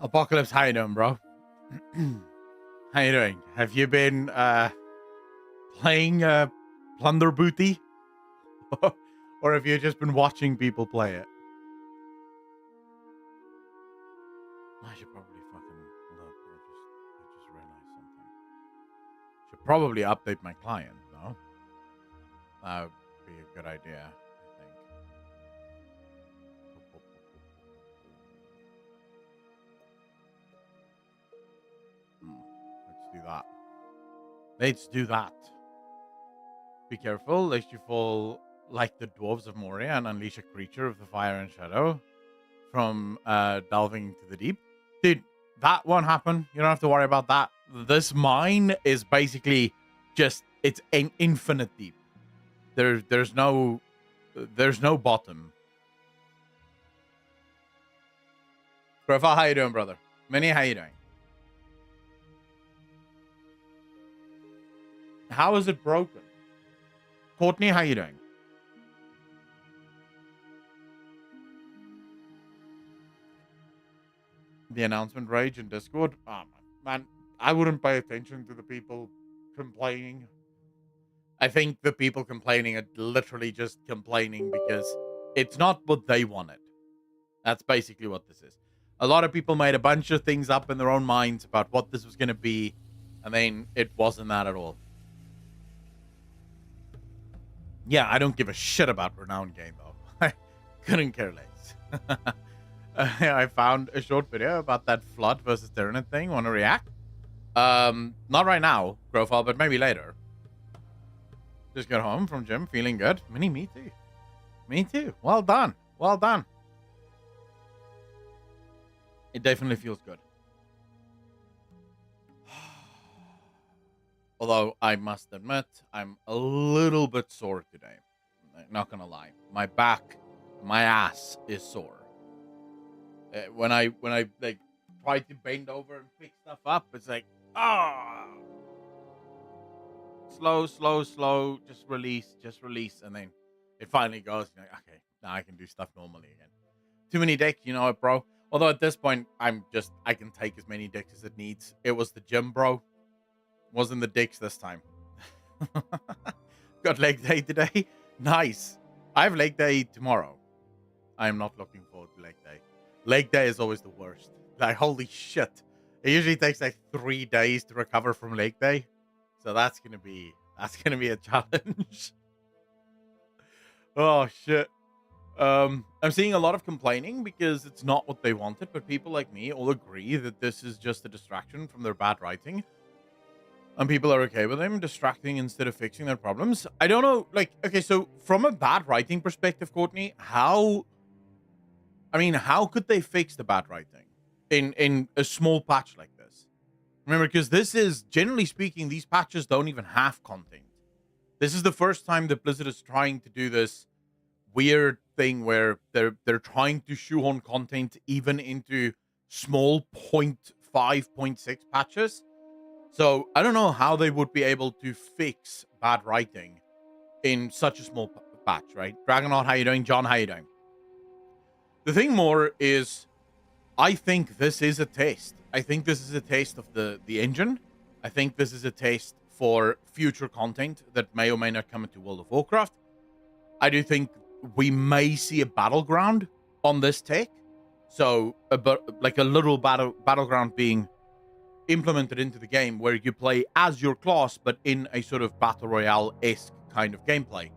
Apocalypse, how you doing, bro? How you doing? Have you been playing Plunder Booty? Or have you just been watching people play it? I should probably fucking look. I just realized something. Should probably update my client, no? That would be a good idea, I think. Let's do that. Let's do that. Be careful, lest you fall like the dwarves of Moria and unleash a creature of the fire and shadow from delving into the deep. Dude, that won't happen. You don't have to worry about that. This mine is basically just, it's an infinite deep. There's no bottom. Profile, how you doing, brother? Minnie, how you doing? How is it broken? Courtney, how you doing? The announcement rage in Discord. Oh, man, I wouldn't pay attention to the people complaining. I think the people complaining are literally just complaining because it's not what they wanted. That's basically what this is. A lot of people made a bunch of things up in their own minds about what this was going to be. I mean, it wasn't that at all. Yeah, I don't give a shit about Renowned Game, though. I couldn't care less. I found a short video about that Flood versus Tyranid thing. Want to react? Not right now, Grofal, but maybe later. Just got home from gym, feeling good. Me too. Me too. Well done. Well done. It definitely feels good. Although I must admit, I'm a little bit sore today. Not gonna lie. My back, my ass is sore. When I like try to bend over and pick stuff up, it's like, slow, just release, and then it finally goes. Like, okay, now I can do stuff normally again. Too many dicks, you know it, bro. Although at this point, I can take as many dicks as it needs. It was the gym, bro. Wasn't the dicks this time. Got leg day today. Nice. I have leg day tomorrow. I am not looking forward to leg day. Leg day is always the worst. Like, holy shit. It usually takes like 3 days to recover from leg day. So that's gonna be a challenge. Oh shit. I'm seeing a lot of complaining because it's not what they wanted, but people like me all agree that this is just a distraction from their bad writing. And people are okay with them distracting instead of fixing their problems. I don't know, like, okay, so from a bad writing perspective, Courtney, how could they fix the bad writing in a small patch like this? Remember, because this is, generally speaking, these patches don't even have content. This is the first time that Blizzard is trying to do this weird thing where they're trying to shoehorn content even into small 0.5, 0.6 patches. So I don't know how they would be able to fix bad writing in such a small patch, right? Dragonaut, how you doing? John, how you doing? The thing more is, I think this is a taste. I think this is a taste of the engine. I think this is a taste for future content that may or may not come into World of Warcraft. I do think we may see a battleground on this take. So, like a little battleground being implemented into the game where you play as your class, but in a sort of battle royale-esque kind of gameplay.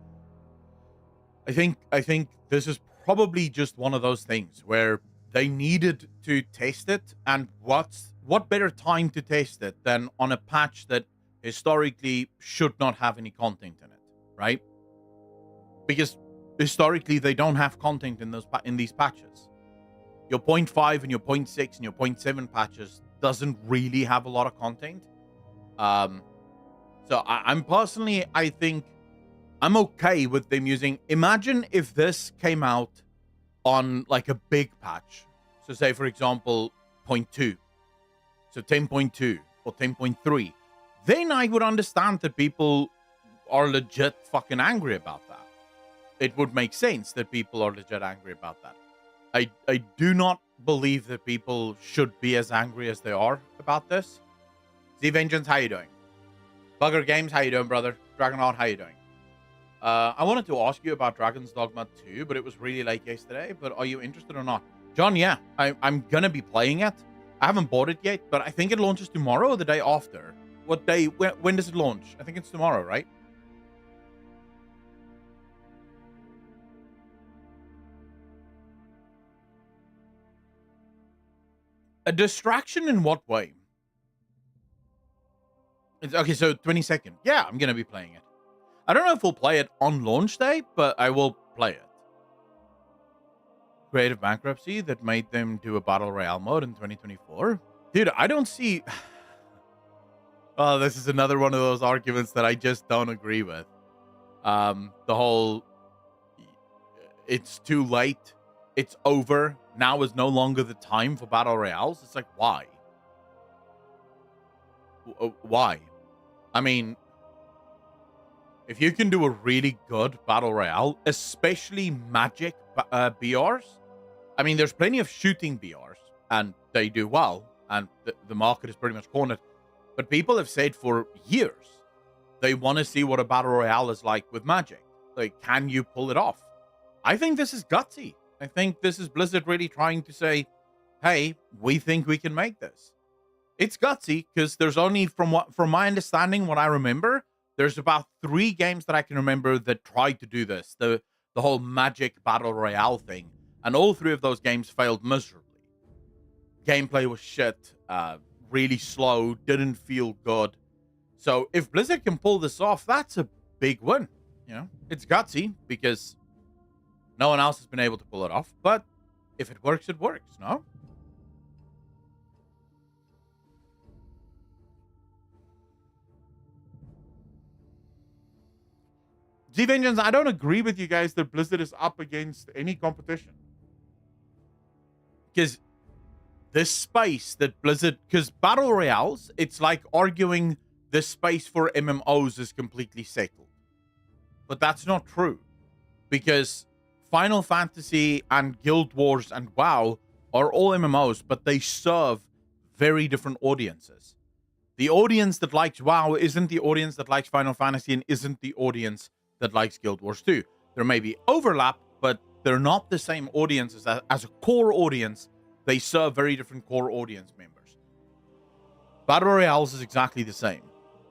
I think this is probably just one of those things where they needed to test it, and what better time to test it than on a patch that historically should not have any content in it, right? Because historically they don't have content in these patches. Your 0.5 and your 0.6 and your 0.7 patches doesn't really have a lot of content. So I'm personally, I think I'm okay with them using. Imagine if this came out on like a big patch. So say, for example, 0.2. So 10.2 or 10.3. Then I would understand that people are legit fucking angry about that. It would make sense that people are legit angry about that. I do not believe that people should be as angry as they are about this. Z Vengeance, how you doing? Bugger Games, how you doing, brother? Dragonaut, how you doing? I wanted to ask you about Dragon's Dogma 2, but it was really late yesterday. But are you interested or not? John, yeah, I'm gonna be playing it. I haven't bought it yet, but I think it launches tomorrow or the day after. What day? When does it launch? I think it's tomorrow, right? A distraction in what way? Okay, so 22nd. Yeah, I'm gonna be playing it. I don't know if we'll play it on launch day, but I will play it. Creative bankruptcy that made them do a battle royale mode in 2024. Dude, I don't see. Oh, this is another one of those arguments that I just don't agree with. The whole, it's too late, it's over. Now is no longer the time for battle royales. It's like, why? Why? I mean, if you can do a really good battle royale, especially magic BRs, I mean, there's plenty of shooting BRs, and they do well, and the market is pretty much cornered. But people have said for years they want to see what a battle royale is like with magic. Like, can you pull it off? I think this is gutsy. I think this is Blizzard really trying to say, hey, we think we can make this. It's gutsy because there's only, from my understanding, what I remember, there's about 3 games that I can remember that tried to do this, the whole magic battle royale thing, and all 3 of those games failed miserably. Gameplay was shit, really slow, didn't feel good. So if Blizzard can pull this off, that's a big win. You know, it's gutsy because no one else has been able to pull it off, but if it works, no? Z Vengeance, I don't agree with you guys that Blizzard is up against any competition. Because this space that Blizzard, because battle royales, it's like arguing the space for MMOs is completely settled. But that's not true. Because Final Fantasy and Guild Wars and WoW are all MMOs, but they serve very different audiences. The audience that likes WoW isn't the audience that likes Final Fantasy and isn't the audience that likes Guild Wars 2. There may be overlap, but they're not the same audiences. As a core audience, they serve very different core audience members. Battle Royales is exactly the same.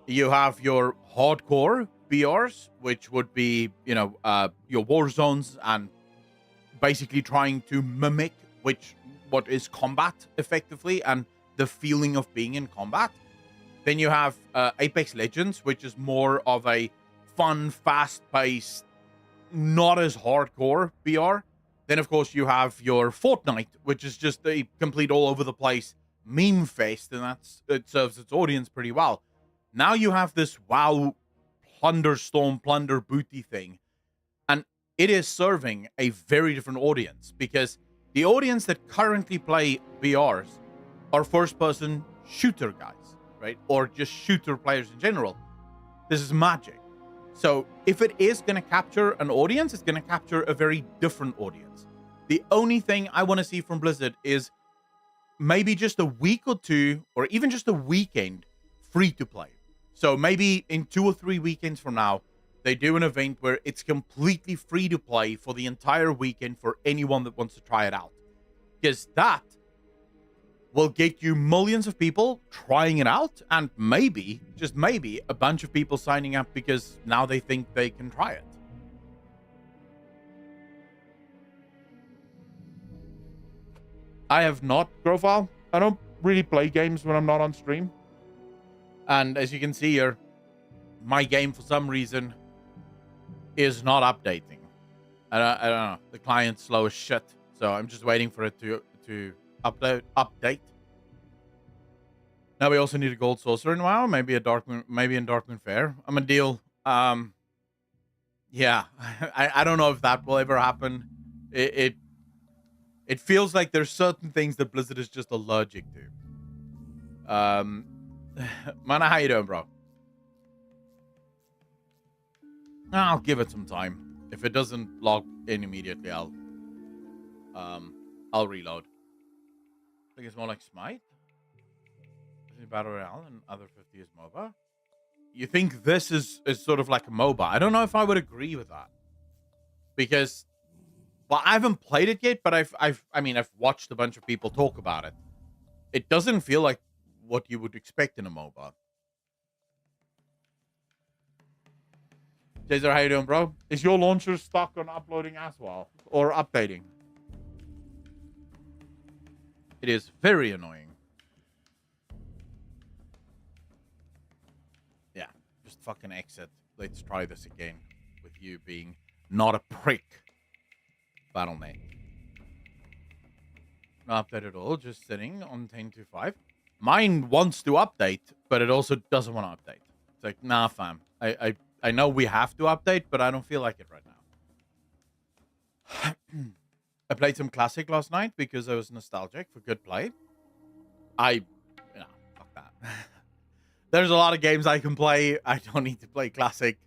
You have your hardcore BRs, which would be, your war zones and basically trying to mimic what is combat effectively and the feeling of being in combat. Then you have Apex Legends, which is more of a fun, fast-paced, not as hardcore BR. Then, of course, you have your Fortnite, which is just a complete all-over-the-place meme fest, and it serves its audience pretty well. Now you have this WoW Plunder booty thing, and it is serving a very different audience because the audience that currently play BRs are first-person shooter guys, right? Or just shooter players in general. This is magic. So if it is going to capture an audience, it's going to capture a very different audience. The only thing I want to see from Blizzard is maybe just a week or 2, or even just a weekend, free to play. So maybe in 2 or 3 weekends from now, they do an event where it's completely free to play for the entire weekend for anyone that wants to try it out. Because that will get you millions of people trying it out, and maybe, just maybe, a bunch of people signing up because now they think they can try it. I have not, Grofile. I don't really play games when I'm not on stream. And as you can see here, my game, for some reason, is not updating. I don't know. The client's slow as shit. So I'm just waiting for it to update. Now we also need a gold saucer in WoW, maybe in Darkmoon Fair. I'm a deal. Yeah, I don't know if that will ever happen. It feels like there's certain things that Blizzard is just allergic to. Mana, how you doing, bro? I'll give it some time. If it doesn't log in immediately, I'll I'll reload. I think it's more like Smite. Battle Royale and other 50 is MOBA. You think this is sort of like a MOBA? I don't know if I would agree with that because, well, I haven't played it yet, but I've watched a bunch of people talk about it. It doesn't feel like what you would expect in a MOBA. Jazer, how you doing, bro? Is your launcher stuck on uploading as well or updating? It is very annoying. Yeah, just fucking exit. Let's try this again with you being not a prick. Battle.net. Not update at all, just sitting on 10.25. Mine wants to update, but it also doesn't want to update. It's like, nah, fam. I know we have to update, but I don't feel like it right now. I played some Classic last night because I was nostalgic for good play. Fuck that. There's a lot of games I can play. I don't need to play Classic.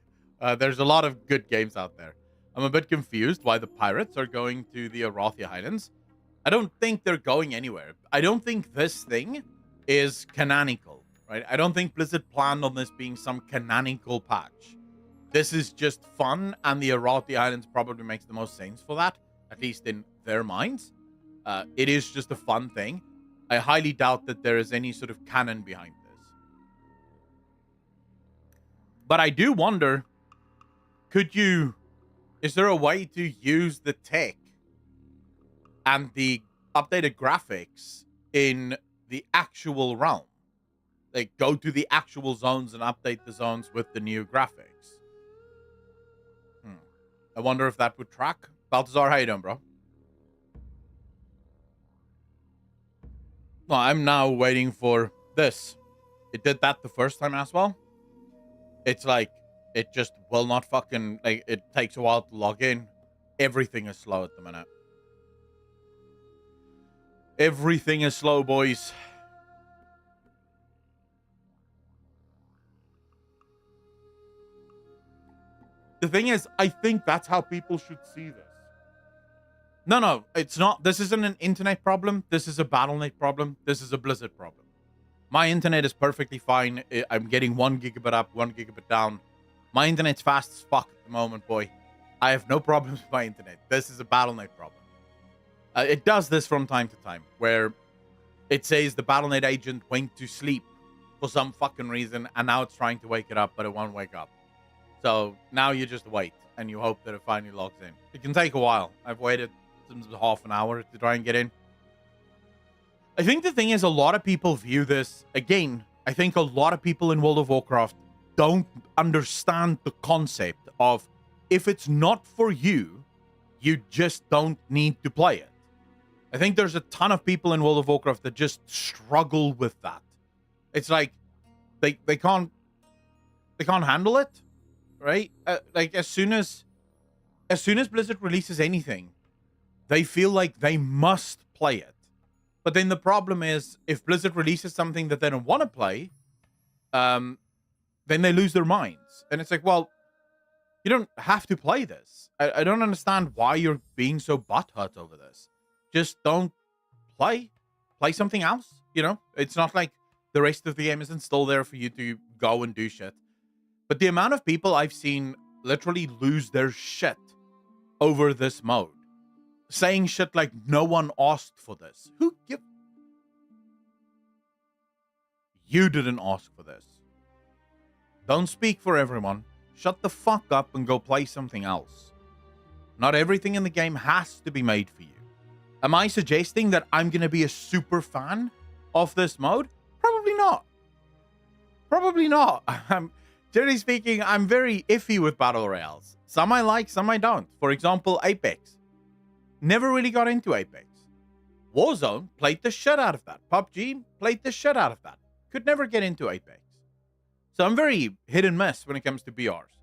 There's a lot of good games out there. I'm a bit confused why the pirates are going to the Arathia Highlands. I don't think they're going anywhere. I don't think this thing is canonical, right? I don't think Blizzard planned on this being some canonical patch. This is just fun, and the Arathia Islands probably makes the most sense for that, at least in their minds. It is just a fun thing. I highly doubt that there is any sort of canon behind this. But I do wonder, is there a way to use the tech and the updated graphics in the actual realm? Like, go to the actual zones and update the zones with the new graphics. I wonder if that would track. Baltazar, how you doing, bro? Well, I'm now waiting for this. It did that the first time as well. It's like, it just will not fucking, like, it takes a while to log in. Everything is slow at the minute. Everything is slow, boys. The thing is, I think that's how people should see this. No, it's not. This isn't an internet problem. This is a Battle.net problem. This is a Blizzard problem. My internet is perfectly fine. I'm getting 1 gigabit up, 1 gigabit down. My internet's fast as fuck at the moment, boy. I have no problems with my internet. This is a Battle.net problem. It does this from time to time, where it says the Battle.net agent went to sleep for some fucking reason, and now it's trying to wake it up, but it won't wake up. So now you just wait, and you hope that it finally logs in. It can take a while. I've waited since half an hour to try and get in. I think the thing is, a lot of people view this, again, I think a lot of people in World of Warcraft don't understand the concept of, if it's not for you, you just don't need to play it. I think there's a ton of people in World of Warcraft that just struggle with that. It's like they can't handle it, right? Like as soon as Blizzard releases anything, they feel like they must play it. But then the problem is, if Blizzard releases something that they don't want to play, then they lose their minds. And it's like, well, you don't have to play this. I don't understand why you're being so butthurt over this. Just don't play. Play something else, you know? It's not like the rest of the game isn't still there for you to go and do shit. But the amount of people I've seen literally lose their shit over this mode, saying shit like, no one asked for this. You didn't ask for this. Don't speak for everyone. Shut the fuck up and go play something else. Not everything in the game has to be made for you. Am I suggesting that I'm going to be a super fan of this mode? Probably not. Probably not. Generally speaking, I'm very iffy with Battle Royales. Some I like, some I don't. For example, Apex. Never really got into Apex. Warzone, played the shit out of that. PUBG, played the shit out of that. Could never get into Apex. So I'm very hit and miss when it comes to BRs.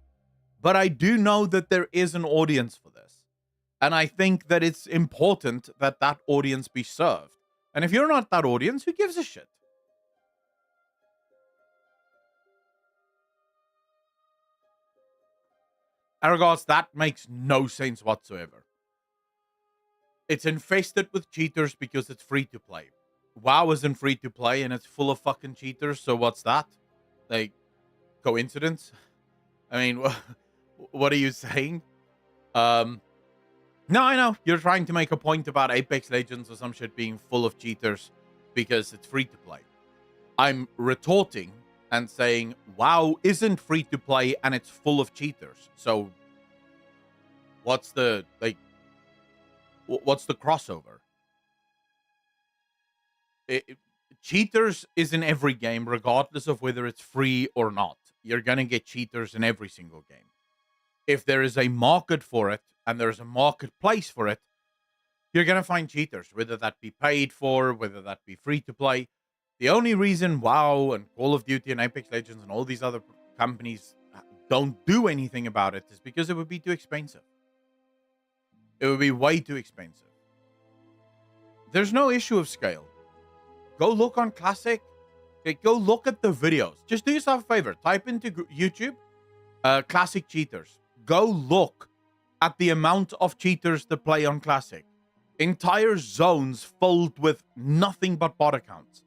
But I do know that there is an audience for this. And I think that it's important that that audience be served. And if you're not that audience, who gives a shit? Aragos, that makes no sense whatsoever. It's infested with cheaters because it's free to play. WoW isn't free to play and it's full of fucking cheaters. So what's that? Like, coincidence? I mean, what are you saying? Um, no, I know you're trying to make a point about Apex Legends or some shit being full of cheaters because it's free to play. I'm retorting and saying WoW isn't free to play and it's full of cheaters. So what's the what's the crossover? Cheaters is in every game, regardless of whether it's free or not. You're gonna get cheaters in every single game. If there is a market for it and there's a marketplace for it, you're gonna find cheaters, whether that be paid for, whether that be free to play. The only reason WoW and Call of Duty and Apex Legends and all these other companies don't do anything about it is because it would be too expensive. It would be way too expensive. There's no issue of scale. Go look on Classic. Okay, go look at the videos. Just do yourself a favor. Type into YouTube Classic cheaters. Go look at the amount of cheaters that play on Classic. Entire zones filled with nothing but bot accounts.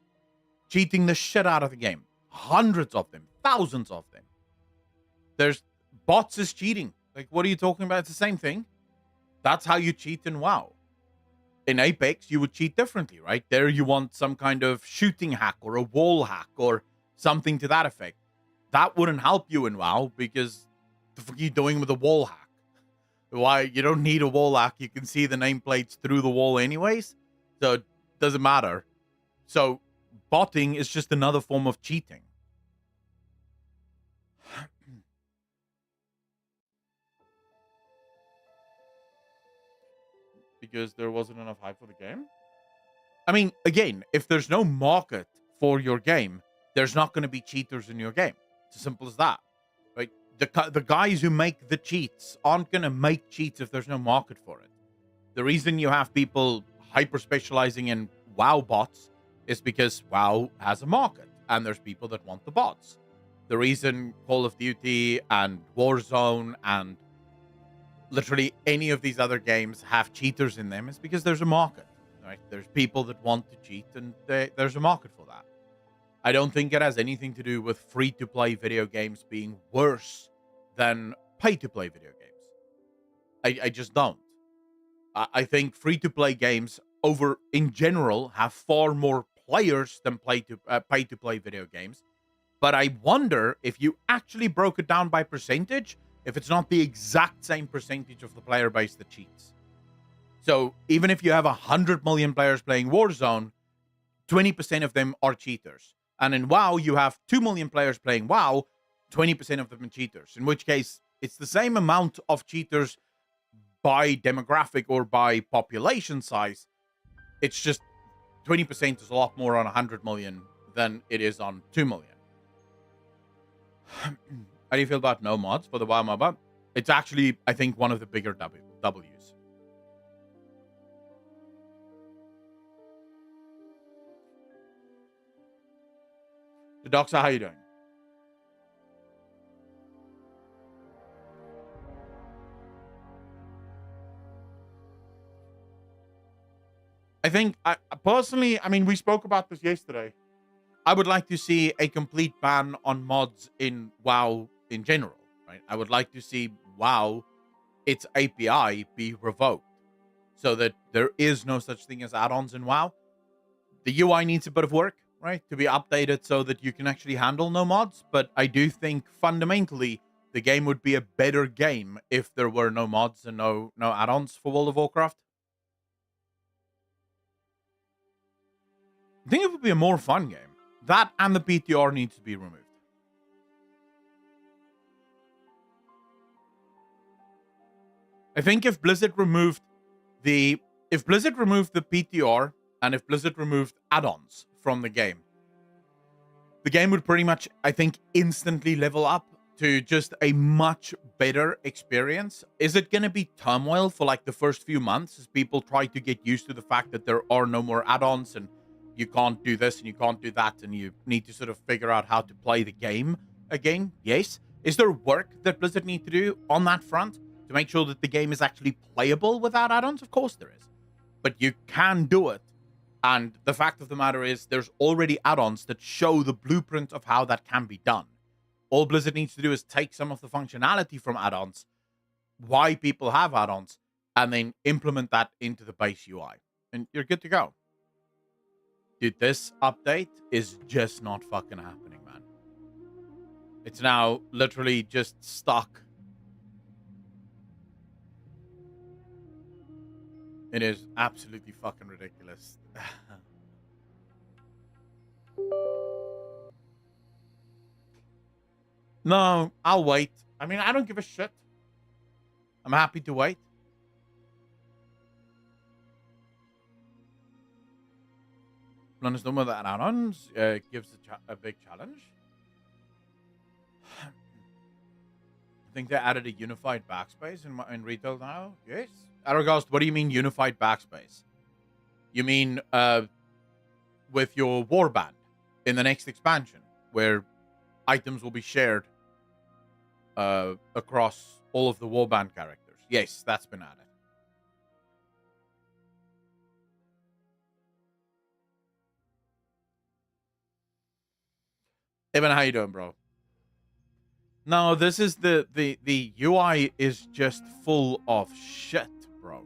Cheating the shit out of the game. Hundreds of them. Thousands of them. There's bots is cheating. Like, what are you talking about? It's the same thing. That's how you cheat in WoW. In Apex, you would cheat differently, right? There you want some kind of shooting hack or a wall hack or something to that effect. That wouldn't help you in WoW because the fuck are you doing with a wall hack? Why? You don't need a wall hack. You can see the nameplates through the wall anyways. So it doesn't matter. So botting is just another form of cheating. Because there wasn't enough hype for the game? I mean, again, if there's no market for your game, there's not going to be cheaters in your game. It's as simple as that. Right? The guys who make the cheats aren't going to make cheats if there's no market for it. The reason you have people hyper specializing in WoW bots is because WoW has a market and there's people that want the bots. The reason Call of Duty and Warzone and literally any of these other games have cheaters in them is because there's a market, right? There's people that want to cheat and there's a market for that. I don't think it has anything to do with free-to-play video games being worse than pay-to-play video games. I just don't. I think free-to-play games in general have far more players than pay-to-play video games. But I wonder if you actually broke it down by percentage, if it's not the exact same percentage of the player base that cheats. So even if you have 100 million players playing Warzone, 20% of them are cheaters. And in WoW, you have 2 million players playing WoW, 20% of them are cheaters. In which case, it's the same amount of cheaters by demographic or by population size. It's just 20% is a lot more on 100 million than it is on 2 million. How do you feel about no mods for the WoW MOBA? It's actually, I think, one of the bigger W's. The Doxa, how you doing? I think, personally, I mean, we spoke about this yesterday. I would like to see a complete ban on mods in WoW in general, right? I would like to see WoW, its API, be revoked so that there is no such thing as add-ons in WoW. The UI needs a bit of work, right, to be updated so that you can actually handle no mods. But I do think fundamentally the game would be a better game if there were no mods and no add-ons for World of Warcraft. I think it would be a more fun game. That and the PTR needs to be removed. I think if Blizzard removed the PTR and if Blizzard removed add-ons from the game would pretty much, I think, instantly level up to just a much better experience. Is it going to be turmoil for like the first few months as people try to get used to the fact that there are no more add-ons and you can't do this and you can't do that and you need to sort of figure out how to play the game again? Yes. Is there work that Blizzard need to do on that front to make sure that the game is actually playable without add-ons? Of course there is. but you can do it. And the fact of the matter is, there's already add-ons that show the blueprint of how that can be done. All Blizzard needs to do is take some of the functionality from add-ons, why people have add-ons, and then implement that into the base UI. And you're good to go. Dude, this update is just not fucking happening, man. It's now literally just stuck. It is absolutely fucking ridiculous. No, I'll wait. I mean, I don't give a shit. I'm happy to wait. Plunder's done with that add-ons. Gives a big challenge. I think they added a unified backspace in retail now. Yes. Aragast, what do you mean unified backspace? You mean with your warband in the next expansion, where items will be shared across all of the warband characters? Yes, that's been added. Evan, how you doing, bro? No, this is the UI is just full of shit, bro.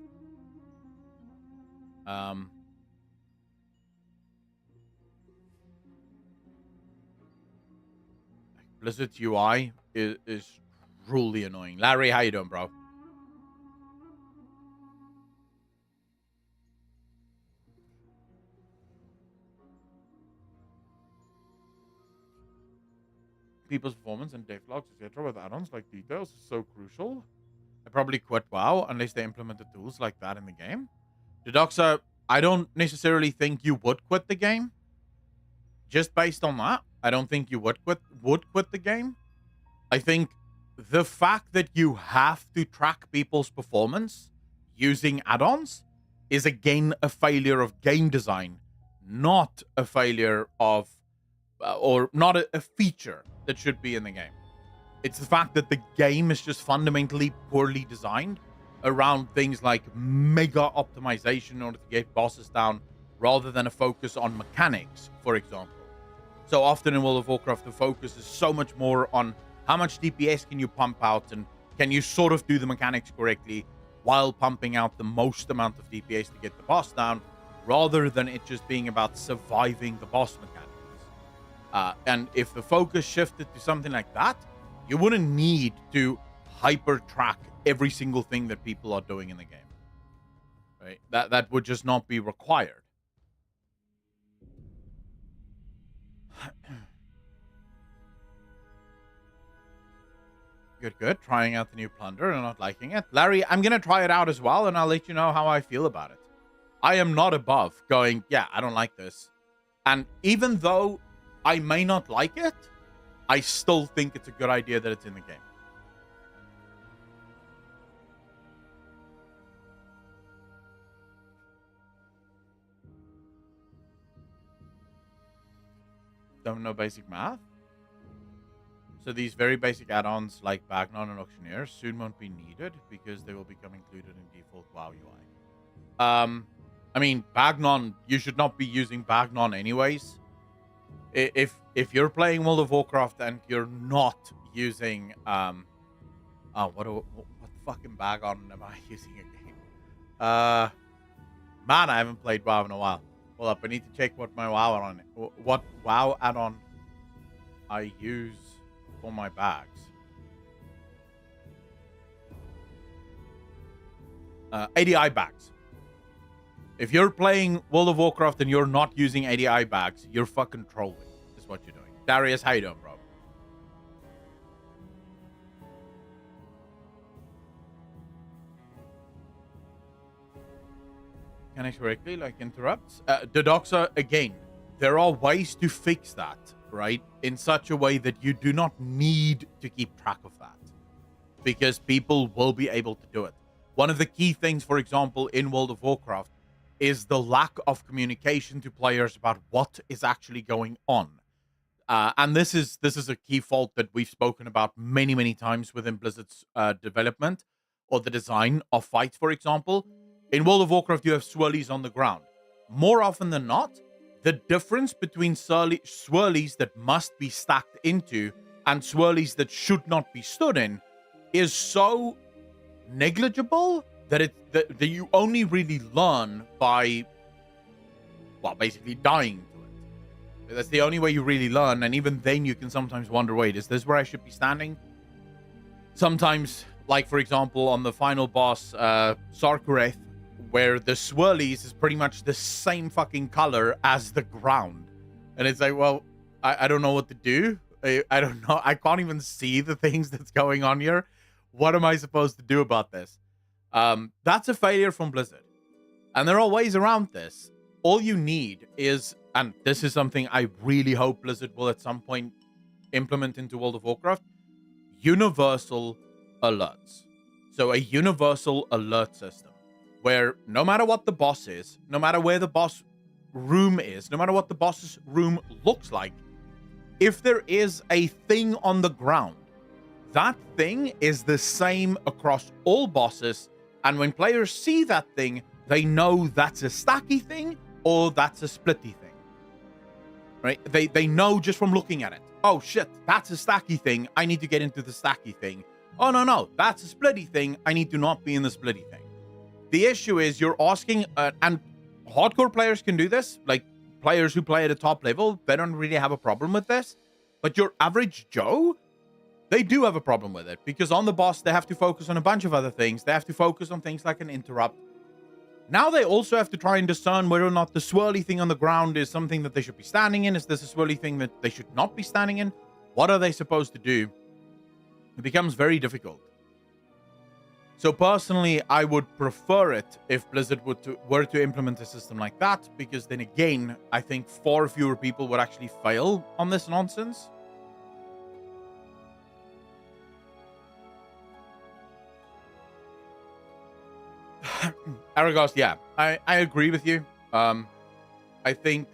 Blizzard's UI is truly annoying. Larry, how you doing, bro? People's performance and devlogs, etc. with add-ons like details is so crucial. I probably quit WoW unless they implemented tools like that in the game. Dedoxa, I don't necessarily think you would quit the game. Just based on that, I don't think you would quit the game. I think the fact that you have to track people's performance using add-ons is again a failure of game design, not a failure of or not a feature that should be in the game. It's the fact that the game is just fundamentally poorly designed around things like mega optimization in order to get bosses down, rather than a focus on mechanics, for example. So often in World of Warcraft, the focus is so much more on how much DPS can you pump out, and can you sort of do the mechanics correctly while pumping out the most amount of DPS to get the boss down, rather than it just being about surviving the boss mechanics. And if the focus shifted to something like that, you wouldn't need to hyper track every single thing that people are doing in the game. Right? That would just not be required. Good. Trying out the new Plunder and not liking it. Larry, I'm going to try it out as well, and I'll let you know how I feel about it. I am not above going, yeah, I don't like this. And even though I may not like it, I still think it's a good idea that it's in the game. Don't know basic math? So these very basic add-ons like Bagnon and Auctioneer soon won't be needed because they will become included in default WoW UI. I mean, Bagnon, you should not be using Bagnon anyways. If you're playing World of Warcraft and you're not using what fucking Bagon am I using again? Man, I haven't played WoW in a while. Hold up, I need to check what my WoW add-on I use for my bags. ADI bags. If you're playing World of Warcraft and you're not using ADI bags, you're fucking trolling, is what you're doing. Darius, how you doing, bro? Can I correctly, like, interrupts? Dodoxa, again, there are ways to fix that, right? In such a way that you do not need to keep track of that. Because people will be able to do it. One of the key things, for example, in World of Warcraft, is the lack of communication to players about what is actually going on. And this is a key fault that we've spoken about many times within Blizzard's development or the design of fights, for example. In World of Warcraft, you have swirlies on the ground. More often than not, the difference between swirlies that must be stacked into and swirlies that should not be stood in is so negligible that that you only really learn by, well, basically dying to it. That's the only way you really learn, and even then you can sometimes wonder, wait, is this where I should be standing? Sometimes, like for example, on the final boss, Sarkareth, where the swirlies is pretty much the same fucking color as the ground. And it's like, well, I don't know what to do. I don't know. I can't even see the things that's going on here. What am I supposed to do about this? That's a failure from Blizzard. And there are ways around this. All you need is, and this is something I really hope Blizzard will at some point implement into World of Warcraft, universal alerts. So a universal alert system where no matter what the boss is, no matter where the boss room is, no matter what the boss's room looks like, if there is a thing on the ground, that thing is the same across all bosses. And when players see that thing, they know that's a stacky thing or that's a splitty thing. Right? They know just from looking at it. Oh shit, that's a stacky thing. I need to get into the stacky thing. Oh no, that's a splitty thing. I need to not be in the splitty thing. The issue is you're asking, and hardcore players can do this, like players who play at a top level, they don't really have a problem with this. But your average Joe, they do have a problem with it, because on the boss, they have to focus on a bunch of other things. They have to focus on things like an interrupt. Now they also have to try and discern whether or not the swirly thing on the ground is something that they should be standing in. Is this a swirly thing that they should not be standing in? What are they supposed to do? It becomes very difficult. So personally, I would prefer it if Blizzard were to implement a system like that, because then again, I think far fewer people would actually fail on this nonsense. Aragos, yeah, I agree with you. I think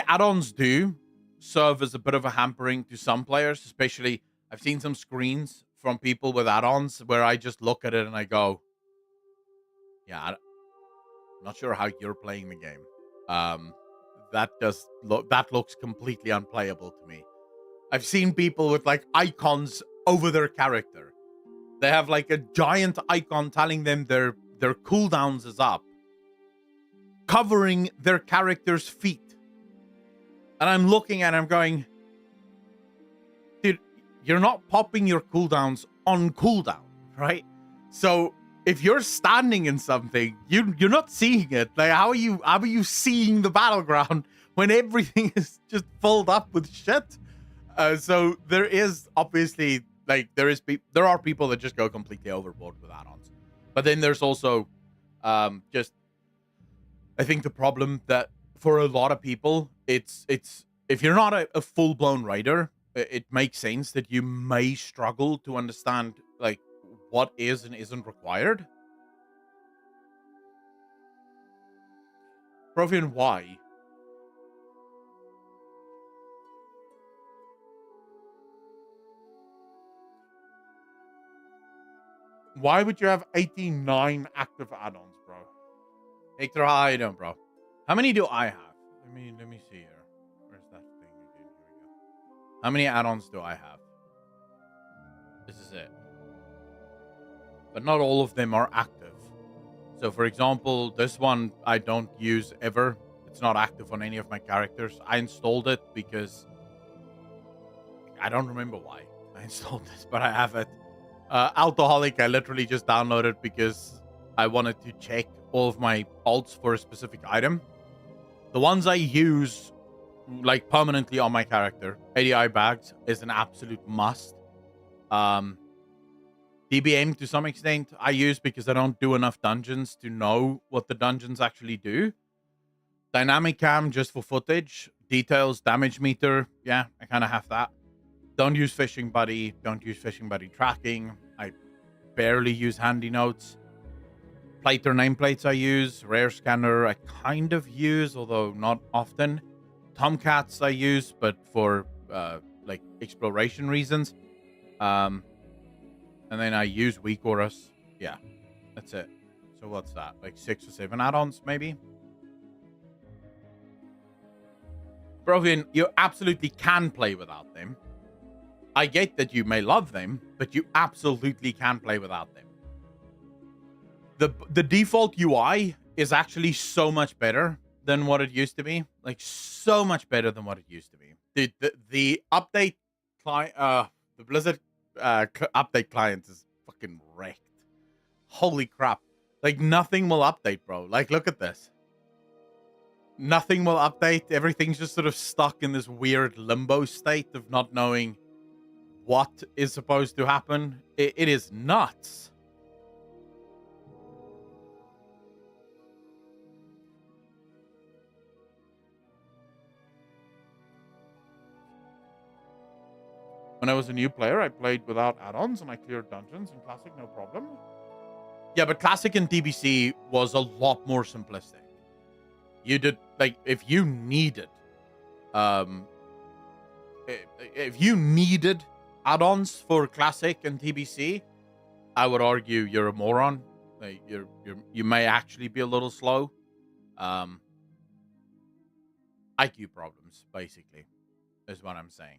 add-ons do serve as a bit of a hampering to some players, especially I've seen some screens from people with add-ons where I just look at it and I go, yeah, I'm not sure how you're playing the game. That looks completely unplayable to me. I've seen people with like icons over their character. They have like a giant icon telling them their cooldowns is up, covering their character's feet. And I'm looking at it, I'm going, dude, you're not popping your cooldowns on cooldown, right? So if you're standing in something, you're not seeing it. Like how are you seeing the battleground when everything is just filled up with shit? So there is obviously like there are people that just go completely overboard with add-ons. But then there's also just I think the problem that for a lot of people, it's if you're not a full-blown writer, it makes sense that you may struggle to understand like what is and isn't required. Profian, why? Why would you have 89 active add-ons, bro? Hector, how you doing, bro? How many do I have? Let me see here. Where's that thing again? Here we go. How many add-ons do I have? This is it. But not all of them are active. So for example, this one I don't use ever. It's not active on any of my characters. I installed it because I don't remember why I installed this, but I have it. Alcoholic, I literally just downloaded because I wanted to check all of my alts for a specific item. The ones I use like permanently on my character, ADI bags is an absolute must. DBM to some extent I use because I don't do enough dungeons to know what the dungeons actually do. Dynamic cam just for footage, details, damage meter. Yeah, I kind of have that. Don't use fishing buddy. Don't use fishing buddy tracking. I barely use handy notes. Plater nameplates I use. Rare scanner I kind of use, although not often. Tomcats I use, but for like exploration reasons. And then I use weak auras. Yeah, that's it. So what's that? Like 6 or 7 add-ons, maybe? Brovian, you absolutely can play without them. I get that you may love them, but you absolutely can play without them. The default UI is actually so much better than what it used to be. Like so much better than what it used to be. The update client, the Blizzard update client is fucking wrecked. Holy crap! Like nothing will update, bro. Like look at this. Nothing will update. Everything's just sort of stuck in this weird limbo state of not knowing what is supposed to happen. It is nuts. When I was a new player, I played without add-ons and I cleared dungeons in Classic, no problem. Yeah, but Classic and TBC was a lot more simplistic. You did, like, if you needed add-ons for Classic and TBC, I would argue you're a moron. Like, you may actually be a little slow. IQ problems, basically, is what I'm saying.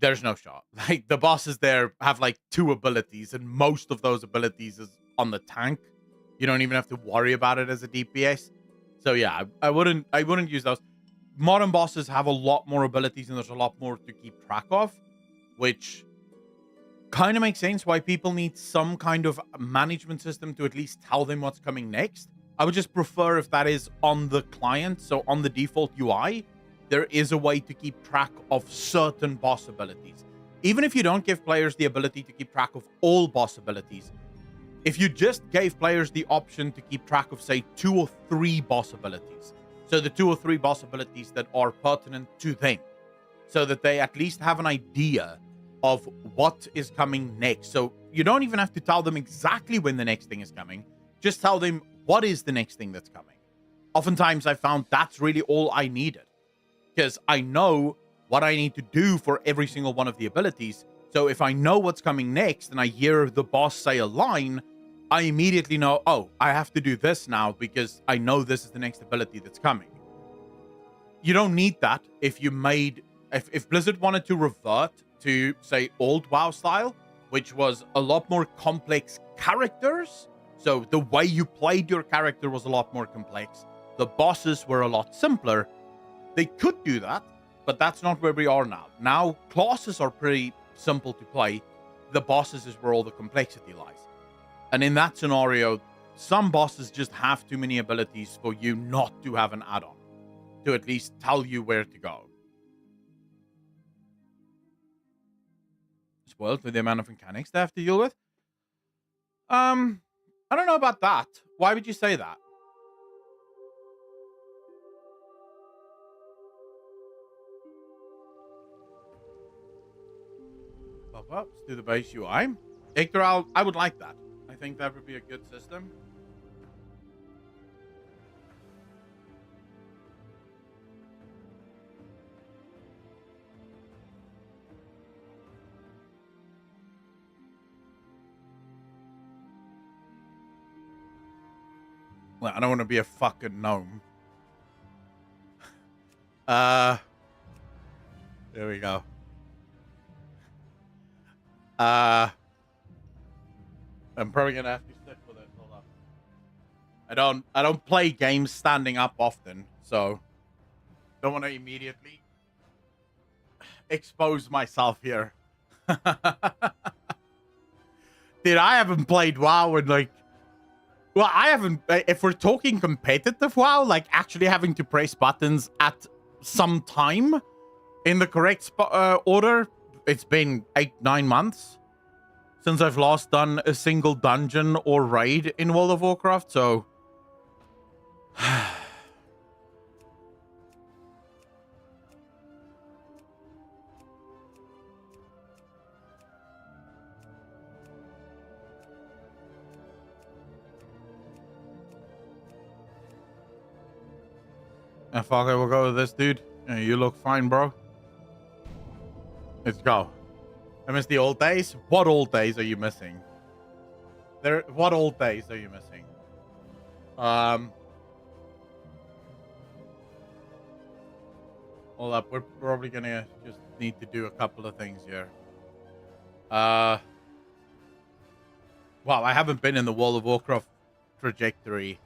There's no shot. Like the bosses there have like 2 abilities, and most of those abilities is on the tank. You don't even have to worry about it as a DPS. So yeah, I wouldn't use those. Modern bosses have a lot more abilities, and there's a lot more to keep track of, which kind of makes sense why people need some kind of management system to at least tell them what's coming next. I would just prefer if that is on the client, so on the default UI, there is a way to keep track of certain boss abilities. Even if you don't give players the ability to keep track of all boss abilities, if you just gave players the option to keep track of, say, 2 or 3 boss abilities, so the 2 or 3 boss abilities that are pertinent to them, so that they at least have an idea of what is coming next. So you don't even have to tell them exactly when the next thing is coming. Just tell them what is the next thing that's coming. Oftentimes I found that's really all I needed, because I know what I need to do for every single one of the abilities. So if I know what's coming next and I hear the boss say a line, I immediately know, oh, I have to do this now because I know this is the next ability that's coming. You don't need that if you made... If Blizzard wanted to revert to, say, old WoW style, which was a lot more complex characters, so the way you played your character was a lot more complex, the bosses were a lot simpler, they could do that, but that's not where we are now. Now, classes are pretty simple to play. The bosses is where all the complexity lies. And in that scenario, some bosses just have too many abilities for you not to have an add-on to at least tell you where to go. Spoiled with the amount of mechanics they have to deal with? I don't know about that. Why would you say that? Pop-ups to the base UI. Hector, I would like that. I think that would be a good system. Well, I don't want to be a fucking gnome. There we go. I'm probably gonna have to stick with it. Hold on. I don't play games standing up often, so don't want to immediately expose myself here. Dude, I haven't played WoW in like... Well, I haven't... If we're talking competitive WoW, like actually having to press buttons at some time in the correct order, it's been 8-9 months since I've last done a single dungeon or raid in World of Warcraft, so... fuck it, we'll go with this, dude. You look fine, bro. Let's go. I miss the old days. What old days are you missing? What old days are you missing? Hold up. We're probably gonna just need to do a couple of things here. Wow, I haven't been in the World of Warcraft trajectory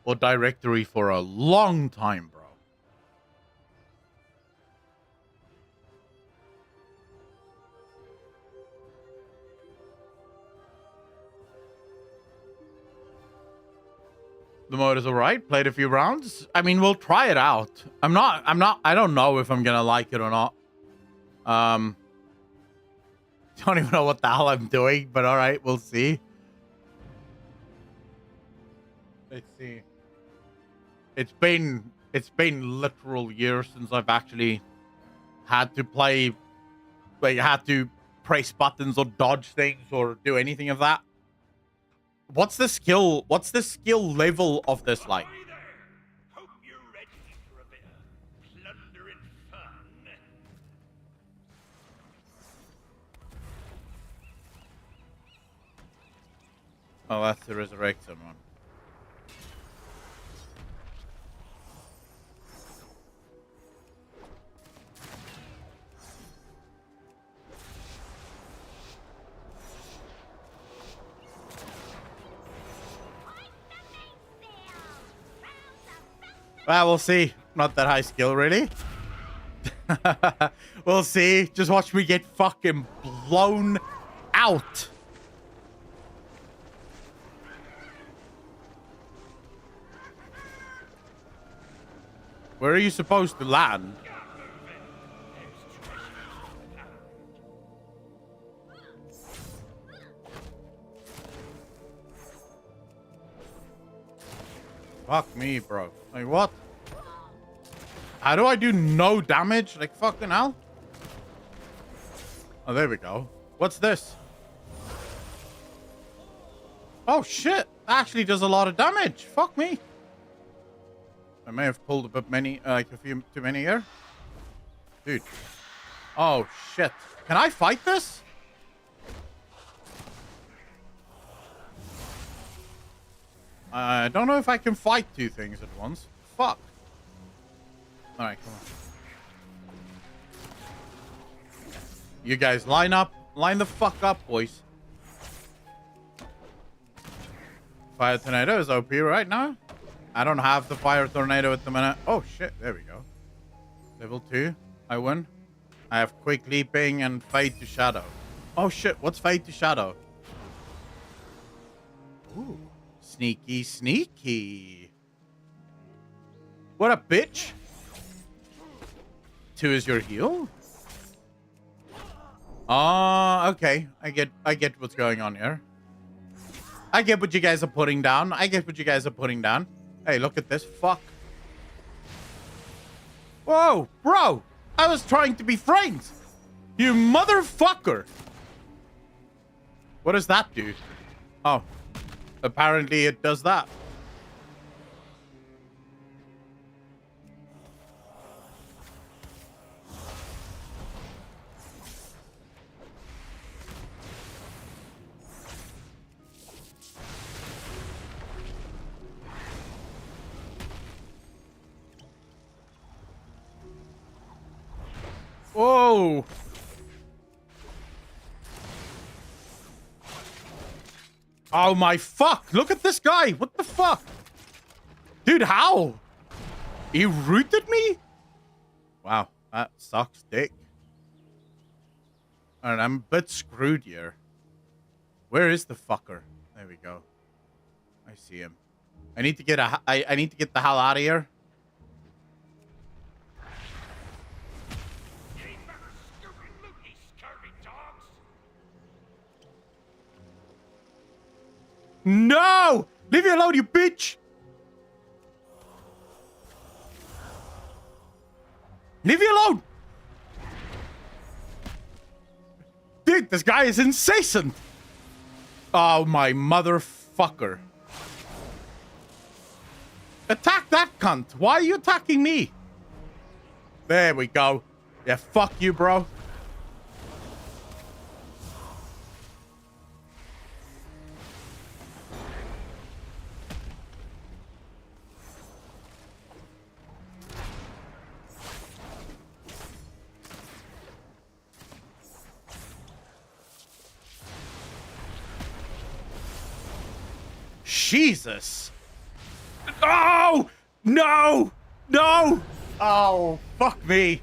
or directory for a long time, bro. The mode is alright. Played a few rounds. I mean, we'll try it out. I don't know if I'm gonna like it or not. Don't even know what the hell I'm doing, but alright, we'll see. Let's see. It's been literal years since I've actually had to play, like, had to press buttons or dodge things or do anything of that. What's the skill level of this like? Hope you're ready for a bit of plunder and fun. Oh, that's to resurrect someone. Well, we'll see. Not that high skill, really. We'll see. Just watch me get fucking blown out. Where are you supposed to land? Fuck me, bro. Like, what? How do I do no damage? Like, fucking hell? Oh, there we go. What's this? Oh, shit. That actually does a lot of damage. Fuck me. I may have pulled a bit many, like a few too many here. Dude. Oh, shit. Can I fight this? I don't know if I can fight two things at once. Fuck. Alright, come on. You guys line up. Line the fuck up, boys. Fire tornado is OP right now. I don't have the fire tornado at the minute. Oh, shit. There we go. Level 2. I win. I have quick leaping and fade to shadow. Oh, shit. What's fade to shadow? Ooh. Sneaky, sneaky. What a bitch. 2 is your heal? Okay. I get what's going on here. I get what you guys are putting down. Hey, look at this. Fuck. Whoa, bro. I was trying to be friends. You motherfucker. What does that do? Oh. Apparently it does that. Whoa. Oh my fuck. Look at this guy. What the fuck? Dude, how? He rooted me? Wow. That sucks dick. Alright, I'm a bit screwed here. Where is the fucker? There we go. I see him. I need to get I need to get the hell out of here. No! Leave me alone, you bitch! Leave me alone! Dude, this guy is incessant! Oh, my motherfucker. Attack that cunt! Why are you attacking me? There we go. Yeah, fuck you, bro. Jesus. Oh! No! No! Oh, fuck me.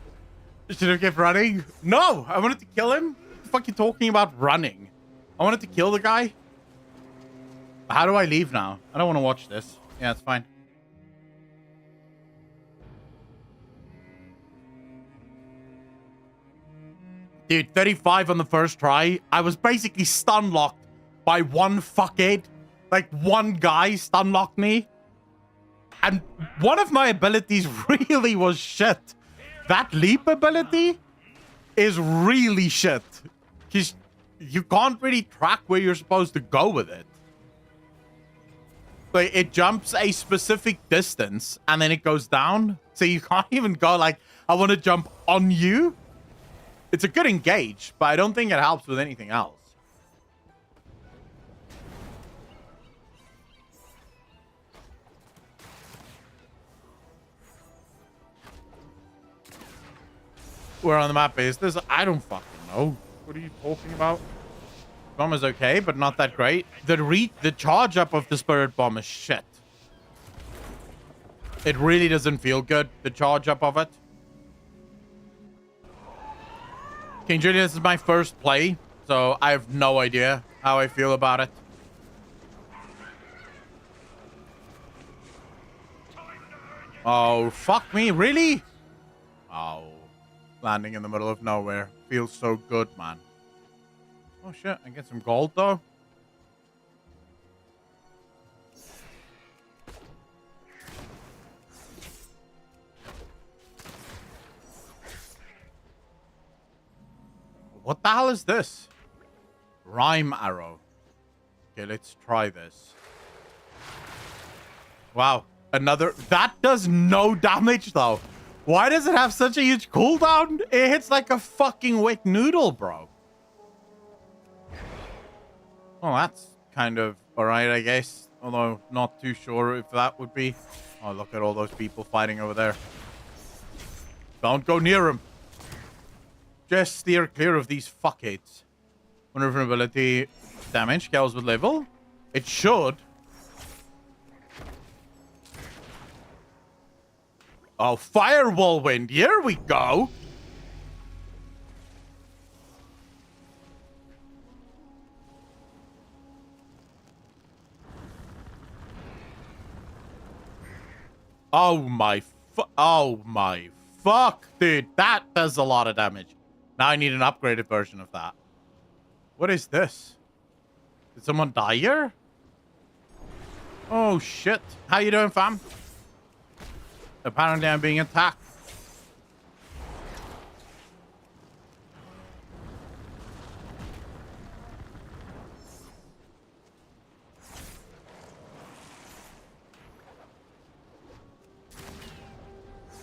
Should have kept running? No! I wanted to kill him. What the fuck are you talking about running? I wanted to kill the guy. How do I leave now? I don't want to watch this. Yeah, it's fine. Dude, 35 on the first try. I was basically stun locked by one fuckhead. Like, one guy stun locked me. And one of my abilities really was shit. That leap ability is really shit. Because you can't really track where you're supposed to go with it. Like, it jumps a specific distance and then it goes down. So you can't even go like, I want to jump on you. It's a good engage, but I don't think it helps with anything else. Where on the map is this? I don't fucking know. What are you talking about? Bomb is okay, but not that great. The charge up of the spirit bomb is shit. It really doesn't feel good, the charge up of it. King Julian, this is my first play, so I have no idea how I feel about it. Oh, fuck me, really? Oh, landing in the middle of nowhere. Feels so good, man. Oh, shit, I get some gold, though. What the hell is this? Rhyme arrow. Okay, let's try this. Wow. Another... That does no damage, though. Why does it have such a huge cooldown? It hits like a fucking wet noodle, bro. Well, that's kind of alright, I guess. Although, not too sure if that would be. Oh, look at all those people fighting over there. Don't go near them. Just steer clear of these fuckheads. Vulnerability damage scales with level. It should. Oh, Firewall Wind. Here we go. Oh my fuck, dude. That does a lot of damage. Now I need an upgraded version of that. What is this? Did someone die here? Oh shit. How you doing, fam? Apparently I'm being attacked.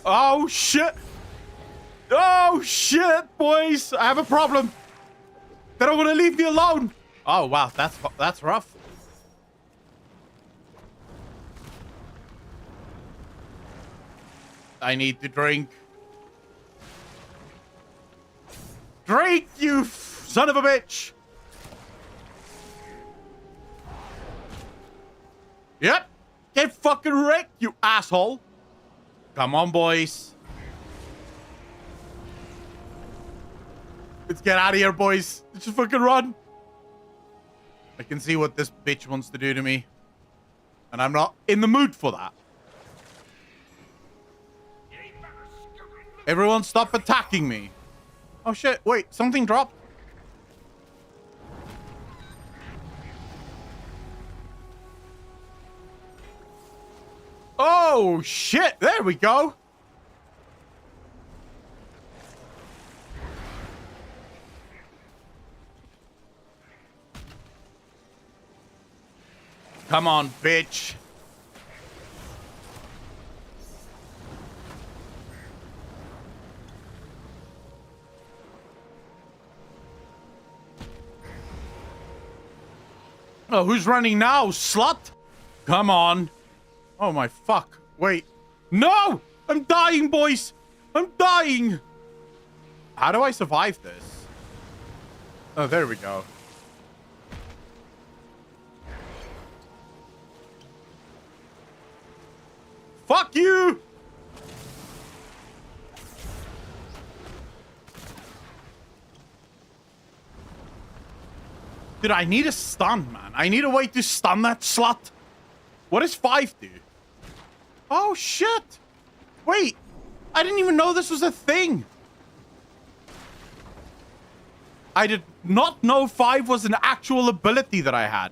Oh shit. Oh shit, boys. I have a problem. They don't want to leave me alone. Oh wow, that's rough. I need to drink. Drink, you son of a bitch. Yep. Get fucking wrecked, you asshole. Come on, boys. Let's get out of here, boys. Let's just fucking run. I can see what this bitch wants to do to me. And I'm not in the mood for that. Everyone stop attacking me. Oh shit, wait, something dropped. Oh shit, there we go. Come on, bitch. Oh, who's running now, slut? Come on. Oh my fuck. Wait. No! I'm dying, boys! I'm dying! How do I survive this? Oh, there we go. Fuck you! Dude, I need a stun, man. I need a way to stun that slut. What does 5 do? Oh, shit. Wait. I didn't even know this was a thing. I did not know 5 was an actual ability that I had.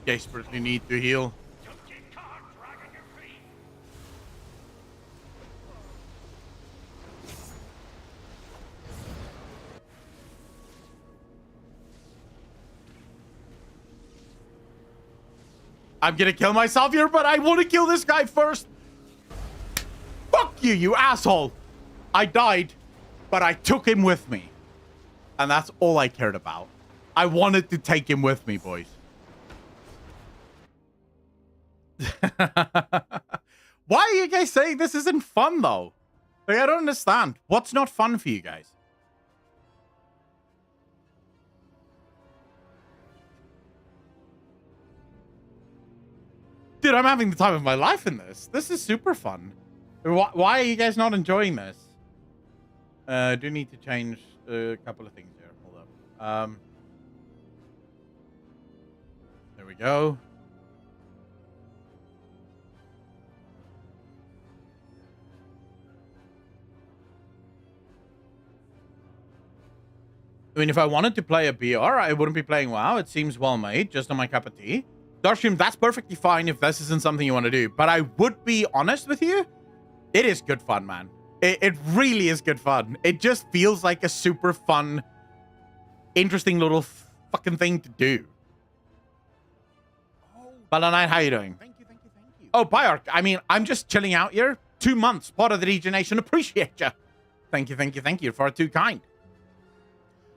Desperately need to heal. I'm gonna kill myself here, but I want to kill this guy first. Fuck you, you asshole. I died, but I took him with me. And that's all I cared about. I wanted to take him with me, boys. Why are you guys saying this isn't fun, though? Like, I don't understand. What's not fun for you guys? Dude, I'm having the time of my life in this. This is super fun. Why are you guys not enjoying this? I do need to change a couple of things here. Hold up. There we go. I mean, if I wanted to play a BR, I wouldn't be playing WoW. It seems well made, just on my cup of tea. Darkstream, that's perfectly fine if this isn't something you want to do. But I would be honest with you, it is good fun, man. It really is good fun. It just feels like a super fun, interesting little fucking thing to do. Oh, Balanite, how you doing? thank you, thank you, thank you. Oh, Byark, I mean, I'm just chilling out here. 2 months, part of the Regen Nation. Appreciate you. Thank you, thank you, thank you. Far too kind.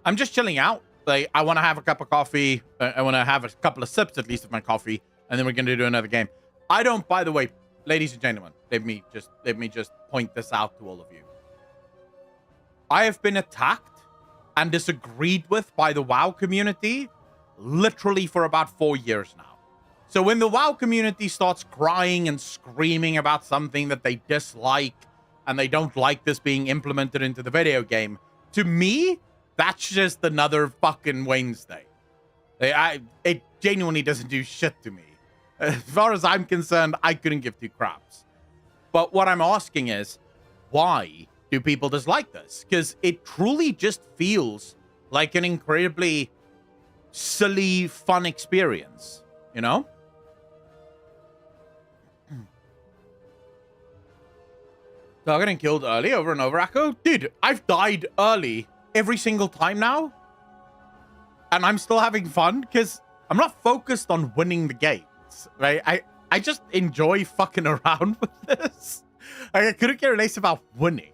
I'm just chilling out. Like, I want to have a cup of coffee. I want to have a couple of sips, at least, of my coffee. And then we're going to do another game. I don't, by the way, ladies and gentlemen, let me just point this out to all of you. I have been attacked and disagreed with by the WoW community literally for about 4 years now. So when the WoW community starts crying and screaming about something that they dislike and they don't like this being implemented into the video game, to me, that's just another fucking Wednesday. It genuinely doesn't do shit to me. As far as I'm concerned, I couldn't give two craps. But what I'm asking is, why do people dislike this? Because it truly just feels like an incredibly silly, fun experience, you know? So I'm getting killed early over and over, Akko. Dude, I've died early every single time now. And I'm still having fun because I'm not focused on winning the games, right? I just enjoy fucking around with this. I couldn't care less about winning.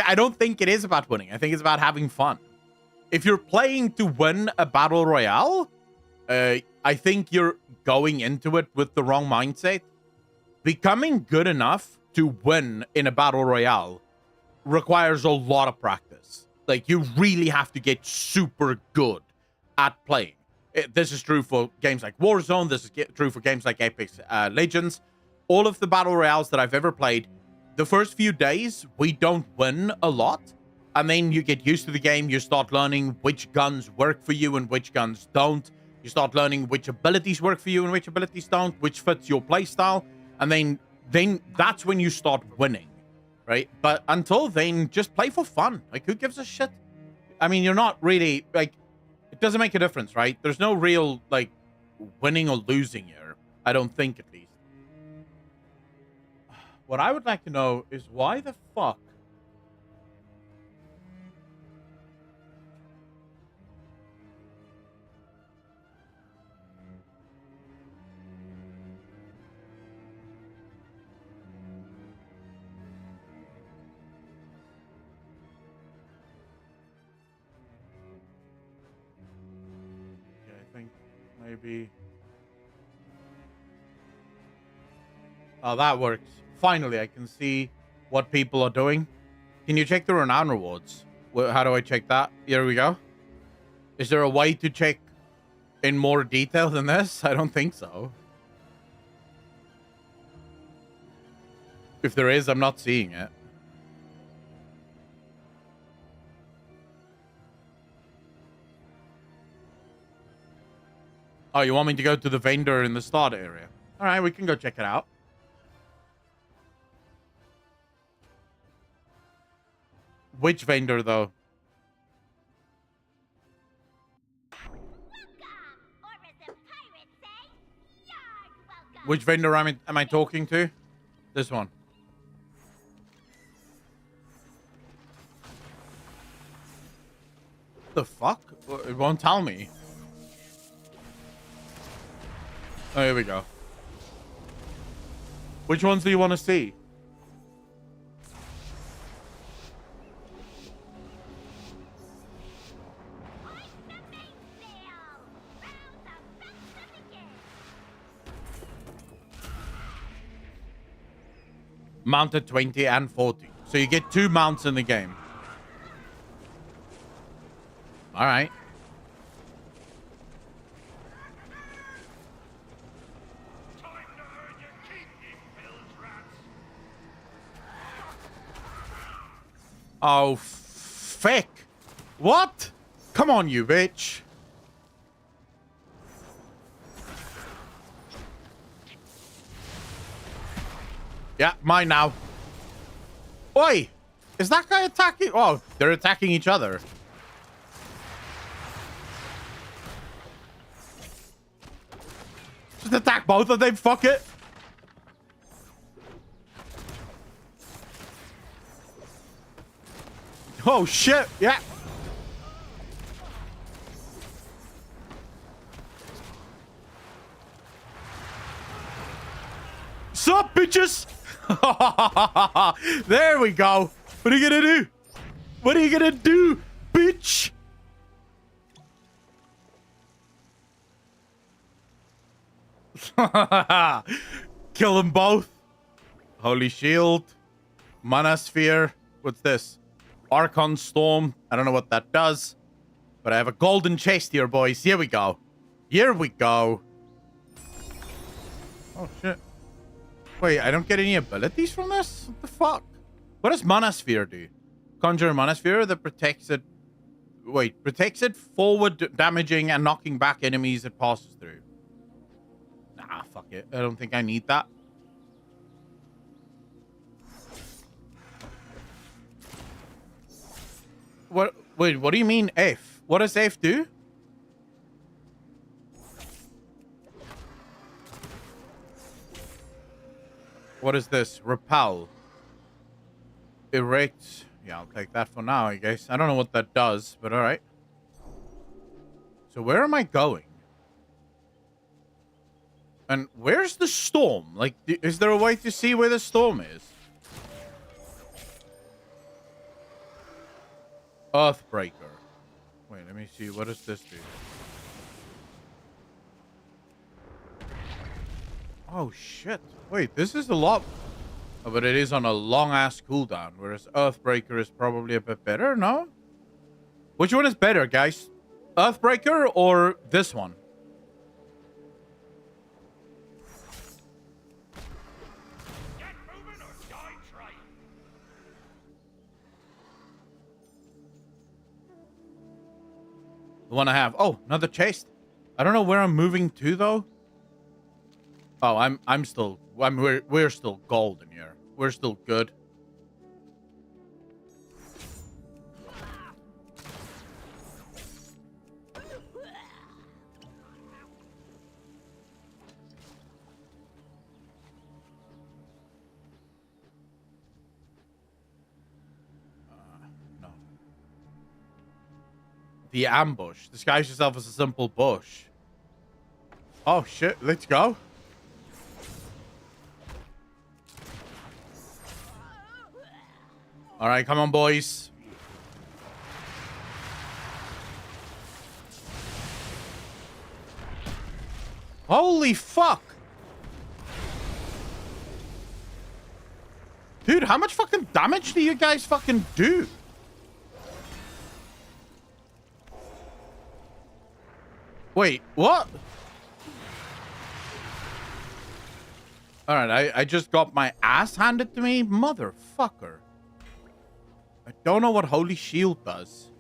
I don't think it is about winning. I think it's about having fun. If you're playing to win a battle royale, I think you're going into it with the wrong mindset. Becoming good enough to win in a battle royale requires a lot of practice. Like, you really have to get super good at playing. This is true for games like Warzone. This is true for games like Apex Legends. All of the battle royales that I've ever played, the first few days, we don't win a lot. And then you get used to the game. You start learning which guns work for you and which guns don't. You start learning which abilities work for you and which abilities don't, which fits your playstyle. And then that's when you start winning, right? But until then, just play for fun. Like, who gives a shit? I mean, you're not really, like, it doesn't make a difference, right? There's no real, like, winning or losing here. I don't think, at least. What I would like to know is why the fuck maybe. Oh, that works. Finally, I can see what people are doing. Can you check the renown rewards? How do I check that? Here we go. Is there a way to check in more detail than this? I don't think so. If there is, I'm not seeing it. Oh, you want me to go to the vendor in the start area? All right, we can go check it out. Which vendor, though? Which vendor am I talking to? This one. The fuck? It won't tell me. Oh, here we go. Which ones do you want to see? Mounted 20 and 40. So you get 2 mounts in the game. All right. Oh, feck. What? Come on, you bitch. Yeah, mine now. Oi! Is that guy attacking? Oh, they're attacking each other. Just attack both of them, fuck it. Oh, shit, yeah. Sup, bitches? There we go. What are you gonna do? What are you gonna do, bitch? Kill them both. Holy Shield. Mana Sphere. What's this? Archon Storm. I don't know what that does. But I have a golden chest here, boys. Here we go. Here we go. Oh, shit. Wait, I don't get any abilities from this? What the fuck? What does Mana Sphere do? Conjure a Mana Sphere that protects it... Wait, protects it forward, damaging and knocking back enemies it passes through. Nah, fuck it. I don't think I need that. What? Wait, what do you mean F? What does F do? What is this? Repel. Erect. Yeah, I'll take that for now, I guess. I don't know what that does, but alright. So where am I going? And where's the storm? Like, is there a way to see where the storm is? Earthbreaker. Wait, let me see. What does this do? Oh, shit. Wait, this is a lot. Oh, but it is on a long-ass cooldown, whereas Earthbreaker is probably a bit better, no? Which one is better, guys? Earthbreaker or this one? Get moving or die trying. The one I have. Oh, another chest. I don't know where I'm moving to, though. Oh, we're still golden here. We're still good. No. The ambush. Disguise yourself as a simple bush. Oh, shit. Let's go. All right, come on, boys. Holy fuck. Dude, how much fucking damage do you guys fucking do? Wait, what? Alright, I just got my ass handed to me? Motherfucker. I don't know what Holy Shield does.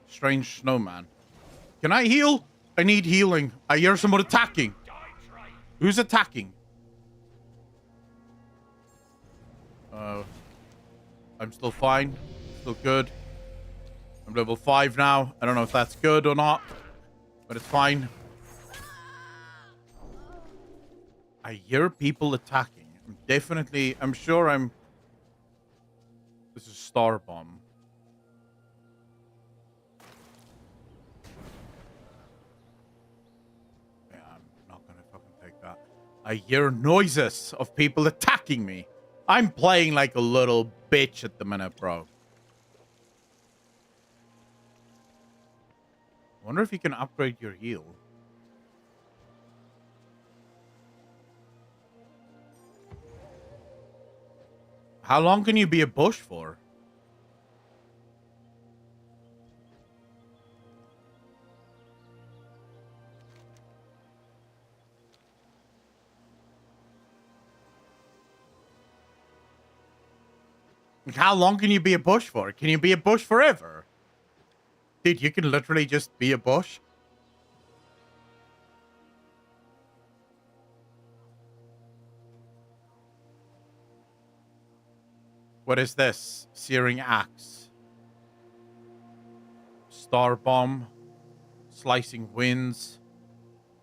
Strange snowman. Can I heal? I need healing. I hear someone attacking. Who's attacking? I'm still fine. Still good. I'm level 5 now. I don't know if that's good or not, but it's fine. I hear people attacking. I'm sure I'm... This is Star Bomb. Yeah, I'm not gonna fucking take that. I hear noises of people attacking me. I'm playing like a little bitch at the minute, bro. I wonder if you can upgrade your heal. How long can you be a bush for? How long can you be a bush for? Can you be a bush forever? Dude, you can literally just be a bush. What is this? Searing Axe. Star Bomb. Slicing Winds.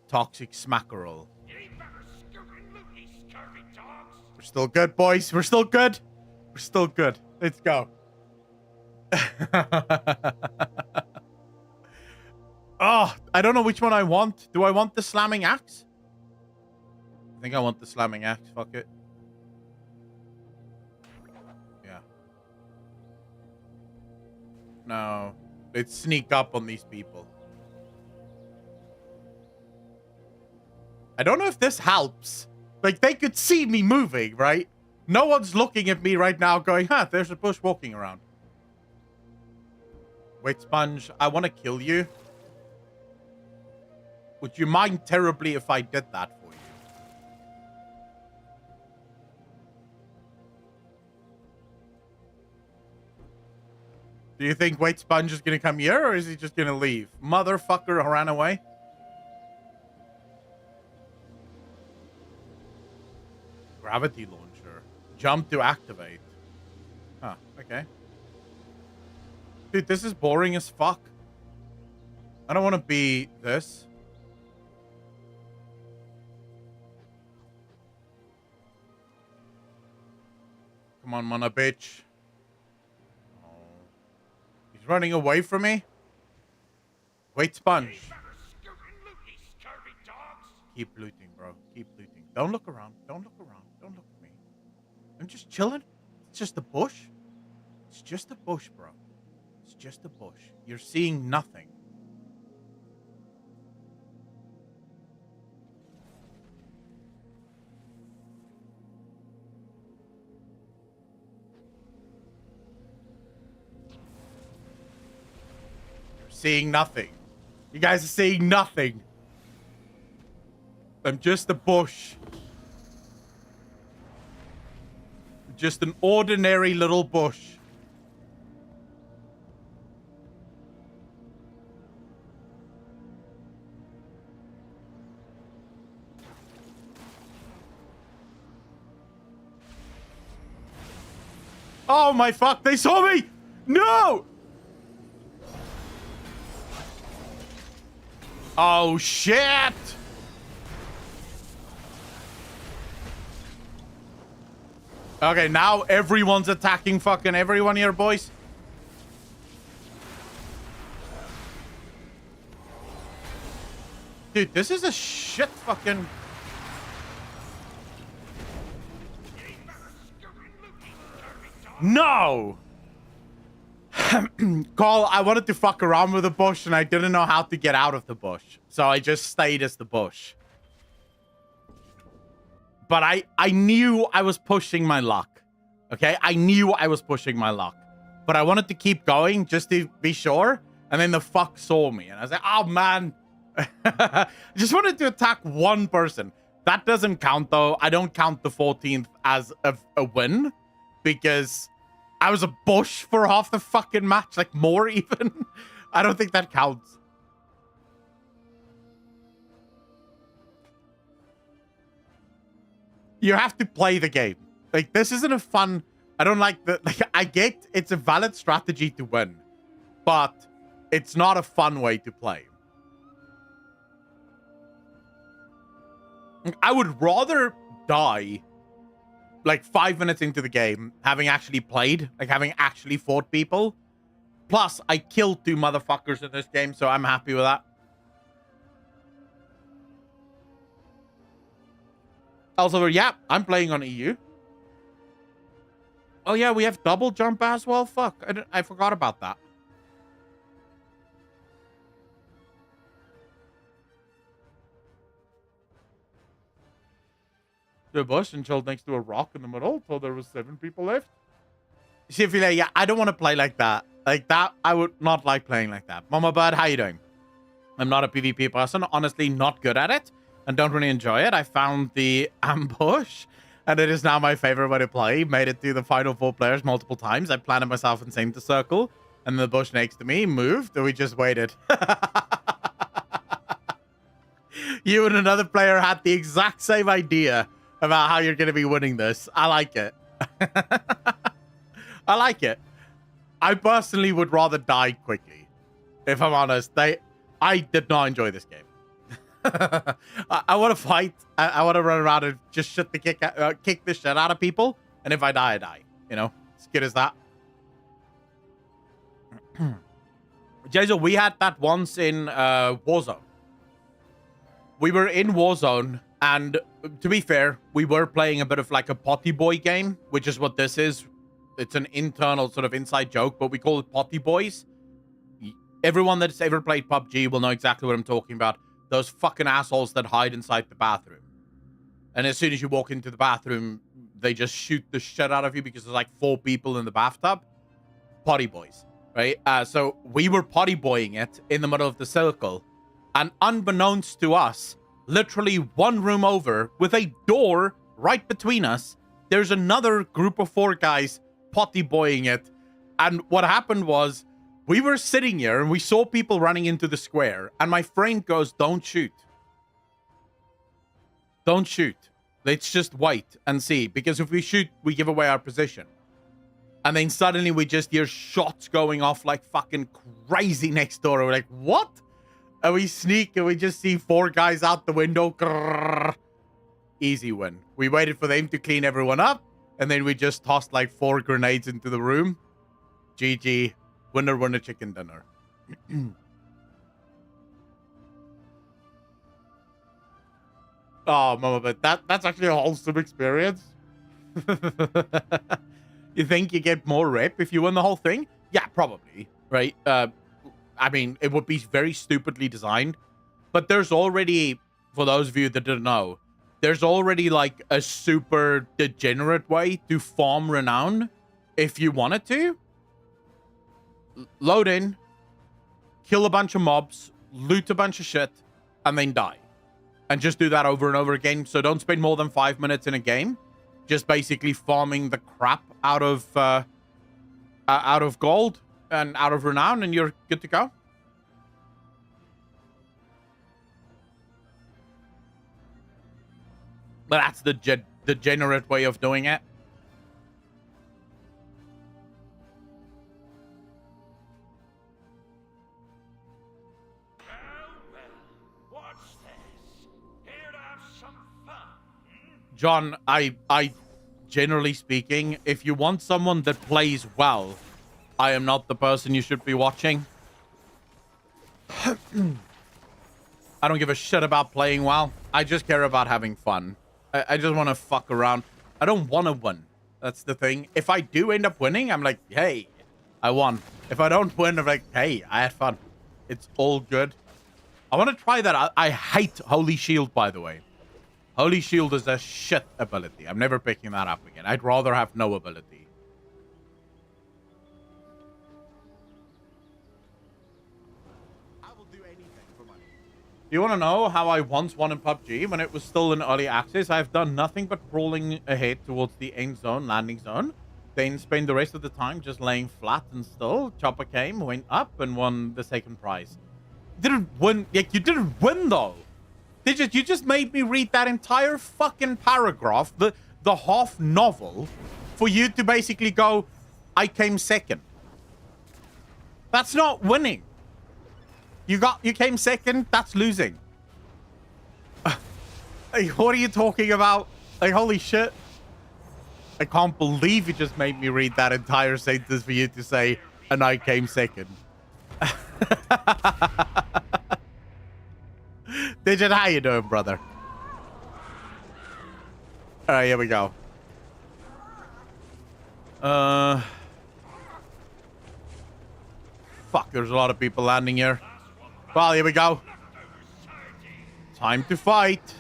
Toxic Smackerel. We're still good, boys. We're still good. We're still good. Let's go. Oh, I don't know which one I want. Do I want the slamming axe? I think I want the slamming axe. Fuck it. Yeah. No. Let's sneak up on these people. I don't know if this helps. Like, they could see me moving, right? No one's looking at me right now going, huh, there's a bush walking around. Wait, Sponge, I want to kill you. Would you mind terribly if I did that for you? Do you think Wait Sponge is going to come here, or is he just going to leave? Motherfucker ran away. Gravity launcher. Jump to activate. Huh, okay. Dude, this is boring as fuck. I don't want to be this. Come on, mana bitch. Oh. He's running away from me. Wait, Sponge. Keep looting, bro. Keep looting. Don't look around. Don't look around. Don't look at me. I'm just chilling. It's just a bush. It's just a bush, bro. It's just a bush. You're seeing nothing. You're seeing nothing. You guys are seeing nothing. I'm just a bush. Just an ordinary little bush. Oh my fuck, they saw me! No! Oh shit! Okay, now everyone's attacking fucking everyone here, boys. Dude, this is a shit fucking... No! Call, I wanted to fuck around with the bush and I didn't know how to get out of the bush. So I just stayed as the bush. But I knew I was pushing my luck. Okay? I knew I was pushing my luck. but I wanted to keep going just to be sure. And then the fuck saw me. And I was like, oh, man. I just wanted to attack one person. That doesn't count, though. I don't count the 14th as a win because I was a bush for half the fucking match. Like, more even. I don't think that counts. You have to play the game. Like, this isn't a fun... I don't like the... Like, I get it's a valid strategy to win, but it's not a fun way to play. I would rather die like 5 minutes into the game having actually played, like having actually fought people. Plus, I killed 2 motherfuckers in this game, so I'm happy with that. Also, yeah, I'm playing on EU. Oh yeah, we have double jump as well. Fuck, I forgot about that. The bush and chilled next to a rock in the middle till there was 7 people left. See, if you like, yeah, I don't want to play like that. Like that, I would not like playing like that. Mama Bird, how you doing? I'm not a PvP person. Honestly, not good at it. And don't really enjoy it. I found the ambush. And it is now my favorite way to play. Made it through the final 4 players multiple times. I planted myself in the circle. And the bush next to me moved. And we just waited. You and another player had the exact same idea about how you're going to be winning this. I like it. I like it. I personally would rather die quickly. If I'm honest. I did not enjoy this game. I want to fight. I want to run around and just kick the shit out of people. And if I die, I die. You know, as good as that. Jason, we had that once in Warzone. We were in Warzone, and to be fair, we were playing a bit of like a potty boy game, which is what this is. It's an internal sort of inside joke, but we call it potty boys. Everyone that's ever played PUBG will know exactly what I'm talking about. Those fucking assholes that hide inside the bathroom. And as soon as you walk into the bathroom, they just shoot the shit out of you because there's like 4 people in the bathtub. Potty boys, right? So we were potty boying it in the middle of the circle. And unbeknownst to us, literally 1 room over, with a door right between us, there's another group of 4 guys potty boying it. And what happened was, we were sitting here and we saw people running into the square. And my friend goes, don't shoot. Don't shoot. Let's just wait and see. Because if we shoot, we give away our position. And then suddenly we just hear shots going off like fucking crazy next door. We're like, what? And we sneak and we just see 4 guys out the window. Grrr. Easy win. We waited for them to clean everyone up. And then we just tossed like 4 grenades into the room. GG. Winner, winner, chicken dinner. Oh, mama, but that's actually a wholesome experience. You think you get more rep if you win the whole thing? Yeah, probably. Right? I mean, it would be very stupidly designed. But there's already, for those of you that didn't know, there's already like a super degenerate way to farm renown if you wanted to. Load in, kill a bunch of mobs, loot a bunch of shit, and then die. And just do that over and over again. So don't spend more than 5 minutes in a game. Just basically farming the crap out of gold and out of renown, and you're good to go. But that's the degenerate way of doing it. John, I generally speaking, if you want someone that plays well, I am not the person you should be watching. I don't give a shit about playing well. I just care about having fun. I just want to fuck around. I don't want to win. That's the thing. If I do end up winning, I'm like, hey, I won. If I don't win, I'm like, hey, I had fun. It's all good. I want to try that. I hate Holy Shield, by the way. Holy Shield is a shit ability. I'm never picking that up again. I'd rather have no ability. Do you want to know how I once won in PUBG when it was still in early access? I've done nothing but crawling ahead towards the end zone, landing zone. Then spend the rest of the time just laying flat and still. Chopper came, went up, and won the second prize. Didn't win. Like, you didn't win, though. You just made me read that entire fucking paragraph, the half novel, for you to basically go, I came second. That's not winning. You came second, that's losing. Like, what are you talking about? Like, holy shit. I can't believe you just made me read that entire sentence for you to say, and I came second. Digit, how you doing, brother? All right, here we go. Fuck, there's a lot of people landing here. Well, here we go. Time to fight.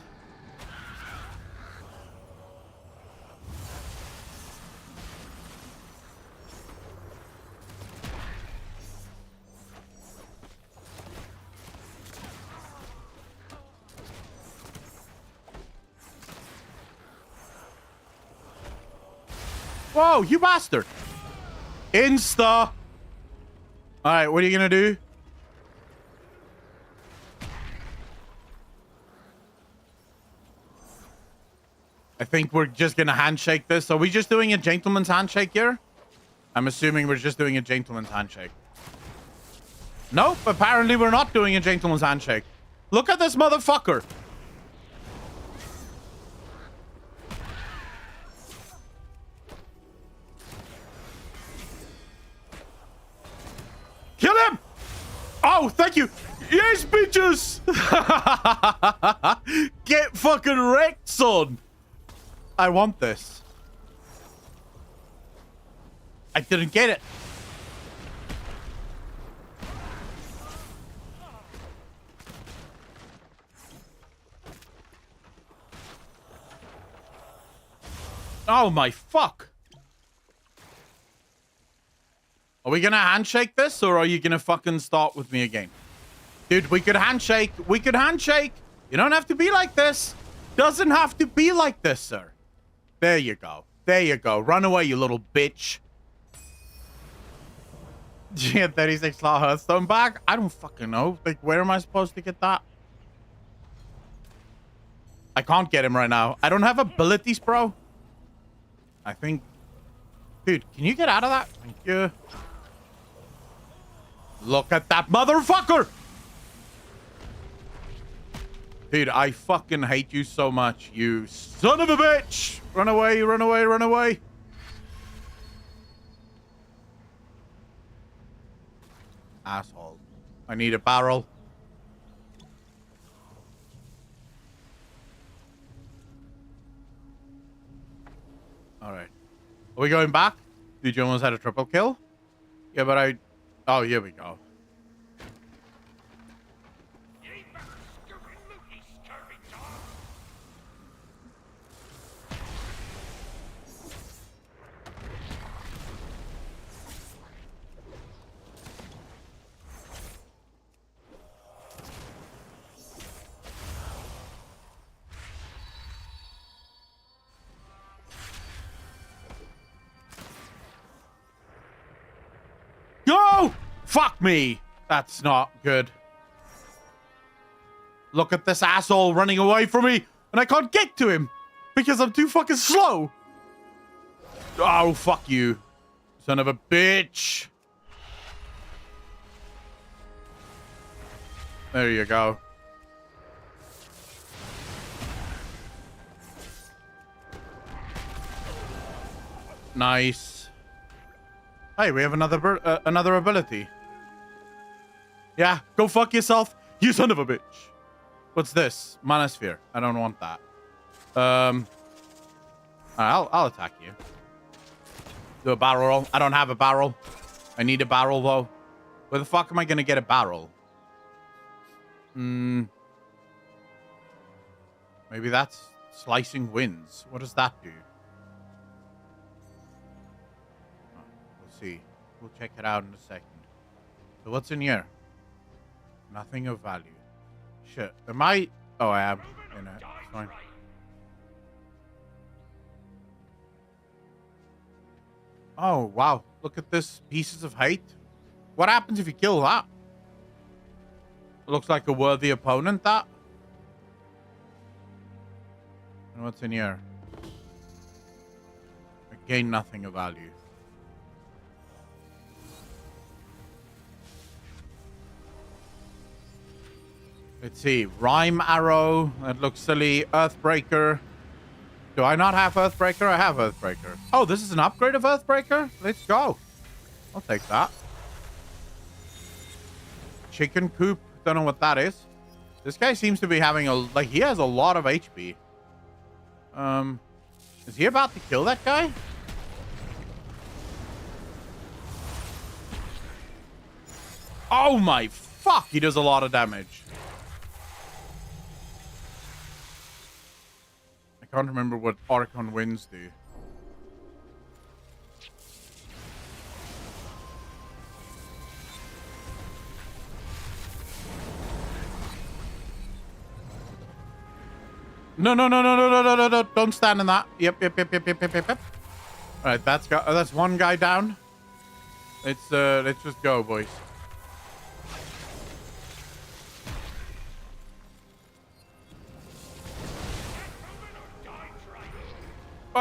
Whoa, you bastard. Insta. All right, what are you going to do? I think we're just going to handshake this. Are we just doing a gentleman's handshake here? I'm assuming we're just doing a gentleman's handshake. Nope, apparently we're not doing a gentleman's handshake. Look at this motherfucker. Kill him! Oh, thank you. Yes, bitches! Get fucking wrecked, son. I want this. I didn't get it. Oh my fuck. Are we gonna handshake this, or are you gonna fucking start with me again? Dude, we could handshake. We could handshake. You don't have to be like this. Doesn't have to be like this, sir. There you go. There you go. Run away, you little bitch. Did you get 36 slot Hearthstone back? I don't fucking know. Like, where am I supposed to get that? I can't get him right now. I don't have abilities, bro. I think... Dude, can you get out of that? Thank you. Look at that motherfucker! Dude, I fucking hate you so much, you son of a bitch! Run away, run away, run away. Asshole. I need a barrel. Alright. Are we going back? Dude, you almost had a triple kill? Yeah, but I... Oh, here we go. Go! Fuck me! That's not good. Look at this asshole running away from me, and I can't get to him because I'm too fucking slow. Oh, fuck you. Son of a bitch. There you go. Nice. Hey, we have another ability. Yeah, go fuck yourself, you son of a bitch. What's this? Manosphere. I don't want that. I'll attack you. Do a barrel roll. I don't have a barrel. I need a barrel though. Where the fuck am I gonna get a barrel? Maybe that's slicing winds. What does that do? See. We'll check it out in a second. So what's in here? Nothing of value. Shit. Am I? Oh, I am. In it. It's fine. Oh, wow. Look at this. Pieces of hate. What happens if you kill that? Looks like a worthy opponent, that. And what's in here? Again, nothing of value. Let's see. Rhyme arrow. That looks silly. Earthbreaker. Do I not have Earthbreaker? I have Earthbreaker. Oh, this is an upgrade of Earthbreaker? Let's go. I'll take that. Chicken coop. Don't know what that is. This guy seems to be having a... Like, he has a lot of HP. Is he about to kill that guy? Oh my fuck, he does a lot of damage. I can't remember what Archon winds do. No, no, no, no, no, no, no, no, no. Don't stand in that. Yep. All right, that's one guy down. Let's just go, boys.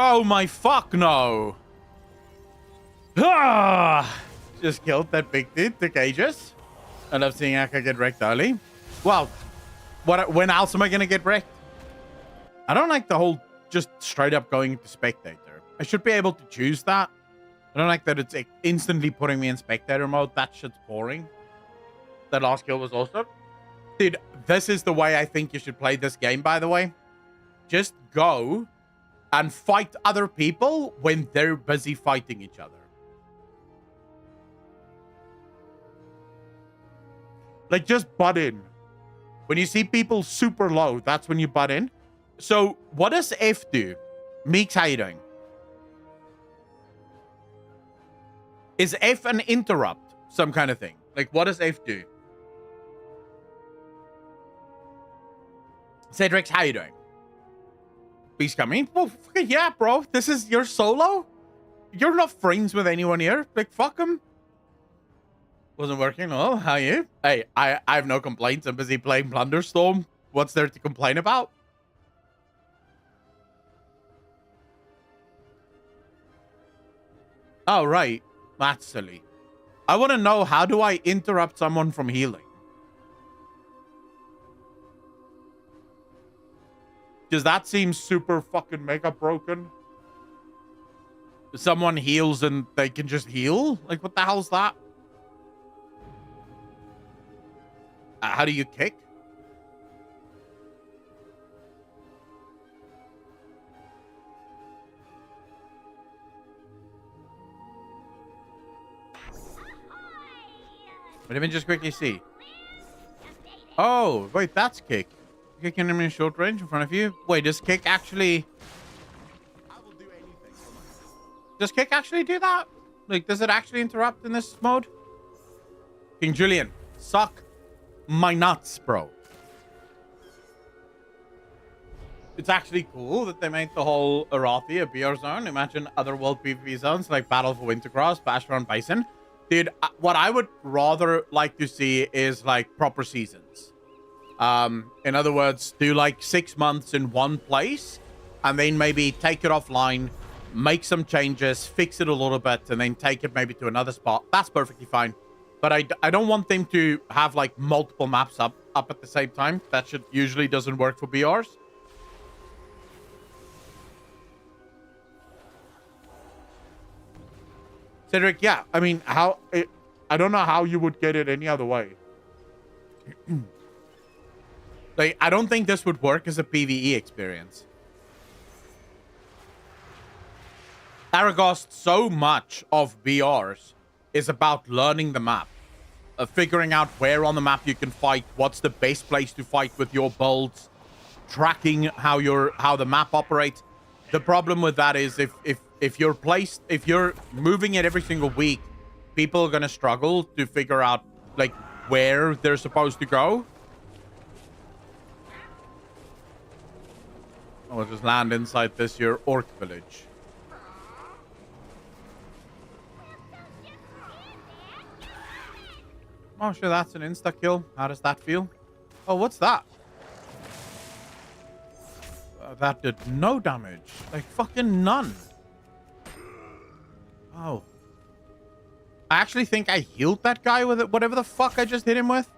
Oh my fuck no. Ah! Just killed that big dude, the cages. I love seeing Aka get wrecked early. Well, when else am I gonna get wrecked? I don't like the whole just straight up going into spectator. I should be able to choose that. I don't like that it's instantly putting me in spectator mode. That shit's boring. That last kill was awesome. Dude, this is the way I think you should play this game, by the way. Just go and fight other people when they're busy fighting each other. Like, just butt in. When you see people super low, that's when you butt in. So, what does F do? Meeks, how you doing? Is F an interrupt? Some kind of thing. Like, what does F do? Cedrix, how you doing? Beast coming? Well, yeah, bro. This is your solo? You're not friends with anyone here. Like, fuck him. Wasn't working. Oh, how you? Hey, I have no complaints. I'm busy playing Plunderstorm. What's there to complain about? Oh, right. That's silly. I want to know, how do I interrupt someone from healing? Does that seem super fucking mega broken? Someone heals and they can just heal? Like, what the hell's that? How do you kick? Let me just quickly see. Oh, wait, that's kick. Kicking him in short range in front of you. Wait, does kick actually... I will do anything. Does kick actually do that? Like, does it actually interrupt in this mode? King Julian, suck my nuts, bro. It's actually cool that they made the whole Arathi a BR zone. Imagine other world PvP zones like Battle for Wintercross, Bastion, Bison. Dude, what I would rather like to see is like proper seasons. In other words, do like 6 months in one place and then maybe take it offline, make some changes, fix it a little bit, and then take it maybe to another spot. That's perfectly fine. But I don't want them to have like multiple maps up at the same time. That shit usually doesn't work for BRs. Cedric, yeah. I mean, I don't know how you would get it any other way. Like, I don't think this would work as a PvE experience. Aragos, so much of BRs is about learning the map. Figuring out where on the map you can fight, what's the best place to fight with your builds, tracking how the map operates. The problem with that is if you're moving it every single week, people are gonna struggle to figure out like where they're supposed to go. I'll just land inside this here orc village. Oh shit, that's an insta-kill. How does that feel? Oh, what's that? That did no damage. Like, fucking none. Oh. I actually think I healed that guy with it, whatever the fuck I just hit him with.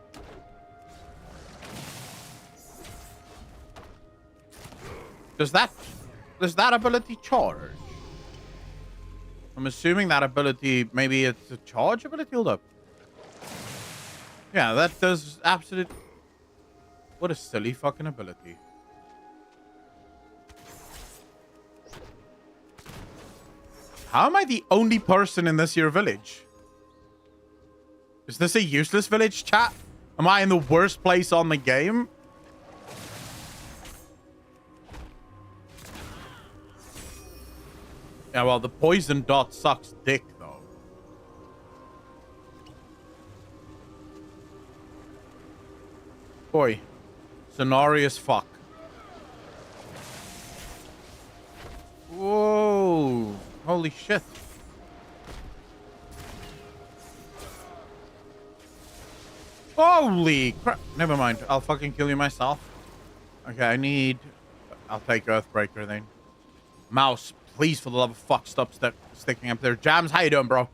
Does that ability charge? I'm assuming that ability, maybe it's a charge ability. Hold up. Yeah, that does absolute... What a silly fucking ability. How am I the only person in this here village? Is this a useless village, chat? Am I in the worst place on the game? Yeah, well, the poison dot sucks dick, though. Boy. Scenario as fuck. Whoa. Holy shit. Holy crap. Never mind. I'll fucking kill you myself. Okay, I'll take Earthbreaker then. Mouse, please, for the love of fuck, stop sticking up there. Jams, how you doing, bro?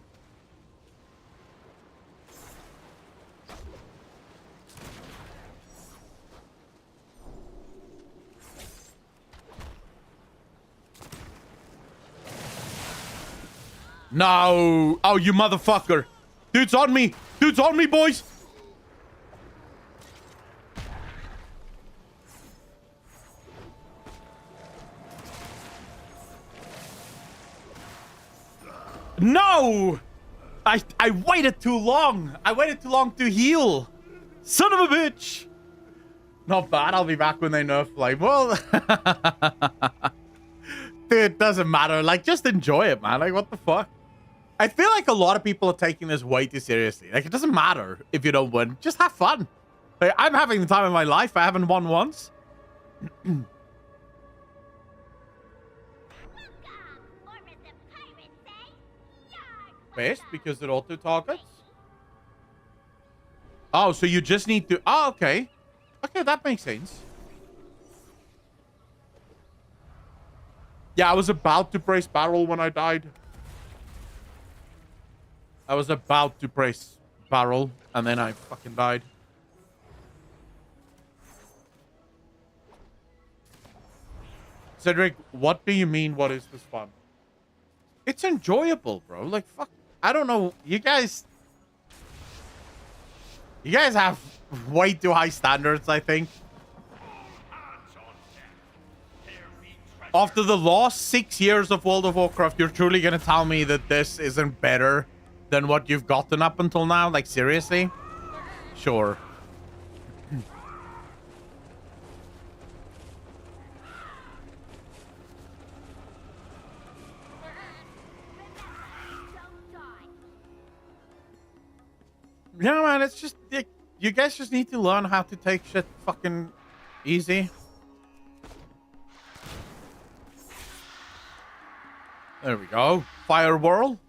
No. Oh, you motherfucker. Dude's on me. Dude's on me, boys. No! I waited too long. I waited too long to heal. Son of a bitch. Not bad. I'll be back when they nerf flame. Well, dude, it doesn't matter. Like, just enjoy it, man. Like, what the fuck? I feel like a lot of people are taking this way too seriously. Like, it doesn't matter if you don't win. Just have fun. Like, I'm having the time of my life. I haven't won once. Best because it auto targets. Oh, so you just need to. Oh, okay. Okay, that makes sense. Yeah, I was about to brace barrel when I died. I was about to brace barrel and then I fucking died. Cedric, what do you mean? What is this fun? It's enjoyable, bro. Like, fuck. I don't know. You guys have way too high standards, I think. After the last 6 years of World of Warcraft, you're truly gonna tell me that this isn't better than what you've gotten up until now? Like, seriously? Sure. Yeah, man, it's just... you guys just need to learn how to take shit fucking easy. There we go. Fire whirl.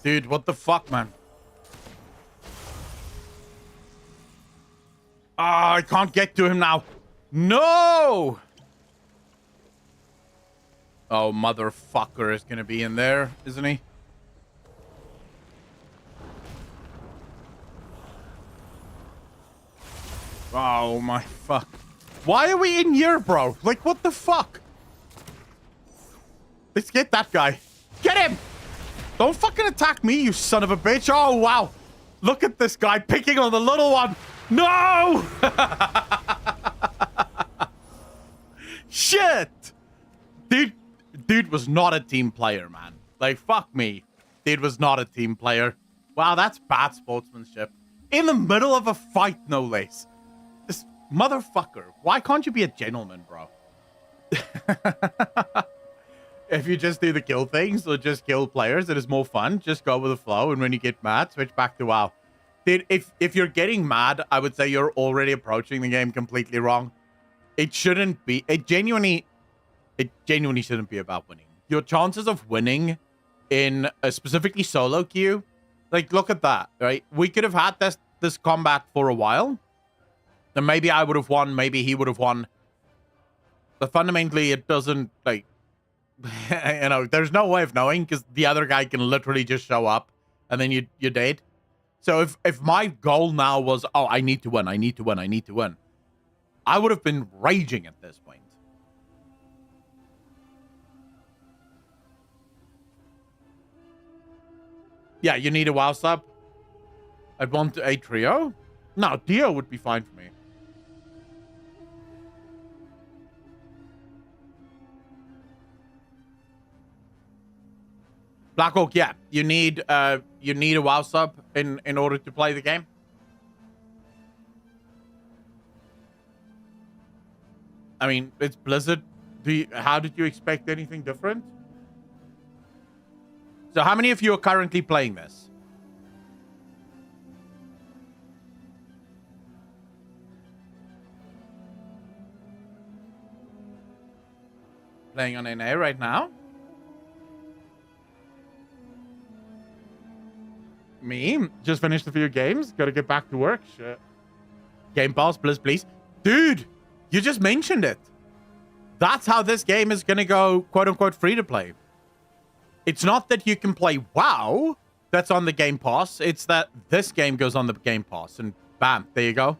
Dude, what the fuck, man? Ah, I can't get to him now. No! Oh, motherfucker is gonna be in there, isn't he? Oh, my fuck. Why are we in here, bro? Like, what the fuck? Let's get that guy. Get him! Don't fucking attack me, you son of a bitch. Oh, wow. Look at this guy picking on the little one. No! Shit! Dude, Dude was not a team player, man. Like, fuck me. Dude was not a team player. Wow, that's bad sportsmanship. In the middle of a fight, no less. This motherfucker. Why can't you be a gentleman, bro? If you just do the kill things or just kill players, it is more fun. Just go with the flow, and when you get mad, switch back to WoW. Dude, if you're getting mad, I would say you're already approaching the game completely wrong. It shouldn't be. It genuinely shouldn't be about winning. Your chances of winning in a specifically solo queue, like, look at that, right? We could have had this combat for a while. Then maybe I would have won, maybe he would have won. But fundamentally, it doesn't, like, you know, there's no way of knowing because the other guy can literally just show up and then you're dead. So if my goal now was, oh, I need to win, I need to win, I need to win, I would have been raging at this point. Yeah, you need a WoW sub. I'd want a trio. No, Dio would be fine for me. Blackhawk, yeah, you need a WoW sub in order to play the game. I mean, it's Blizzard. How did you expect anything different? So how many of you are currently playing this? Playing on NA right now? Me? Just finished a few games. Gotta get back to work. Shit. Game Pass, please. Dude, you just mentioned it. That's how this game is gonna go, quote-unquote, free to play. It's not that you can play WoW that's on the Game Pass. It's that this game goes on the Game Pass. And bam, there you go.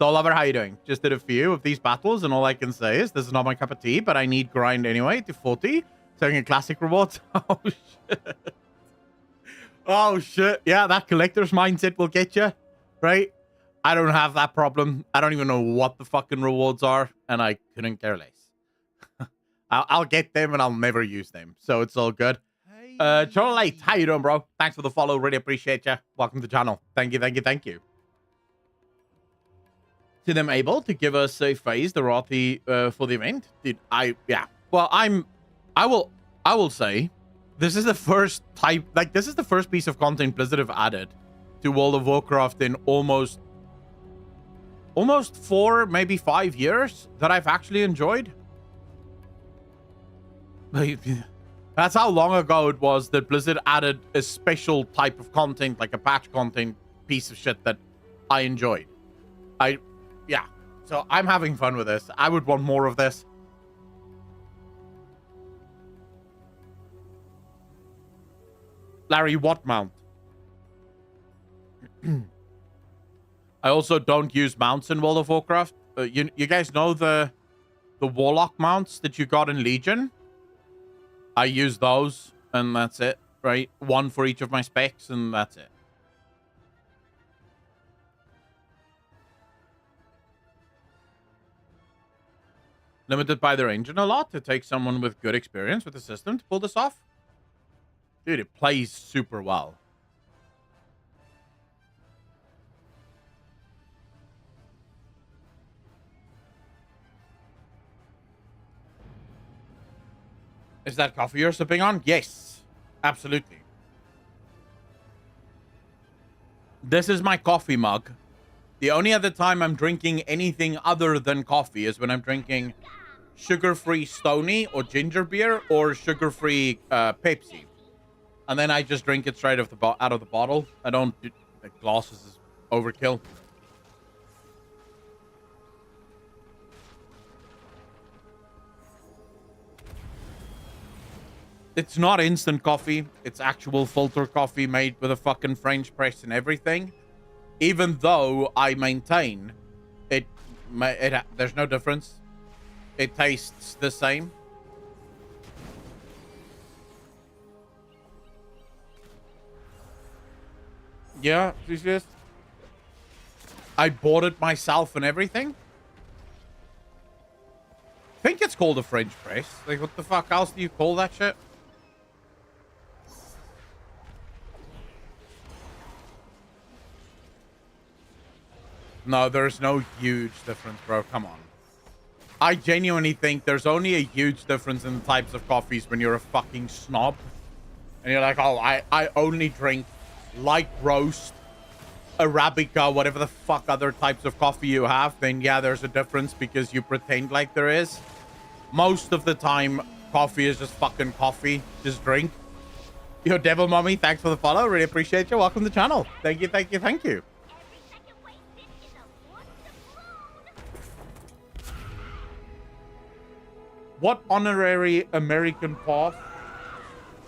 So Lover, how you doing? Just did a few of these battles, and all I can say is this is not my cup of tea, but I need grind anyway to 40. So I get classic rewards. Oh, shit. Oh, shit. Yeah, that collector's mindset will get you, right? I don't have that problem. I don't even know what the fucking rewards are, and I couldn't care less. I'll get them, and I'll never use them, so it's all good. Charlie, how you doing, bro? Thanks for the follow. Really appreciate you. Welcome to the channel. Thank you. To them able to give us a phase, the Rothy, for the event. Dude, well, I will say this is the first this is the first piece of content Blizzard have added to World of Warcraft in almost 4, maybe 5 years that I've actually enjoyed. That's how long ago it was that Blizzard added a special type of content, like a patch content piece of shit that I enjoyed. Yeah. So I'm having fun with this. I would want more of this. Larry, what mount? I also don't use mounts in World of Warcraft. You guys know the Warlock mounts that you got in Legion? I use those, and that's it, right? One for each of my specs, and that's it. Limited by their engine a lot. It takes someone with good experience with the system to pull this off. Dude, it plays super well. Is that coffee you're sipping on? Yes, absolutely. This is my coffee mug. The only other time I'm drinking anything other than coffee is when I'm drinking sugar-free Stony or ginger beer or sugar-free Pepsi. And then I just drink it straight out of the bottle. I don't do, the glasses is overkill. It's not instant coffee. It's actual filter coffee made with a fucking French press and everything. Even though I maintain there's no difference. It tastes the same. Yeah, she's just... I bought it myself and everything. I think it's it's called a French press. Like, what the fuck else do you call that shit? No, there's no huge difference, bro. Come on. I genuinely think there's only a huge difference in the types of coffees when you're a fucking snob. And you're like, oh, I only drink light roast, Arabica, whatever the fuck other types of coffee you have. Then, yeah, there's a difference because you pretend like there is. Most of the time, coffee is just fucking coffee. Just drink. Yo, Devil Mommy, thanks for the follow. Really appreciate you. Welcome to the channel. Thank you, thank you, thank you. What honorary American pass?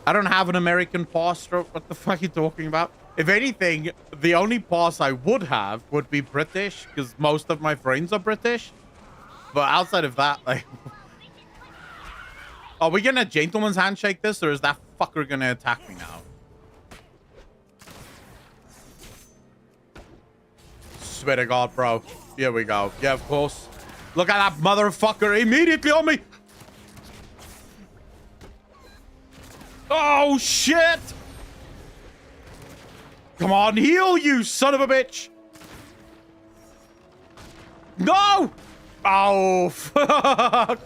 I don't have an American pass. What the fuck are you talking about? If anything, the only pass I would have would be British, because most of my friends are British. But outside of that, like... Are we gonna gentleman's handshake this, or is that fucker gonna attack me now? Swear to God, bro. Here we go. Yeah, of course. Look at that motherfucker immediately on me. Oh, shit. Come on, heal, you son of a bitch. No. Oh, fuck.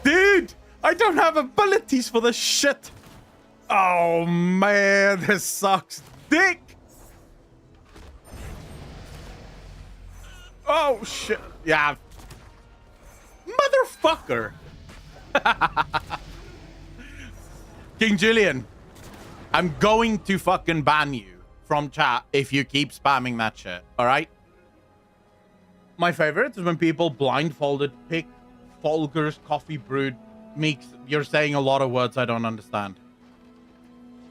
Dude, I don't have abilities for this shit. Oh, man, this sucks dick. Oh, shit. Yeah. Motherfucker. King Julian, I'm going to fucking ban you from chat if you keep spamming that shit, all right? My favorite is when people blindfolded pick Folger's coffee brewed mix. You're saying a lot of words I don't understand.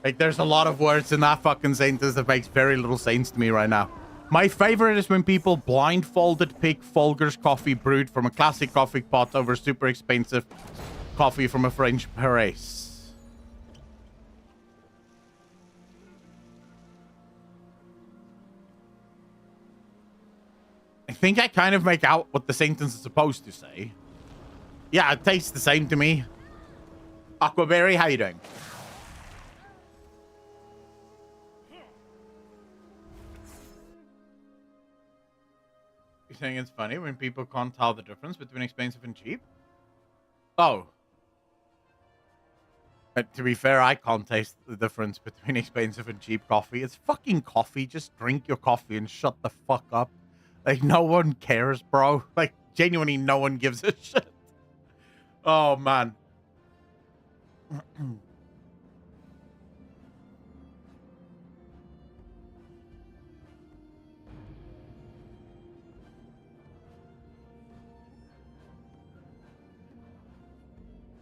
Like, there's a lot of words in that fucking sentence that makes very little sense to me right now. My favorite is when people blindfolded pick Folger's coffee brewed from a classic coffee pot over super expensive coffee from a French press. I think I kind of make out what the sentence is supposed to say. Yeah, it tastes the same to me. Aquaberry, how you doing? You're saying it's funny when people can't tell the difference between expensive and cheap? Oh. To be fair, I can't taste the difference between expensive and cheap coffee. It's fucking coffee. Just drink your coffee and shut the fuck up. Like, no one cares, bro. Like, genuinely, no one gives a shit. Oh, man.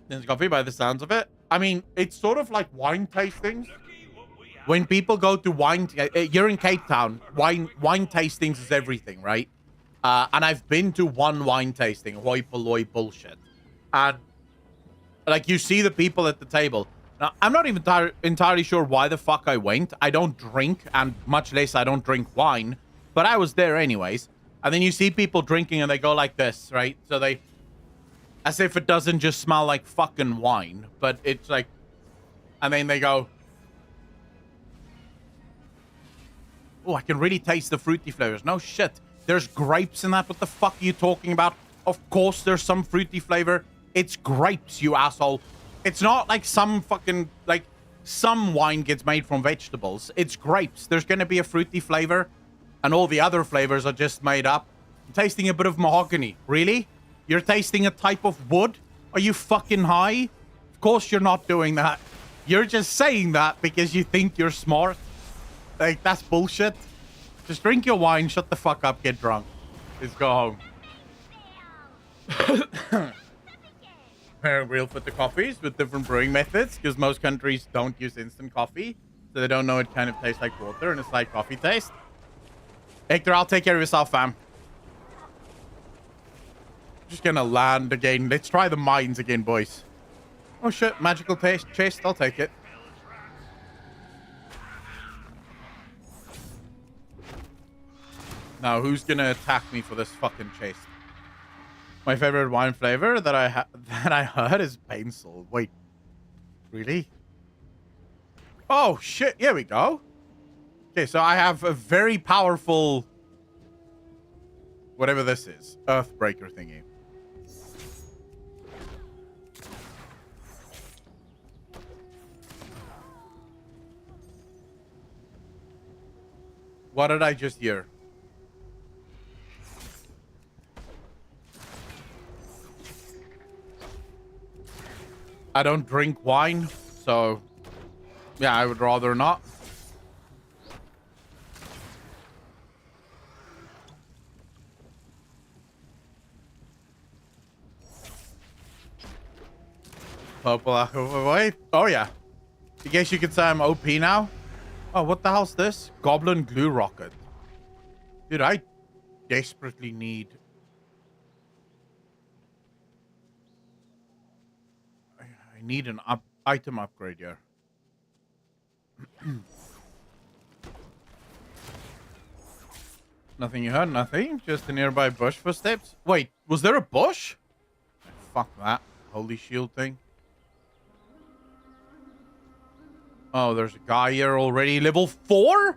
There's coffee by the sounds of it. I mean, it's sort of like wine tastings. When people go to wine, you're in Cape Town. Wine tastings is everything, right? And I've been to one wine tasting, hoi polloi bullshit. And like, you see the people at the table. Now, I'm not even entirely sure why the fuck I went. I don't drink, and much less I don't drink wine. But I was there anyways. And then you see people drinking, and they go like this, right? So they, as if it doesn't just smell like fucking wine, but it's like, and then they go, oh, I can really taste the fruity flavors. No shit. There's grapes in that. What the fuck are you talking about? Of course there's some fruity flavor. It's grapes, you asshole. It's not like some fucking, like, some wine gets made from vegetables. It's grapes. There's going to be a fruity flavor, and all the other flavors are just made up. I'm tasting a bit of mahogany. Really? You're tasting a type of wood? Are you fucking high? Of course you're not doing that. You're just saying that because you think you're smart. Like, that's bullshit. Just drink your wine, shut the fuck up, get drunk. Let's go home. Pairing real filter coffees with different brewing methods, because most countries don't use instant coffee, so they don't know it kind of tastes like water and it's like coffee taste. Hector, I'll take care of yourself, fam. Just gonna land again. Let's try the mines again, boys. Oh shit, magical taste chest, I'll take it. Now, who's gonna attack me for this fucking chest? My favorite wine flavor that that I heard is pencil. Wait, really? Oh shit! Here we go. Okay, so I have a very powerful, whatever this is, Earthbreaker thingy. What did I just hear? I don't drink wine, so yeah, I would rather not. Purple wait. Oh yeah. I guess you could say I'm OP now. Oh, what the hell's this? Goblin glue rocket. Dude, I desperately need... I need an item upgrade here. Nothing you heard? Nothing? Just a nearby bush footsteps? Wait, was there a bush? Fuck that. Holy shield thing. Oh, there's a guy here already. Level 4?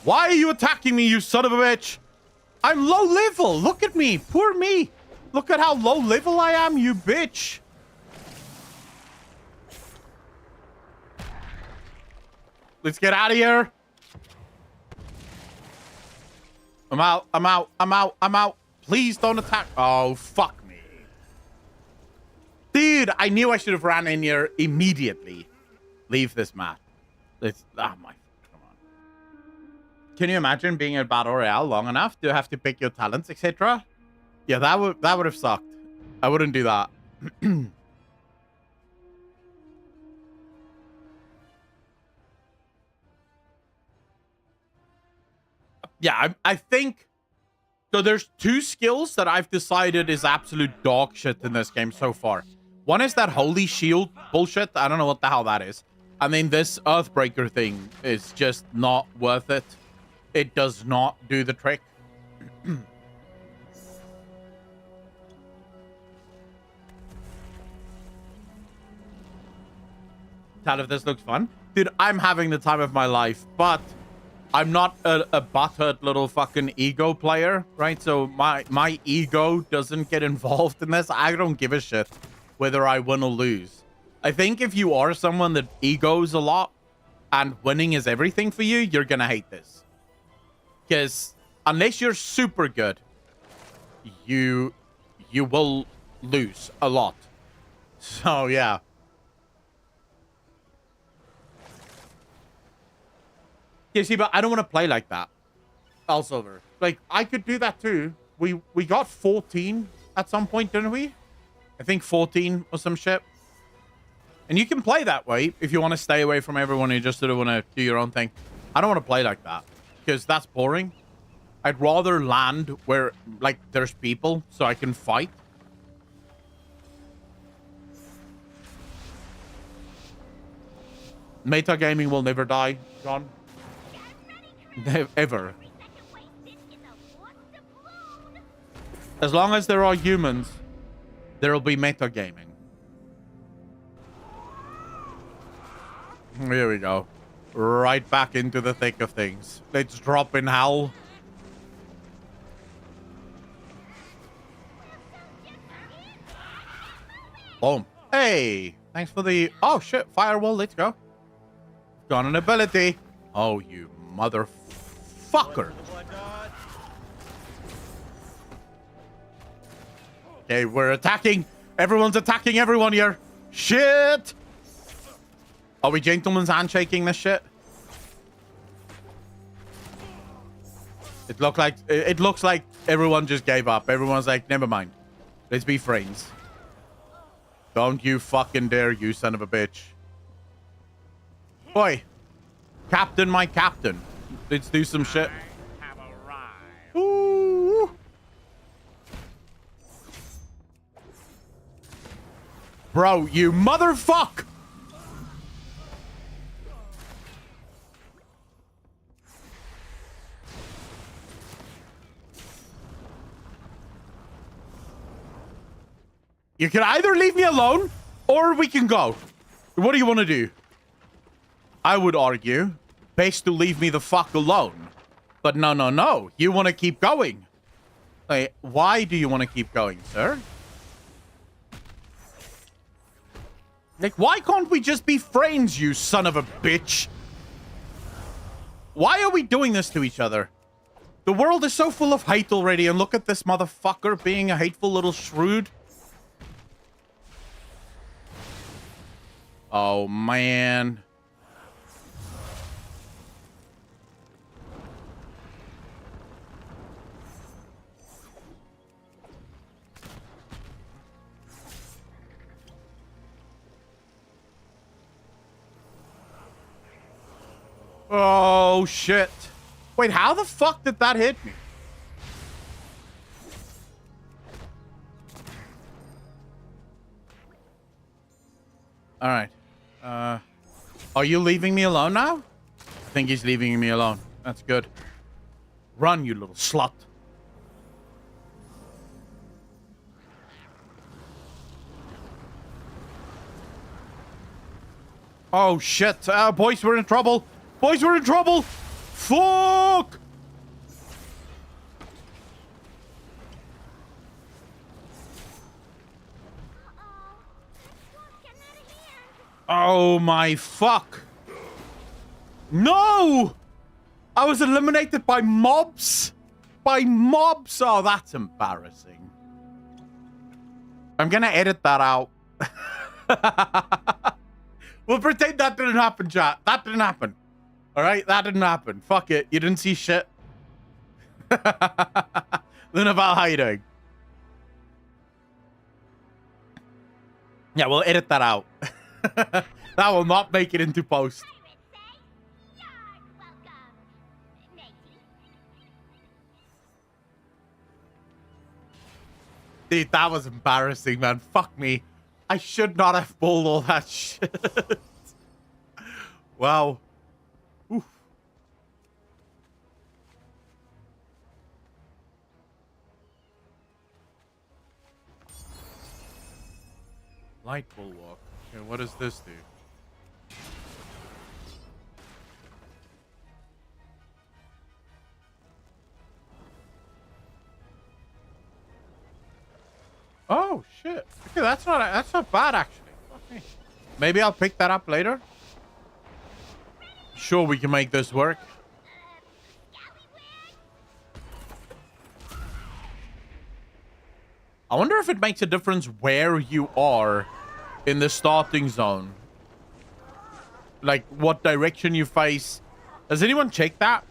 Why are you attacking me, you son of a bitch? I'm low level. Look at me. Poor me. Look at how low level I am, you bitch. Let's get out of here. I'm out. I'm out. I'm out. I'm out. Please don't attack. Oh, fuck me. Dude, I knew I should have ran in here immediately. Leave this map. Let's... Oh, my... Come on. Can you imagine being in Battle Royale long enough to have to pick your talents, etc.? Yeah, that would have sucked. I wouldn't do that. Yeah, I think... So there's 2 skills that I've decided is absolute dog shit in this game so far. One is that holy shield bullshit. I don't know what the hell that is. And then this Earthbreaker thing is just not worth it. It does not do the trick. Tell if this looks fun. Dude, I'm having the time of my life, but... I'm not a butthurt little fucking ego player, right? So my ego doesn't get involved in this. I don't give a shit whether I win or lose. I think if you are someone that egos a lot and winning is everything for you, you're gonna hate this. Because unless you're super good, you will lose a lot. So yeah. Yeah, see, but I don't want to play like that. Silver. Like, I could do that too. We got 14 at some point, didn't we? I think 14 or some shit. And you can play that way if you want to stay away from everyone and you just sort of want to do your own thing. I don't want to play like that because that's boring. I'd rather land where, like, there's people so I can fight. Metagaming will never die, John. Ever. As long as there are humans, there will be metagaming. Here we go. Right back into the thick of things. Let's drop in hell. Boom. Hey, thanks for the... Oh, shit. Firewall. Let's go. Got an ability. Oh, you motherfucker. Okay, we're attacking. Everyone's attacking everyone here. Shit. Are we gentlemen's handshaking this shit? It looks like everyone just gave up. Everyone's like, never mind. Let's be friends. Don't you fucking dare, you son of a bitch. Boy. Captain, my captain. Let's do some shit. Ooh. Bro, you motherfuck! You can either leave me alone or we can go. What do you want to do? I would argue best to leave me the fuck alone. But no, no, no. You want to keep going. Like, why do you want to keep going, sir? Like, why can't we just be friends, you son of a bitch? Why are we doing this to each other? The world is so full of hate already, and look at this motherfucker being a hateful little shrew. Oh, man. Oh, shit. Wait, how the fuck did that hit me? All right. Are you leaving me alone now? I think he's leaving me alone. That's good. Run, you little slut. Oh, shit. Boys, we're in trouble. Boys, we're in trouble. Fuck! Oh, my fuck. No! I was eliminated by mobs. By mobs. Oh, that's embarrassing. I'm gonna edit that out. We'll pretend that didn't happen, chat. That didn't happen. All right, that didn't happen. Fuck it. You didn't see shit. Lunaval, how you doing? Yeah, we'll edit that out. That will not make it into post. Dude, that was embarrassing, man. Fuck me. I should not have pulled all that shit. Wow. Oof. Light bulwark. Okay, what does this do? Oh shit. Okay, that's not bad actually. Okay. Maybe I'll pick that up later. Sure, we can make this work. I wonder if it makes a difference where you are in the starting zone. Like what direction you face. Does anyone check that?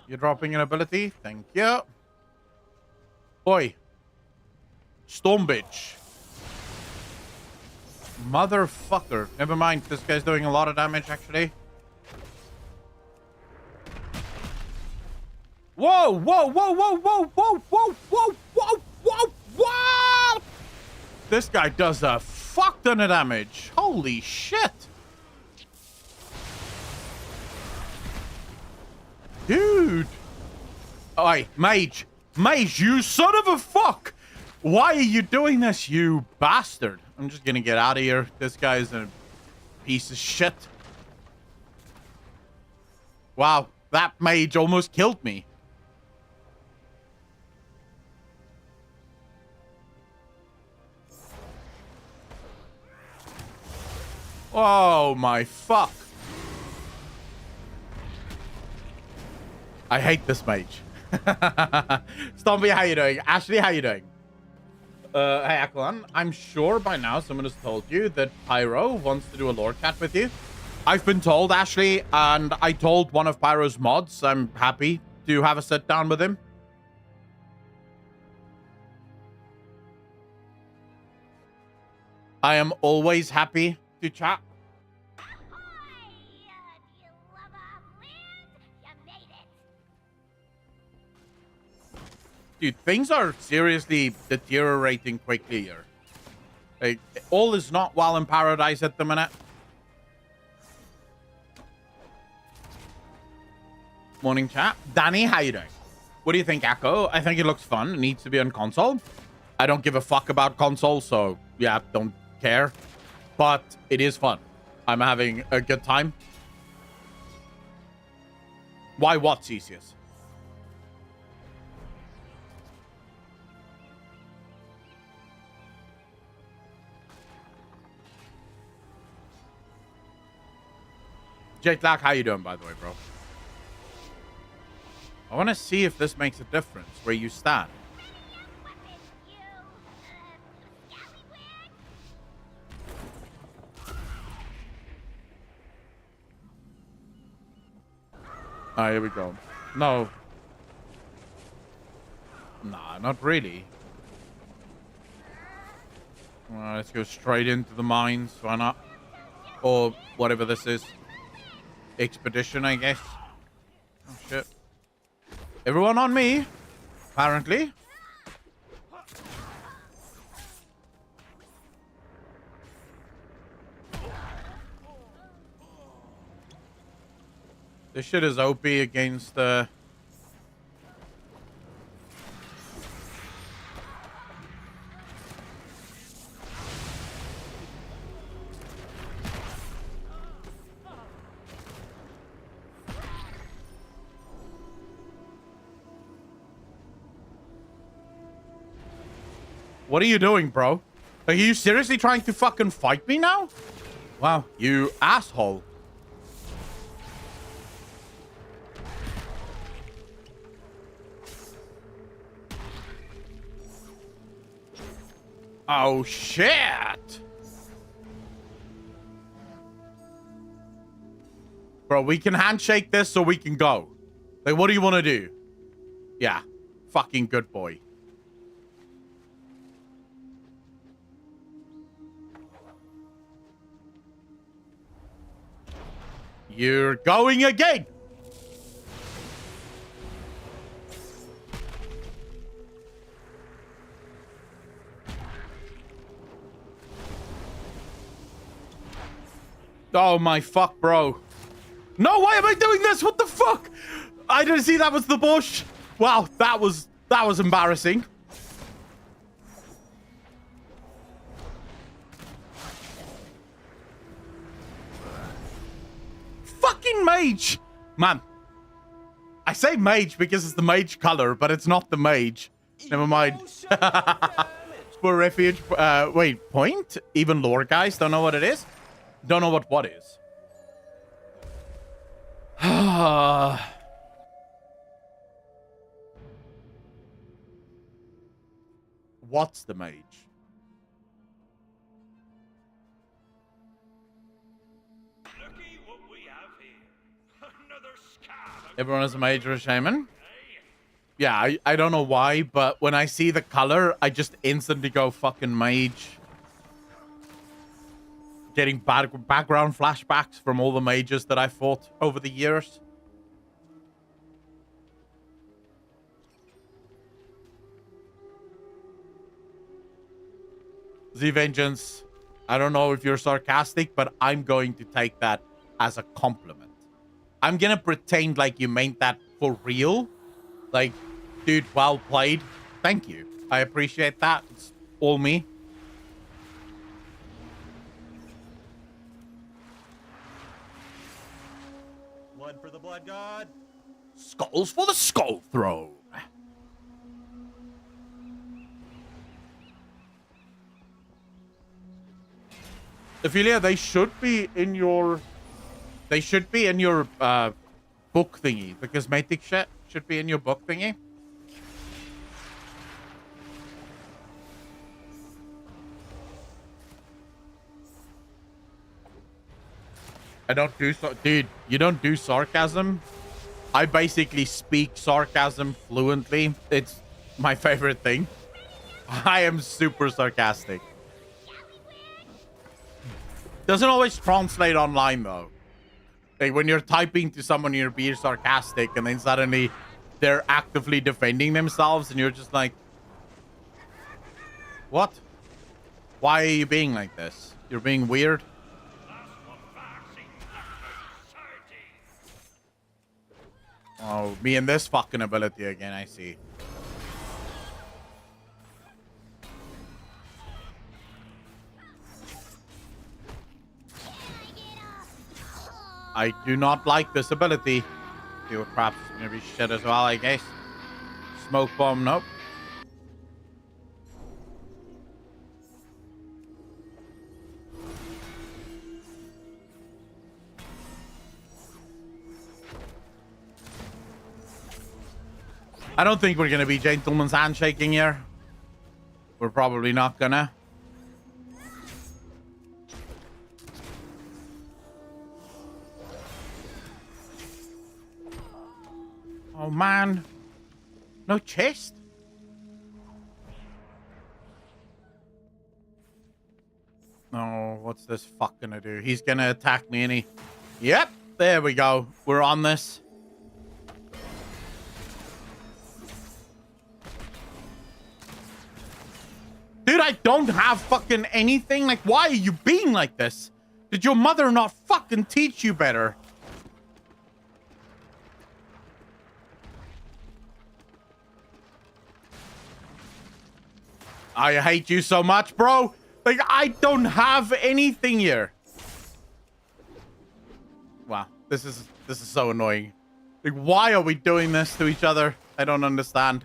You're dropping an ability? Thank you. Boy. Storm bitch. Motherfucker. Never mind. This guy's doing a lot of damage, actually. Whoa, whoa, whoa, whoa, whoa, whoa, whoa, whoa, whoa, whoa, whoa! This guy does a fuck ton of damage. Holy shit. Dude. Oi, mage. Mage, you son of a fuck. Why are you doing this, you bastard? I'm just gonna get out of here. This guy's a piece of shit. Wow, that mage almost killed me. Oh my fuck. I hate this mage. Stompy, how you doing? Ashley, how you doing? Hey, Aklan, I'm sure by now someone has told you that Pyro wants to do a lore cat with you. I've been told, Ashley, and I told one of Pyro's mods I'm happy to have a sit down with him. I am always happy to chat. Dude, things are seriously deteriorating quickly here. Like, all is not well in paradise at the minute. Morning chat. Danny, how you doing? What do you think, Echo? I think it looks fun. It needs to be on console. I don't give a fuck about console, so yeah, don't care. But it is fun. I'm having a good time. Why what, Theseus? Jet Lag, how you doing, by the way, bro? I want to see if this makes a difference where you stand. Ah, here we go. No. Nah, not really. Let's go straight into the mines. Why not? Or whatever this is. Expedition, I guess. Oh, shit. Everyone on me, apparently. This shit is OP against the... What are you doing, bro? Are you seriously trying to fucking fight me now? Wow, you asshole. Oh, shit. Bro, we can handshake this so we can go. Like, what do you want to do? Yeah, fucking good boy. You're going again. Oh my fuck, bro. No, why am I doing this? What the fuck? I didn't see that was the bush. Wow, that was embarrassing. Fucking mage. Man. I say mage because it's the mage color, but it's not the mage. Never mind. For refuge. Wait, point? Even lore guys don't know what it is? Don't know what is. What's the mage? Looky what we have here. Another scab. Everyone is a mage or a shaman? Yeah, I don't know why, but when I see the color, I just instantly go fucking mage. Getting background flashbacks from all the mages that I fought over the years. Z Vengeance, I don't know if you're sarcastic, but I'm going to take that as a compliment. I'm gonna pretend like you meant that for real. Like, dude, well played. Thank you. I appreciate that. It's all me. Blood for the blood god. Skulls for the skull throne. Ophelia, they should be in your book thingy. The cosmetic shit should be in your book thingy. I don't do so, dude. You don't do sarcasm. I basically speak sarcasm fluently. It's my favorite thing. I am super sarcastic. Doesn't always translate online though. Like when you're typing to someone, you're being sarcastic, and then suddenly they're actively defending themselves, and you're just like, what? Why are you being like this? You're being weird. Oh, me and this fucking ability again, I see. I do not like this ability. Steel Trap's gonna be shit as well, I guess. Smoke Bomb, nope. I don't think we're gonna be gentleman's handshaking here. We're probably not gonna. Oh man. No chest? Oh, what's this fuck gonna do? He's gonna attack me, and he... Yep, there we go. We're on this. Dude, I don't have fucking anything. Like, why are you being like this? Did your mother not fucking teach you better? I hate you so much, bro. Like, I don't have anything here. Wow, this is so annoying. Like, why are we doing this to each other? I don't understand.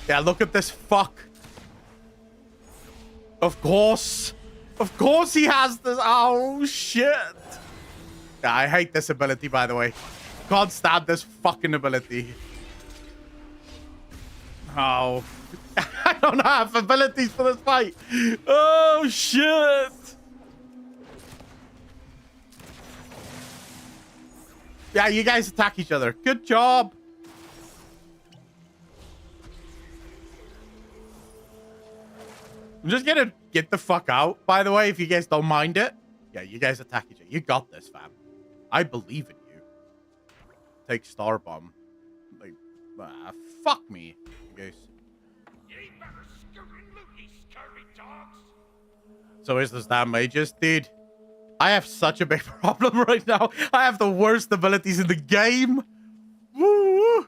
Yeah, look at this fuck. Of course. Of course he has this. Oh, shit. Yeah, I hate this ability, by the way. Can't stand this fucking ability. Oh. I don't have abilities for this fight. Oh, shit. Yeah, you guys attack each other. Good job. I'm just gonna get the fuck out, by the way, if you guys don't mind it. Yeah, you guys attack each other. You got this, fam. I believe in you. Take Star Bomb. Like, fuck me, you guys. So is this damn mages? Dude, I have such a big problem right now. I have the worst abilities in the game. Woo!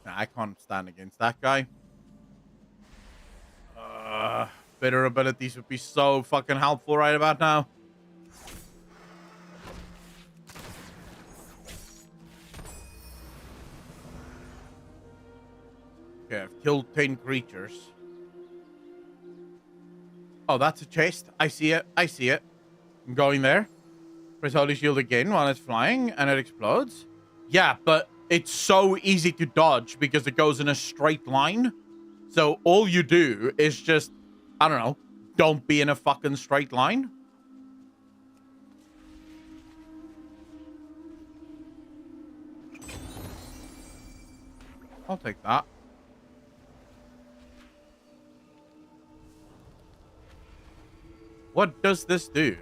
Nah, I can't stand against that guy. Better abilities would be so fucking helpful right about now. Okay, I've killed 10 creatures. Oh, that's a chest. I see it. I see it. I'm going there. Press Holy Shield again while it's flying and it explodes. Yeah, but it's so easy to dodge because it goes in a straight line. So all you do is just, I don't know, don't be in a fucking straight line. I'll take that. What does this do?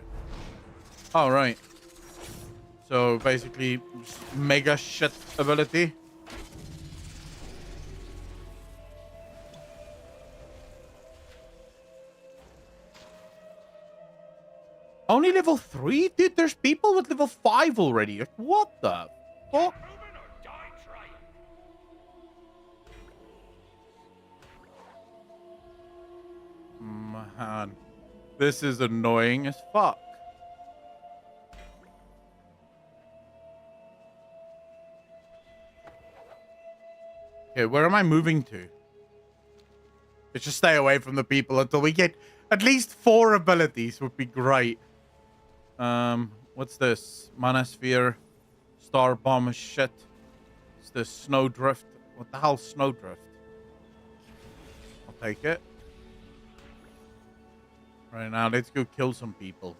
Oh, right. So basically, mega shit ability. Only level 3? Dude, there's people with level 5 already. Like, what the fuck? Man, this is annoying as fuck. Okay, where am I moving to? Let's just stay away from the people until we get at least 4 abilities would be great. What's this? Mana Sphere, Star Bomb shit. It's this Snowdrift. What the hell's Snowdrift? I'll take it. Right now, let's go kill some people.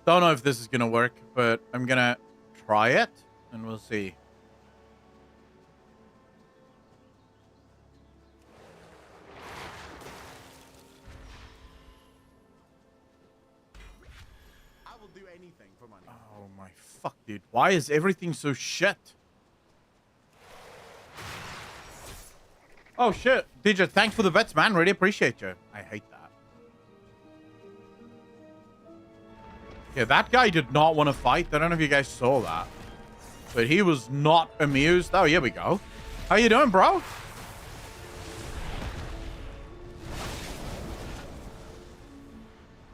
Don't know if this is gonna work, but I'm gonna try it, and we'll see. do anything for money. Oh my fuck, dude. Why is everything so shit? Oh shit. DJ, thanks for the bets, man. Really appreciate you. I hate that. Yeah, that guy did not want to fight. I don't know if you guys saw that. But he was not amused. Oh, here we go. How you doing, bro?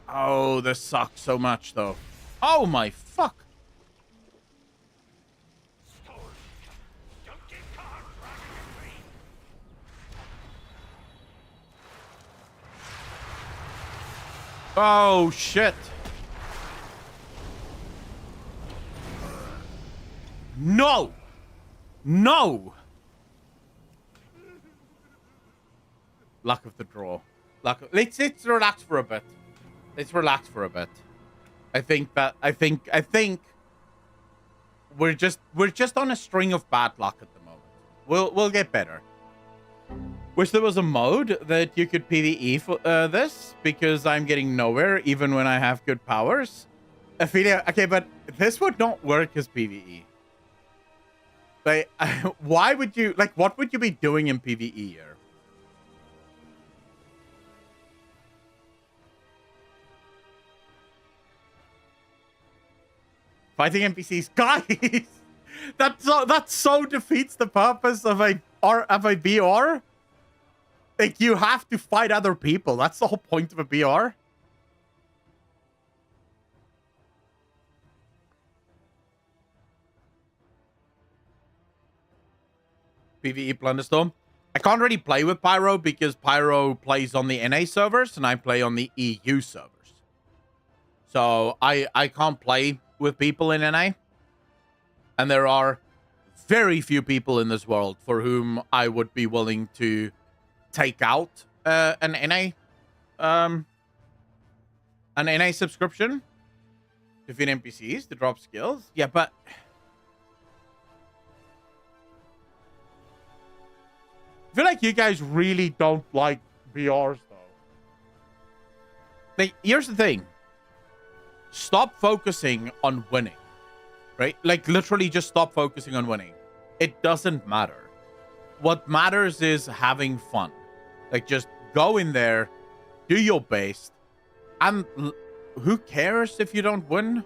Oh, this sucks so much, though. Oh, my fuck. Don't get caught running away. Oh, shit. No. No. Luck of the draw. Let's relax for a bit. Let's relax for a bit. I think we're just on a string of bad luck at the moment. We'll get better. Wish there was a mode that you could PvE for this, because I'm getting nowhere even when I have good powers. Ophelia, okay, but this would not work as PvE. Like, why would you, like, what would you be doing in PvE here? Fighting NPCs, guys. That so defeats the purpose of a BR. Like, you have to fight other people. That's the whole point of a BR. PvE Plunderstorm. I can't really play with Pyro because Pyro plays on the NA servers and I play on the EU servers. So I can't play with people in NA. And there are very few people in this world for whom I would be willing to take out an NA subscription to feed NPCs to drop skills. Yeah, but I feel like you guys really don't like BRs though. Like, here's the thing. Stop focusing on winning. Right? Like, literally just stop focusing on winning. It doesn't matter. What matters is having fun. Like, just go in there, do your best, and who cares if you don't win?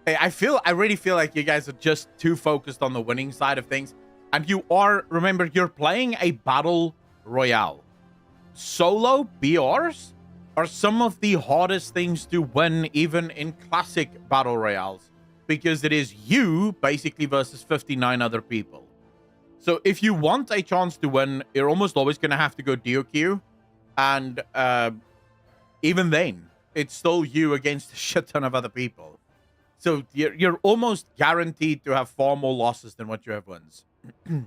Hey, I really feel like you guys are just too focused on the winning side of things. And you are, remember, you're playing a battle royale. Solo BRs are some of the hardest things to win, even in classic battle royales. Because it is you, basically, versus 59 other people. So if you want a chance to win, you're almost always going to have to go DOQ. And even then, it's still you against a shit ton of other people. So you're almost guaranteed to have far more losses than what you have wins. It's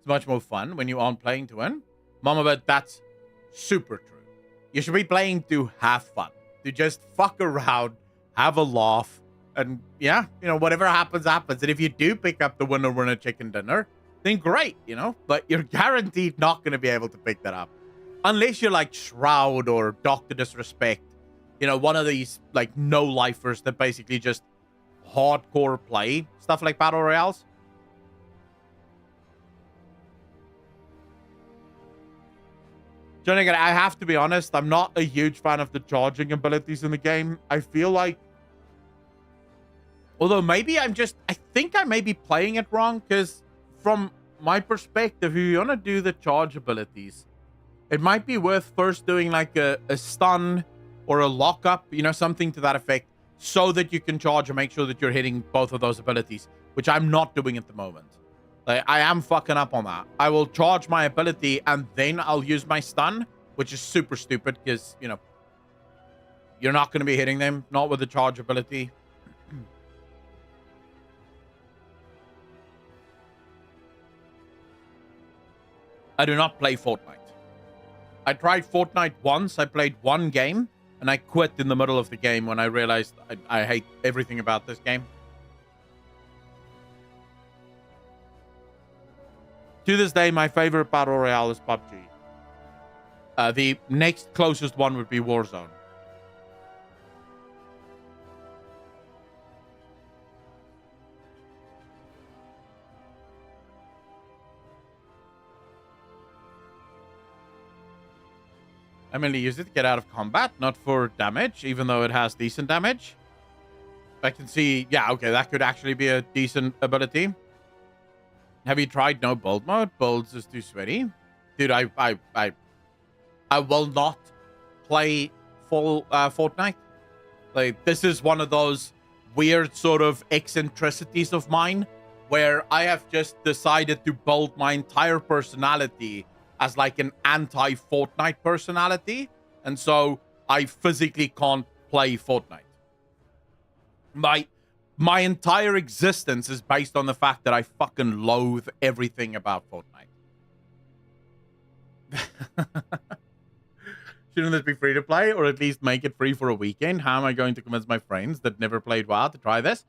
much more fun when you aren't playing to win. Mama, but that's super true. You should be playing to have fun. To just fuck around, have a laugh. And yeah, you know, whatever happens, happens. And if you do pick up the winner chicken dinner, then great, you know. But you're guaranteed not going to be able to pick that up. Unless you're like Shroud or Dr. Disrespect. You know, one of these like no-lifers that basically just hardcore play stuff like Battle Royales. Johnny, I have to be honest, I'm not a huge fan of the charging abilities in the game. I feel like, although maybe I think I may be playing it wrong, because from my perspective, if you want to do the charge abilities, it might be worth first doing like a stun or a lockup, you know, something to that effect, so that you can charge and make sure that you're hitting both of those abilities, which I'm not doing at the moment. Like, I am fucking up on that. I will charge my ability and then I'll use my stun, which is super stupid because, you know, you're not going to be hitting them, not with the charge ability. I do not play Fortnite. I tried Fortnite once. I played one game and I quit in the middle of the game when I realized I hate everything about this game. To this day, my favorite battle royale is PUBG. The next closest one would be Warzone. I mainly use it to get out of combat, not for damage, even though it has decent damage. I can see, yeah, okay, that could actually be a decent ability. Have you tried no bold mode? Bold's is too sweaty. Dude, I will not play full Fortnite. Like, this is one of those weird sort of eccentricities of mine where I have just decided to build my entire personality as like an anti-Fortnite personality. And so I physically can't play Fortnite. My entire existence is based on the fact that I fucking loathe everything about Fortnite. Shouldn't this be free to play, or at least make it free for a weekend? How am I going to convince my friends that never played WoW to try this?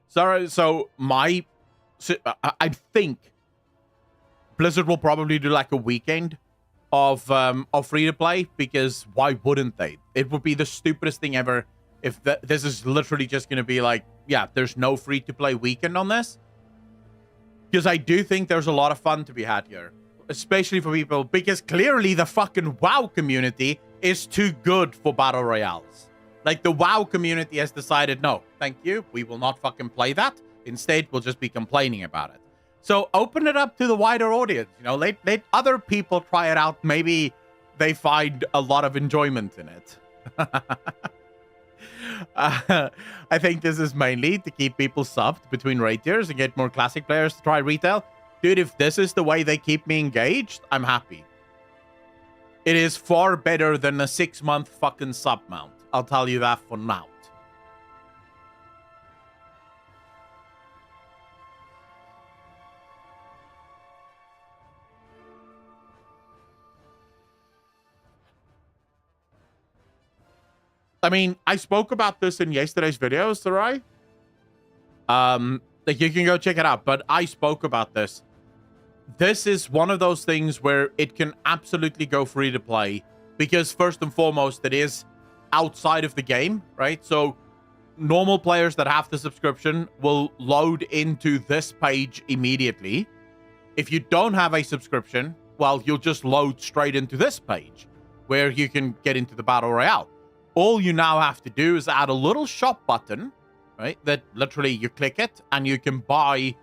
So I think Blizzard will probably do like a weekend of free to play, because why wouldn't they? It would be the stupidest thing ever if this is literally just going to be like, yeah, there's no free to play weekend on this. Because I do think there's a lot of fun to be had here, especially for people, because clearly the fucking WoW community is too good for battle royales. Like, the WoW community has decided, no, thank you, we will not fucking play that. Instead, we'll just be complaining about it. So open it up to the wider audience. You know, let other people try it out. Maybe they find a lot of enjoyment in it. I think this is mainly to keep people subbed between raid tiers and get more classic players to try retail. Dude, if this is the way they keep me engaged, I'm happy. It is far better than a 6-month fucking sub mount. I'll tell you that for now. I mean, I spoke about this in yesterday's video, Sarai. Like, you can go check it out, but I spoke about this. This is one of those things where it can absolutely go free to play, because first and foremost, it is outside of the game, right? So normal players that have the subscription will load into this page immediately. If you don't have a subscription, well, you'll just load straight into this page where you can get into the Battle Royale. All you now have to do is add a little shop button, right? That literally you click it and you can buy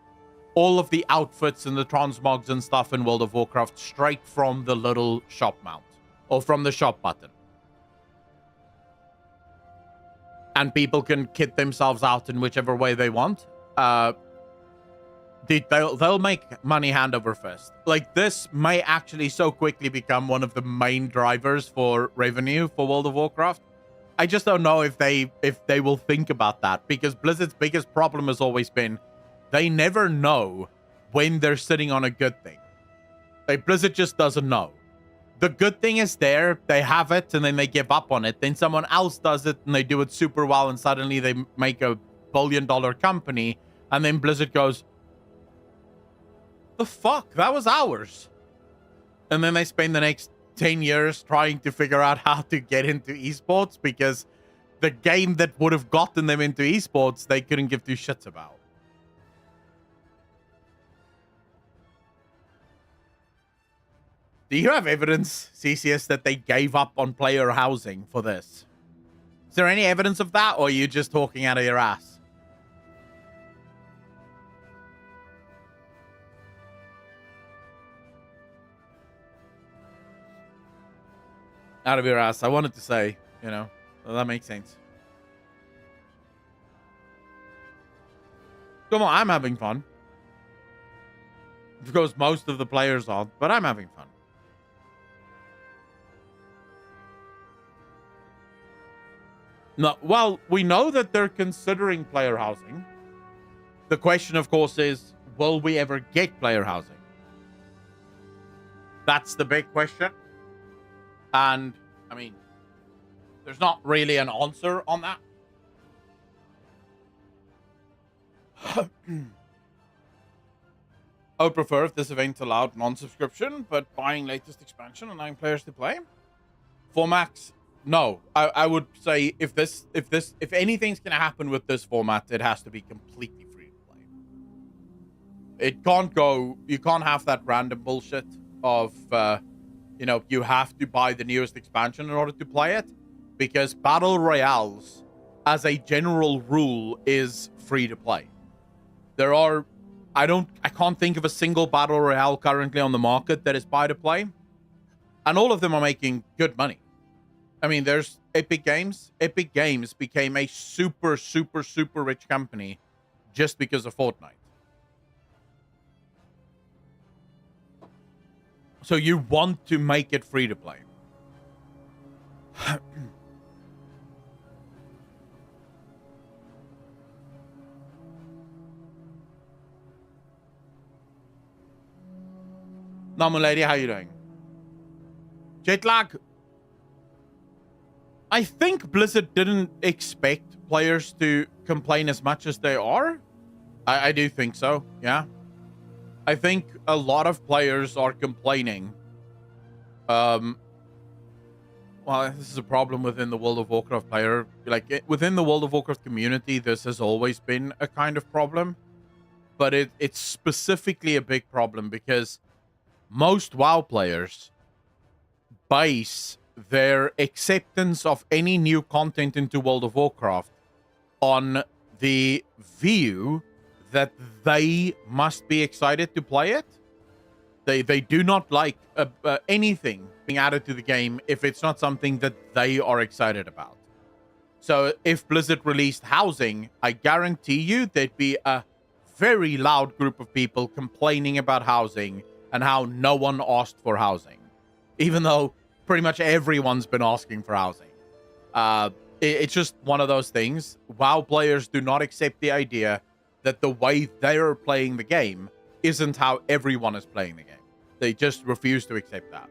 all of the outfits and the transmogs and stuff in World of Warcraft straight from the little shop mount or from the shop button. And people can kit themselves out in whichever way they want. They'll make money hand over fist. Like, this may actually so quickly become one of the main drivers for revenue for World of Warcraft. I just don't know if they will think about that, because Blizzard's biggest problem has always been they never know when they're sitting on a good thing. Like, Blizzard just doesn't know. The good thing is there, they have it, and then they give up on it. Then someone else does it, and they do it super well, and suddenly they make a billion-dollar company, and then Blizzard goes, the fuck? That was ours. And then they spend the next 10 years trying to figure out how to get into esports, because the game that would have gotten them into esports, they couldn't give two shits about. Do you have evidence, CCS, that they gave up on player housing for this? Is there any evidence of that, or are you just talking out of your ass? Out of your ass. I wanted to say, you know, well, that makes sense. Come on, I'm having fun. Of course, most of the players aren't, but I'm having fun. No, well, we know that they're considering player housing. The question, of course, is, will we ever get player housing? That's the big question. And, I mean, there's not really an answer on that. I would prefer if this event allowed non-subscription, but buying latest expansion and allowing players to play. For Max, no. I would say if anything's gonna happen with this format, it has to be completely free to play. It can't go. You can't have that random bullshit of You know, you have to buy the newest expansion in order to play it, because battle royales, as a general rule, is free to play. There are, I can't think of a single battle royale currently on the market that is buy to play, and all of them are making good money. I mean, there's Epic Games. Epic Games became a super, super, super rich company just because of Fortnite. So you want to make it free to play. Normal lady, how you doing? Jet lag. I think Blizzard didn't expect players to complain as much as they are. I do think so, yeah. I think a lot of players are complaining. Well, this is a problem within the World of Warcraft player. Like, within the World of Warcraft community, this has always been a kind of problem. But it's specifically a big problem because most WoW players base their acceptance of any new content into World of Warcraft on the view that they must be excited to play it. They do not like anything being added to the game if it's not something that they are excited about. So if Blizzard released housing, I guarantee you there'd be a very loud group of people complaining about housing and how no one asked for housing, even though pretty much everyone's been asking for housing. It's just one of those things. WoW players do not accept the idea that the way they're playing the game isn't how everyone is playing the game. They just refuse to accept that.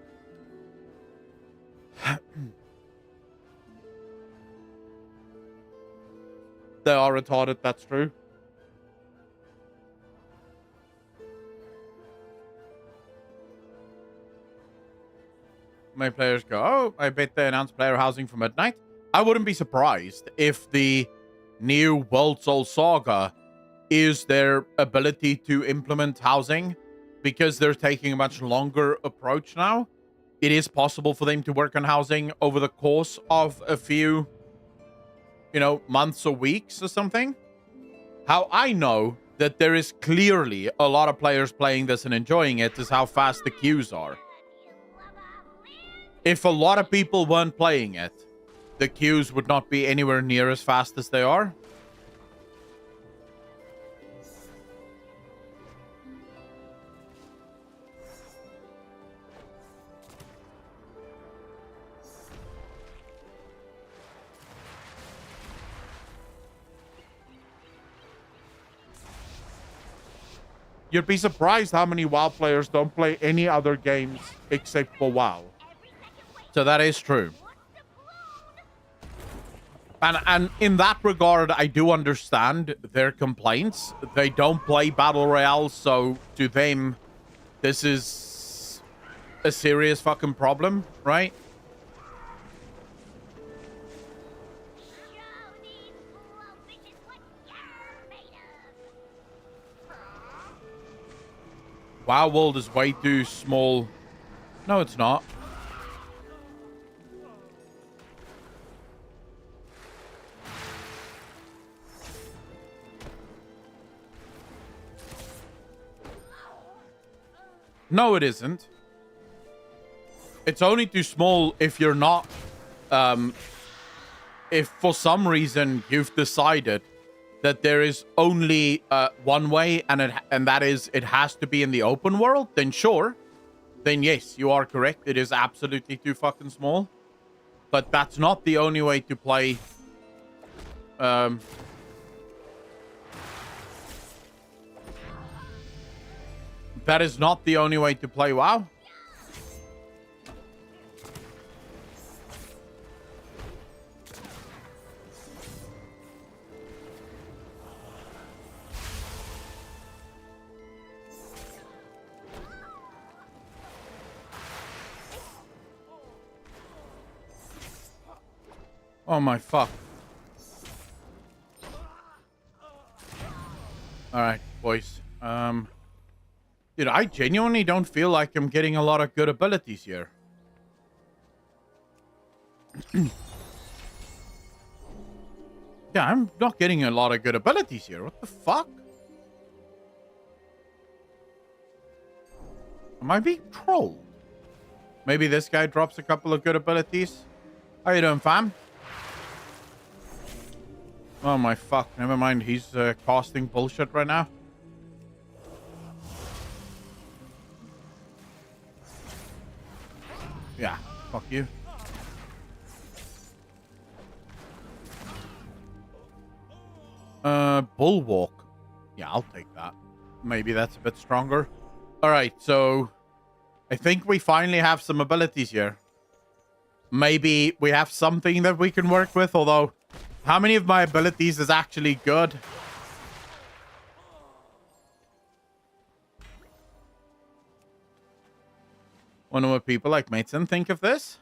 They are retarded, that's true. My players go, oh, I bet they announced player housing for midnight. I wouldn't be surprised if the new World Soul Saga is their ability to implement housing, because they're taking a much longer approach now. It is possible for them to work on housing over the course of a few, months or weeks or something. How I know that there is clearly a lot of players playing this and enjoying it is how fast the queues are. If a lot of people weren't playing it, the queues would not be anywhere near as fast as they are. You'd be surprised how many WoW players don't play any other games except for WoW. So that is true. And in that regard, I do understand their complaints. They don't play Battle Royale, so to them, this is a serious fucking problem, right? WoW World is way too small. No, it's not. No, it isn't. It's only too small if you're not... if for some reason you've decided that there is only one way, and that is it has to be in the open world, then sure. Then yes, you are correct. It is absolutely too fucking small. But that's not the only way to play... that is not the only way to play WoW. Oh my fuck. Alright, boys. Dude, I genuinely don't feel like I'm getting a lot of good abilities here. Yeah, I'm not getting a lot of good abilities here. What the fuck? Am I being trolled? Maybe this guy drops a couple of good abilities. How you doing, fam? Oh my fuck. Never mind. He's casting bullshit right now. Yeah. Fuck you. Bulwark. Yeah, I'll take that. Maybe that's a bit stronger. All right, so I think we finally have some abilities here. Maybe we have something that we can work with, although how many of my abilities is actually good? Wonder what people like Mason think of this.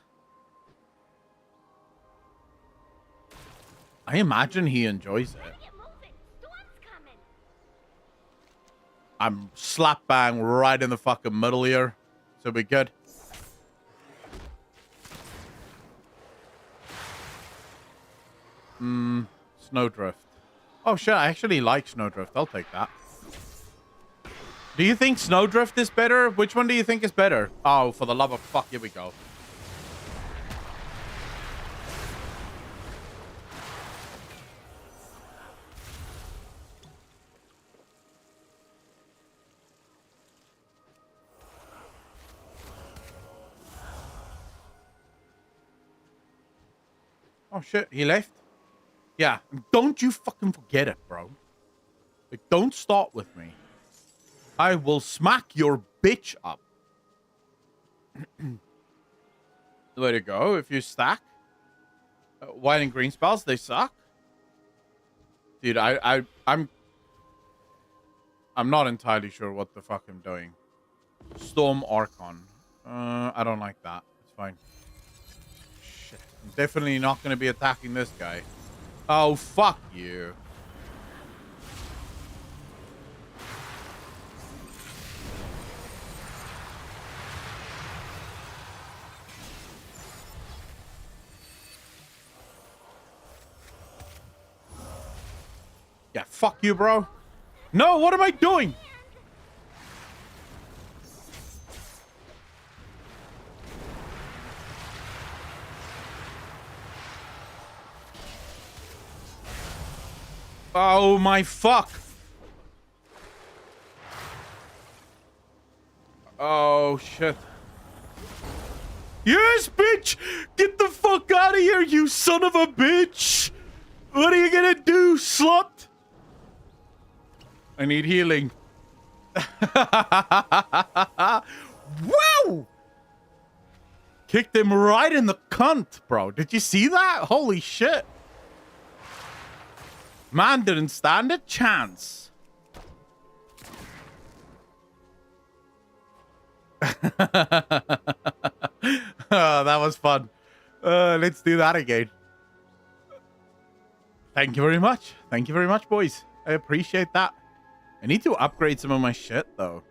I imagine he enjoys it. I'm slap bang right in the fucking middle here. So we good. Snowdrift. Oh shit, I actually like Snowdrift. I'll take that. Do you think Snowdrift is better? Which one do you think is better? Oh, for the love of fuck, here we go. Oh shit, he left? Yeah, don't you fucking forget it, bro. Like, don't start with me. I will smack your bitch up. The way to go, if you stack white and green spells, they suck. Dude, I'm not entirely sure what the fuck I'm doing. Storm Archon. I don't like that. It's fine. Shit. I'm definitely not going to be attacking this guy. Oh, fuck you. Yeah, fuck you, bro. No, what am I doing? Oh my fuck. Oh shit. Yes, bitch! Get the fuck out of here, you son of a bitch! What are you gonna do, slut? I need healing. Wow! Kicked him right in the cunt, bro. Did you see that? Holy shit. Man didn't stand a chance. Oh, that was fun. Let's do that again. Thank you very much. Thank you very much, boys. I appreciate that. I need to upgrade some of my shit, though.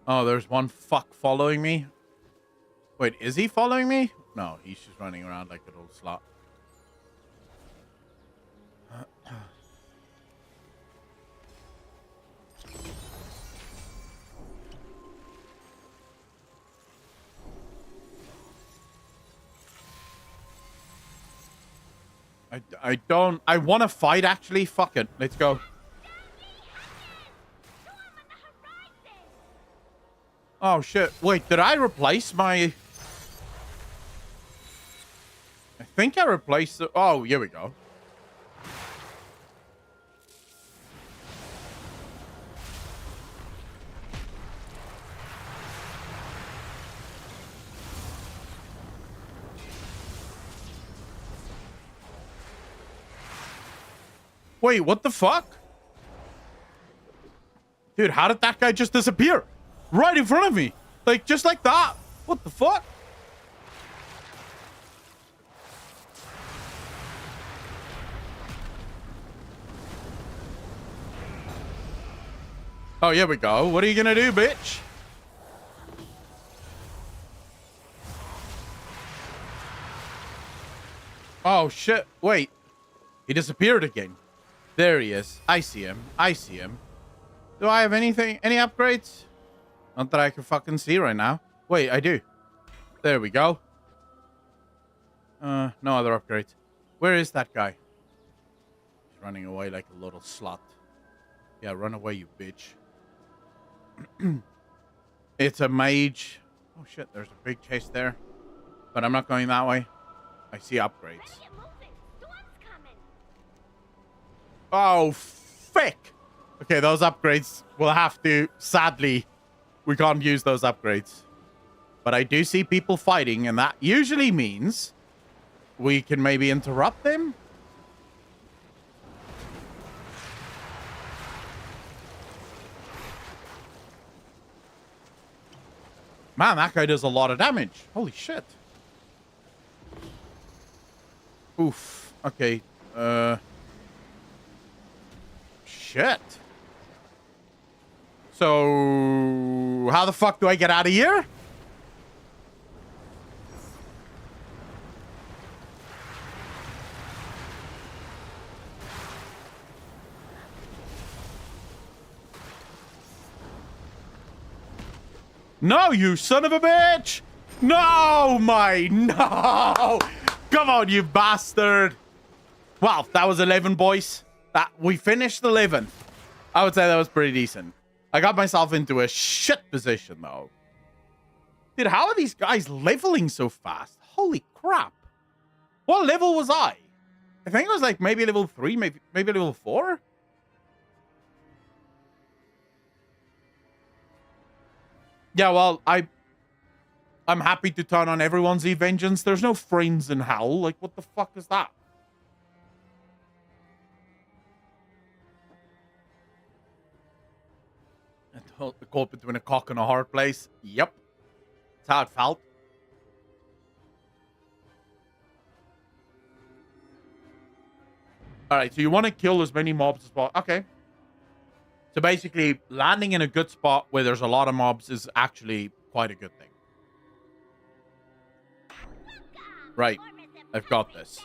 Oh, there's one fuck following me. Wait, is he following me? No, he's just running around like a little slut. I want to fight, actually. Fuck it. Let's go. Oh, shit. Wait, did I replace my... I think I replaced the... Oh, here we go. Wait, what the fuck? Dude, how did that guy just disappear? Right in front of me. Like, just like that. What the fuck? Oh, here we go. What are you gonna do, bitch? Oh, shit. Wait. He disappeared again. There he is. I see him. I see him. Do I have anything? Any upgrades? Not that I can fucking see right now. Wait, I do. There we go. No other upgrades. Where is that guy? He's running away like a little slut. Yeah, run away, you bitch. It's a mage. Oh, shit. There's a big chest there. But I'm not going that way. I see upgrades. Oh, frick. Okay, those upgrades will have to... Sadly, we can't use those upgrades. But I do see people fighting, and that usually means we can maybe interrupt them. Man, that guy does a lot of damage. Holy shit. Oof. Okay. Shit. So, how the fuck do I get out of here? No, you son of a bitch! No, no! Come on, you bastard! Well, that was 11, boys. We finished 11th. I would say that was pretty decent. I got myself into a shit position, though. Dude, how are these guys leveling so fast? Holy crap. What level was I? I think it was like maybe level 3, maybe level 4? Yeah, well, I'm happy to turn on everyone's vengeance. There's no friends in hell. Like, what the fuck is that? The caught between a cock and a hard place. Yep. That's how it felt. Alright, so you want to kill as many mobs as possible. Okay. So basically, landing in a good spot where there's a lot of mobs is actually quite a good thing. Right. I've got this.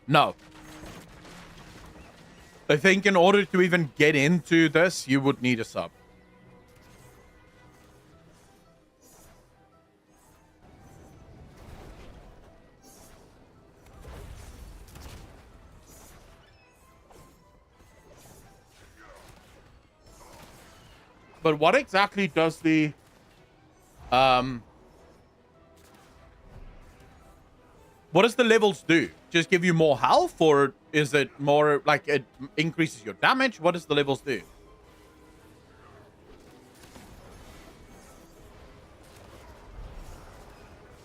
No. I think in order to even get into this, you would need a sub. But what exactly does the... What does the levels do? Just give you more health, or is it more like it increases your damage? What does the levels do?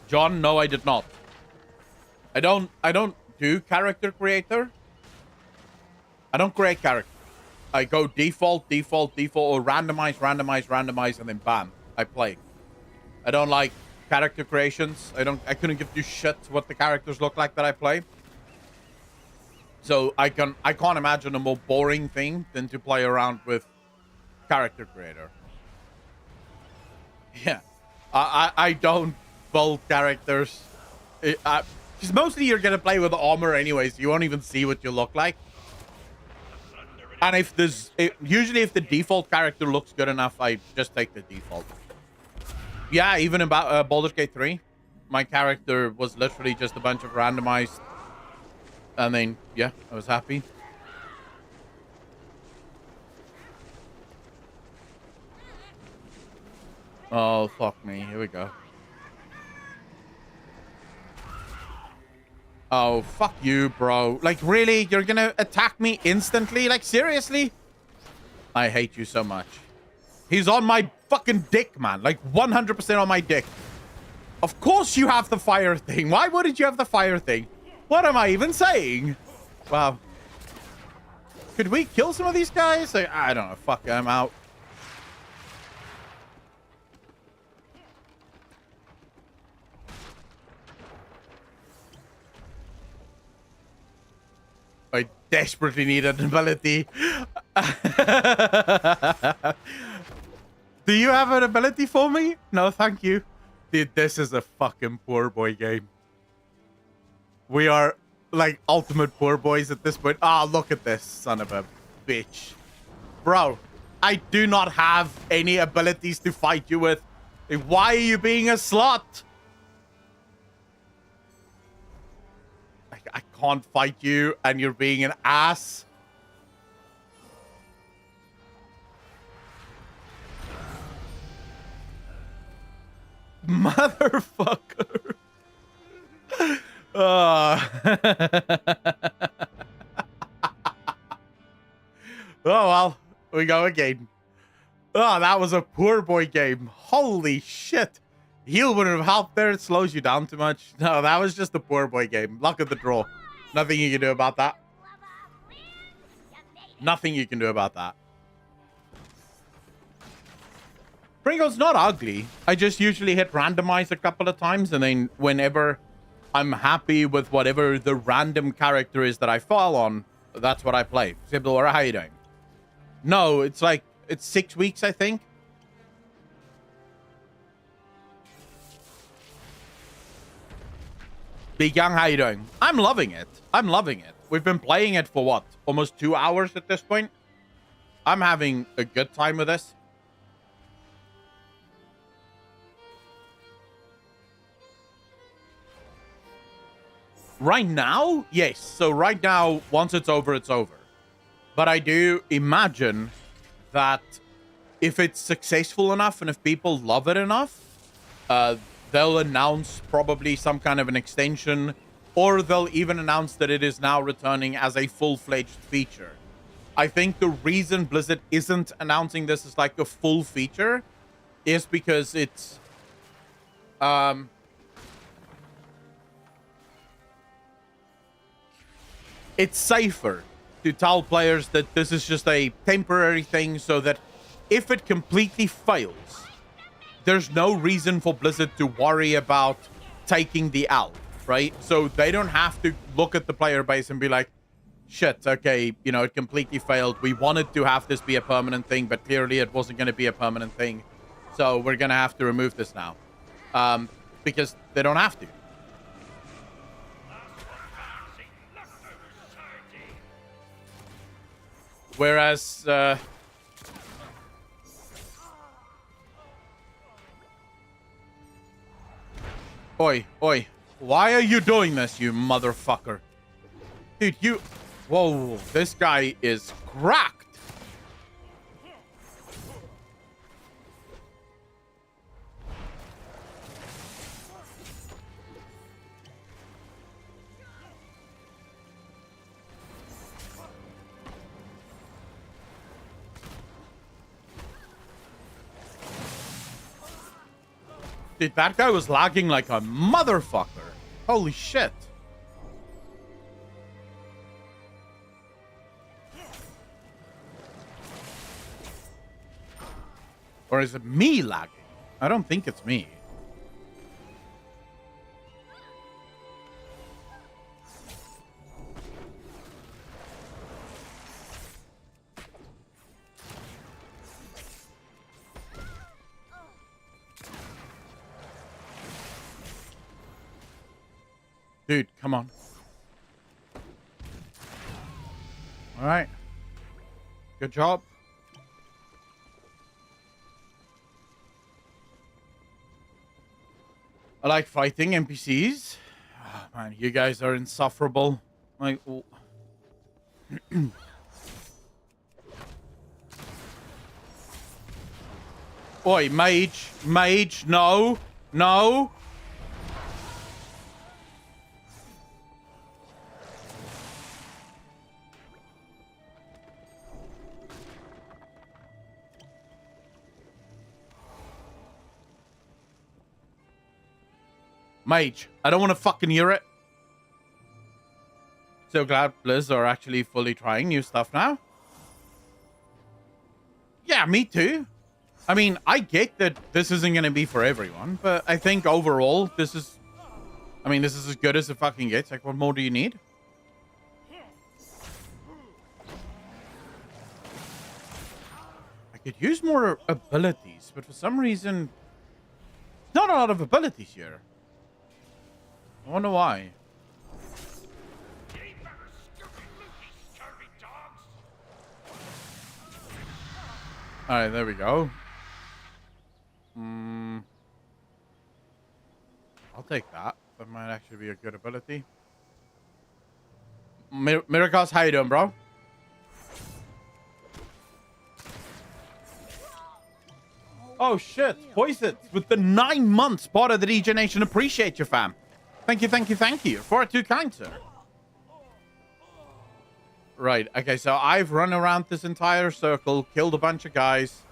John, no, I did not. I don't do character creator. I don't create character. I go default, or randomize, and then bam, I play. I don't like character creations. I couldn't give you shit what the characters look like that I play. So I can't imagine a more boring thing than to play around with character creator. Yeah. I don't build characters. Because mostly you're gonna play with armor anyways. You won't even see what you look like. And usually if the default character looks good enough, I just take the default. Yeah, even about Baldur's Gate 3, my character was literally just a bunch of randomized. And then, yeah, I was happy. Oh, fuck me. Here we go. Oh, fuck you, bro. Like, really? You're gonna attack me instantly? Like, seriously? I hate you so much. He's on my fucking dick, man. Like, 100% on my dick. Of course you have the fire thing. Why wouldn't you have the fire thing? What am I even saying? Wow. Could we kill some of these guys? Like, I don't know. Fuck, I'm out. I desperately need an ability. Do you have an ability for me? No, thank you. Dude, this is a fucking poor boy game. We are like ultimate poor boys at this point. Ah, look at this son of a bitch. Bro, I do not have any abilities to fight you with. Why are you being a slut? I can't fight you and you're being an ass. Motherfucker. Oh, well, we go again. Oh, that was a poor boy game. Holy shit. Heal wouldn't have helped there. It slows you down too much. No, that was just a poor boy game. Luck of the draw. Nothing you can do about that. Nothing you can do about that. Pringle's not ugly. I just usually hit randomize a couple of times, and then whenever I'm happy with whatever the random character is that I fall on, that's what I play. Sibylora, how you doing? No, it's like, it's 6 weeks, I think. Big Young, how you doing? I'm loving it. I'm loving it. We've been playing it for what? Almost 2 hours at this point? I'm having a good time with this. Right now? Yes. So right now, once it's over, it's over. But I do imagine that if it's successful enough and if people love it enough, they'll announce probably some kind of an extension, or they'll even announce that it is now returning as a full-fledged feature. I think the reason Blizzard isn't announcing this as like a full feature is because it's safer to tell players that this is just a temporary thing, so that if it completely fails, there's no reason for Blizzard to worry about taking the L, right? So they don't have to look at the player base and be like, shit, okay, you know, it completely failed. We wanted to have this be a permanent thing, but clearly it wasn't going to be a permanent thing. So we're going to have to remove this now. Because they don't have to. Whereas, Oi, oi. Why are you doing this, you motherfucker? Dude, you... Whoa, this guy is cracked. Dude, that guy was lagging like a motherfucker. Holy shit. Or is it me lagging? I don't think it's me. Dude, come on. All right. Good job. I like fighting NPCs. Oh, man, you guys are insufferable. Like, oi, mage, mage, no, no. Mage, I don't want to fucking hear it. So glad Blizz are actually fully trying new stuff now. Yeah, me too. I mean, I get that this isn't going to be for everyone, but I think overall, this is... I mean, this is as good as it fucking gets. Like, what more do you need? I could use more abilities, but for some reason... No not a lot of abilities here. I wonder why. Ye better stupid monkey, scurvy dogs! Alright, there we go. I'll take that. That might actually be a good ability. Miracles, how you doing, bro? Oh shit, Poisons with the 9 months part of the regeneration. Appreciate you, fam. Thank you, thank you, thank you. Far too kind, sir. Right, okay, so I've run around this entire circle, killed a bunch of guys,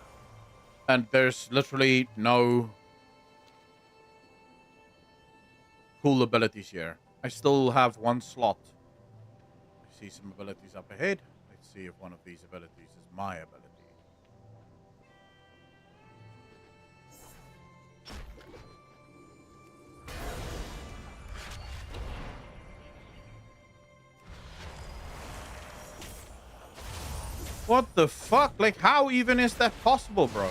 and there's literally no cool abilities here. I still have one slot. I see some abilities up ahead. Let's see if one of these abilities is my ability. What the fuck? Like, how even is that possible, bro?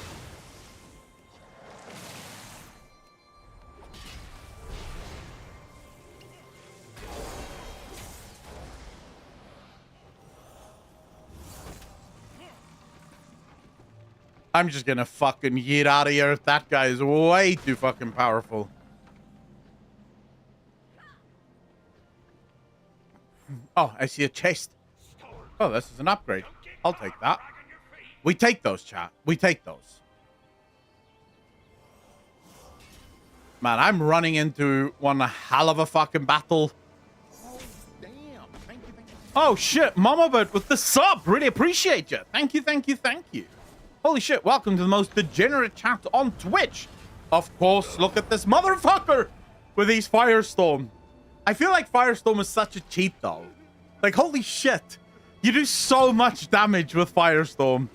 I'm just gonna fucking yeet out of here. That guy is way too fucking powerful. Oh, I see a chest. Oh, this is an upgrade. I'll take that. We take those, chat. We take those. Man, I'm running into one hell of a fucking battle. Oh, damn. Thank you, thank you. Oh, shit. Mama Bird with the sub. Really appreciate you. Thank you, thank you, thank you. Holy shit. Welcome to the most degenerate chat on Twitch. Of course, look at this motherfucker with these Firestorm. I feel like Firestorm is such a cheat, though. Like, holy shit. You do so much damage with Firestorm.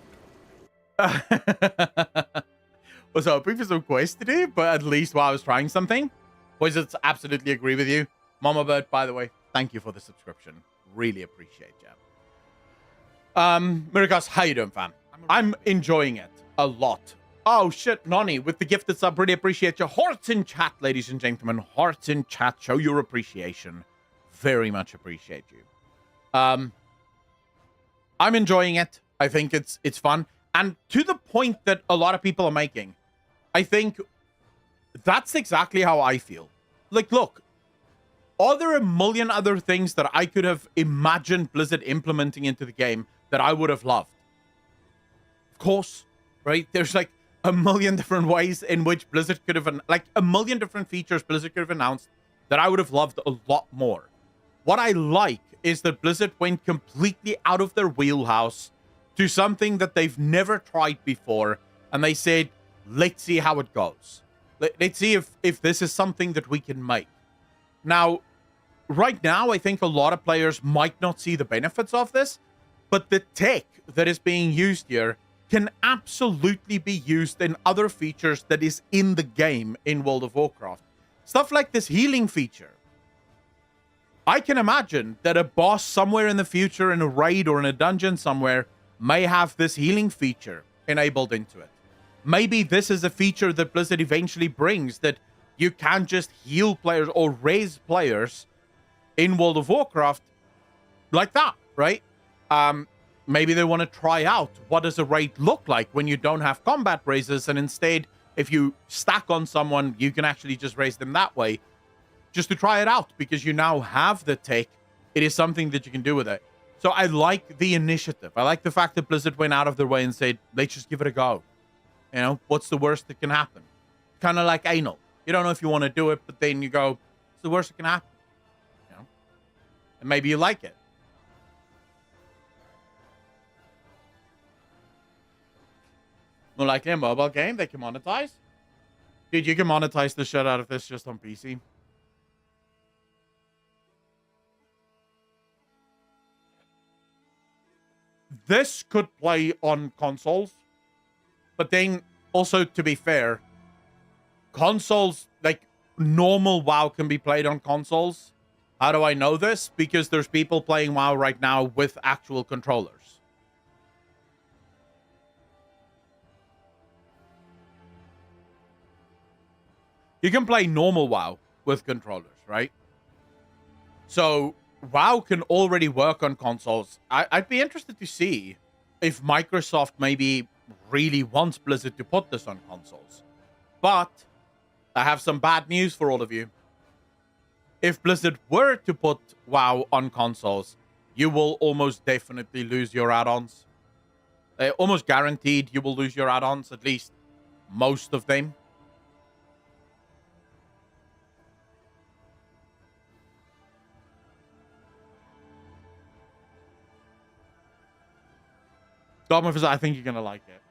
Was hoping for some quests today, but at least while I was trying something. Wizards, absolutely agree with you. Mama Bird, by the way, thank you for the subscription. Really appreciate you. Miracos, how you doing, fam? I'm enjoying it a lot. Oh, shit, Nonny, with the gifted sub, really appreciate you. Hearts in chat, ladies and gentlemen. Hearts in chat. Show your appreciation. Very much appreciate you. I'm enjoying it. I think it's fun. And to the point that a lot of people are making, I think that's exactly how I feel. Like, look, are there a million other things that I could have imagined Blizzard implementing into the game that I would have loved? Of course, right? There's like a million different ways in which Blizzard could have, like a million different features Blizzard could have announced that I would have loved a lot more. What I like is that Blizzard went completely out of their wheelhouse to something that they've never tried before, and they said, let's see how it goes. Let's see if this is something that we can make. Now, right now, I think a lot of players might not see the benefits of this, but the tech that is being used here can absolutely be used in other features that is in the game in World of Warcraft. Stuff like this healing feature. I can imagine that a boss somewhere in the future in a raid or in a dungeon somewhere may have this healing feature enabled into it. Maybe this is a feature that Blizzard eventually brings, that you can just heal players or raise players in World of Warcraft like that, right? Maybe they want to try out what does a raid look like when you don't have combat raises, and instead, if you stack on someone, you can actually just raise them that way, just to try it out, because you now have the tech. It is something that you can do with it. So I like the initiative. I like the fact that Blizzard went out of their way and said, let's just give it a go. You know, what's the worst that can happen? Kind of like anal. You don't know if you want to do it, but then you go, it's the worst that can happen. You know? And maybe you like it. More likely a mobile game they can monetize. Dude, you can monetize the shit out of this just on PC. This could play on consoles, but then also, to be fair, consoles, like normal WoW can be played on consoles. How do I know this? Because there's people playing WoW right now with actual controllers. you can play normal WoW with controllers, right? So WoW can already work on consoles. I'd be interested to see if Microsoft maybe really wants Blizzard to put this on consoles. But I have some bad news for all of you. If Blizzard were to put WoW on consoles, you will almost definitely lose your add-ons. Almost guaranteed you will lose your add-ons, at least most of them. Dogma, I think you're going to like it.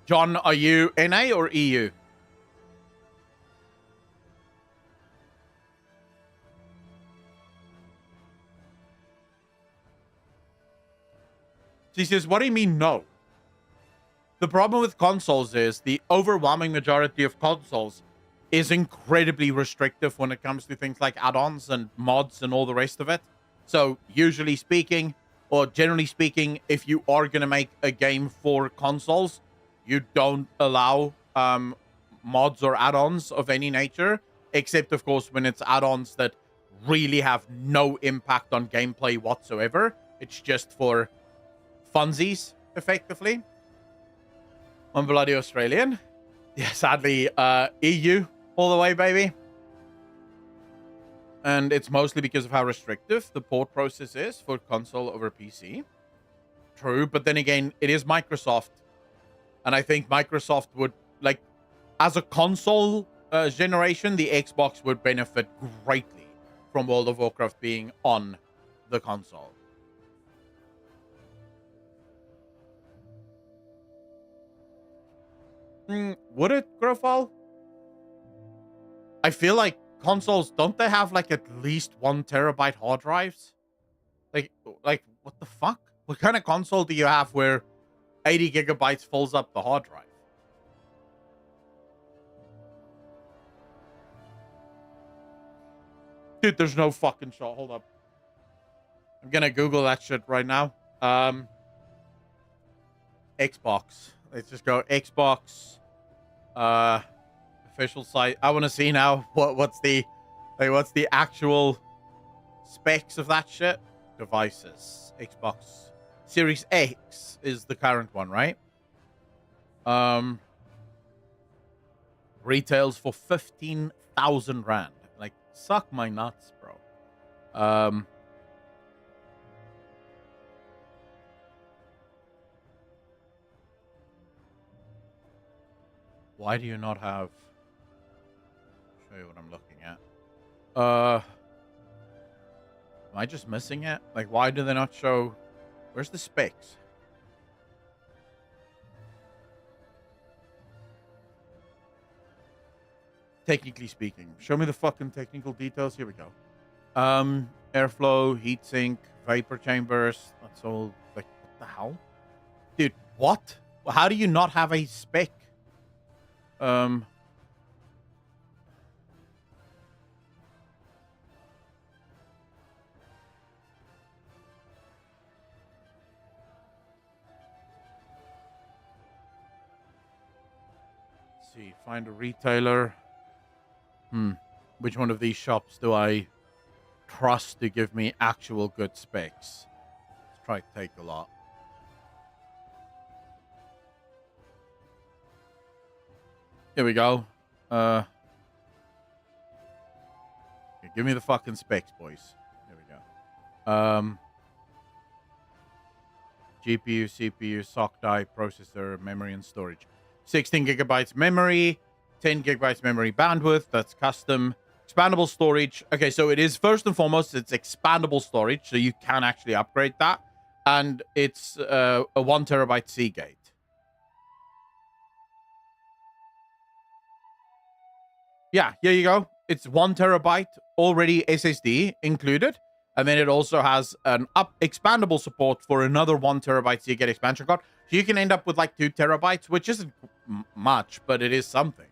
John, are you NA or EU? He says, what do you mean no? The problem with consoles is the overwhelming majority of consoles is incredibly restrictive when it comes to things like add-ons and mods and all the rest of it. So usually speaking, or generally speaking, if you are going to make a game for consoles, you don't allow mods or add-ons of any nature, except, of course, when it's add-ons that really have no impact on gameplay whatsoever. It's just for funsies, effectively. I'm bloody Australian. Yeah, sadly, EU all the way, baby. And it's mostly because of how restrictive the port process is for console over PC. True, but then again, it is Microsoft. And I think Microsoft would, like, as a console generation, the Xbox would benefit greatly from World of Warcraft being on the console. Would it, Grofal? I feel like consoles, don't they have like at least 1 terabyte hard drives? Like what the fuck? What kind of console do you have where 80 gigabytes fills up the hard drive? Dude, there's no fucking shot. Hold up. I'm gonna Google that shit right now. Xbox. Let's just go Xbox official site. I want to see now what's the actual specs of that shit. Devices. Xbox Series X is the current one, right? Retails for 15,000 rand. Like, suck my nuts, bro. Why do you not have... Show you what I'm looking at. Am I just missing it? Like, why do they not show... Where's the specs? Technically speaking. Show me the fucking technical details. Here we go. Airflow, heatsink, vapor chambers. That's all... Like, what the hell? Dude, what? How do you not have a spec? Let's see, find a retailer. Which one of these shops do I trust to give me actual good specs? Let's try to take a lot. Here we go. Okay, give me the fucking specs, boys. Here we go. GPU, CPU, sock die, processor, memory, and storage. 16 gigabytes memory, 10 gigabytes memory bandwidth. That's custom. Expandable storage. Okay, so it is, first and foremost, it's expandable storage, so you can actually upgrade that. And it's a 1 terabyte Seagate. Yeah, here you go. It's 1 terabyte already SSD included. And then it also has an expandable support for another 1 terabyte Seagate expansion card. So you can end up with like 2 terabytes, which isn't much, but it is something.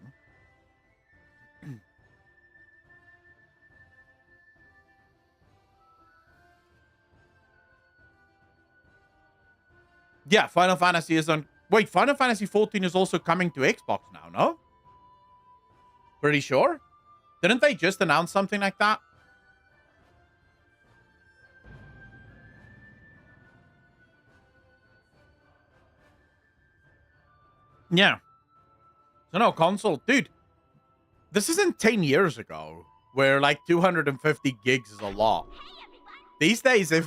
Yeah, Final Fantasy is on... Wait, Final Fantasy 14 is also coming to Xbox now, no? Pretty sure. Didn't they just announce something like that? Yeah. So no, console. Dude, this isn't 10 years ago where like 250 gigs is a lot. These days, if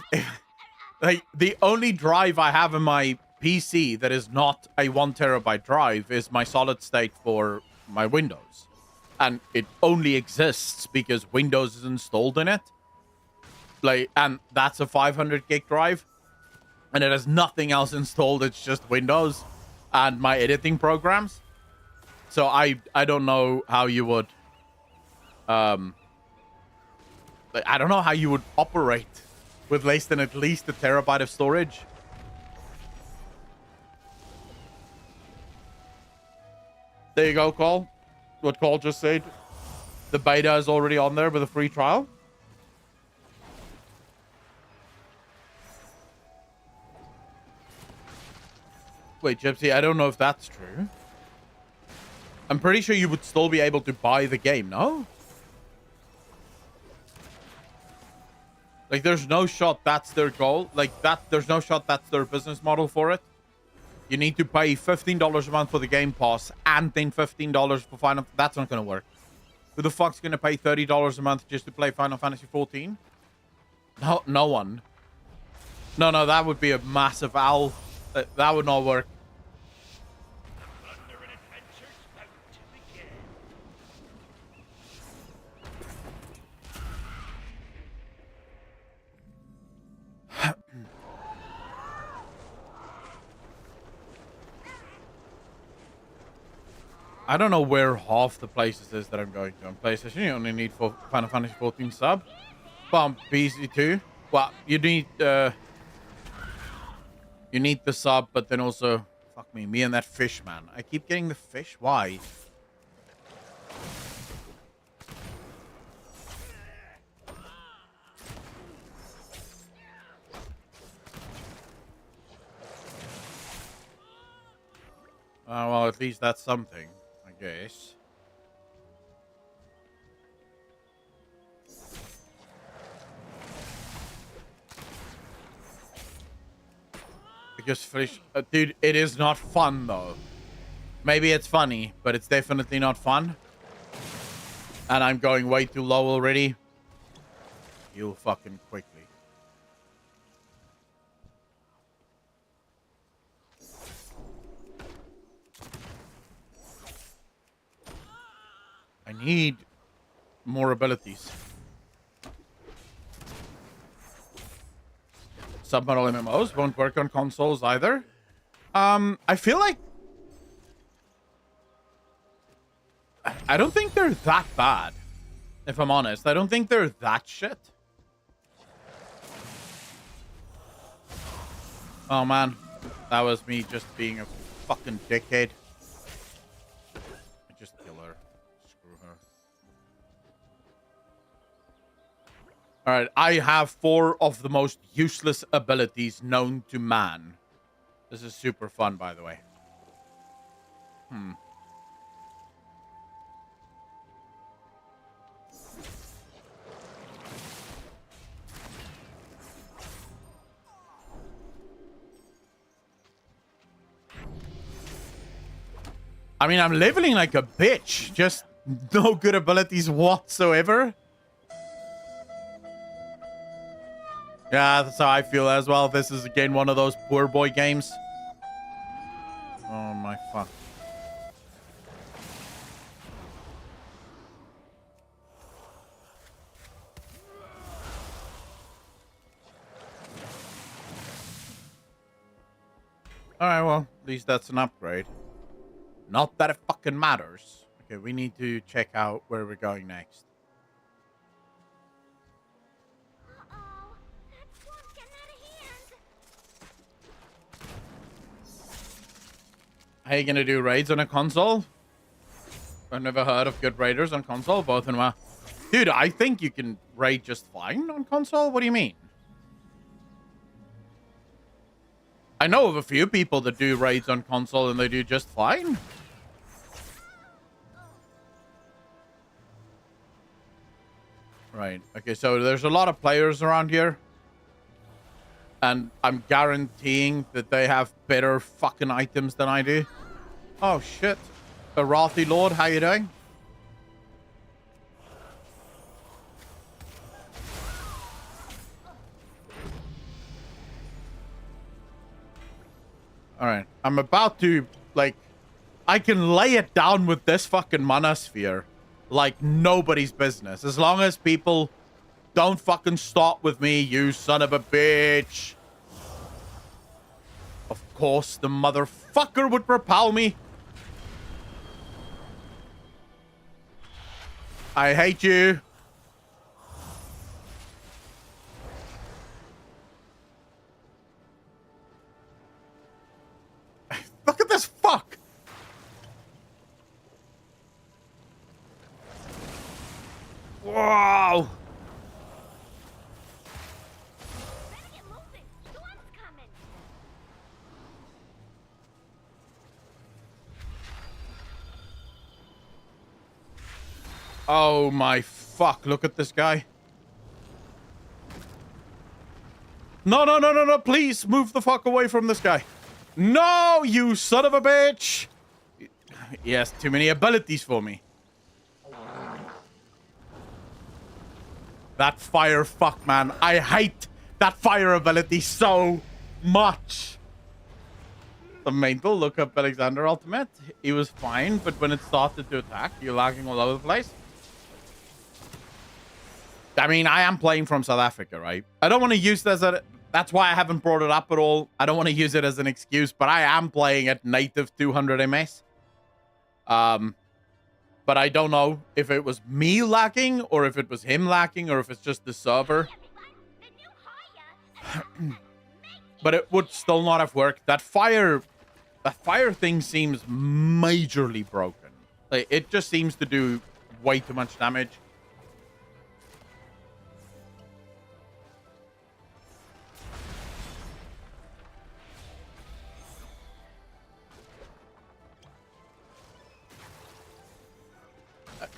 like the only drive I have in my PC that is not a 1 terabyte drive is my solid state for my Windows. And it only exists because Windows is installed in it. Like, and that's a 500 gig drive. And it has nothing else installed. It's just Windows and my editing programs. So I don't know how you would like, I don't know how you would operate with less than at least a terabyte of storage. There you go, Cole. What Cole just said. The beta is already on there with a free trial. Wait, Gypsy, I don't know if that's true. I'm pretty sure you would still be able to buy the game, no? Like, there's no shot that's their goal. Like, there's no shot that's their business model for it. You need to pay $15 a month for the Game Pass and then $15 for Final... That's not going to work. Who the fuck's going to pay $30 a month just to play Final Fantasy 14? No one. No, that would be a massive owl. That would not work. Plunder and adventure's about to begin. I don't know where half the places is that I'm going to. On PlayStation, you only need for Final Fantasy 14 sub. But on PC too. Well, you need the sub, but then also, fuck me and that fish, man. I keep getting the fish. Why? Well, at least that's something, I guess. Because fish... dude, it is not fun, though. Maybe it's funny, but it's definitely not fun. And I'm going way too low already. Heal fucking quickly. I need more abilities. Submodal MMOs won't work on consoles either. I feel like... I don't think they're that bad. If I'm honest. I don't think they're that shit. Oh, man. That was me just being a fucking dickhead. Just kill her. Screw her. Alright, I have 4 of the most useless abilities known to man. This is super fun, by the way. I mean, I'm leveling like a bitch. Just no good abilities whatsoever. Yeah, that's how I feel as well. This is, again, one of those poor boy games. Oh, my fuck. Alright, well, at least that's an upgrade. Not that it fucking matters. Okay, we need to check out where we're going next. Uh-oh. That swamp's getting out of hand. How you gonna do raids on a console? I've never heard of good raiders on console, both in Dude, I think you can raid just fine on console. What do you mean? I know of a few people that do raids on console and they do just fine. Right. Okay, so there's a lot of players around here. And I'm guaranteeing that they have better fucking items than I do. Oh, shit. Arathi Lord, how you doing? Alright. I'm about to, like... I can lay it down with this fucking monosphere like nobody's business. As long as people don't fucking start with me, you son of a bitch. Of course, the motherfucker would repel me. I hate you. Look at this fuck. Wow. Better get moving. Storm's coming. Oh my fuck. Look at this guy. No, no, no, no, no. Please move the fuck away from this guy. No, you son of a bitch. He has too many abilities for me. That fire fuck, man. I hate that fire ability so much. The mental, look up Alexander Ultimate. He was fine, but when it started to attack, you're lagging all over the place. I mean, I am playing from South Africa, right? I don't want to use this as a... That's why I haven't brought it up at all. I don't want to use it as an excuse, but I am playing at native 200 MS. But I don't know if it was me lacking, or if it was him lacking, or if it's just the server. But it would still not have worked. That fire thing seems majorly broken. Like, it just seems to do way too much damage.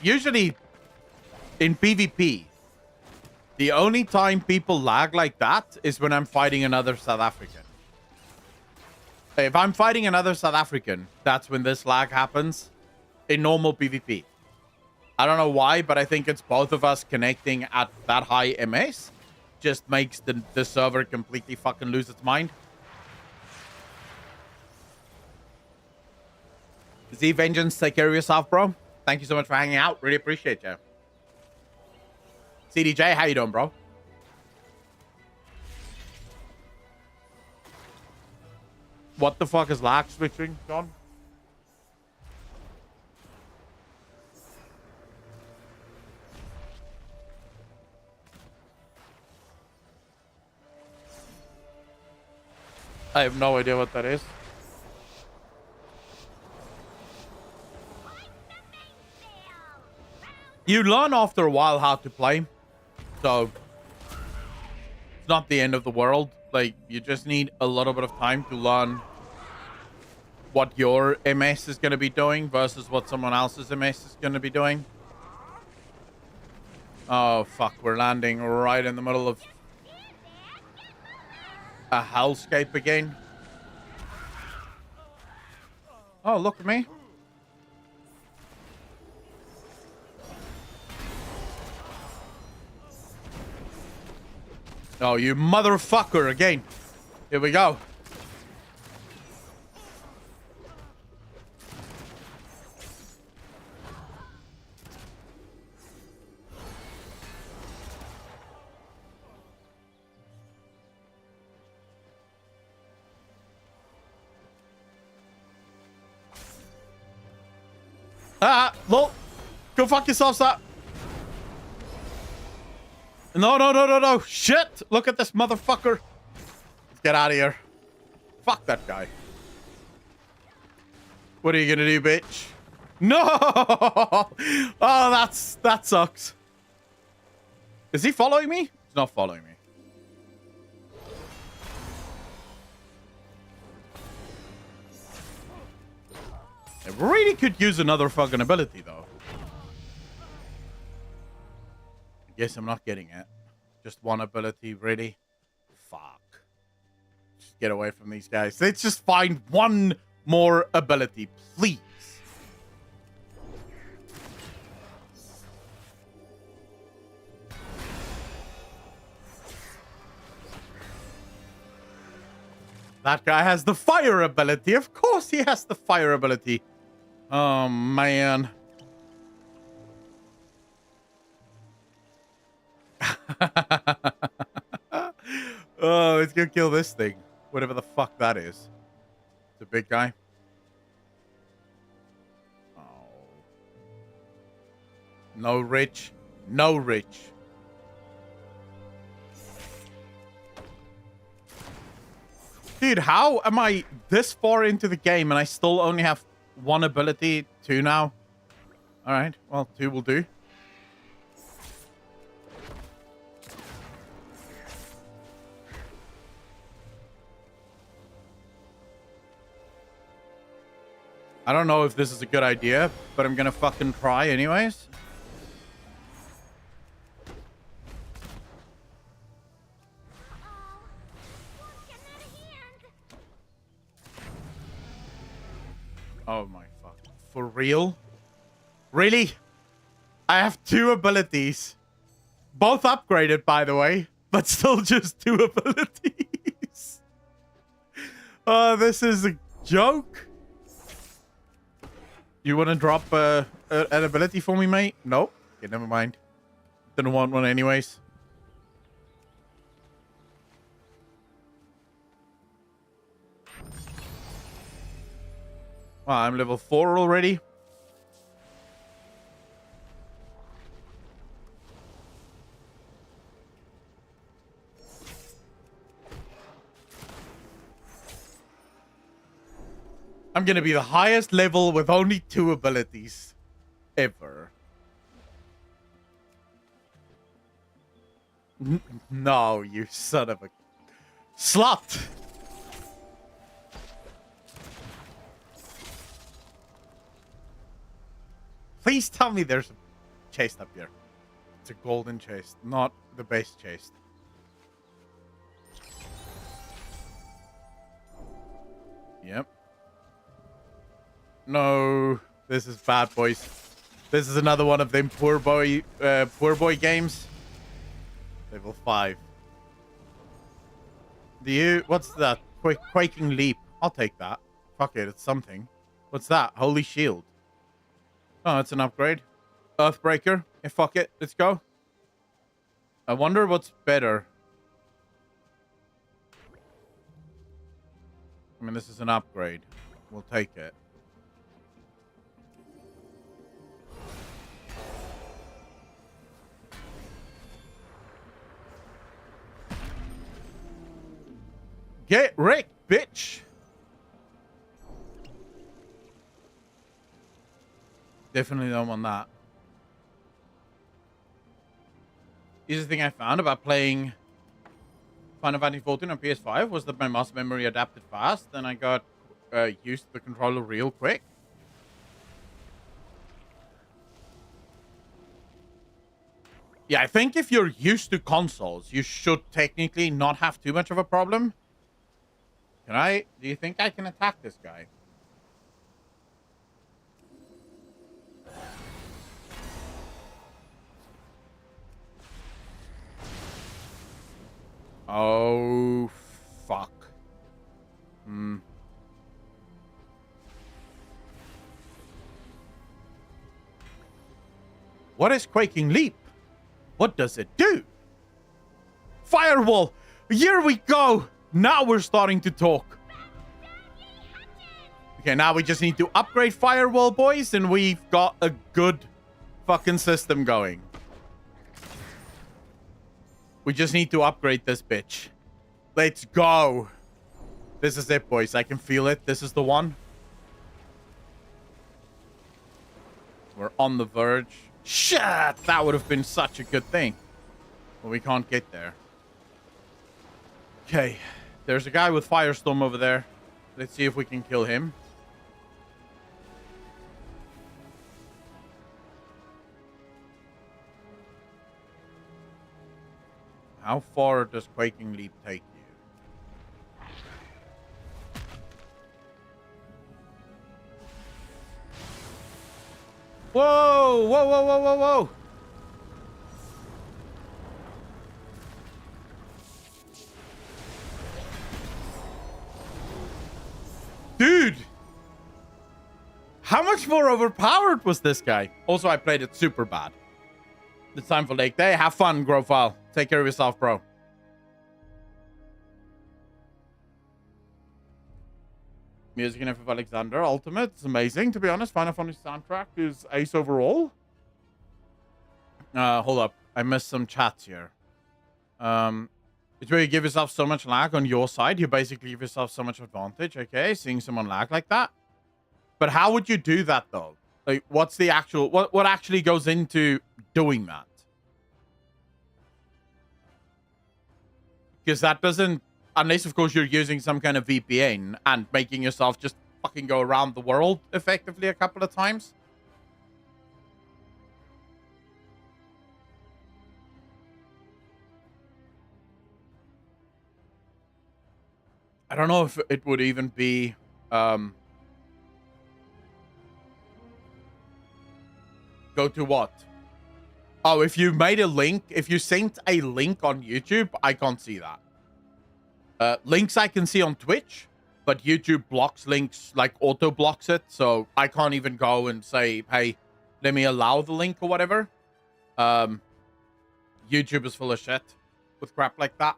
Usually, in PvP, the only time people lag like that is when I'm fighting another South African. If I'm fighting another South African, that's when this lag happens in normal PvP. I don't know why, but I think it's both of us connecting at that high MS just makes the server completely fucking lose its mind. Z Vengeance, take care of yourself, bro. Thank you so much for hanging out. Really appreciate you. CDJ, how you doing, bro? What the fuck is lag switching, John? I have no idea what that is. You learn after a while how to play, so it's not the end of the world. Like, you just need a little bit of time to learn what your MS is going to be doing versus what someone else's MS is going to be doing. Oh, fuck. We're landing right in the middle of a hellscape again. Oh, look at me. Oh, you motherfucker again. Here we go. Lol. Go fuck yourself, sir. No, no, no, no, no. Shit. Look at this motherfucker. Let's get out of here. Fuck that guy. What are you gonna do, bitch? No! Oh, that sucks. Is he following me? He's not following me. I really could use another fucking ability, though. Guess I'm not getting it. Just one ability, really? Fuck. Just get away from these guys. Let's just find one more ability, please. That guy has the fire ability. Of course he has the fire ability. Oh, man. Oh, let's go kill this thing. Whatever the fuck that is. It's a big guy. Oh. No rich. No rich. Dude, how am I this far into the game and I still only have one ability? 2 now? Alright, well, 2 will do. I don't know if this is a good idea, but I'm gonna fucking try anyways. Oh my fuck. For real? Really? I have 2 abilities. Both upgraded, by the way, but still just 2 abilities. Oh, this is a joke. You want to drop an ability for me, mate? Nope. Okay, never mind. Didn't want one anyways. Wow, I'm level 4 already. I'm gonna be the highest level with only 2 abilities. Ever. No, you son of a slut! Please tell me there's a chest up here. It's a golden chest, not the base chest. Yep. No, this is bad, boys. This is another one of them poor boy games. Level 5. Do you? What's that? Quaking leap. I'll take that. Fuck it, it's something. What's that? Holy shield. Oh, it's an upgrade. Earthbreaker. Yeah, fuck it. Let's go. I wonder what's better. I mean, this is an upgrade. We'll take it. Get wrecked, bitch! Definitely don't want that. Here's the thing I found about playing Final Fantasy 14 on PS5 was that my mouse memory adapted fast, and I got used to the controller real quick. Yeah, I think if you're used to consoles, you should technically not have too much of a problem. Can I? Do you think I can attack this guy? Oh, fuck. What is Quaking Leap? What does it do? Firewall! Here we go! Now we're starting to talk. Okay, now we just need to upgrade Firewall, boys, and we've got a good fucking system going. We just need to upgrade this bitch. Let's go. This is it, boys. I can feel it. This is the one. We're on the verge. Shit! That would have been such a good thing. But we can't get there. Okay. There's a guy with Firestorm over there. Let's see if we can kill him. How far does Quaking Leap take you? Whoa! Whoa, whoa, whoa, whoa, whoa! Dude! How much more overpowered was this guy? Also, I played it super bad. It's time for Lake Day. Have fun, Grofile. Take care of yourself, bro. Music and F of Alexander Ultimate. It's amazing, to be honest. Final Fantasy soundtrack is ace overall. Hold up. I missed some chats here. It's where you give yourself so much lag on your side. You basically give yourself so much advantage, okay? Seeing someone lag like that. But how would you do that, though? Like, what's the actual... What actually goes into doing that? Because that doesn't... Unless, of course, you're using some kind of VPN and making yourself just fucking go around the world effectively a couple of times. I don't know if it would even be... Go to what? Oh, if you made a link, if you sent a link on YouTube, I can't see that. Links I can see on Twitch, but YouTube blocks links, like auto blocks it, so I can't even go and say, hey, let me allow the link or whatever. YouTube is full of shit with crap like that.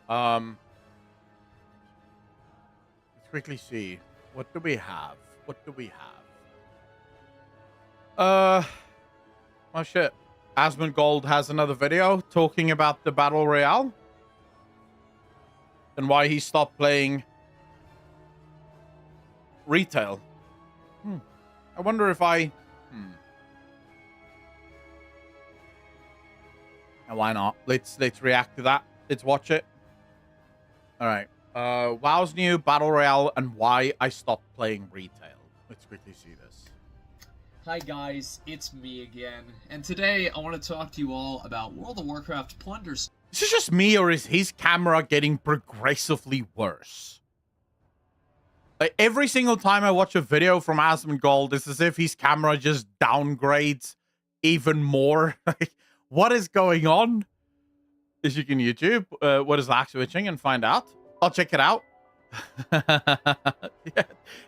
Let's quickly see. What do we have? What do we have? Oh shit. Asmongold has another video talking about the Battle Royale. And why he stopped playing retail. I wonder if I... And why not? Let's react to that. Let's watch it. All right. WoW's new Battle Royale and why I stopped playing retail. Let's quickly see this. Hi guys, it's me again, and today I want to talk to you all about World of Warcraft Plunder. Is this just me or is his camera getting progressively worse? Like every single time I watch a video from Asmongold, it's as if his camera just downgrades even more. Like, what is going on? As you can YouTube, what is lag switching and find out. I'll check it out. Yeah,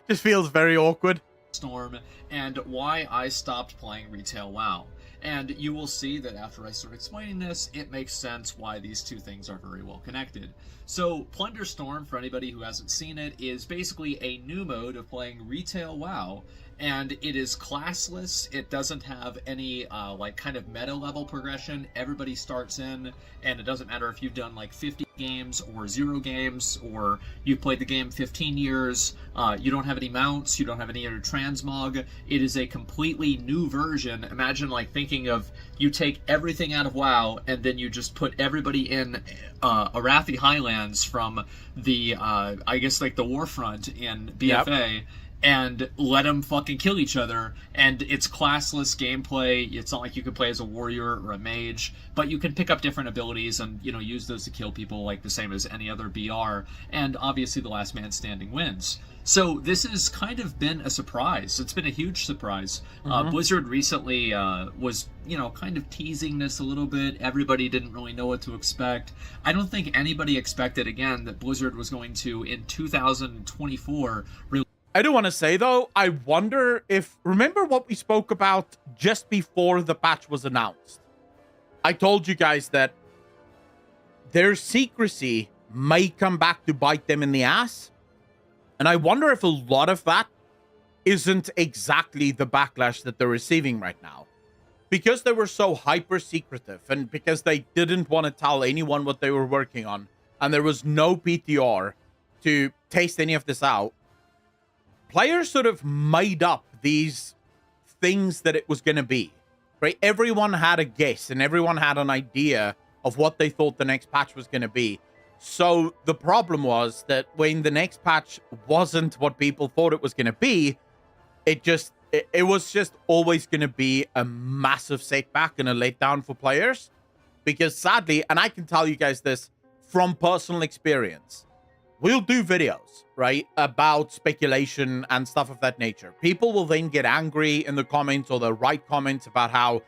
just feels very awkward. Storm, and why I stopped playing retail WoW. And you will see that after I start explaining this, it makes sense why these two things are very well connected. So, Plunder Storm, for anybody who hasn't seen it, is basically a new mode of playing retail WoW, and it is classless. It doesn't have any, like, kind of meta level progression. Everybody starts in, and it doesn't matter if you've done, like, 50 games or 0 games, or you've played the game 15 years, you don't have any mounts, you don't have any other transmog. It is a completely new version. Imagine, like, thinking of you take everything out of WoW, and then you just put everybody in Arathi Highlands from the, I guess, like, the Warfront in BFA, yep. And let them fucking kill each other, and it's classless gameplay. It's not like you can play as a warrior or a mage, but you can pick up different abilities and, you know, use those to kill people like the same as any other BR, and obviously the last man standing wins. So this has kind of been a surprise. It's been a huge surprise. Blizzard recently was, you know, kind of teasing this a little bit. Everybody didn't really know what to expect. I don't think anybody expected, again, that Blizzard was going to, in 2024, really... I do want to say, though, I wonder if... Remember what we spoke about just before the patch was announced? I told you guys that their secrecy may come back to bite them in the ass. And I wonder if a lot of that isn't exactly the backlash that they're receiving right now. Because they were so hyper-secretive and because they didn't want to tell anyone what they were working on, and there was no PTR to taste any of this out, players sort of made up these things that it was going to be, right? Everyone had a guess and everyone had an idea of what they thought the next patch was going to be. So the problem was that when the next patch wasn't what people thought it was going to be, it was just always going to be a massive setback and a letdown for players. Because sadly, and I can tell you guys this from personal experience, we'll do videos, right, about speculation and stuff of that nature. People will then get angry in the comments, or they'll write comments about how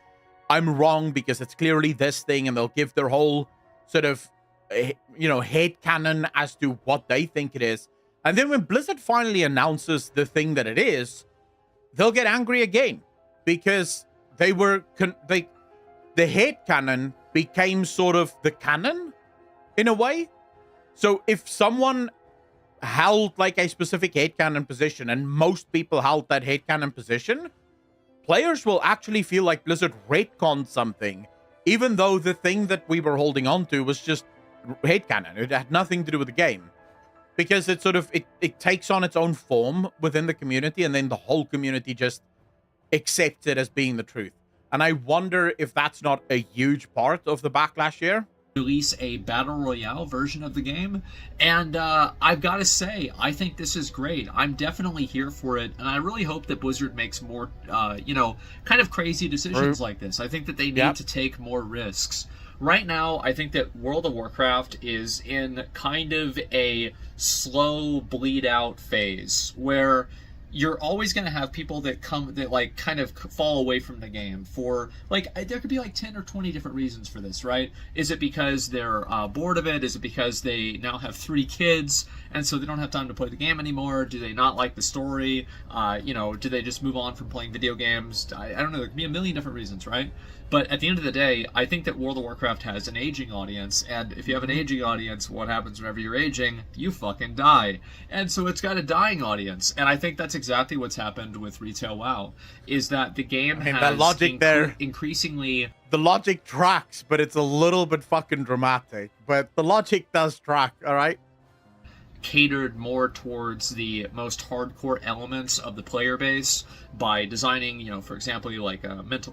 I'm wrong because it's clearly this thing, and they'll give their whole sort of, head canon as to what they think it is. And then when Blizzard finally announces the thing that it is, they'll get angry again because the head canon became sort of the canon in a way. So if someone held like a specific headcanon position and most people held that headcanon position, players will actually feel like Blizzard retconned something, even though the thing that we were holding on to was just headcanon. It had nothing to do with the game. Because it sort of, it takes on its own form within the community, and then the whole community just accepts it as being the truth. And I wonder if that's not a huge part of the backlash here. Release a battle royale version of the game, and I've got to say, I think this is great. I'm definitely here for it, and I really hope that Blizzard makes more kind of crazy decisions like this. I think that they need to take more risks. Right now, I think that World of Warcraft is in kind of a slow bleed out phase where you're always going to have people that like kind of fall away from the game for like, there could be like 10 or 20 different reasons for this, right? Is it because they're bored of it? Is it because they now have 3 kids and so they don't have time to play the game anymore? Do they not like the story? Do they just move on from playing video games? I don't know. There could be a million different reasons, right? But at the end of the day, I think that World of Warcraft has an aging audience, and if you have an aging audience, what happens whenever you're aging? You fucking die. And so it's got a dying audience, and I think that's exactly what's happened with Retail WoW, is that the game has that logic there, increasingly... The logic tracks, but it's a little bit fucking dramatic. But the logic does track, all right? Catered more towards the most hardcore elements of the player base by designing, for example, like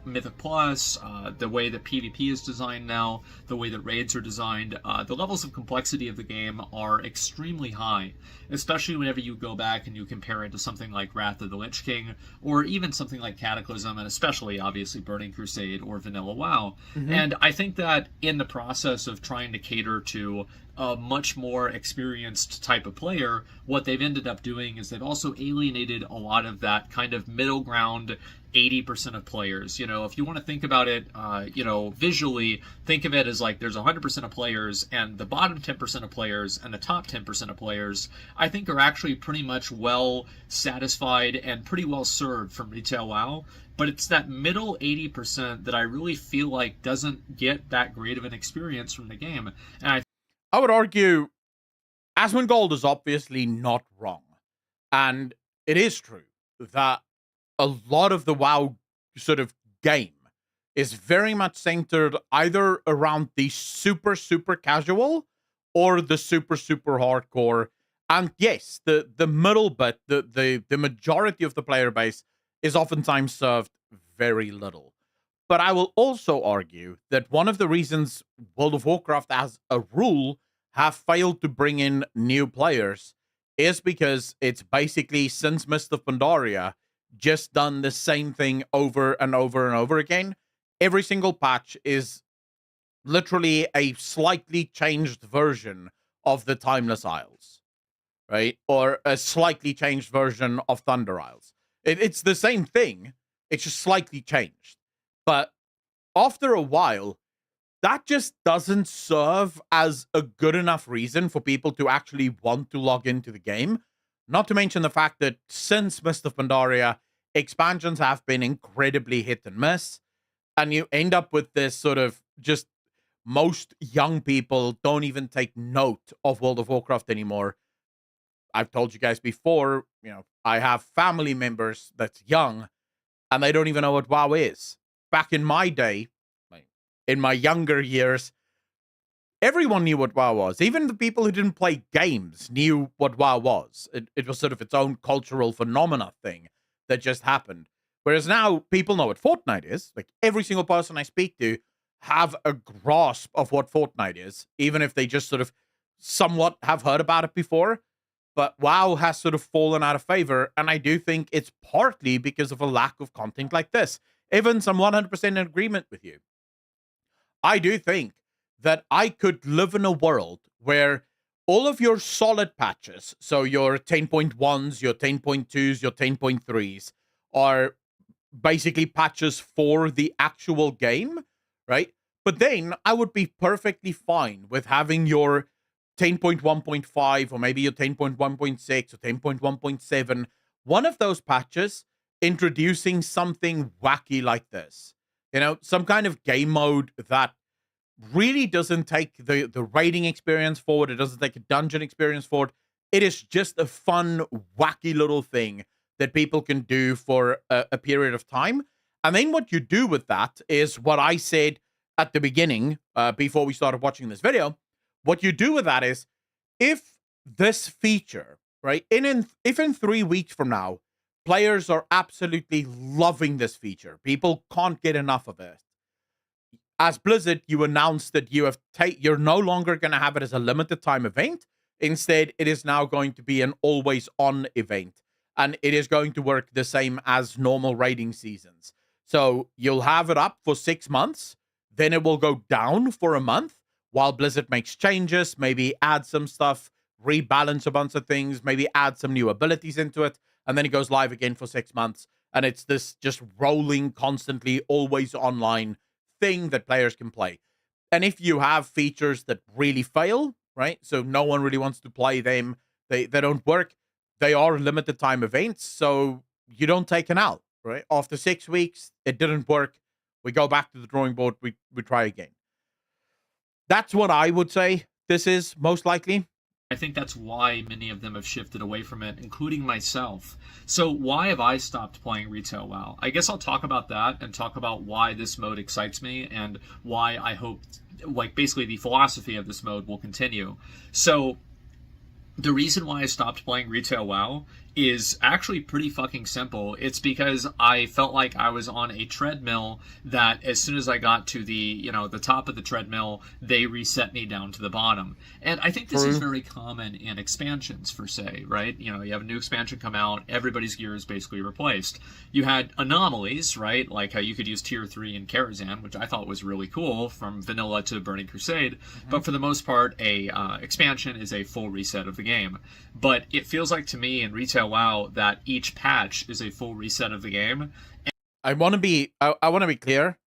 Mythic Plus, the way that PvP is designed now, the way that raids are designed. The levels of complexity of the game are extremely high, especially whenever you go back and you compare it to something like Wrath of the Lich King, or even something like Cataclysm, and especially, obviously, Burning Crusade or Vanilla WoW. And I think that in the process of trying to cater to a much more experienced type of player, what they've ended up doing is they've also alienated a lot of that kind of middle ground 80% of players. If you want to think about it, visually, think of it as like there's 100% of players, and the bottom 10% of players and the top 10% of players, I think, are actually pretty much well satisfied and pretty well served from Retail WoW. But it's that middle 80% that I really feel like doesn't get that great of an experience from the game. And I would argue Asmongold is obviously not wrong. And it is true that a lot of the WoW sort of game is very much centered either around the super, super casual or the super, super hardcore. And yes, the middle bit, the majority of the player base is oftentimes served very little. But I will also argue that one of the reasons World of Warcraft, as a rule, have failed to bring in new players is because it's basically, since Mist of Pandaria, just done the same thing over and over and over again. Every single patch is literally a slightly changed version of the Timeless Isles, right? Or a slightly changed version of Thunder Isles. It's the same thing. It's just slightly changed. But after a while, that just doesn't serve as a good enough reason for people to actually want to log into the game. Not to mention the fact that since Mist of Pandaria, expansions have been incredibly hit and miss. And you end up with this sort of just, most young people don't even take note of World of Warcraft anymore. I've told you guys before, I have family members that's young and they don't even know what WoW is. Back in my day, in my younger years, everyone knew what WoW was. Even the people who didn't play games knew what WoW was. It was sort of its own cultural phenomena thing that just happened. Whereas now, people know what Fortnite is. Like, every single person I speak to have a grasp of what Fortnite is, even if they just sort of somewhat have heard about it before. But WoW has sort of fallen out of favor, and I do think it's partly because of a lack of content like this. Evans, I'm 100% in agreement with you. I do think that I could live in a world where all of your solid patches, so your 10.1s, your 10.2s, your 10.3s, are basically patches for the actual game, right? But then I would be perfectly fine with having your 10.1.5 or maybe your 10.1.6 or 10.1.7, one of those patches introducing something wacky like this. Some kind of game mode that really doesn't take the raiding experience forward. It doesn't take a dungeon experience forward. It is just a fun, wacky little thing that people can do for a period of time. And then what you do with that is what I said at the beginning, before we started watching this video. What you do with that is, if this feature, right, if in 3 weeks from now, players are absolutely loving this feature, people can't get enough of it. As Blizzard, you announced that you're no longer going to have it as a limited time event. Instead, it is now going to be an always on event, and it is going to work the same as normal raiding seasons. So you'll have it up for 6 months, then it will go down for a month while Blizzard makes changes, maybe add some stuff, rebalance a bunch of things, maybe add some new abilities into it, and then it goes live again for 6 months. And it's this just rolling, constantly, always online thing that players can play. And if you have features that really fail, right? So no one really wants to play them, they don't work, they are limited time events, so you don't take an L, right? After 6 weeks, it didn't work. We go back to the drawing board, we try again. That's what I would say this is most likely. I think that's why many of them have shifted away from it, including myself. So why have I stopped playing Retail WoW? I guess I'll talk about that and talk about why this mode excites me and why I hope, like, basically the philosophy of this mode will continue. So the reason why I stopped playing Retail WoW is actually pretty fucking simple. It's because I felt like I was on a treadmill that as soon as I got to the top of the treadmill, they reset me down to the bottom. And I think this is very common in expansions, per se, right? You have a new expansion come out, everybody's gear is basically replaced. You had anomalies, right? Like how you could use Tier 3 in Karazhan, which I thought was really cool, from Vanilla to Burning Crusade. But for the most part, a expansion is a full reset of the game. But it feels like to me in Retail WoW that each patch is a full reset of the game. I want to be clear.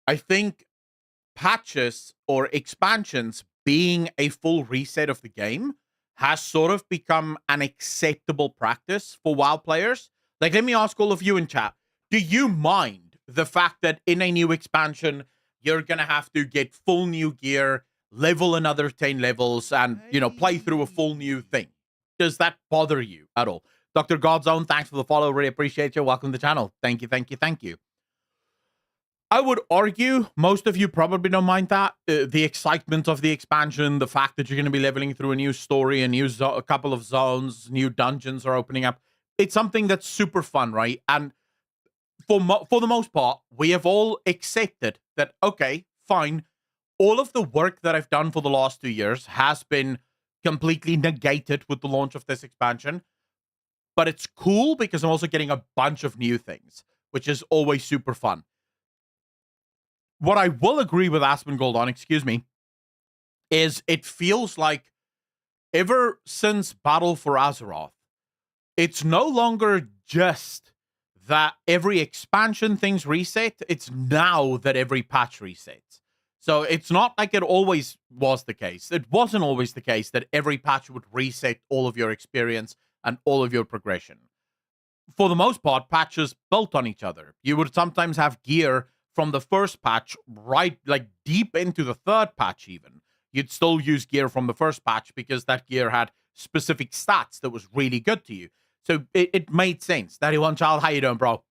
I think patches or expansions being a full reset of the game has sort of become an acceptable practice for WoW players. Like, let me ask all of you in chat, do you mind the fact that in a new expansion, you're going to have to get full new gear, level another 10 levels, and, play through a full new thing? Does that bother you at all? Dr. Godzone, thanks for the follow. Really appreciate you. Welcome to the channel. Thank you, thank you, thank you. I would argue most of you probably don't mind that. The excitement of the expansion, the fact that you're going to be leveling through a new story, a couple of zones, new dungeons are opening up. It's something that's super fun, right? And for the most part, we have all accepted that, okay, fine, all of the work that I've done for the last 2 years has been completely negated with the launch of this expansion. But it's cool because I'm also getting a bunch of new things, which is always super fun. What I will agree with Aspen Gold on, is it feels like ever since Battle for Azeroth, it's no longer just that every expansion things reset, it's now that every patch resets. So it's not like it always was the case. It wasn't always the case that every patch would reset all of your experience and all of your progression. For the most part, patches built on each other. You would sometimes have gear from the first patch right, like, deep into the third patch even. You'd still use gear from the first patch because that gear had specific stats that was really good to you. So it made sense. 31 Child, how you doing, bro?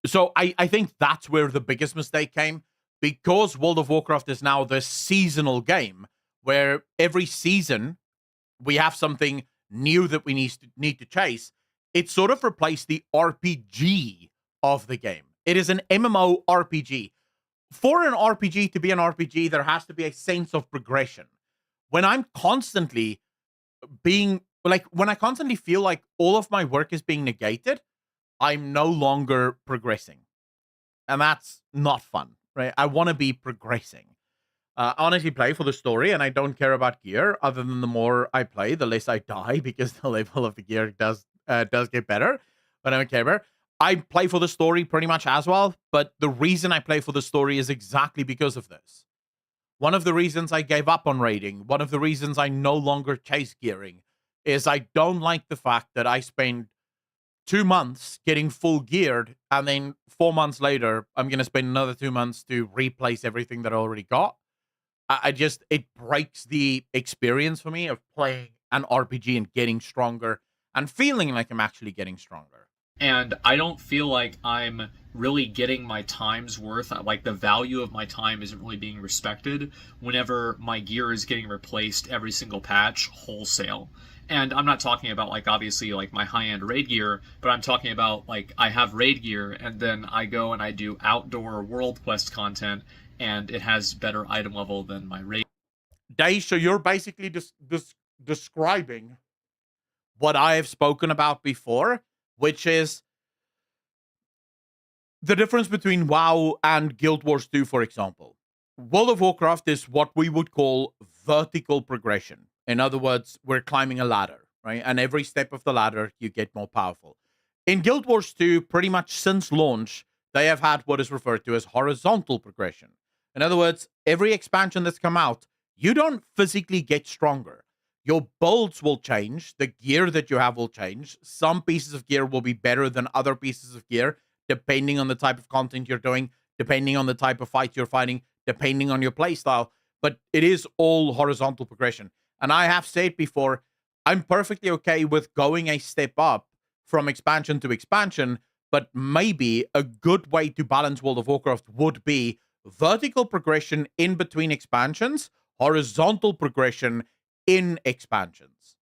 So I think that's where the biggest mistake came. Because World of Warcraft is now this seasonal game where every season we have something new that we need to chase, it sort of replaced the RPG of the game. It is an MMO RPG. for an RPG to be an RPG, there has to be a sense of progression. When I'm constantly being like, when I constantly feel like all of my work is being negated, I'm no longer progressing. And that's not fun, right? I want to be progressing. I honestly play for the story, and I don't care about gear. Other than the more I play, the less I die because the level of the gear does get better. But I don't care about. I play for the story pretty much as well. But the reason I play for the story is exactly because of this. One of the reasons I gave up on raiding, one of the reasons I no longer chase gearing, is I don't like the fact that I spend 2 months getting full geared, and then 4 months later, I'm going to spend another 2 months to replace everything that I already got. I just, it breaks the experience for me of playing an RPG and getting stronger and feeling like I'm actually getting stronger. And I don't feel like I'm really getting my time's worth. Like, the value of my time isn't really being respected whenever my gear is getting replaced every single patch wholesale. And I'm not talking about, like, obviously, like, my high-end raid gear, but I'm talking about, like, I have raid gear, and then I go and I do outdoor world quest content, and it has better item level than my raid. Dave, so you're basically describing what I have spoken about before, which is the difference between WoW and Guild Wars 2, for example. World of Warcraft is what we would call vertical progression. In other words, we're climbing a ladder, right? And every step of the ladder, you get more powerful. In Guild Wars 2, pretty much since launch, they have had what is referred to as horizontal progression. In other words, every expansion that's come out, you don't physically get stronger. Your builds will change. The gear that you have will change. Some pieces of gear will be better than other pieces of gear, depending on the type of content you're doing, depending on the type of fight you're fighting, depending on your playstyle. But it is all horizontal progression. And I have said before, I'm perfectly okay with going a step up from expansion to expansion, but maybe a good way to balance World of Warcraft would be vertical progression in between expansions, horizontal progression in expansions.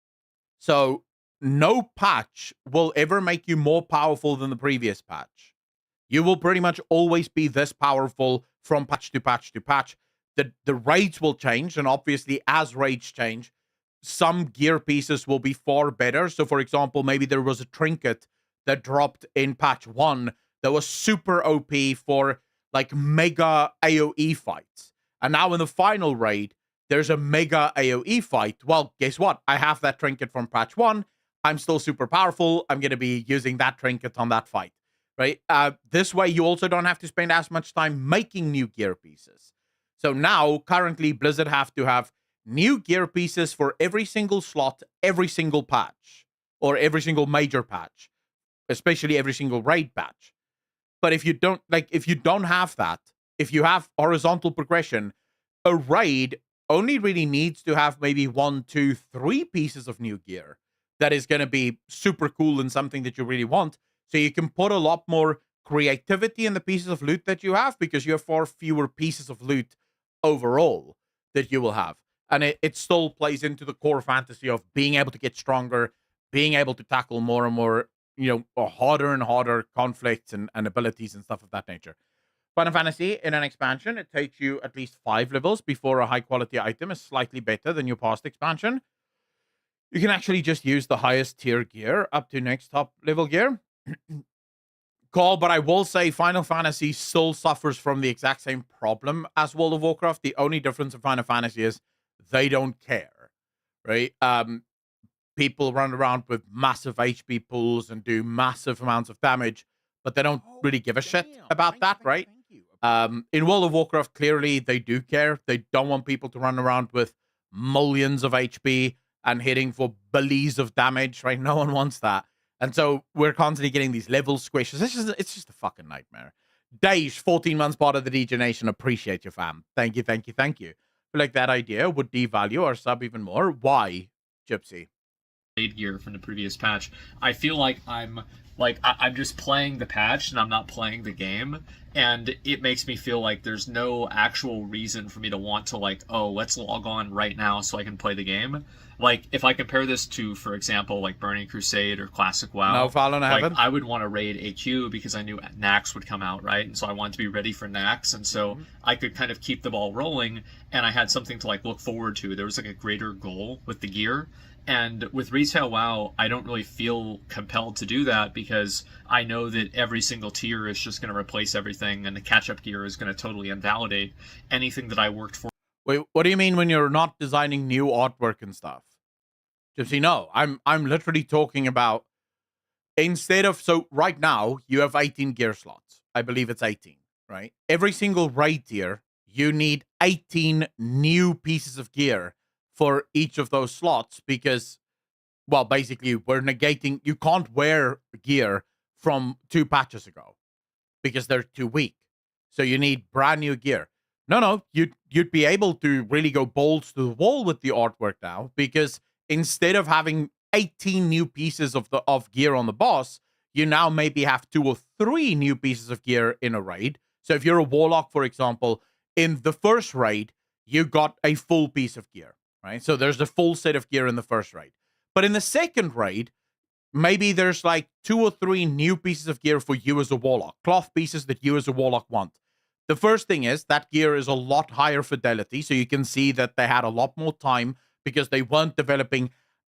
So no patch will ever make you more powerful than the previous patch. You will pretty much always be this powerful from patch to patch to patch. The raids will change, and obviously as raids change, some gear pieces will be far better. So for example, maybe there was a trinket that dropped in patch 1 that was super OP for like mega AoE fights. And now in the final raid, there's a mega AoE fight. Well, guess what? I have that trinket from patch 1. I'm still super powerful. I'm going to be using that trinket on that fight, right? This way, you also don't have to spend as much time making new gear pieces. So now, currently, Blizzard have to have new gear pieces for every single slot, every single patch, or every single major patch, especially every single raid patch. But if you don't have that, if you have horizontal progression, a raid only really needs to have maybe 1, 2, 3 pieces of new gear that is going to be super cool and something that you really want. So you can put a lot more creativity in the pieces of loot that you have, because you have far fewer pieces of loot overall that you will have. And it still plays into the core fantasy of being able to get stronger, being able to tackle more and more, harder and harder conflicts and abilities and stuff of that nature. Final Fantasy, in an expansion, it takes you at least 5 levels before a high quality item is slightly better than your past expansion. You can actually just use the highest tier gear up to next top level gear. Call, but I will say Final Fantasy still suffers from the exact same problem as World of Warcraft. The only difference in Final Fantasy is they don't care, right? People run around with massive HP pools and do massive amounts of damage, but they don't really give a shit about that, right? In World of Warcraft, clearly they do care. They don't want people to run around with millions of HP and hitting for billions of damage, right? No one wants that. And so we're constantly getting these level squishes. It's just a fucking nightmare. Dave, 14 months part of the DJ Nation. Appreciate you, fam. Thank you, thank you, thank you. I feel like that idea would devalue our sub even more. Why, Gypsy? Raid gear from the previous patch. I feel like I'm Like I'm just playing the patch and I'm not playing the game, and it makes me feel like there's no actual reason for me to want to like, oh, let's log on right now so I can play the game. Like if I compare this to, for example, like Burning Crusade or Classic WoW, No Fallen like Heaven. I would want to raid AQ because I knew Nax would come out, right? And so I wanted to be ready for Nax, and so I could kind of keep the ball rolling, and I had something to like look forward to. There was like a greater goal with the gear. And with Retail WoW, I don't really feel compelled to do that because I know that every single tier is just going to replace everything, and the catch-up gear is going to totally invalidate anything that I worked for. Wait, what do you mean when you're not designing new artwork and stuff? Gypsy, no. I'm literally talking about instead of so right now you have 18 gear slots. I believe it's 18, right? Every single raid tier, you need 18 new pieces of gear for each of those slots because, well, basically we're negating. You can't wear gear from 2 patches ago because they're too weak. So you need brand new gear. No, you'd be able to really go balls to the wall with the artwork now because instead of having 18 new pieces of gear on the boss, you now maybe have 2 or 3 new pieces of gear in a raid. So if you're a warlock, for example, in the first raid, you got a full piece of gear, right? So there's a full set of gear in the first raid. But in the second raid, maybe there's like 2 or 3 new pieces of gear for you as a warlock, cloth pieces that you as a warlock want. The first thing is that gear is a lot higher fidelity, so you can see that they had a lot more time because they weren't developing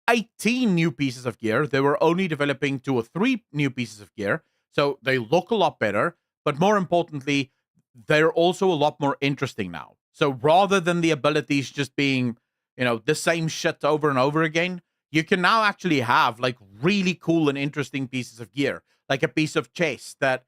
18 new pieces of gear. They were only developing 2 or 3 new pieces of gear, so they look a lot better, but more importantly, they're also a lot more interesting now. So rather than the abilities just being, the same shit over and over again, you can now actually have like really cool and interesting pieces of gear, like a piece of chest that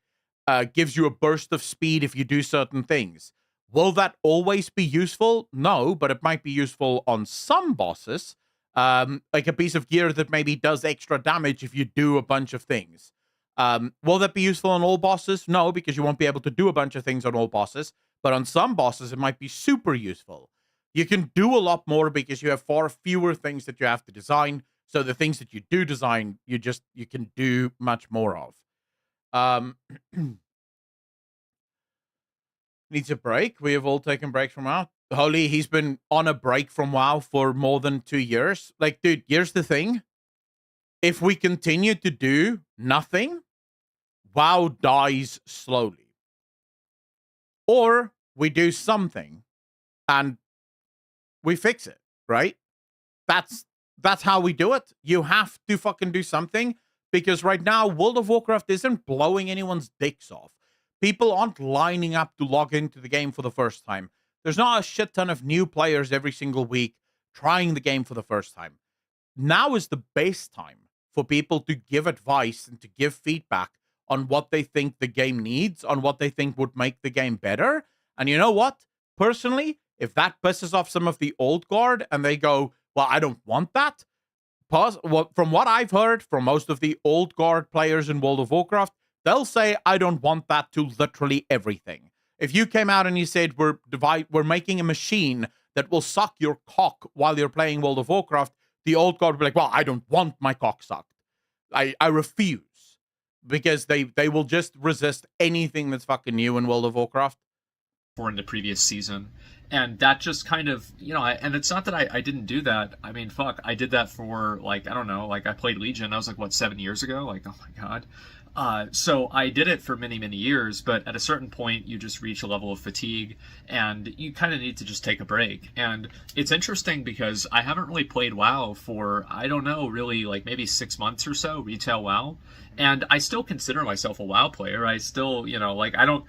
gives you a burst of speed if you do certain things. Will that always be useful? No, but it might be useful on some bosses. Like a piece of gear that maybe does extra damage if you do a bunch of things. Will that be useful on all bosses? No, because you won't be able to do a bunch of things on all bosses. But on some bosses, it might be super useful. You can do a lot more because you have far fewer things that you have to design. So the things that you do design, you can do much more of. Needs a break. We have all taken breaks from WoW. Holy, he's been on a break from WoW for more than 2 years. Like, dude, here's the thing. If we continue to do nothing, WoW dies slowly. Or we do something and we fix it, right? That's how we do it. You have to fucking do something because right now World of Warcraft isn't blowing anyone's dicks off. People aren't lining up to log into the game for the first time. There's not a shit ton of new players every single week trying the game for the first time. Now is the best time for people to give advice and to give feedback on what they think the game needs, on what they think would make the game better. And you know what? Personally, if that pisses off some of the old guard and they go, well, I don't want that. From what I've heard from most of the old guard players in World of Warcraft, they'll say, I don't want that to literally everything. If you came out and you said, we're making a machine that will suck your cock while you're playing World of Warcraft, the old guard will be like, well, I don't want my cock sucked. I refuse. Because they will just resist anything that's fucking new in World of Warcraft. For in the previous season. And that just kind of, and it's not that I didn't do that. I mean, fuck, I did that for, like, I don't know, like, I played Legion. That was, like, 7 years ago? Like, oh my god. So I did it for many, many years, but at a certain point, you just reach a level of fatigue, and you kind of need to just take a break. And it's interesting because I haven't really played WoW for, I don't know, really, like, maybe 6 months or so, retail WoW. And I still consider myself a WoW player. I still, like, I don't...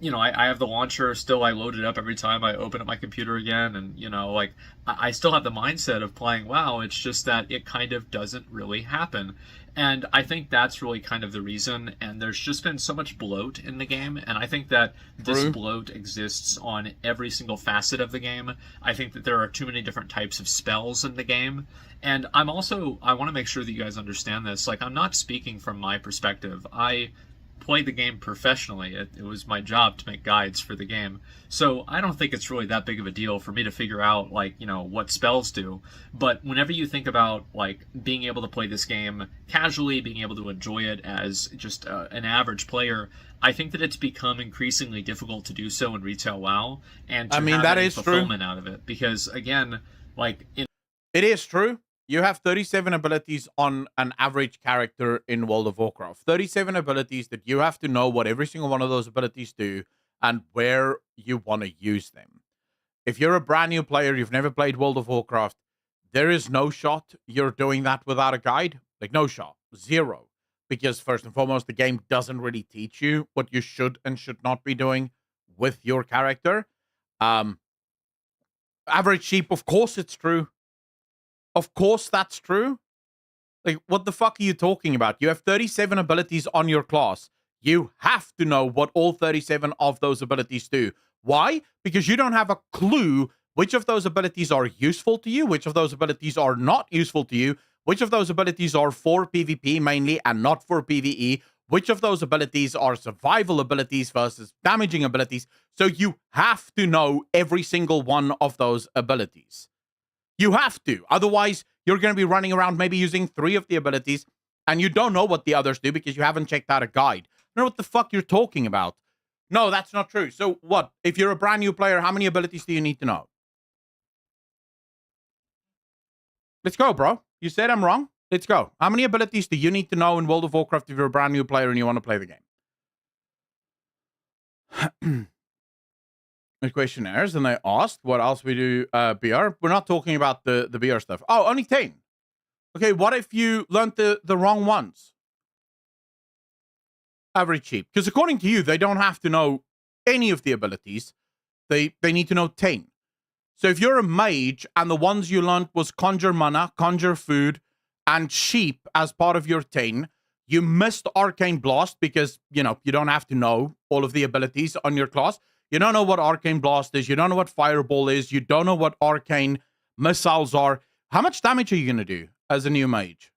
I have the launcher still. I load it up every time I open up my computer again, and like I still have the mindset of playing WoW. It's just that it kind of doesn't really happen, and I think that's really kind of the reason. And there's just been so much bloat in the game, and I think that this bloat exists on every single facet of the game. I think that there are too many different types of spells in the game, and I want to make sure that you guys understand this. Like, I'm not speaking from my perspective. play the game professionally. It was my job to make guides for the game. So I don't think it's really that big of a deal for me to figure out, like, you know, what spells do. But whenever you think about, like, being able to play this game casually, being able to enjoy it as just an average player, I think that it's become increasingly difficult to do so in retail WoW, and to I mean, have that any is true. fulfillment out of it. Because, again, like, It is true. You have 37 abilities on an average character in World of Warcraft. 37 abilities that you have to know what every single one of those abilities do and where you want to use them. If you're a brand new player, you've never played World of Warcraft, there is no shot you're doing that without a guide. Like, no shot. Zero. Because, first and foremost, the game doesn't really teach you what you should and should not be doing with your character. Average sheep, of course it's true. Of course that's true. Like, what the fuck are you talking about? You have 37 abilities on your class. You have to know what all 37 of those abilities do. Why? Because you don't have a clue which of those abilities are useful to you, which of those abilities are not useful to you, which of those abilities are for PvP mainly and not for PvE, which of those abilities are survival abilities versus damaging abilities. So you have to know every single one of those abilities. You have to. Otherwise, you're going to be running around maybe using 3 of the abilities, and you don't know what the others do because you haven't checked out a guide. I don't know what the fuck you're talking about. No, that's not true. So what? If you're a brand new player, how many abilities do you need to know? Let's go, bro. You said I'm wrong. Let's go. How many abilities do you need to know in World of Warcraft if you're a brand new player and you want to play the game? The questionnaires, and they asked what else we do BR. We're not talking about the BR stuff. Oh, only 10. Okay, what if you learned the wrong ones? Average sheep. Because according to you, they don't have to know any of the abilities. They need to know 10. So if you're a mage and the ones you learned was conjure mana, conjure food, and sheep as part of your 10, you missed Arcane Blast because, you know, you don't have to know all of the abilities on your class. You don't know what Arcane Blast is. You don't know what Fireball is. You don't know what Arcane Missiles are. How much damage are you going to do as a new mage?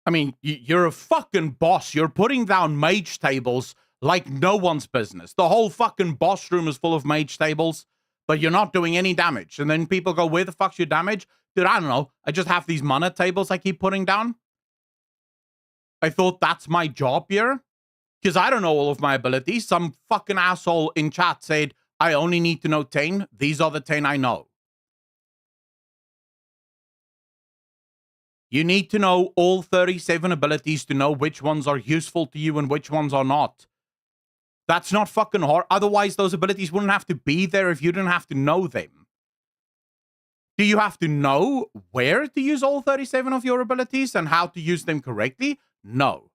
I mean, you're a fucking boss. You're putting down mage tables like no one's business. The whole fucking boss room is full of mage tables, but you're not doing any damage. And then people go, where the fuck's your damage? Dude, I don't know. I just have these mana tables I keep putting down. I thought that's my job here. Because I don't know all of my abilities. Some fucking asshole in chat said, I only need to know 10. These are the 10 I know. You need to know all 37 abilities to know which ones are useful to you and which ones are not. That's not fucking hard. Otherwise, those abilities wouldn't have to be there if you didn't have to know them. Do you have to know where to use all 37 of your abilities and how to use them correctly? No.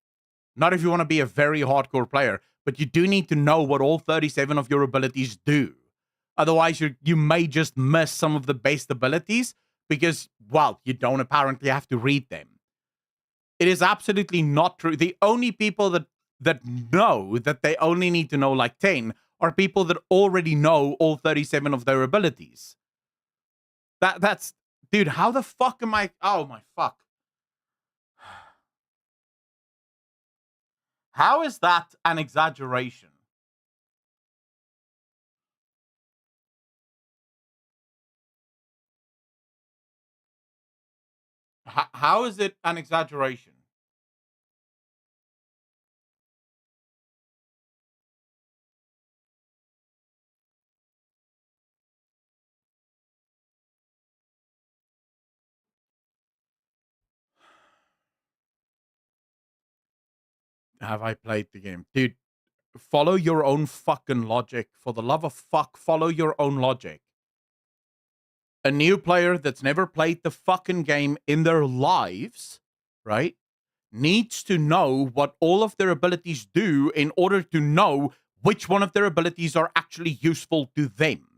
Not if you want to be a very hardcore player, but you do need to know what all 37 of your abilities do. Otherwise, you may just miss some of the best abilities because, well, you don't apparently have to read them. It is absolutely not true. The only people that know that they only need to know like 10 are people that already know all 37 of their abilities. That's, dude, how the fuck am I? Oh my fuck. How is that an exaggeration? How is it an exaggeration? Have I played the game? Dude, follow your own fucking logic. For the love of fuck, follow your own logic. A new player that's never played the fucking game in their lives, right, needs to know what all of their abilities do in order to know which one of their abilities are actually useful to them.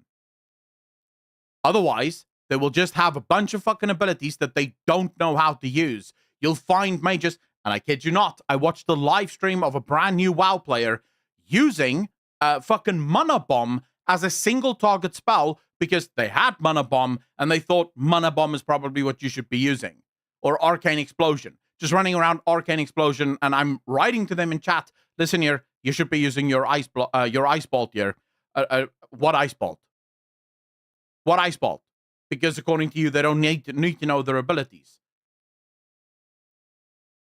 Otherwise, they will just have a bunch of fucking abilities that they don't know how to use. You'll find mages, and I kid you not, I watched the live stream of a brand new WoW player using fucking Mana Bomb as a single target spell because they had Mana Bomb and they thought Mana Bomb is probably what you should be using. Or Arcane Explosion. Just running around Arcane Explosion, and I'm writing to them in chat, listen here, you should be using your Ice Bolt here. What Ice Bolt? What Ice Bolt? Because according to you, they don't need to know their abilities.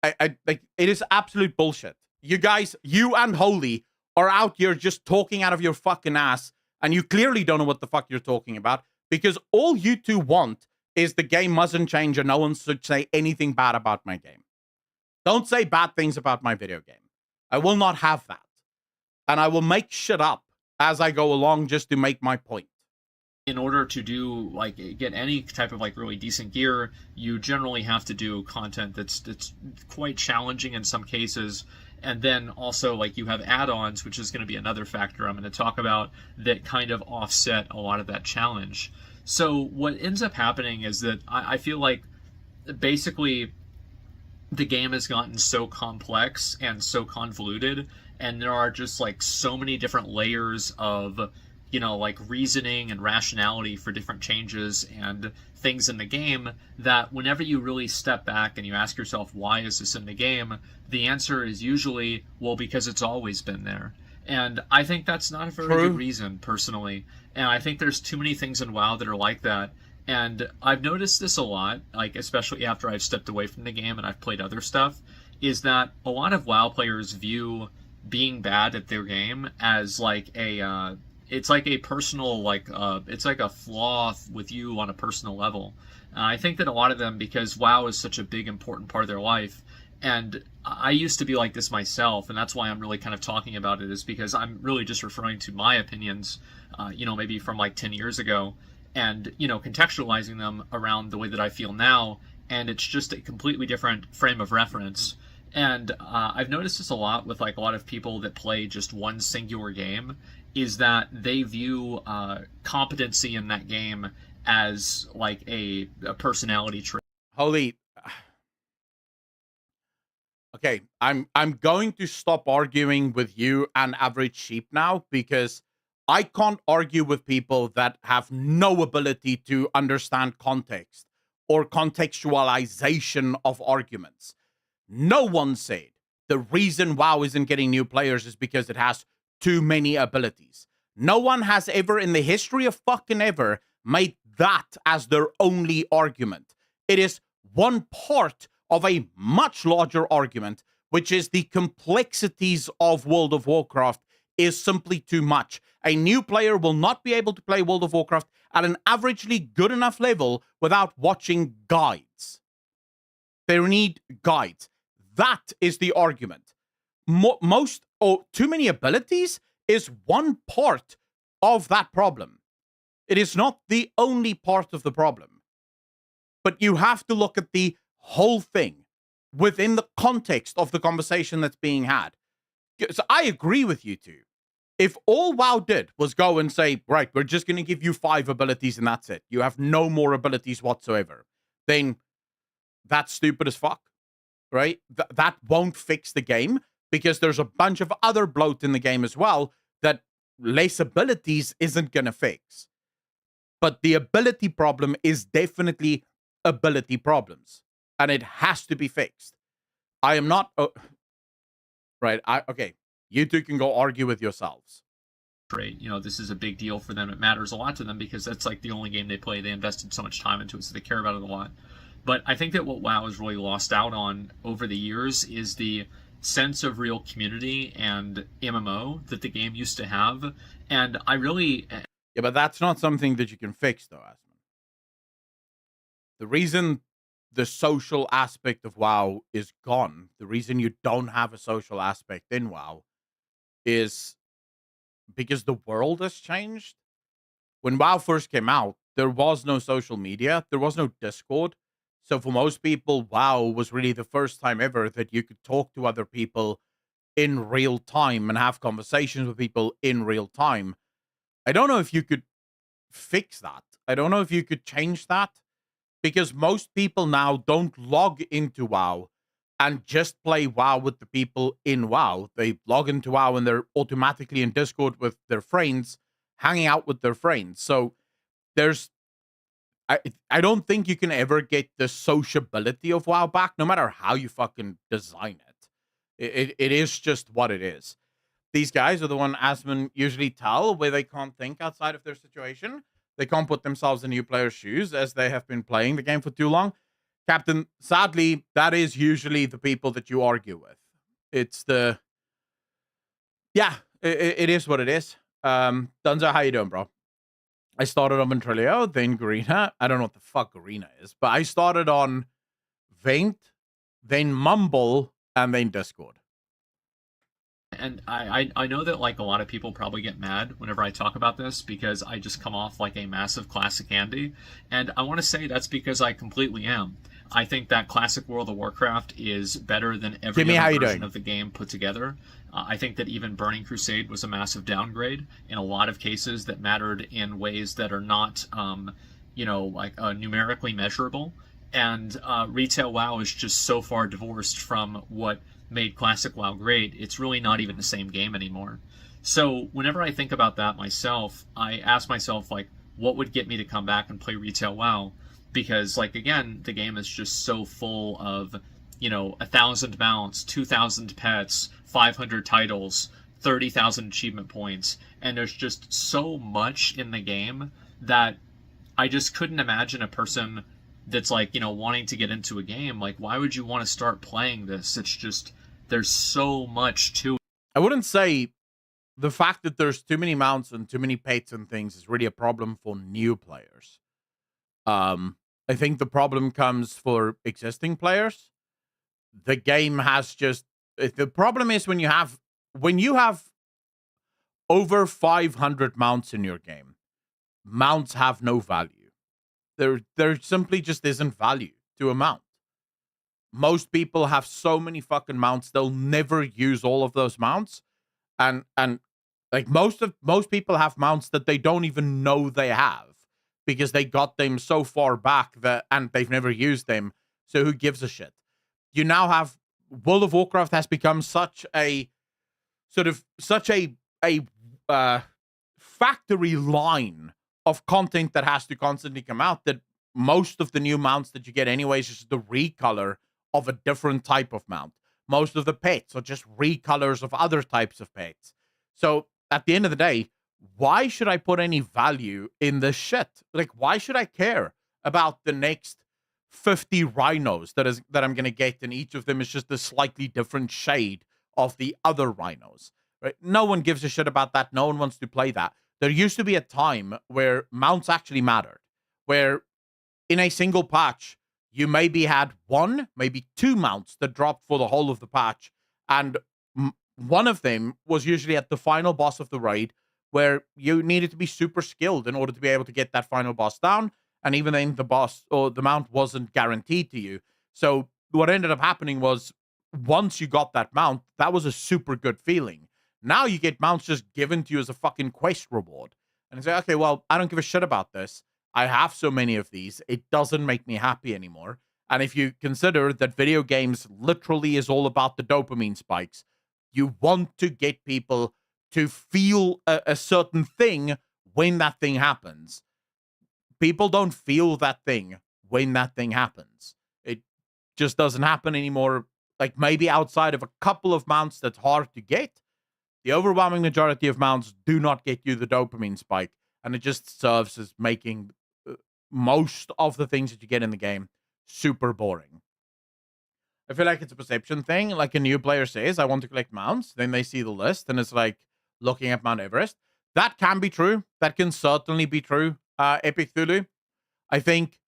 Like, it is absolute bullshit. You guys, you and Holy are out here just talking out of your fucking ass, and you clearly don't know what the fuck you're talking about, because all you two want is the game mustn't change and no one should say anything bad about my game. Don't say bad things about my video game. I will not have that. And I will make shit up as I go along just to make my point. In order to do, like, get any type of, like, really decent gear, you generally have to do content that's quite challenging in some cases. And then also, like, you have add-ons, which is going to be another factor I'm going to talk about, that kind of offset a lot of that challenge. So what ends up happening is that I feel like basically the game has gotten so complex and so convoluted, and there are just, like, so many different layers of, you know, like, reasoning and rationality for different changes and things in the game, that whenever you really step back and you ask yourself, why is this in the game? The answer is usually, well, because it's always been there. And I think that's not a very good reason, personally. And I think there's too many things in WoW that are like that. And I've noticed this a lot, like, especially after I've stepped away from the game and I've played other stuff, is that a lot of WoW players view being bad at their game as, like, it's like a personal, like, it's like a flaw with you on a personal level. I think that a lot of them, because WoW is such a big, important part of their life, and I used to be like this myself, and that's why I'm really kind of talking about it, is because I'm really just referring to my opinions, you know, maybe from like 10 years ago, and, you know, contextualizing them around the way that I feel now, and it's just a completely different frame of reference. And I've noticed this a lot with, like, a lot of people that play just one singular game, is that they view competency in that game as, like, a personality trait. Holy. Okay, I'm going to stop arguing with you and Average Sheep now, because I can't argue with people that have no ability to understand context or contextualization of arguments. No one said the reason WoW isn't getting new players is because it has too many abilities. No one has ever in the history of fucking ever made that as their only argument. It is one part of a much larger argument, which is the complexities of World of Warcraft is simply too much. A new player will not be able to play World of Warcraft at an averagely good enough level without watching guides. They need guides. That is the argument. Most or too many abilities is one part of that problem. It is not the only part of the problem. But you have to look at the whole thing within the context of the conversation that's being had. So I agree with you two. If all WoW did was go and say, right, we're just going to give you 5 abilities and that's it, you have no more abilities whatsoever, then that's stupid as fuck, right? That won't fix the game, because there's a bunch of other bloat in the game as well that less abilities isn't going to fix. But the ability problem is definitely ability problems, and it has to be fixed. I am not... right, okay. You two can go argue with yourselves. Great. You know, this is a big deal for them. It matters a lot to them because that's, like, the only game they play. They invested so much time into it, so they care about it a lot. But I think that what WoW has really lost out on over the years is the sense of real community and MMO that the game used to have. And I really... Yeah, but that's not something that you can fix, though, Asman. The reason the social aspect of WoW is gone, the reason you don't have a social aspect in WoW, is because the world has changed. When WoW first came out, there was no social media, there was no Discord. So for most people, WoW was really the first time ever that you could talk to other people in real time and have conversations with people in real time. I don't know if you could fix that. I don't know if you could change that, because most people now don't log into WoW and just play WoW with the people in WoW. They log into WoW and they're automatically in Discord with their friends, hanging out with their friends. So there's I don't think you can ever get the sociability of WoW back, no matter how you fucking design it. It is just what it is. These guys are the one Asmon usually tell where they can't think outside of their situation. They can't put themselves in new players' shoes as they have been playing the game for too long. Captain, sadly, that is usually the people that you argue with. It's the yeah, it is what it is. Dunzo, how you doing, bro? I started on Ventrilo, then Garena. I don't know what the fuck Garena is, but I started on Vaint, then Mumble, and then Discord. And I know that like a lot of people probably get mad whenever I talk about this because I just come off like a massive classic Andy, and I want to say that's because I completely am. I think that classic World of Warcraft is better than every other version of the game put together. I think that even Burning Crusade was a massive downgrade in a lot of cases that mattered in ways that are not, numerically measurable. And retail WoW is just so far divorced from what made classic WoW great. It's really not even the same game anymore. So whenever I think about that myself, I ask myself, like, what would get me to come back and play retail WoW? Because, like, again, the game is just so full of, 1,000 mounts, 2,000 pets, 500 titles, 30,000 achievement points, and there's just so much in the game that I just couldn't imagine a person that's, like, wanting to get into a game. Like, why would you want to start playing this? It's just, there's so much to it. I wouldn't say the fact that there's too many mounts and too many pets and things is really a problem for new players. I think the problem comes for existing players. The game has just the problem is when you have over 500 mounts in your game, mounts have no value. There simply just isn't value to a mount. Most people have so many fucking mounts, they'll never use all of those mounts. And like most people have mounts that they don't even know they have because they got them so far back and they've never used them. So who gives a shit? You now have World of Warcraft has become such a factory line of content that has to constantly come out that most of the new mounts that you get anyways is just the recolor of a different type of mount. Most of the pets are just recolors of other types of pets. So at the end of the day, why should I put any value in this shit? Like, why should I care about the next 50 rhinos that I'm going to get, and each of them is just a slightly different shade of the other rhinos, right? No one gives a shit about that. No one wants to play that. There used to be a time where mounts actually mattered, where in a single patch, you maybe had one, maybe two mounts that dropped for the whole of the patch, and one of them was usually at the final boss of the raid, where you needed to be super skilled in order to be able to get that final boss down. And even then, the boss or the mount wasn't guaranteed to you. So what ended up happening was once you got that mount, that was a super good feeling. Now you get mounts just given to you as a fucking quest reward. And you say, okay, well, I don't give a shit about this. I have so many of these. It doesn't make me happy anymore. And if you consider that video games literally is all about the dopamine spikes, you want to get people to feel a certain thing when that thing happens. People don't feel that thing when that thing happens. It just doesn't happen anymore. Like maybe outside of a couple of mounts that's hard to get, the overwhelming majority of mounts do not get you the dopamine spike. And it just serves as making most of the things that you get in the game super boring. I feel like it's a perception thing. Like a new player says, I want to collect mounts. Then they see the list and it's like looking at Mount Everest. That can be true. That can certainly be true. Epic Thulu. I think,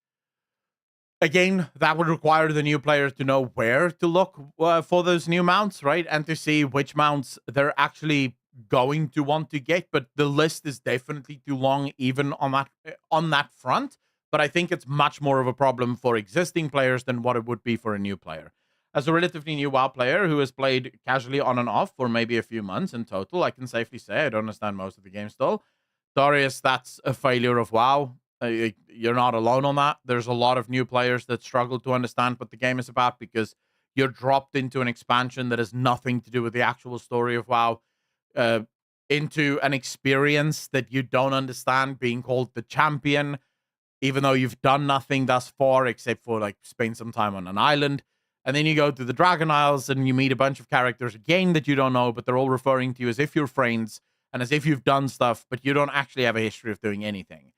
again, that would require the new players to know where to look for those new mounts, right? And to see which mounts they're actually going to want to get. But the list is definitely too long even on that front. But I think it's much more of a problem for existing players than what it would be for a new player. As a relatively new WoW player who has played casually on and off for maybe a few months in total, I can safely say I don't understand most of the game still. Darius, that's a failure of WoW. You're not alone on that. There's a lot of new players that struggle to understand what the game is about because you're dropped into an expansion that has nothing to do with the actual story of WoW. into an experience that you don't understand, being called the champion, even though you've done nothing thus far except for like spend some time on an island. And then you go to the Dragon Isles and you meet a bunch of characters again that you don't know, but they're all referring to you as if you're friends and as if you've done stuff, but you don't actually have a history of doing anything.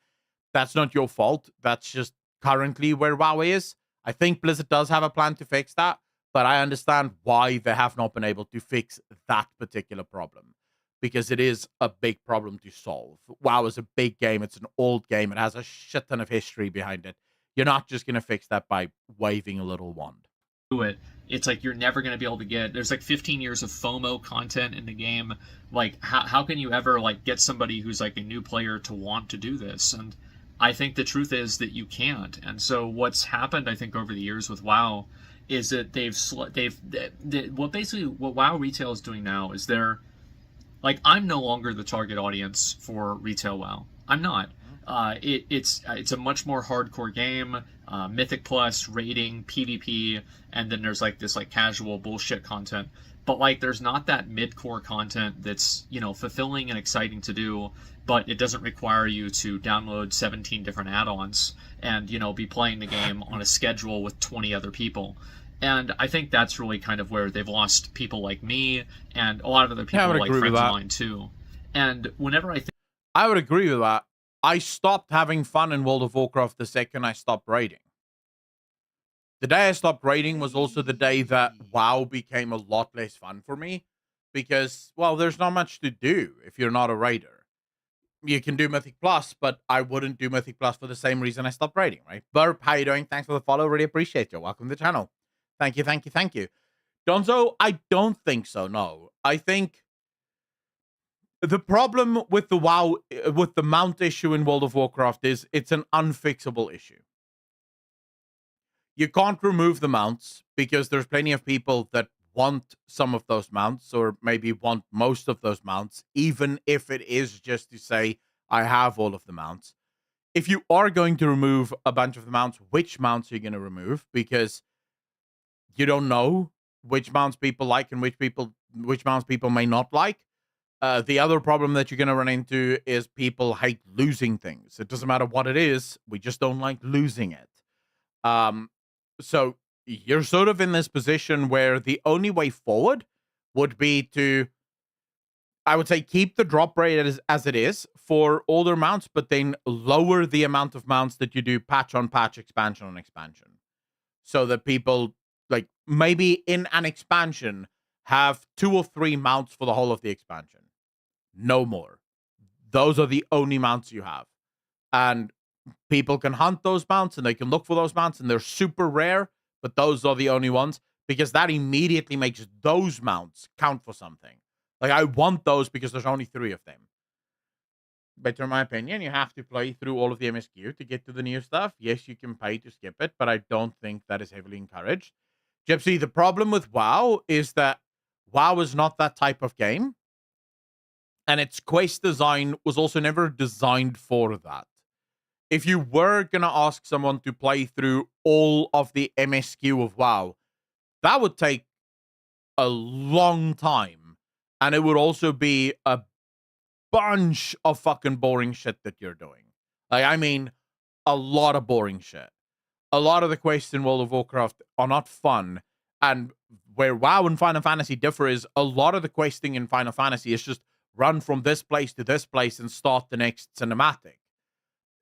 That's not your fault. That's just currently where WoW is. I think Blizzard does have a plan to fix that, but I understand why they have not been able to fix that particular problem, because it is a big problem to solve. WoW is a big game. It's an old game. It has a shit ton of history behind it. You're not just going to fix that by waving a little wand. It. It's like you're never going to be able to get. There's like 15 years of FOMO content in the game. Like, how can you ever like get somebody who's like a new player to want to do this? And I think the truth is that you can't. And so what's happened, I think, over the years with WoW is that what WoW retail is doing now is they're like, I'm no longer the target audience for retail WoW. I'm not. It's a much more hardcore game, Mythic Plus, raiding, PvP, and then there's like this like casual bullshit content. But like, there's not that mid-core content that's, you know, fulfilling and exciting to do, but it doesn't require you to download 17 different add-ons and, you know, be playing the game on a schedule with 20 other people. And I think that's really kind of where they've lost people like me and a lot of other people, like friends of mine too. And whenever I would agree with that. I stopped having fun in World of Warcraft the second I stopped raiding. The day I stopped raiding was also the day that WoW became a lot less fun for me, because, well, there's not much to do if you're not a raider. You can do Mythic Plus, but I wouldn't do Mythic Plus for the same reason I stopped raiding, right? Burp, how you doing? Thanks for the follow. Really appreciate you. Welcome to the channel. Thank you, thank you, thank you. Donzo, I don't think so, no. I think the problem with the WoW, with the mount issue in World of Warcraft is it's an unfixable issue. You can't remove the mounts because there's plenty of people that want some of those mounts, or maybe want most of those mounts, even if it is just to say, I have all of the mounts. If you are going to remove a bunch of the mounts, which mounts are you going to remove? Because you don't know which mounts people like and which mounts people may not like. The other problem that you're going to run into is people hate losing things. It doesn't matter what it is. We just don't like losing it. So you're sort of in this position where the only way forward would be to, I would say, keep the drop rate as it is for older mounts, but then lower the amount of mounts that you do patch on patch, expansion on expansion. So that people, like, maybe in an expansion, have 2 or 3 mounts for the whole of the expansion. No more. Those are the only mounts you have. And people can hunt those mounts and they can look for those mounts, and they're super rare, but those are the only ones, because that immediately makes those mounts count for something. Like, I want those because there's only 3 of them. But in my opinion, you have to play through all of the MSQ to get to the new stuff. Yes, you can pay to skip it, but I don't think that is heavily encouraged. Gypsy, the problem with WoW is that WoW is not that type of game. And its quest design was also never designed for that. If you were going to ask someone to play through all of the MSQ of WoW, that would take a long time. And it would also be a bunch of fucking boring shit that you're doing. Like, I mean, a lot of boring shit. A lot of the quests in World of Warcraft are not fun. And where WoW and Final Fantasy differ is a lot of the questing in Final Fantasy is just run from this place to this place and start the next cinematic.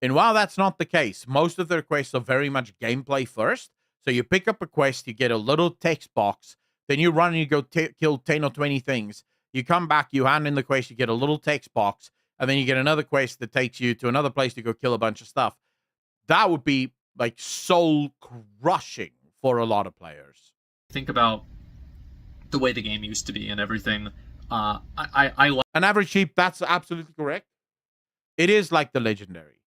And while that's not the case, most of their quests are very much gameplay first. So you pick up a quest, you get a little text box, then you run and you go kill 10 or 20 things. You come back, you hand in the quest, you get a little text box, and then you get another quest that takes you to another place to go kill a bunch of stuff. That would be like soul crushing for a lot of players. think about the way the game used to be and everything, I like An average sheep, that's absolutely correct. It is like the legendary.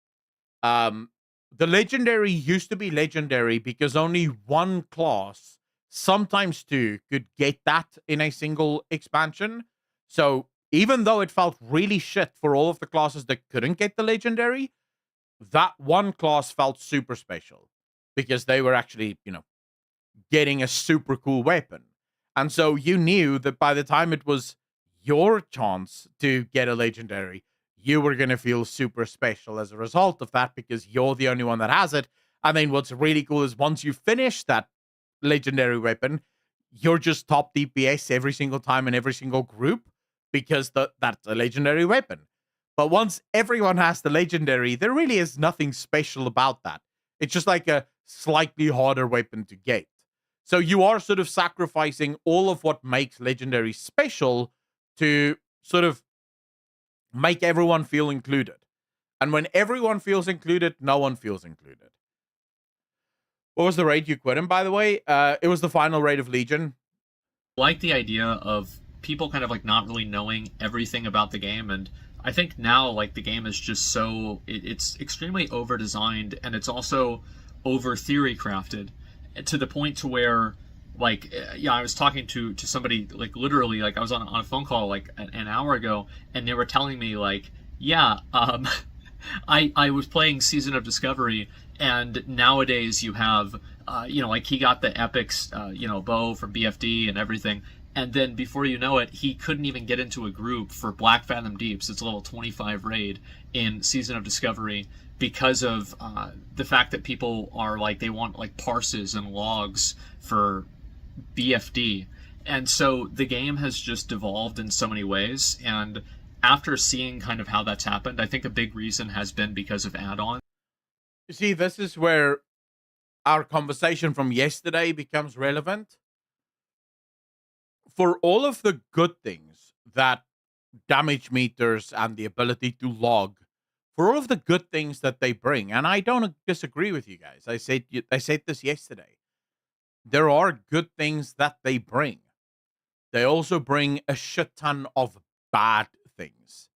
The legendary used to be legendary because only one class, sometimes 2, could get that in a single expansion. So even though it felt really shit for all of the classes that couldn't get the legendary, that one class felt super special because they were actually, you know, getting a super cool weapon. And so you knew that by the time it was your chance to get a legendary, you were going to feel super special as a result of that because you're the only one that has it. And then what's really cool is once you finish that legendary weapon, you're just top DPS every single time in every single group because that's a legendary weapon. But once everyone has the legendary, there really is nothing special about that. It's just like a slightly harder weapon to get. So you are sort of sacrificing all of what makes legendary special to sort of make everyone feel included. And when everyone feels included, no one feels included. What was the raid you quit him, by the way? It was the final raid of Legion. Like the idea of people kind of like not really knowing everything about the game, and I think now like the game is just so it's extremely over designed, and it's also over theory crafted to the point to where like yeah, I was talking to somebody like literally like I was on a phone call like an hour ago, and they were telling me like yeah I was playing Season of Discovery, and nowadays you have, like he got the epics, bow from BFD and everything, and then before you know it, he couldn't even get into a group for Black Fathom Deeps. It's a level 25 raid in Season of Discovery because of the fact that people are like they want like parses and logs for BFD, and so the game has just devolved in so many ways. And after seeing kind of how that's happened, I think a big reason has been because of add-ons. You see, this is where our conversation from yesterday becomes relevant. For all of the good things that damage meters and the ability to log, for all of the good things that they bring, and I don't disagree with you guys. I said this yesterday. There are good things that they bring. They also bring a shit ton of bad things.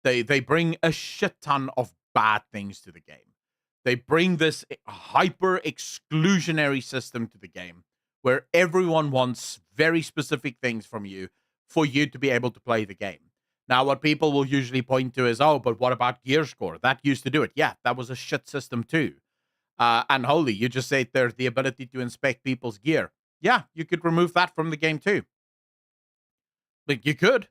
They bring a shit ton of bad things to the game. They bring this hyper exclusionary system to the game where everyone wants very specific things from you for you to be able to play the game. Now, what people will usually point to is, oh, but what about gear score? That used to do it. Yeah, that was a shit system too. And holy, you just said there's the ability to inspect people's gear. Yeah, you could remove that from the game too. Like, you could.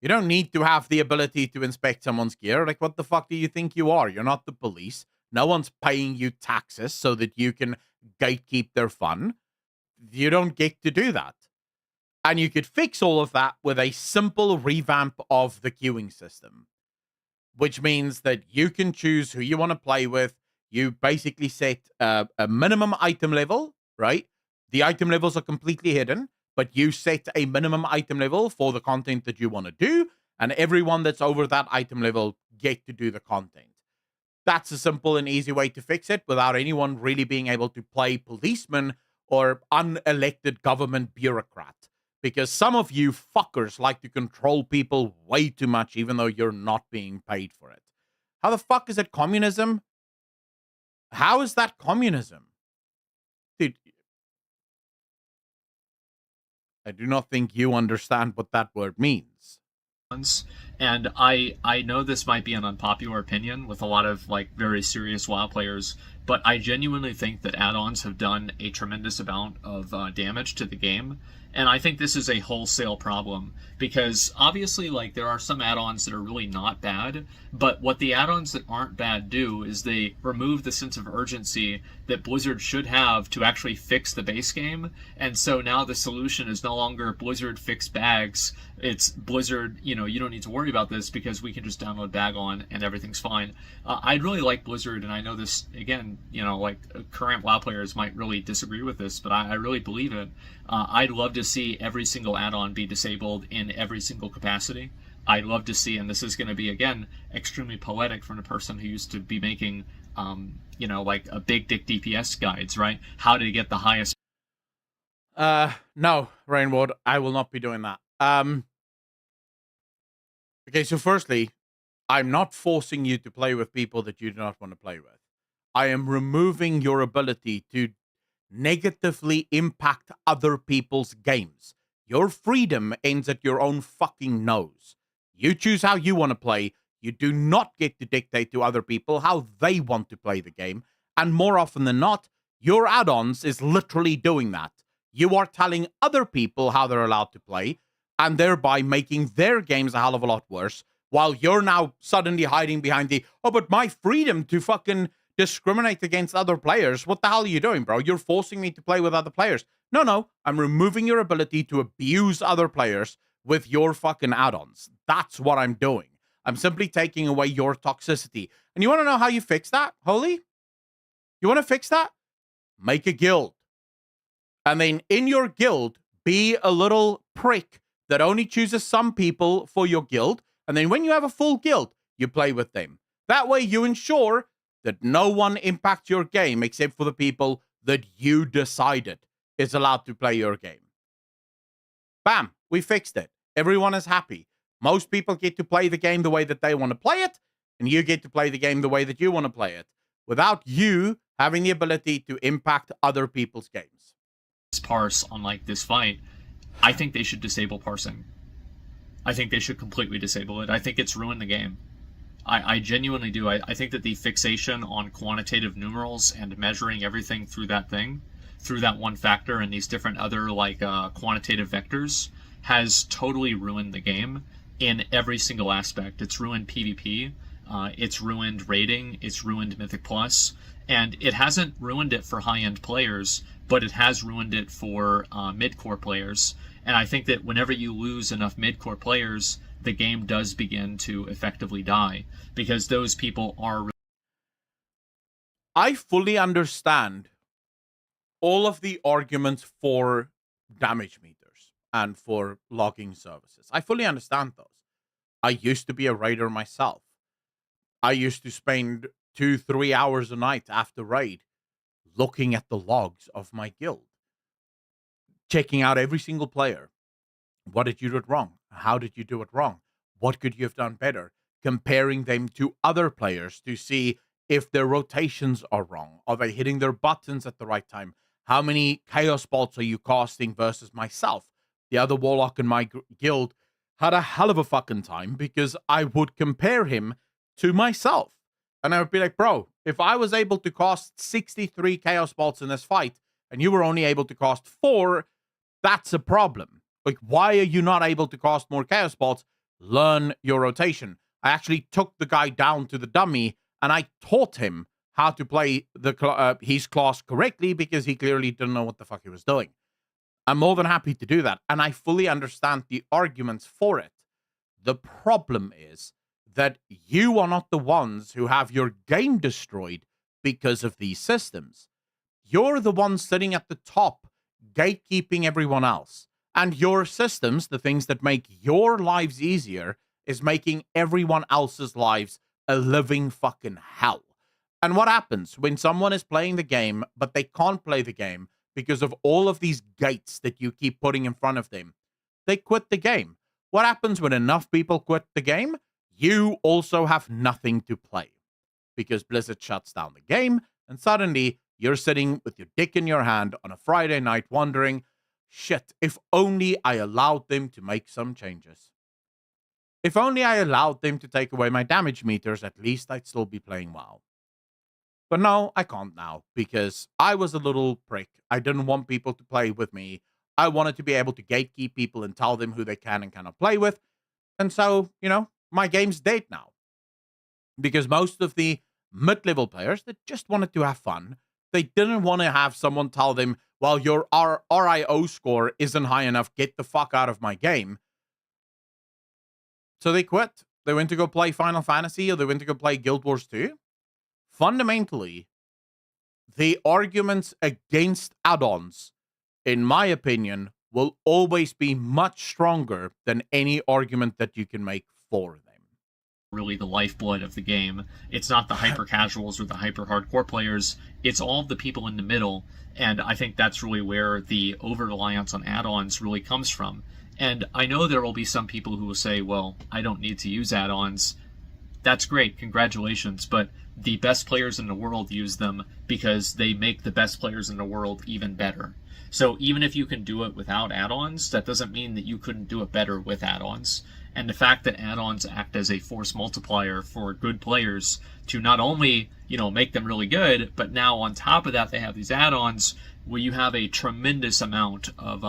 You don't need to have the ability to inspect someone's gear. Like, what the fuck do you think you are? You're not the police. No one's paying you taxes so that you can gatekeep their fun. You don't get to do that. And you could fix all of that with a simple revamp of the queuing system, which means that you can choose who you want to play with. You basically set a minimum item level, right? The item levels are completely hidden, but you set a minimum item level for the content that you want to do, and everyone that's over that item level get to do the content. That's a simple and easy way to fix it without anyone really being able to play policeman or unelected government bureaucrat. Because some of you fuckers like to control people way too much, even though you're not being paid for it. How the fuck is it communism? How is that communism? Dude, I do not think you understand what that word means. And I know this might be an unpopular opinion with a lot of like very serious WoW players, but I genuinely think that add-ons have done a tremendous amount of damage to the game. And I think this is a wholesale problem because obviously like there are some add-ons that are really not bad, but what the add-ons that aren't bad do is they remove the sense of urgency that Blizzard should have to actually fix the base game. And so now the solution is no longer Blizzard fix bags. It's Blizzard, you don't need to worry about this because we can just download Bagon and everything's fine. I'd really like Blizzard, and I know this, again, like current WoW players might really disagree with this, but I really believe it. I'd love to see every single add-on be disabled in every single capacity. I'd love to see, and this is going to be, again, extremely poetic from a person who used to be making, like a big dick DPS guides, right? How to get the highest. No, Rainward, I will not be doing that. Okay, so firstly, I'm not forcing you to play with people that you do not want to play with. I am removing your ability to negatively impact other people's games. Your freedom ends at your own fucking nose. You choose how you want to play. You do not get to dictate to other people how they want to play the game. And more often than not, your add-ons is literally doing that. You are telling other people how they're allowed to play, and thereby making their games a hell of a lot worse, while you're now suddenly hiding behind but my freedom to fucking discriminate against other players. What the hell are you doing, bro? You're forcing me to play with other players. No, I'm removing your ability to abuse other players with your fucking add-ons. That's what I'm doing. I'm simply taking away your toxicity. And you want to know how you fix that, Holy? You want to fix that? Make a guild. And then in your guild, be a little prick that only chooses some people for your guild. And then when you have a full guild, you play with them. That way you ensure that no one impacts your game except for the people that you decided is allowed to play your game. Bam, we fixed it. Everyone is happy. Most people get to play the game the way that they want to play it, and you get to play the game the way that you want to play it, without you having the ability to impact other people's games. Parse on like this fight, I think they should disable parsing. I think they should completely disable it. I think it's ruined the game. I genuinely do. I think that the fixation on quantitative numerals and measuring everything through that thing, through that one factor and these different other like quantitative vectors, has totally ruined the game in every single aspect. It's ruined PvP, it's ruined raiding, it's ruined Mythic Plus, and it hasn't ruined it for high-end players, but it has ruined it for mid-core players. And I think that whenever you lose enough mid-core players, the game does begin to effectively die, because those people are... I fully understand all of the arguments for damage meters and for logging services. I fully understand those. I used to be a raider myself. I used to spend 2-3 hours a night after raid looking at the logs of my guild, checking out every single player. What did you do wrong? How did you do it wrong? What could you have done better? Comparing them to other players to see if their rotations are wrong. Are they hitting their buttons at the right time? How many chaos bolts are you casting versus myself? The other warlock in my guild had a hell of a fucking time because I would compare him to myself. And I would be like, bro, if I was able to cast 63 chaos bolts in this fight and you were only able to cast 4, that's a problem. Like, why are you not able to cast more chaos bolts? Learn your rotation. I actually took the guy down to the dummy and I taught him how to play his class correctly because he clearly didn't know what the fuck he was doing. I'm more than happy to do that, and I fully understand the arguments for it. The problem is that you are not the ones who have your game destroyed because of these systems. You're the ones sitting at the top, gatekeeping everyone else. And your systems, the things that make your lives easier, is making everyone else's lives a living fucking hell. And what happens when someone is playing the game, but they can't play the game because of all of these gates that you keep putting in front of them? They quit the game. What happens when enough people quit the game? You also have nothing to play because Blizzard shuts down the game, and suddenly you're sitting with your dick in your hand on a Friday night wondering, shit, if only I allowed them to make some changes. If only I allowed them to take away my damage meters, at least I'd still be playing WoW. But no, I can't now because I was a little prick. I didn't want people to play with me. I wanted to be able to gatekeep people and tell them who they can and cannot play with. And so, my game's dead now. Because most of the mid-level players that just wanted to have fun, they didn't want to have someone tell them, well, your RIO score isn't high enough, get the fuck out of my game. So they quit. They went to go play Final Fantasy, or they went to go play Guild Wars 2. Fundamentally, the arguments against add-ons, in my opinion, will always be much stronger than any argument that you can make for them. Really the lifeblood of the game. It's not the hyper casuals or the hyper hardcore players. It's all of the people in the middle. And I think that's really where the over-reliance on add-ons really comes from. And I know there will be some people who will say, well, I don't need to use add-ons. That's great, congratulations, but the best players in the world use them because they make the best players in the world even better. So even if you can do it without add-ons, that doesn't mean that you couldn't do it better with add-ons. And the fact that add-ons act as a force multiplier for good players to not only, make them really good, but now on top of that they have these add-ons, where you have a tremendous amount of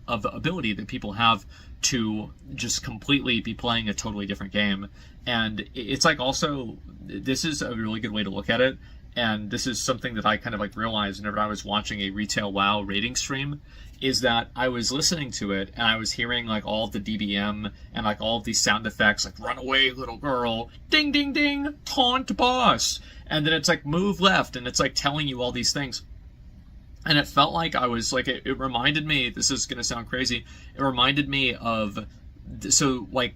ability that people have to just completely be playing a totally different game. And it's like, also, this is a really good way to look at it. And this is something that I kind of like realized whenever I was watching a retail WoW rating stream, is that I was listening to it and I was hearing like all of the DBM and like all of these sound effects, like "run away, little girl," "ding ding ding," "taunt boss," and then it's like "move left," and it's like telling you all these things. And it felt like I was like, it reminded me, this is going to sound crazy, it reminded me of, so like,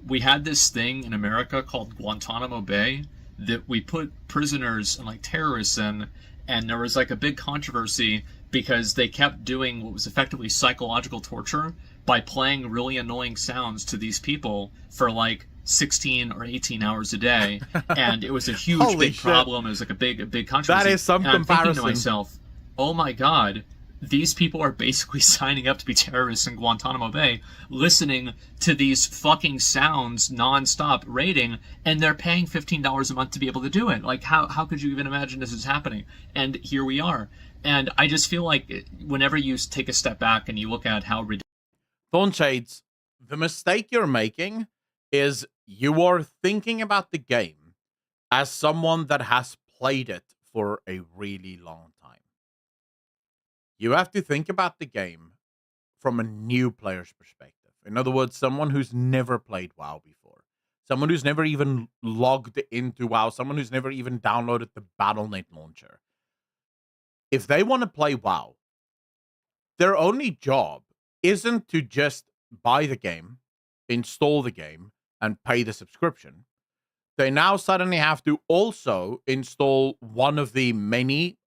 we had this thing in America called Guantanamo Bay that we put prisoners and like terrorists in, and there was like a big controversy because they kept doing what was effectively psychological torture by playing really annoying sounds to these people for like 16 or 18 hours a day, and it was a huge Holy big shit. problem. It was like a big controversy. That is some and I'm thinking comparison. to myself, oh my god, these people are basically signing up to be terrorists in Guantanamo Bay, listening to these fucking sounds nonstop, rating, and they're paying $15 a month to be able to do it. Like, how could you even imagine this is happening? And here we are. And I just feel like whenever you take a step back and you look at how ridiculous... Thornshades, the mistake you're making is you are thinking about the game as someone that has played it for a really long time. You have to think about the game from a new player's perspective. In other words, someone who's never played WoW before, someone who's never even logged into WoW, someone who's never even downloaded the Battle.net launcher. If they want to play WoW, their only job isn't to just buy the game, install the game, and pay the subscription. They now suddenly have to also install one of the many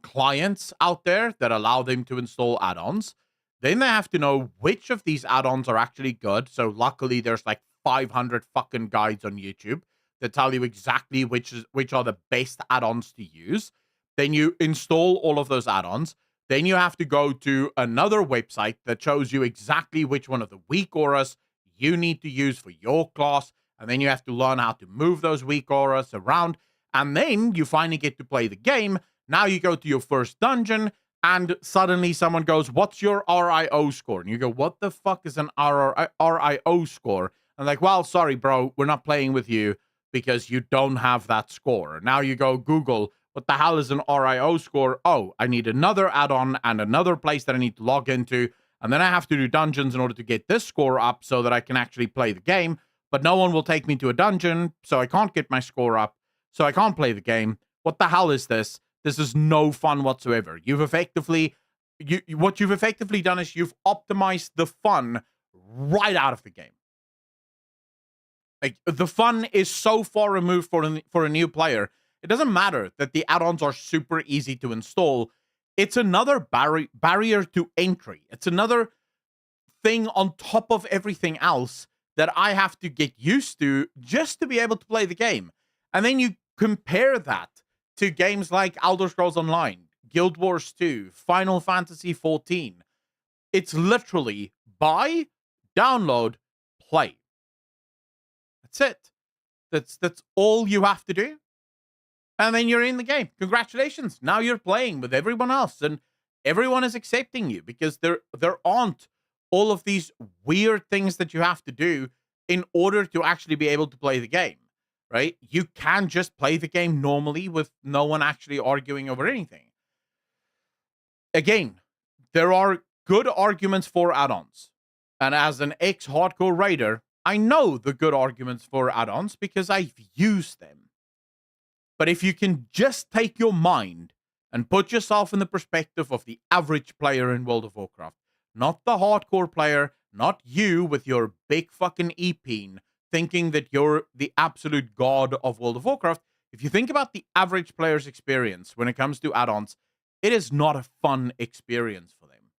clients out there that allow them to install add-ons. Then they have to know which of these add-ons are actually good. So luckily there's like 500 fucking guides on YouTube that tell you exactly which are the best add-ons to use. Then you install all of those add-ons. Then you have to go to another website that shows you exactly which one of the weak auras you need to use for your class. And then you have to learn how to move those weak auras around. And then you finally get to play the game. Now you go to your first dungeon, and suddenly someone goes, "What's your RIO score?" And you go, "What the fuck is an RIO score?" And like, "Well, sorry, bro, we're not playing with you because you don't have that score." Now you go Google, "What the hell is an RIO score?" "Oh, I need another add-on and another place that I need to log into. And then I have to do dungeons in order to get this score up so that I can actually play the game. But no one will take me to a dungeon, so I can't get my score up. So I can't play the game. What the hell is this? This is no fun whatsoever." What you've effectively done is you've optimized the fun right out of the game. Like, the fun is so far removed for a new player. It doesn't matter that the add-ons are super easy to install. It's another barrier to entry. It's another thing on top of everything else that I have to get used to just to be able to play the game. And then you compare that to games like Elder Scrolls Online, Guild Wars 2, Final Fantasy 14. It's literally buy, download, play. That's it. That's all you have to do. And then you're in the game. Congratulations. Now you're playing with everyone else, and everyone is accepting you because there aren't all of these weird things that you have to do in order to actually be able to play the game. Right? You can just play the game normally with no one actually arguing over anything. Again, there are good arguments for add-ons. And as an ex-hardcore raider, I know the good arguments for add-ons because I've used them. But if you can just take your mind and put yourself in the perspective of the average player in World of Warcraft, not the hardcore player, not you with your big fucking e-peen, thinking that you're the absolute god of World of Warcraft. If you think about the average player's experience when it comes to add-ons, it is not a fun experience for them.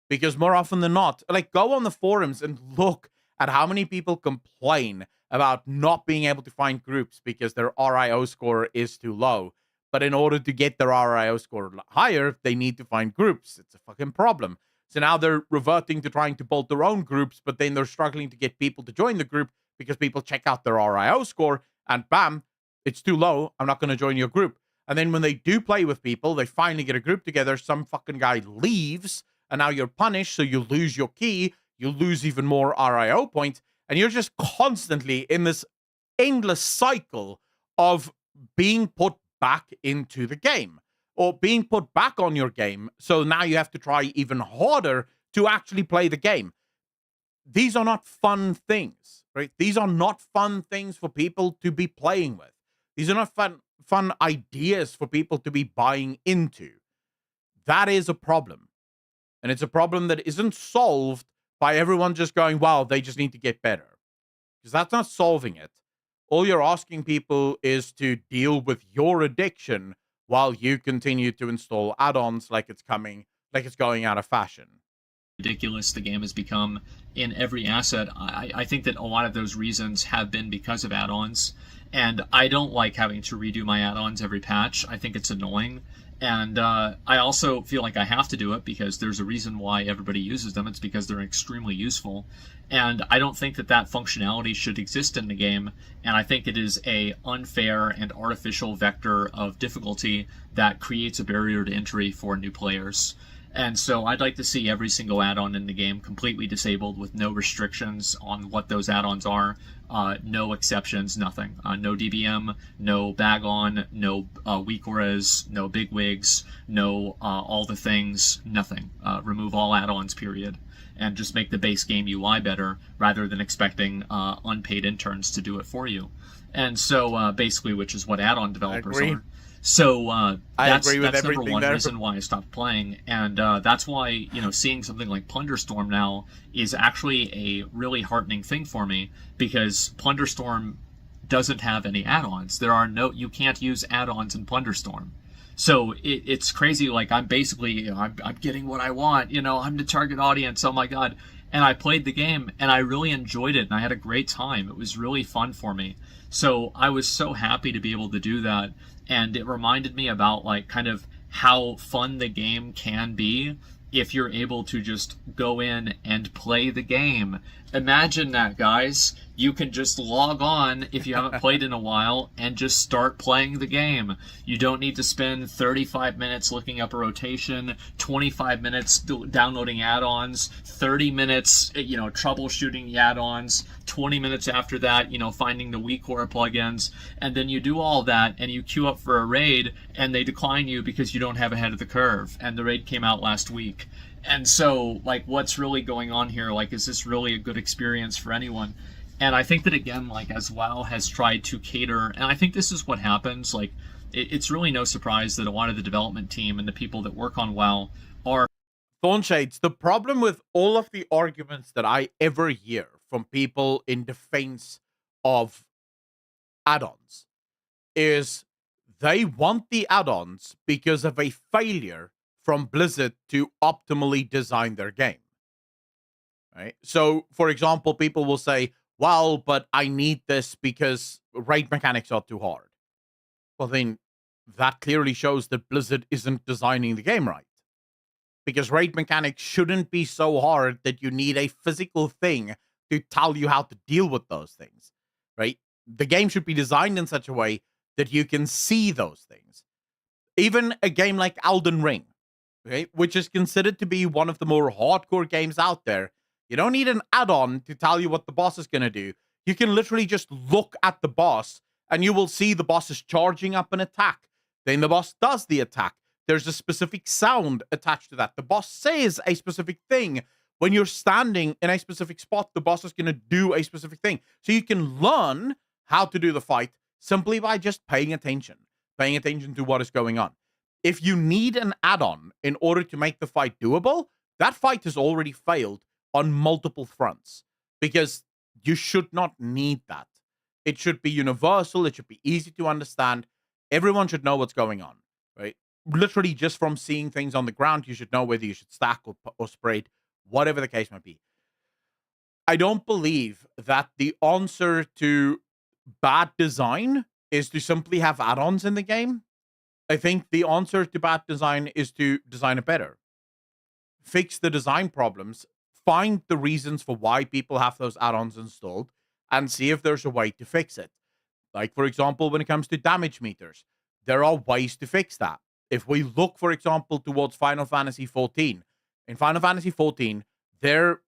Because more often than not, like, go on the forums and look at how many people complain about not being able to find groups because their RIO score is too low. But in order to get their RIO score higher, they need to find groups. It's a fucking problem. So now they're reverting to trying to build their own groups, but then they're struggling to get people to join the group because people check out their RIO score and bam, it's too low. I'm not going to join your group. And then when they do play with people, they finally get a group together, some fucking guy leaves, and now you're punished, so you lose your key, you lose even more RIO points, and you're just constantly in this endless cycle of being put back into the game or being put back on your game. So now you have to try even harder to actually play the game. These are not fun things, right? These are not fun things for people to be playing with. These are not fun ideas for people to be buying into. That is a problem. And it's a problem that isn't solved by everyone just going, wow, they just need to get better. Because that's not solving it. All you're asking people is to deal with your addiction while you continue to install add-ons like it's going out of fashion. Ridiculous the game has become in every asset. I think that a lot of those reasons have been because of add-ons, and I don't like having to redo my add-ons every patch. I think it's annoying, and I also feel like I have to do it because there's a reason why everybody uses them. It's because they're extremely useful, and I don't think that functionality should exist in the game, and I think it is a unfair and artificial vector of difficulty that creates a barrier to entry for new players. And so I'd like to see every single add-on in the game completely disabled with no restrictions on what those add-ons are, no exceptions, nothing. No DBM, no bag-on, no weak auras, no big wigs, no all the things, nothing. Remove all add-ons, period. And just make the base game UI better rather than expecting unpaid interns to do it for you. And so basically, which is what add-on developers are. So that's number one reason why I stopped playing, and that's why seeing something like Plunderstorm now is actually a really heartening thing for me, because Plunderstorm doesn't have any add-ons. You can't use add-ons in Plunderstorm. So it's crazy. Like I'm basically I'm getting what I want. I'm the target audience. Oh my god! And I played the game and I really enjoyed it and I had a great time. It was really fun for me. So I was so happy to be able to do that. And it reminded me about kind of how fun the game can be if you're able to just go in and play the game. Imagine that, guys. You can just log on if you haven't played in a while and just start playing the game. You don't need to spend 35 minutes looking up a rotation, 25 minutes downloading add-ons, 30 minutes, troubleshooting the add-ons, 20 minutes after that, finding the weak core plugins, and then you do all that and you queue up for a raid and they decline you because you don't have ahead of the curve, and the raid came out last week. And so, what's really going on here? Is this really a good experience for anyone? And I think that, again, as WoW has tried to cater, and I think this is what happens, it's really no surprise that a lot of the development team and the people that work on WoW are... Thornshades, the problem with all of the arguments that I ever hear from people in defense of add-ons is they want the add-ons because of a failure from Blizzard to optimally design their game. Right? So, for example, people will say, well, but I need this because raid mechanics are too hard. Well, then that clearly shows that Blizzard isn't designing the game right. Because raid mechanics shouldn't be so hard that you need a physical thing to tell you how to deal with those things. Right? The game should be designed in such a way that you can see those things. Even a game like Elden Ring, okay, which is considered to be one of the more hardcore games out there, you don't need an add-on to tell you what the boss is going to do. You can literally just look at the boss and you will see the boss is charging up an attack. Then the boss does the attack. There's a specific sound attached to that. The boss says a specific thing. When you're standing in a specific spot, the boss is going to do a specific thing. So you can learn how to do the fight simply by just paying attention to what is going on. If you need an add-on in order to make the fight doable, that fight has already failed on multiple fronts, because you should not need that. It should be universal. It should be easy to understand. Everyone should know what's going on, right? Literally just from seeing things on the ground, you should know whether you should stack or spread, whatever the case might be. I don't believe that the answer to bad design is to simply have add-ons in the game. I think the answer to bad design is to design it better. Fix the design problems, find the reasons for why people have those add-ons installed, and see if there's a way to fix it. Like, for example, when it comes to damage meters, there are ways to fix that. If we look, for example, towards Final Fantasy 14, in Final Fantasy 14, their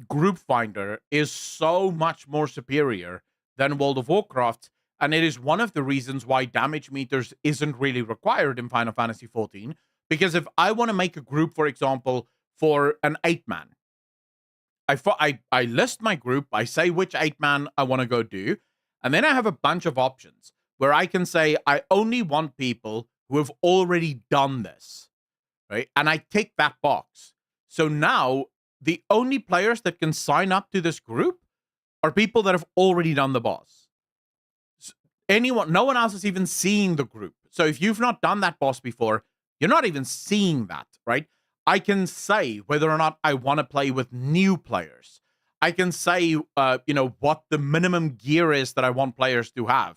group finder is so much more superior than World of Warcraft, and it is one of the reasons why damage meters isn't really required in Final Fantasy 14. Because if I want to make a group, for example, for an 8-man, I list my group, I say which 8-man I want to go do, and then I have a bunch of options where I can say I only want people who have already done this, right? And I tick that box. So now the only players that can sign up to this group are people that have already done the boss. No one else is even seeing the group. So if you've not done that boss before, you're not even seeing that, right? I can say whether or not I want to play with new players. I can say, what the minimum gear is that I want players to have.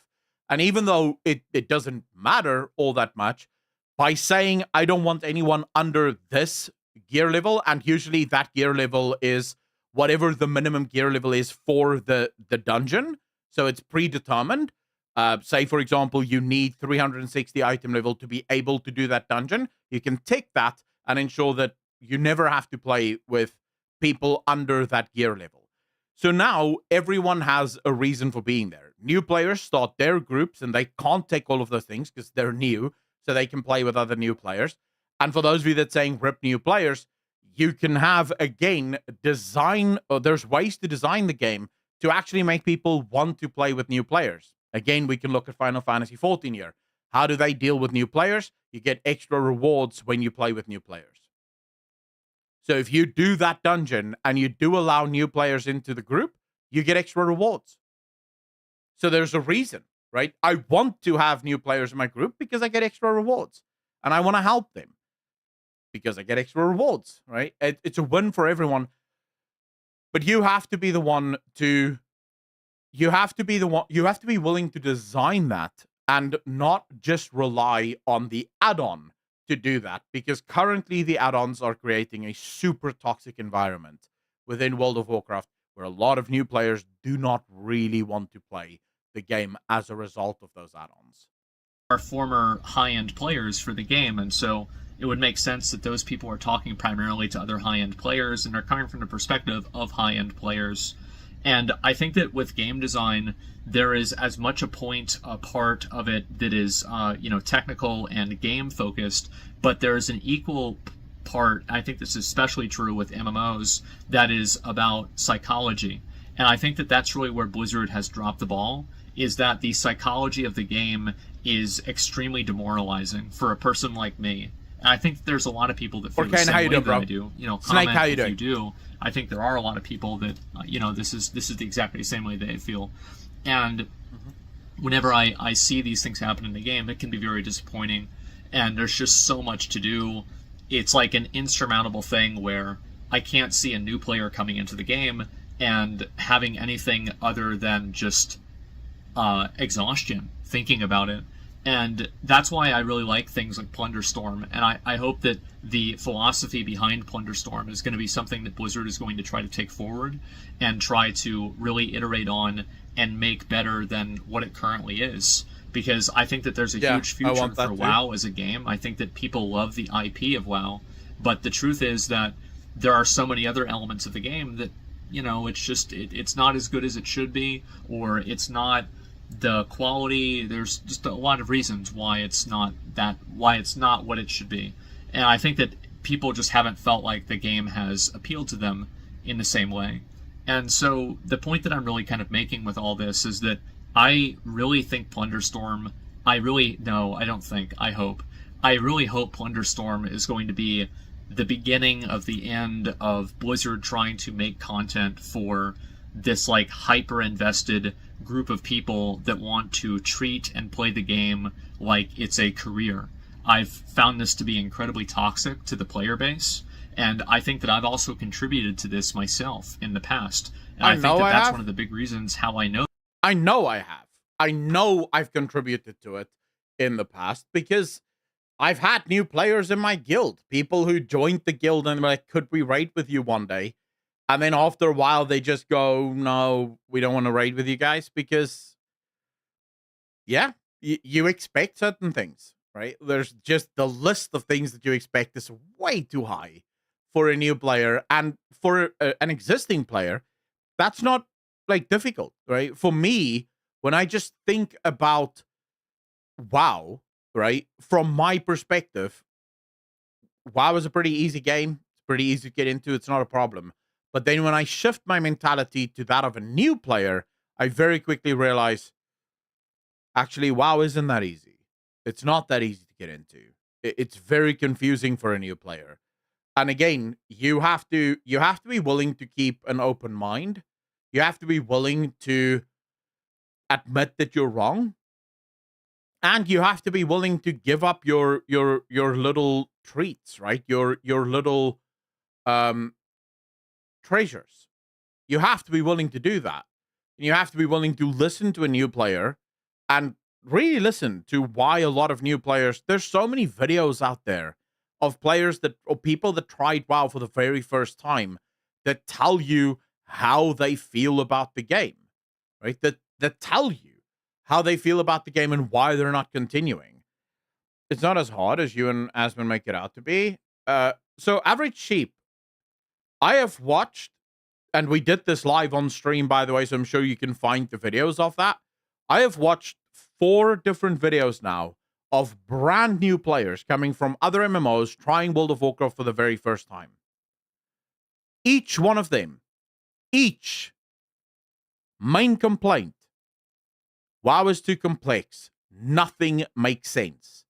And even though it doesn't matter all that much, by saying I don't want anyone under this gear level, and usually that gear level is whatever the minimum gear level is for the dungeon. So it's predetermined. Say, for example, you need 360 item level to be able to do that dungeon. You can tick that and ensure that you never have to play with people under that gear level. So now everyone has a reason for being there. New players start their groups and they can't take all of those things because they're new, so they can play with other new players. And for those of you that saying rip new players, you can have, again, there's ways to design the game to actually make people want to play with new players. Again, we can look at Final Fantasy 14 here. How do they deal with new players? You get extra rewards when you play with new players. So if you do that dungeon and you do allow new players into the group, you get extra rewards. So there's a reason, right? I want to have new players in my group because I get extra rewards. And I want to help them because I get extra rewards, right? It's a win for everyone. But you have to be the one to... You have to be willing to design that and not just rely on the add-on to do that, because currently the add-ons are creating a super toxic environment within World of Warcraft where a lot of new players do not really want to play the game as a result of those add-ons. Are former high-end players for the game, and so it would make sense that those people are talking primarily to other high-end players and are coming from the perspective of high-end players. And I think that with game design, there is as much a part of it that is, technical and game focused, but there is an equal part, I think this is especially true with MMOs, that is about psychology. And I think that that's really where Blizzard has dropped the ball, is that the psychology of the game is extremely demoralizing for a person like me. And I think there's a lot of people that feel the same way that I do. Snake, how you if doing? you do. I think there are a lot of people that, this is exactly the same way they feel. And whenever I see these things happen in the game, it can be very disappointing. And there's just so much to do. It's like an insurmountable thing where I can't see a new player coming into the game and having anything other than just exhaustion thinking about it. And that's why I really like things like Plunder Storm, and I hope that the philosophy behind Plunder Storm is going to be something that Blizzard is going to try to take forward and try to really iterate on and make better than what it currently is. Because I think that there's a huge future for WoW as a game. I think that people love the IP of WoW, but the truth is that there are so many other elements of the game that, it's not as good as it should be, or it's not the quality. There's just a lot of reasons why it's not what it should be. And I think that people just haven't felt like the game has appealed to them in the same way. And so the point that I'm really kind of making with all this is that I really think Plunder Storm, I really hope Plunder Storm is going to be the beginning of the end of Blizzard trying to make content for this like hyper invested group of people that want to treat and play the game like it's a career. I've found this to be incredibly toxic to the player base, and I think that I've also contributed to this myself in the past. And I think that's one of the big reasons how I know. I know I have. I know I've contributed to it in the past because I've had new players in my guild. People who joined the guild and were like, could we raid with you one day? And then after a while, they just go, no, we don't want to raid with you guys because, yeah, you expect certain things. right? There's just the list of things that you expect is way too high for a new player, and for an existing player, that's not like difficult, right? For me, when I just think about WoW, right, from my perspective, WoW is a pretty easy game. It's pretty easy to get into. It's not a problem. But then when I shift my mentality to that of a new player, I very quickly realize actually WoW isn't that easy. It's not that easy to get into. It's very confusing for a new player. And again, you have to be willing to keep an open mind. You have to be willing to admit that you're wrong, and you have to be willing to give up your little treats, right? Your little um treasures. You have to be willing to do that. And you have to be willing to listen to a new player and really listen to why a lot of new players, there's so many videos out there of players that, or people that tried WoW for the very first time, that tell you how they feel about the game, right? That tell you how they feel about the game and why they're not continuing. It's not as hard as you and Asmund make it out to be. So Average Sheep, I have watched, and we did this live on stream, by the way, so I'm sure you can find the videos of that. I have watched 4 different videos now of brand new players coming from other MMOs trying World of Warcraft for the very first time. Each one of them, each main complaint: WoW is too complex. Nothing makes sense.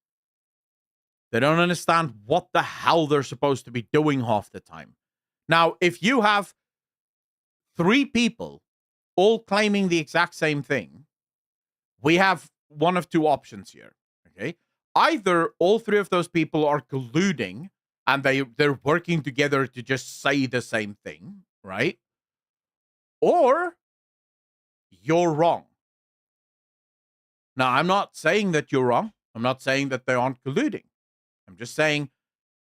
They don't understand what the hell they're supposed to be doing half the time. Now, if you have 3 people all claiming the exact same thing, we have one of 2 options here. Okay. Either all 3 of those people are colluding and they're working together to just say the same thing, right? Or you're wrong. Now, I'm not saying that you're wrong. I'm not saying that they aren't colluding. I'm just saying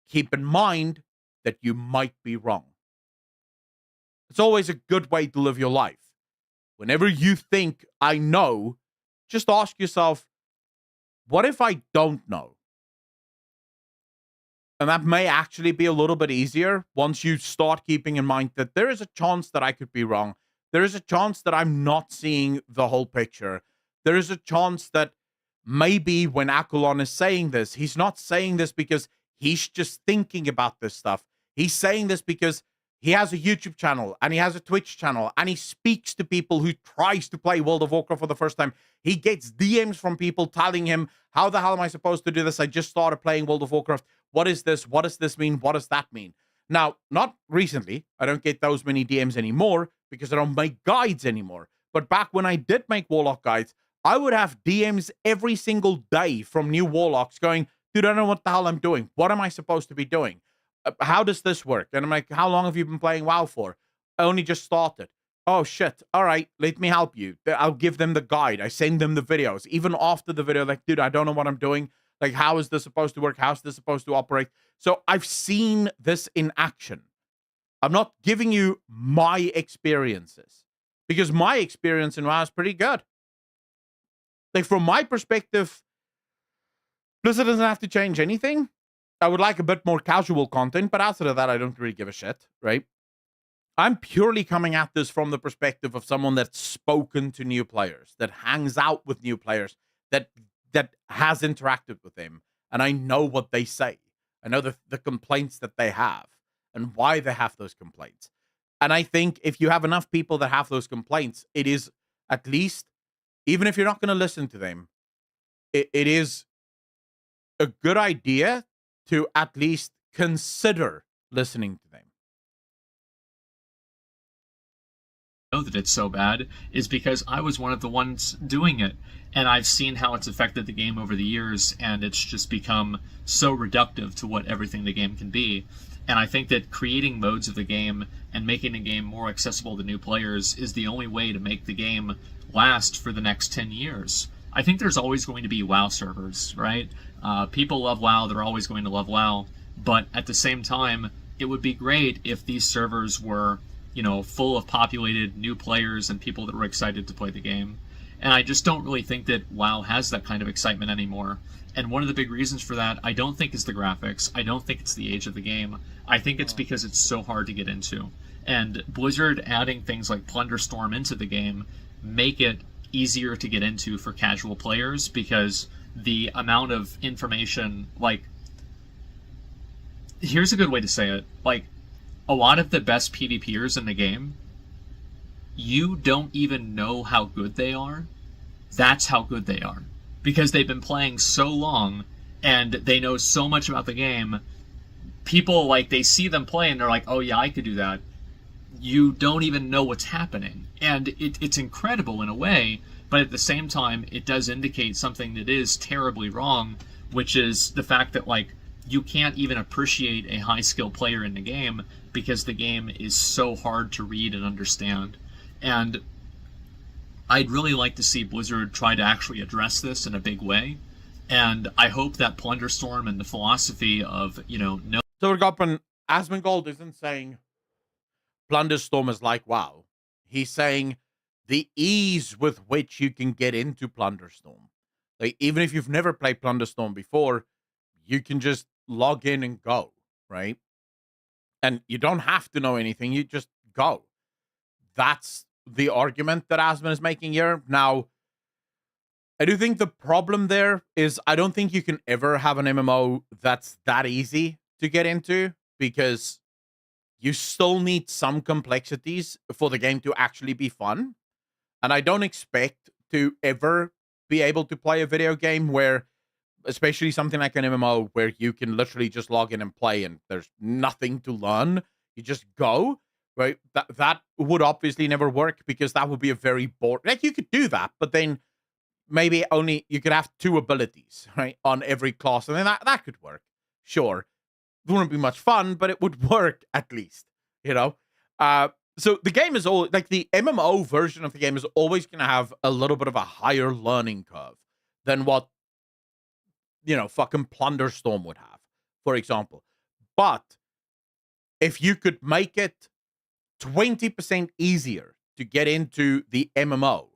keep in mind that you might be wrong. It's always a good way to live your life. Whenever you think, I know, just ask yourself, what if I don't know? And that may actually be a little bit easier once you start keeping in mind that there is a chance that I could be wrong. There is a chance that I'm not seeing the whole picture. There is a chance that maybe when Akulon is saying this, he's not saying this because he's just thinking about this stuff. He's saying this because he has a YouTube channel and he has a Twitch channel and he speaks to people who tries to play World of Warcraft for the first time. He gets DMs from people telling him, how the hell am I supposed to do this? I just started playing World of Warcraft. What is this? What does this mean? What does that mean? Now, not recently. I don't get those many DMs anymore because I don't make guides anymore. But back when I did make Warlock guides, I would have DMs every single day from new Warlocks going, dude, I don't know what the hell I'm doing. What am I supposed to be doing? How does this work? And I'm like, how long have you been playing WoW for? I only just started. Oh, shit. All right, let me help you. I'll give them the guide. I send them the videos. Even after the video, like, dude, I don't know what I'm doing. Like, how is this supposed to work? How's this supposed to operate? So I've seen this in action. I'm not giving you my experiences because my experience in WoW is pretty good. Like, from my perspective, Blizzard doesn't have to change anything. I would like a bit more casual content, but outside of that, I don't really give a shit, right? I'm purely coming at this from the perspective of someone that's spoken to new players, that hangs out with new players, that has interacted with them, and I know what they say. I know the complaints that they have and why they have those complaints. And I think if you have enough people that have those complaints, it is at least, even if you're not going to listen to them, it is a good idea to at least consider listening to them. Know that it's so bad is because I was one of the ones doing it, and I've seen how it's affected the game over the years, and it's just become so reductive to what everything the game can be. And I think that creating modes of the game and making the game more accessible to new players is the only way to make the game last for the next 10 years. I think there's always going to be WoW servers, right? People love WoW, they're always going to love WoW, but at the same time, it would be great if these servers were, full of populated new players and people that were excited to play the game. And I just don't really think that WoW has that kind of excitement anymore. And one of the big reasons for that, I don't think is the graphics. I don't think it's the age of the game. I think it's because it's so hard to get into. And Blizzard adding things like Plunder Storm into the game make it easier to get into for casual players, because the amount of information, like, here's a good way to say it. Like, a lot of the best PvPers in the game, you don't even know how good they are. That's how good they are. Because they've been playing so long, and they know so much about the game. People, like, they see them play, and they're like, oh yeah, I could do that. You don't even know what's happening. And it's incredible in a way, but at the same time, it does indicate something that is terribly wrong, which is the fact that, like, you can't even appreciate a high-skill player in the game because the game is so hard to read and understand. And I'd really like to see Blizzard try to actually address this in a big way. And I hope that Plunderstorm and the philosophy of, no. So, Goppen, Asmongold isn't saying Plunderstorm is like WoW. He's saying the ease with which you can get into Plunderstorm. Like, even if you've never played Plunderstorm before, you can just log in and go, right? And you don't have to know anything. You just go. That's the argument that Asmon is making here. Now, I do think the problem there is I don't think you can ever have an MMO that's that easy to get into, because you still need some complexities for the game to actually be fun. And I don't expect to ever be able to play a video game where, especially something like an MMO, where you can literally just log in and play and there's nothing to learn. You just go, right? That would obviously never work, because that would be a very boring. Like, you could do that, but then maybe only you could have 2 abilities, right, on every class, and then that could work. Sure. It wouldn't be much fun, but it would work at least, So the game is all like the MMO version of the game is always going to have a little bit of a higher learning curve than what, fucking Plunderstorm would have, for example. But if you could make it 20% easier to get into the MMO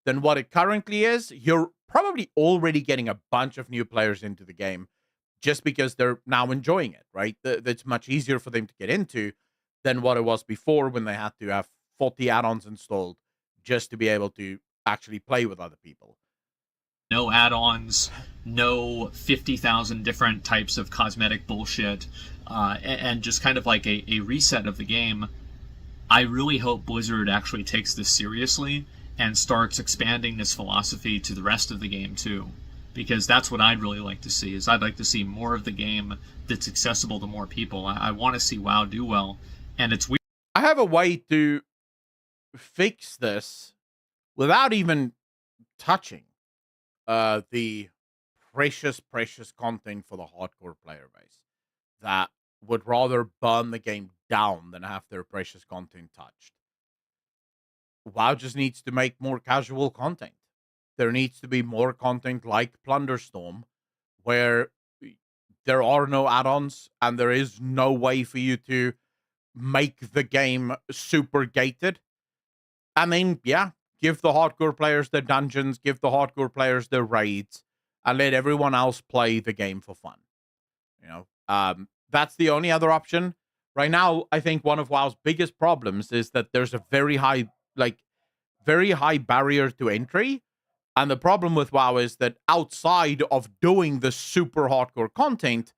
than what it currently is, you're probably already getting a bunch of new players into the game just because they're now enjoying it, right? It's much easier for them to get into than what it was before, when they had to have 40 add-ons installed just to be able to actually play with other people. No add-ons, no 50,000 different types of cosmetic bullshit, and just kind of like a reset of the game. I really hope Blizzard actually takes this seriously and starts expanding this philosophy to the rest of the game too. Because that's what I'd really like to see, is I'd like to see more of the game that's accessible to more people. I want to see WoW do well, and it's weird. I have a way to fix this without even touching the precious content for the hardcore player base that would rather burn the game down than have their precious content touched. WoW just needs to make more casual content. There needs to be more content like Plunderstorm, where there are no add-ons and there is no way for you to make the game super gated. And then, give the hardcore players their dungeons, give the hardcore players their raids, and let everyone else play the game for fun. That's the only other option. Right now, I think one of WoW's biggest problems is that there's a very high barrier to entry. And the problem with WoW is that outside of doing the super hardcore content,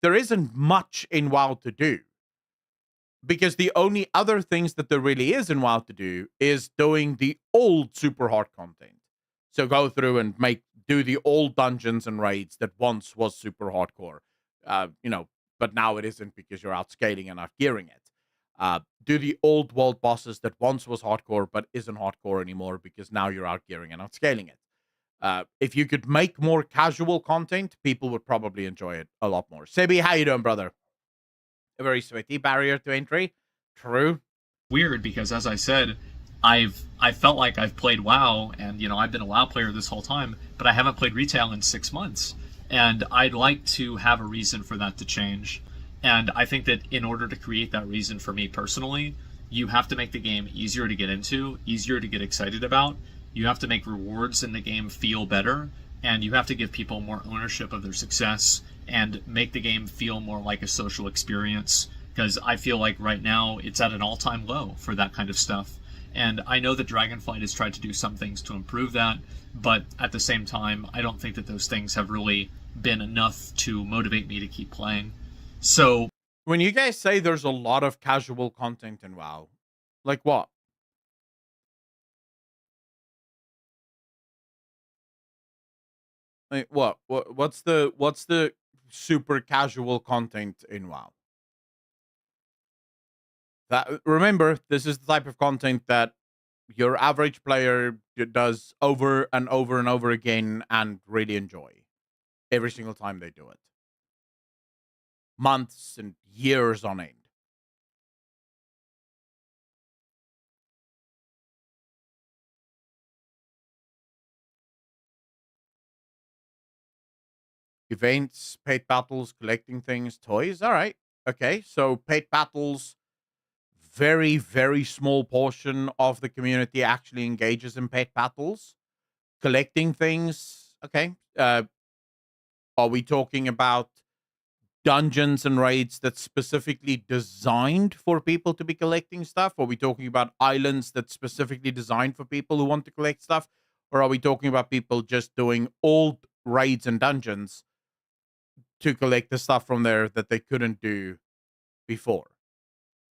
there isn't much in WoW to do. Because the only other things that there really is in WoW to do is doing the old super hard content. So go through and do the old dungeons and raids that once was super hardcore. But now it isn't because you're outscaling and outgearing it. Do the old world bosses that once was hardcore but isn't hardcore anymore because now you're outgearing and outscaling it. If you could make more casual content, people would probably enjoy it a lot more. Sebi, how you doing, brother? A very sweaty barrier to entry. True. Weird, because as I said, I felt like I've played WoW, and I've been a WoW player this whole time, but I haven't played retail in 6 months, and I'd like to have a reason for that to change. And I think that in order to create that reason for me personally, you have to make the game easier to get into, easier to get excited about, You have to make rewards in the game feel better, and you have to give people more ownership of their success and make the game feel more like a social experience. Because I feel like right now it's at an all-time low for that kind of stuff. And I know that Dragonflight has tried to do some things to improve that, but at the same time, I don't think that those things have really been enough to motivate me to keep playing. So When you guys say there's a lot of casual content in WoW, like what? Like what? What's the super casual content in WoW? That remember, this is the type of content that your average player does over and over and over again and really enjoy every single time they do it. Months and years on end. Events, paid battles, collecting things, toys. All right. Okay. So paid battles, very, very small portion of the community actually engages in paid battles. Collecting things. Okay. Are we talking about dungeons and raids that's specifically designed for people to be collecting stuff? Are we talking about islands that's specifically designed for people who want to collect stuff? Or are we talking about people just doing old raids and dungeons to collect the stuff from there that they couldn't do before,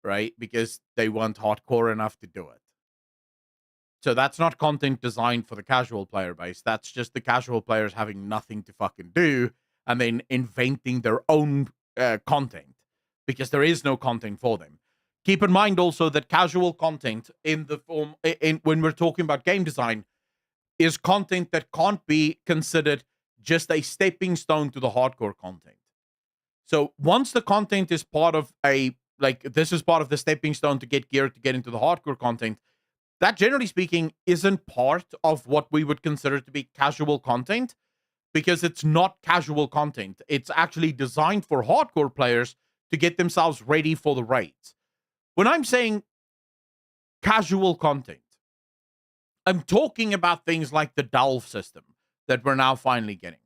right? Because they weren't hardcore enough to do it. So that's not content designed for the casual player base. That's just the casual players having nothing to fucking do and then inventing their own content because there is no content for them. Keep in mind also that casual content in the form in when we're talking about game design is content that can't be considered just a stepping stone to the hardcore content. So once the content is part of this is part of the stepping stone to get geared to get into the hardcore content, that generally speaking isn't part of what we would consider to be casual content because it's not casual content. It's actually designed for hardcore players to get themselves ready for the raids. When I'm saying casual content, I'm talking about things like the Delve system that we're now finally getting.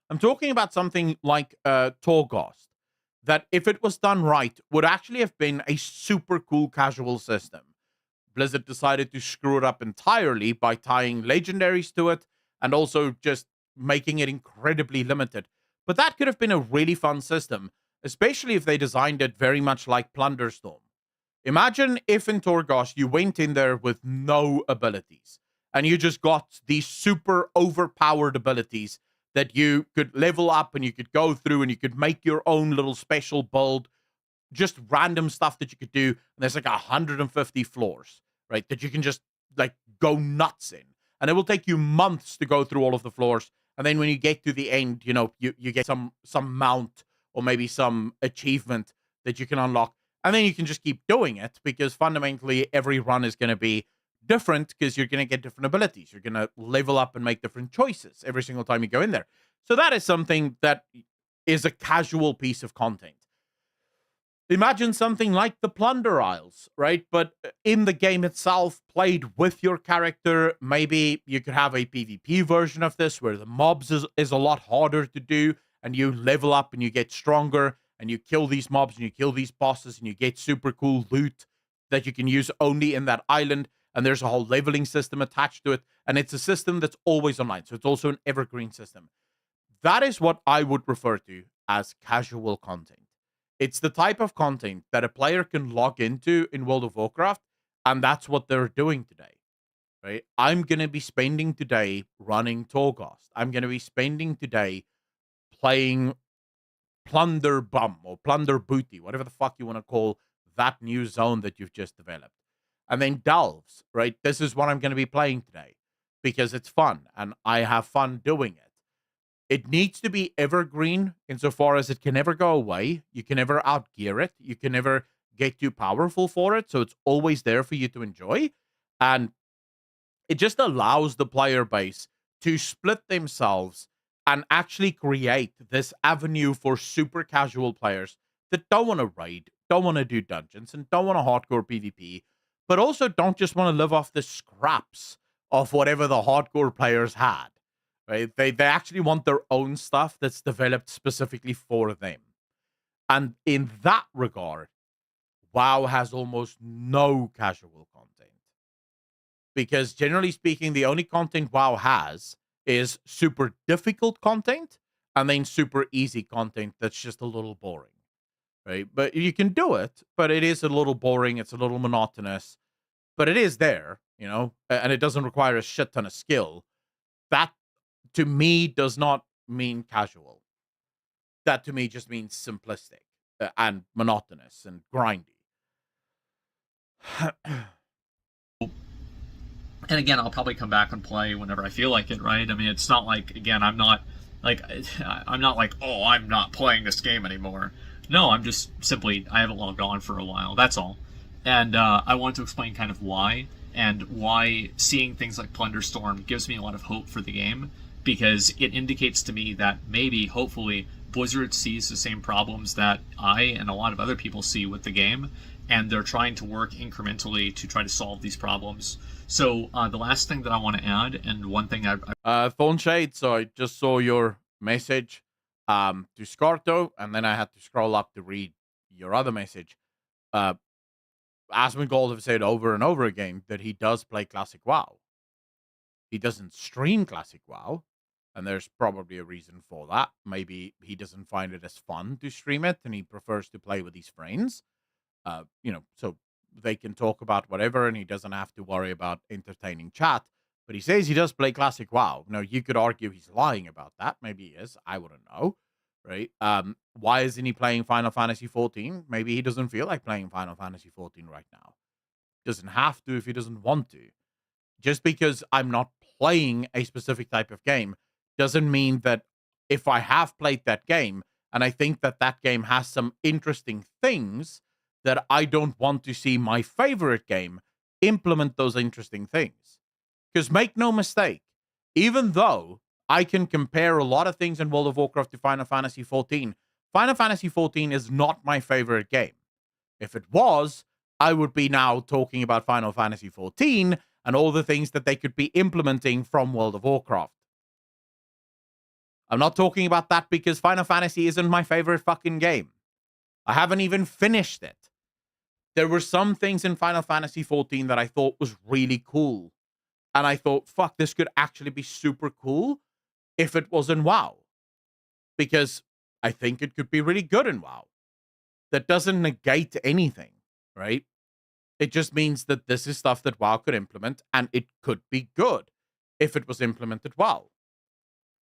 I'm talking about something like Torghast, that if it was done right, would actually have been a super cool casual system. Blizzard decided to screw it up entirely by tying legendaries to it and also just making it incredibly limited. But that could have been a really fun system, especially if they designed it very much like Plunder Storm. Imagine if in Torghast you went in there with no abilities and you just got these super overpowered abilities that you could level up and you could go through and you could make your own little special build, just random stuff that you could do. And there's like 150 floors, right? That you can just like go nuts in. And it will take you months to go through all of the floors. And then when you get to the end, you get some mount or maybe some achievement that you can unlock. And then you can just keep doing it because fundamentally every run is going to be different because you're going to get different abilities. You're going to level up and make different choices every single time you go in there. So that is something that is a casual piece of content. Imagine something like the Plunder Isles, right? But in the game itself, played with your character. Maybe you could have a PvP version of this where the mobs is a lot harder to do and you level up and you get stronger and you kill these mobs and you kill these bosses and you get super cool loot that you can use only in that island. And there's a whole leveling system attached to it. And it's a system that's always online. So it's also an evergreen system. That is what I would refer to as casual content. It's the type of content that a player can log into in World of Warcraft, and that's what they're doing today, right? I'm going to be spending today running Torghast. I'm going to be spending today playing Plunder Bum or Plunder Booty, whatever the fuck you want to call that new zone that you've just developed. And then Delves, right? This is what I'm going to be playing today because it's fun and I have fun doing it. It needs to be evergreen insofar as it can never go away. You can never outgear it. You can never get too powerful for it. So it's always there for you to enjoy. And it just allows the player base to split themselves and actually create this avenue for super casual players that don't want to raid, don't want to do dungeons, and don't want to hardcore PvP, but also don't just want to live off the scraps of whatever the hardcore players had. Right? They actually want their own stuff that's developed specifically for them. And in that regard, WoW has almost no casual content. Because generally speaking, the only content WoW has is super difficult content and then super easy content that's just a little boring. Right? But you can do it, but it is a little boring, it's a little monotonous, but it is there, and it doesn't require a shit ton of skill. That to me does not mean casual. That to me just means simplistic and monotonous and grindy. And again, I'll probably come back and play whenever I feel like it, right? I mean, it's not like, again, I'm not like, oh, I'm not playing this game anymore. No, I'm just simply, I haven't logged on for a while, that's all. And I want to explain kind of why, and why seeing things like Plunder Storm gives me a lot of hope for the game, because it indicates to me that maybe, hopefully, Blizzard sees the same problems that I and a lot of other people see with the game, and they're trying to work incrementally to try to solve these problems. So the last thing that I want to add, and one thing Thornshade, so I just saw your message to Scarto, and then I had to scroll up to read your other message. Asmongold have said over and over again that he does play Classic WoW. He doesn't stream Classic WoW, and there's probably a reason for that. Maybe he doesn't find it as fun to stream it, and he prefers to play with his friends. So they can talk about whatever, and he doesn't have to worry about entertaining chat. But he says he does play Classic WoW. Now, you could argue he's lying about that. Maybe he is. I wouldn't know. Right? Why isn't he playing Final Fantasy 14? Maybe he doesn't feel like playing Final Fantasy 14 right now. Doesn't have to if he doesn't want to. Just because I'm not playing a specific type of game doesn't mean that if I have played that game and I think that that game has some interesting things, that I don't want to see my favorite game implement those interesting things. Because make no mistake, even though I can compare a lot of things in World of Warcraft to Final Fantasy XIV, Final Fantasy XIV is not my favorite game. If it was, I would be now talking about Final Fantasy XIV and all the things that they could be implementing from World of Warcraft. I'm not talking about that because Final Fantasy isn't my favorite fucking game. I haven't even finished it. There were some things in Final Fantasy XIV that I thought was really cool. And I thought, fuck, this could actually be super cool if it was in WoW. Because I think it could be really good in WoW. That doesn't negate anything, right? It just means that this is stuff that WoW could implement, and it could be good if it was implemented well.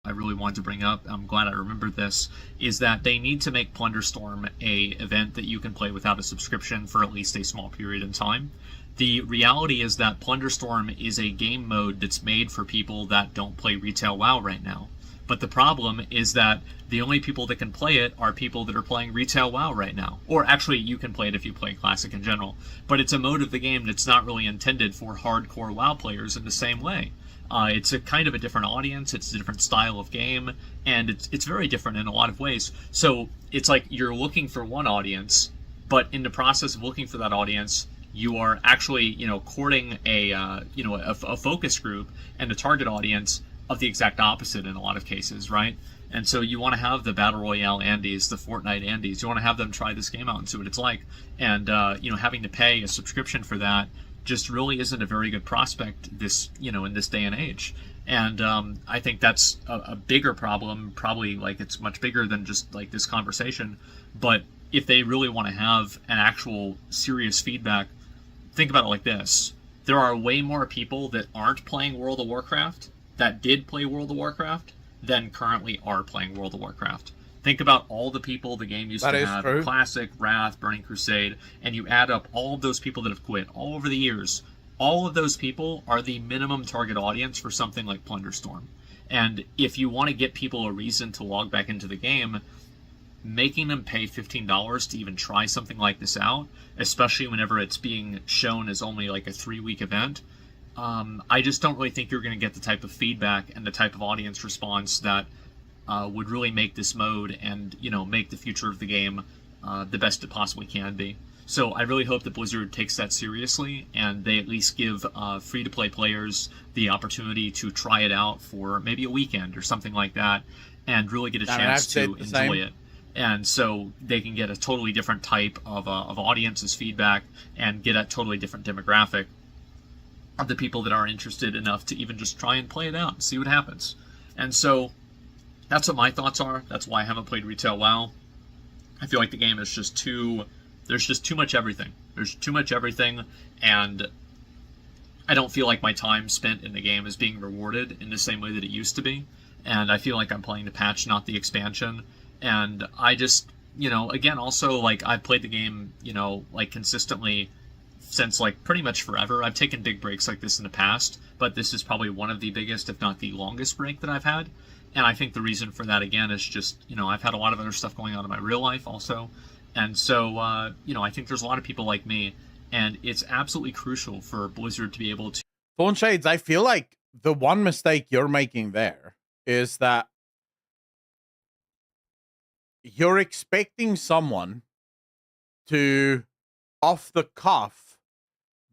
I really wanted to bring up, I'm glad I remembered this, is that they need to make Plunder Storm a event that you can play without a subscription for at least a small period of time. The reality is that Plunder Storm is a game mode that's made for people that don't play retail WoW right now. But the problem is that the only people that can play it are people that are playing retail WoW right now. Or actually, you can play it if you play Classic in general. But it's a mode of the game that's not really intended for hardcore WoW players in the same way. It's a kind of a different audience, it's a different style of game, and it's very different in a lot of ways. So it's like you're looking for one audience, but in the process of looking for that audience, you are actually, courting a focus group and a target audience of the exact opposite in a lot of cases, right? And so you want to have the Battle Royale Andes, the Fortnite Andes, you want to have them try this game out and see what it's like. And, having to pay a subscription for that just really isn't a very good prospect in this day and age. And I think that's a bigger problem, probably like it's much bigger than just like this conversation. But if they really want to have an actual serious feedback, think about it like this. There are way more people that aren't playing World of Warcraft that did play World of Warcraft than currently are playing World of Warcraft. Think about all the people the game used to have, true. Classic, Wrath, Burning Crusade, and you add up all of those people that have quit all over the years. All of those people are the minimum target audience for something like Plunder Storm. And if you want to get people a reason to log back into the game, making them pay $15 to even try something like this out, especially whenever it's being shown as only like a 3-week event, I just don't really think you're going to get the type of feedback and the type of audience response that would really make this mode and make the future of the game the best it possibly can be. So I really hope that Blizzard takes that seriously and they at least give free-to-play players the opportunity to try it out for maybe a weekend or something like that and really get a I mean, chance I've said to the enjoy same. it. And so they can get a totally different type of audience's feedback and get a totally different demographic of the people that are interested enough to even just try and play it out and see what happens. And so that's what my thoughts are. That's why I haven't played Retail WoW. I feel like the game is just too... There's just too much everything. There's too much everything, and I don't feel like my time spent in the game is being rewarded in the same way that it used to be. And I feel like I'm playing the patch, not the expansion. And I just, again, also, like, I've played the game, like, consistently since, like, pretty much forever. I've taken big breaks like this in the past, but this is probably one of the biggest, if not the longest break that I've had. And I think the reason for that, again, is just, I've had a lot of other stuff going on in my real life also. And so, I think there's a lot of people like me, and it's absolutely crucial for Blizzard to be able to... Thorn Shades, I feel like the one mistake you're making there is that you're expecting someone to, off the cuff,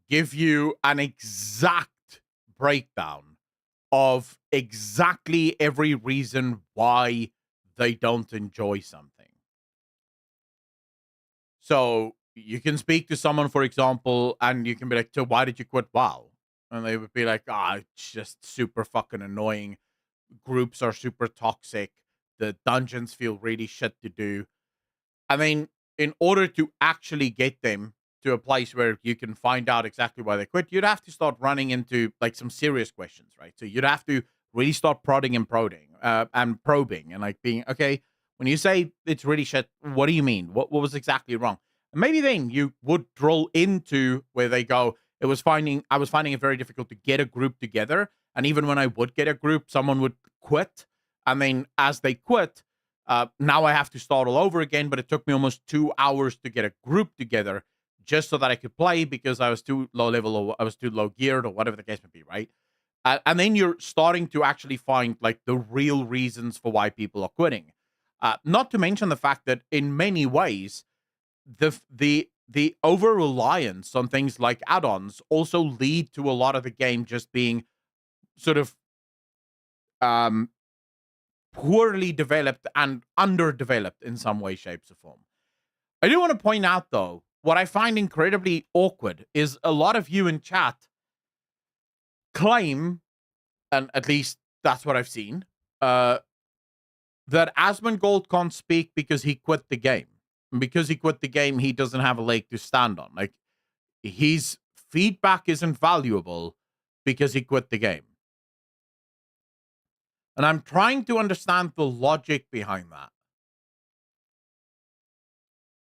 give you an exact breakdown of exactly every reason why they don't enjoy something. So you can speak to someone, for example, and you can be like, so why did you quit WoW? And they would be like, it's just super fucking annoying. Groups are super toxic. The dungeons feel really shit to do. I mean, in order to actually get them to a place where you can find out exactly why they quit, you'd have to start running into like some serious questions, right? So you'd have to really start prodding and probing and like being, okay, when you say it's really shit, what do you mean? What was exactly wrong? And maybe then you would drill into where they go, I was finding it very difficult to get a group together. And even when I would get a group, someone would quit. And then as they quit, now I have to start all over again, but it took me almost 2 hours to get a group together just so that I could play because I was too low level or I was too low geared or whatever the case may be, right? And then you're starting to actually find like the real reasons for why people are quitting. Not to mention the fact that in many ways, the over reliance on things like add-ons also lead to a lot of the game just being sort of poorly developed and underdeveloped in some way, shapes, or form. I do want to point out, though, what I find incredibly awkward is a lot of you in chat claim, and at least that's what I've seen, that Asmongold can't speak because he quit the game. And because he quit the game, he doesn't have a leg to stand on. Like, his feedback isn't valuable because he quit the game. And I'm trying to understand the logic behind that.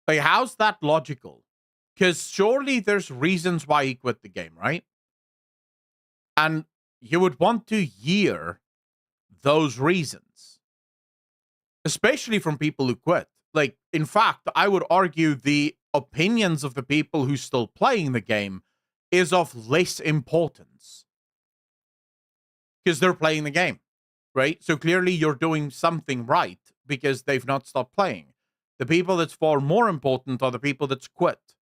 Like, how's that logical? Because surely there's reasons why he quit the game, right? And you would want to hear those reasons, especially from people who quit. Like, in fact, I would argue the opinions of the people who still playing the game is of less importance because they're playing the game, right? So clearly you're doing something right because they've not stopped playing. The people that's far more important are the people that's quit,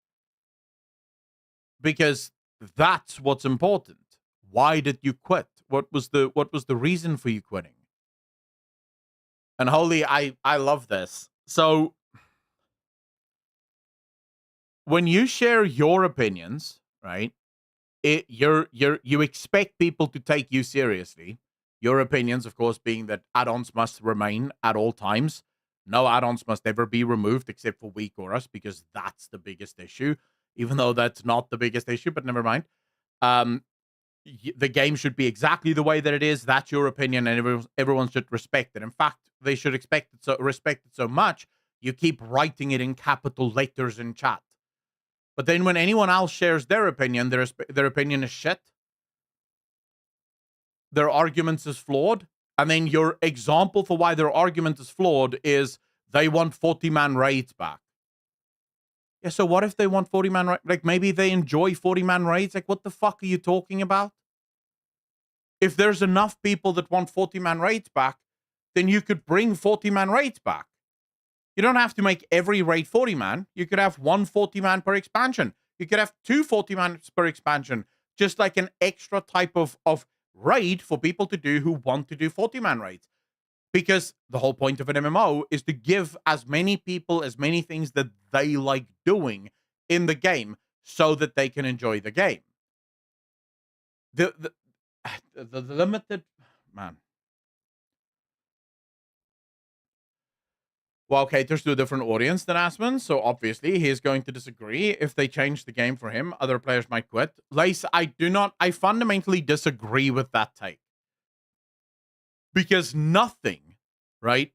because that's what's important. Why did you quit? What was the reason for you quitting? And holy, I love this. So when you share your opinions, right? You expect people to take you seriously. Your opinions, of course, being that add-ons must remain at all times. No add-ons must ever be removed except for weak auras, because that's the biggest issue. Even though that's not the biggest issue, but never mind. The game should be exactly the way that it is. That's your opinion, and everyone should respect it. In fact, they should respect it so much, you keep writing it in capital letters in chat. But then when anyone else shares their opinion, their opinion is shit. Their arguments is flawed. And then your example for why their argument is flawed is they want 40-man raids back. Yeah, so what if they want 40-man raids? Like, maybe they enjoy 40-man raids? Like, what the fuck are you talking about? If there's enough people that want 40-man raids back, then you could bring 40-man raids back. You don't have to make every raid 40-man. You could have one 40-man per expansion. You could have two 40-man per expansion, just like an extra type of raid for people to do who want to do 40-man raids. Because the whole point of an MMO is to give as many people as many things that they like doing in the game so that they can enjoy the game. The limited... Man. Well, Cater's to a different audience than Asmon, so obviously he is going to disagree. If they change the game for him, other players might quit. Lace, I fundamentally disagree with that take. Because nothing, right,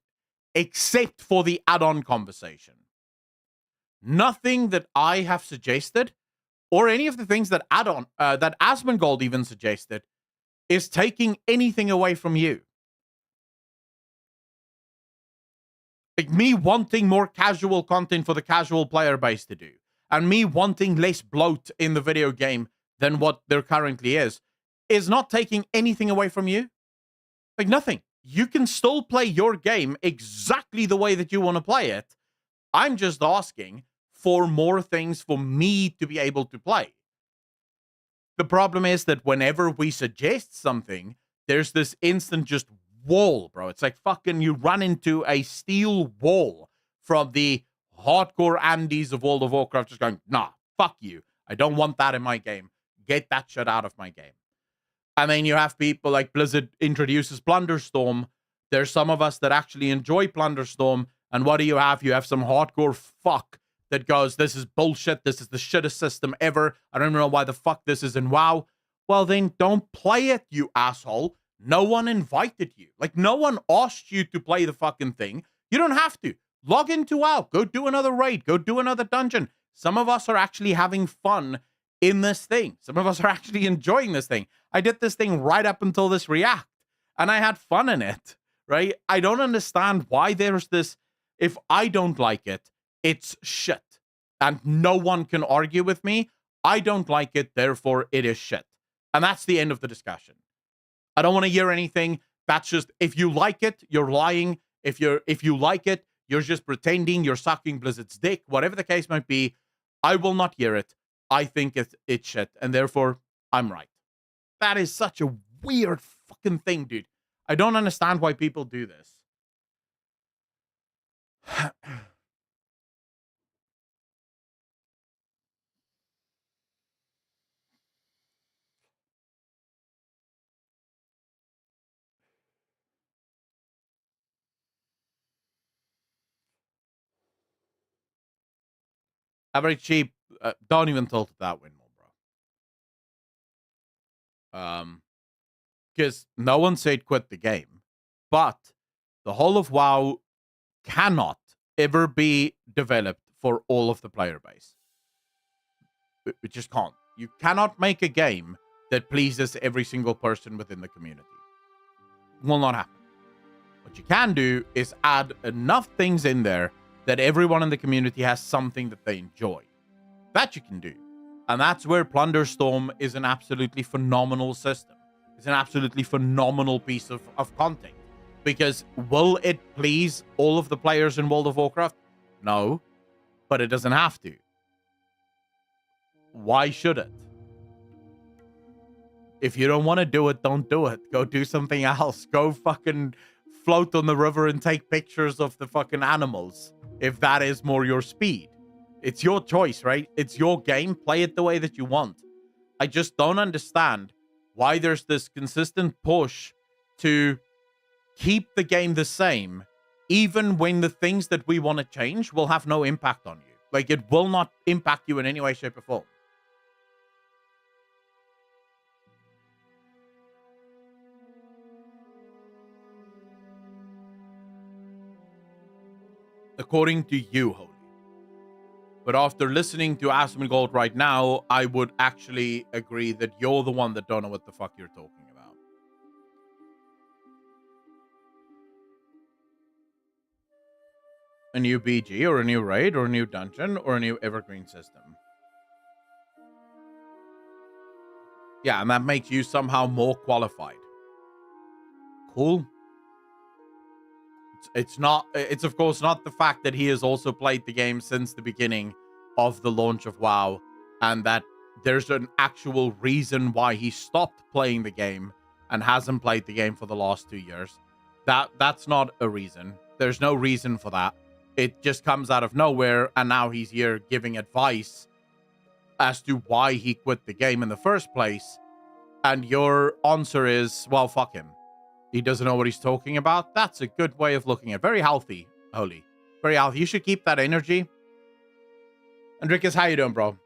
except for the add-on conversation, nothing that I have suggested, or any of the things that that Asmongold even suggested, is taking anything away from you. Like me wanting more casual content for the casual player base to do, and me wanting less bloat in the video game than what there currently is not taking anything away from you. Like nothing. You can still play your game exactly the way that you want to play it. I'm just asking for more things for me to be able to play. The problem is that whenever we suggest something, there's this instant just wall, bro. It's like fucking you run into a steel wall from the hardcore Andes of World of Warcraft just going, nah, fuck you. I don't want that in my game. Get that shit out of my game. And then you have people like Blizzard introduces Plunderstorm. There's some of us that actually enjoy Plunderstorm. And what do you have? You have some hardcore fuck that goes, this is bullshit. This is the shittest system ever. I don't know why the fuck this is in WoW. Well, then don't play it, you asshole. No one invited you. Like, no one asked you to play the fucking thing. You don't have to. Log into WoW. Go do another raid. Go do another dungeon. Some of us are actually having fun in this thing. Some of us are actually enjoying this thing. I did this thing right up until this react, and I had fun in it, right? I don't understand why there's this, if I don't like it, it's shit. And no one can argue with me. I don't like it, therefore it is shit. And that's the end of the discussion. I don't want to hear anything. That's just, if you like it, you're lying. If you like it, you're just pretending, you're sucking Blizzard's dick, whatever the case might be. I will not hear it. I think it's shit, and therefore I'm right. That is such a weird fucking thing, dude. I don't understand why people do this. Average cheap. Don't even tilt that windmill, bro. Because no one said quit the game, but the whole of WoW cannot ever be developed for all of the player base. It just can't. You cannot make a game that pleases every single person within the community. It will not happen. What you can do is add enough things in there that everyone in the community has something that they enjoy. That you can do. And that's where Plunderstorm is an absolutely phenomenal system. It's an absolutely phenomenal piece of content. Because will it please all of the players in World of Warcraft? No. But it doesn't have to. Why should it? If you don't want to do it, don't do it. Go do something else. Go fucking float on the river and take pictures of the fucking animals. If that is more your speed. It's your choice, right? It's your game. Play it the way that you want. I just don't understand why there's this consistent push to keep the game the same, even when the things that we want to change will have no impact on you. Like, it will not impact you in any way, shape, or form. According to you, Holy. But after listening to Asmongold right now, I would actually agree that you're the one that don't know what the fuck you're talking about. A new BG, or a new raid, or a new dungeon, or a new evergreen system. Yeah, and that makes you somehow more qualified. Cool. It's not. It's of course not the fact that he has also played the game since the beginning of the launch of WoW, and that there's an actual reason why he stopped playing the game and hasn't played the game for the last 2 years. That's not a reason. There's no reason for that. It just comes out of nowhere, and now he's here giving advice as to why he quit the game in the first place. And your answer is, well, fuck him. He doesn't know what he's talking about. That's a good way of looking at it. Very healthy, Holy. Very healthy. You should keep that energy. Enriquez, how you doing, bro?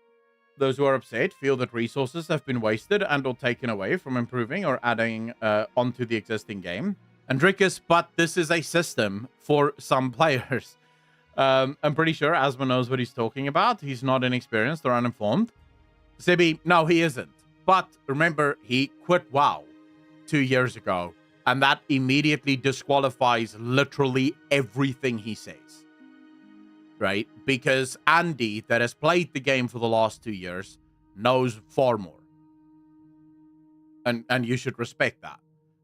Those who are upset feel that resources have been wasted and or taken away from improving or adding onto the existing game. Enriquez, but this is a system for some players. I'm pretty sure Asma knows what he's talking about. He's not inexperienced or uninformed. Sibi, no, he isn't. But remember, he quit WoW 2 years ago, and that immediately disqualifies literally everything he says. Right? Because Andy, that has played the game for the last 2 years, knows far more. And you should respect that.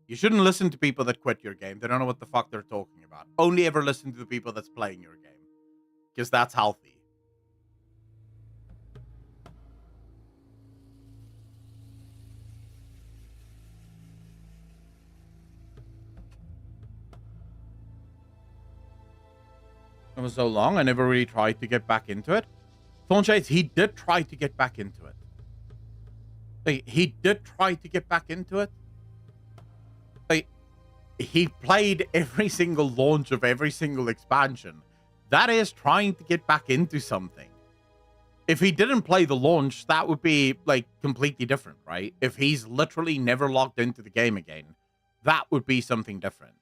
You shouldn't listen to people that quit your game. They don't know what the fuck they're talking about. Only ever listen to the people that's playing your game. Because that's healthy. It was so long, I never really tried to get back into it. Thornshades, he did try to get back into it. He did try to get back into it. He played every single launch of every single expansion. That is trying to get back into something. If he didn't play the launch, that would be, like, completely different, right? If he's literally never logged into the game again, that would be something different.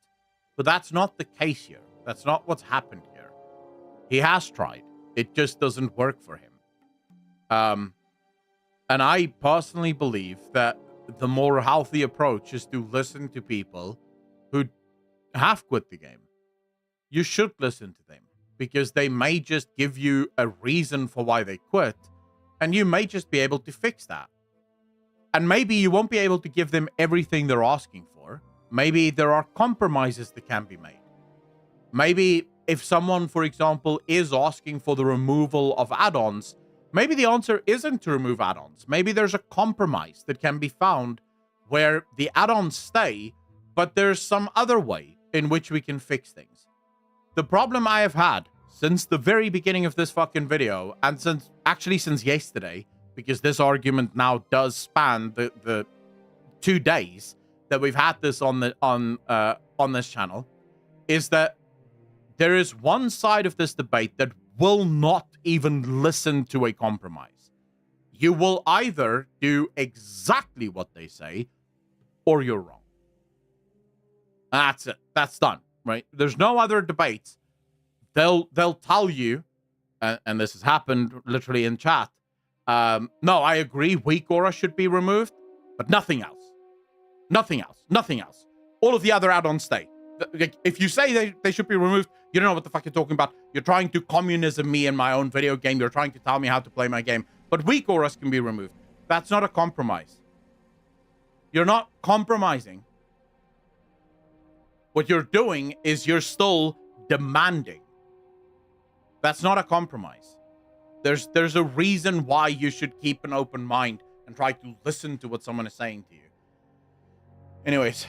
But that's not the case here. That's not what's happened here. He has tried. It just doesn't work for him. And I personally believe that the more healthy approach is to listen to people who have quit the game. You should listen to them because they may just give you a reason for why they quit, and you may just be able to fix that. And maybe you won't be able to give them everything they're asking for. Maybe there are compromises that can be made. Maybe if someone, for example, is asking for the removal of add-ons, maybe the answer isn't to remove add-ons. Maybe there's a compromise that can be found where the add-ons stay, but there's some other way in which we can fix things. The problem I have had since the very beginning of this fucking video, and since yesterday, because this argument now does span the 2 days that we've had this on this channel, is that there is one side of this debate that will not even listen to a compromise. You will either do exactly what they say, or you're wrong. That's it. That's done, right? There's no other debates. They'll tell you, and this has happened literally in chat. No, I agree. Weak aura should be removed, but nothing else. Nothing else. Nothing else. All of the other add-ons stay. If you say they should be removed, you don't know what the fuck you're talking about. You're trying to communism me in my own video game. You're trying to tell me how to play my game. But weak auras can be removed. That's not a compromise. You're not compromising. What you're doing is you're still demanding. That's not a compromise. There's a reason why you should keep an open mind and try to listen to what someone is saying to you. Anyways,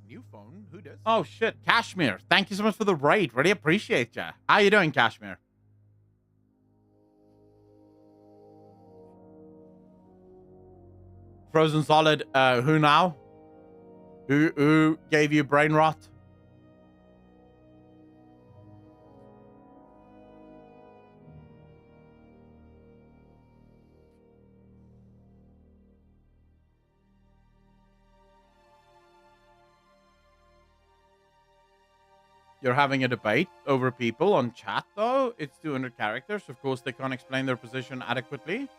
new phone? Who does? Oh shit, Kashmir. Thank you so much for the raid. Really appreciate ya. How you doing, Kashmir? Frozen Solid, who now? Who gave you brain rot? You're having a debate over people on chat, though. It's 200 characters. Of course, they can't explain their position adequately.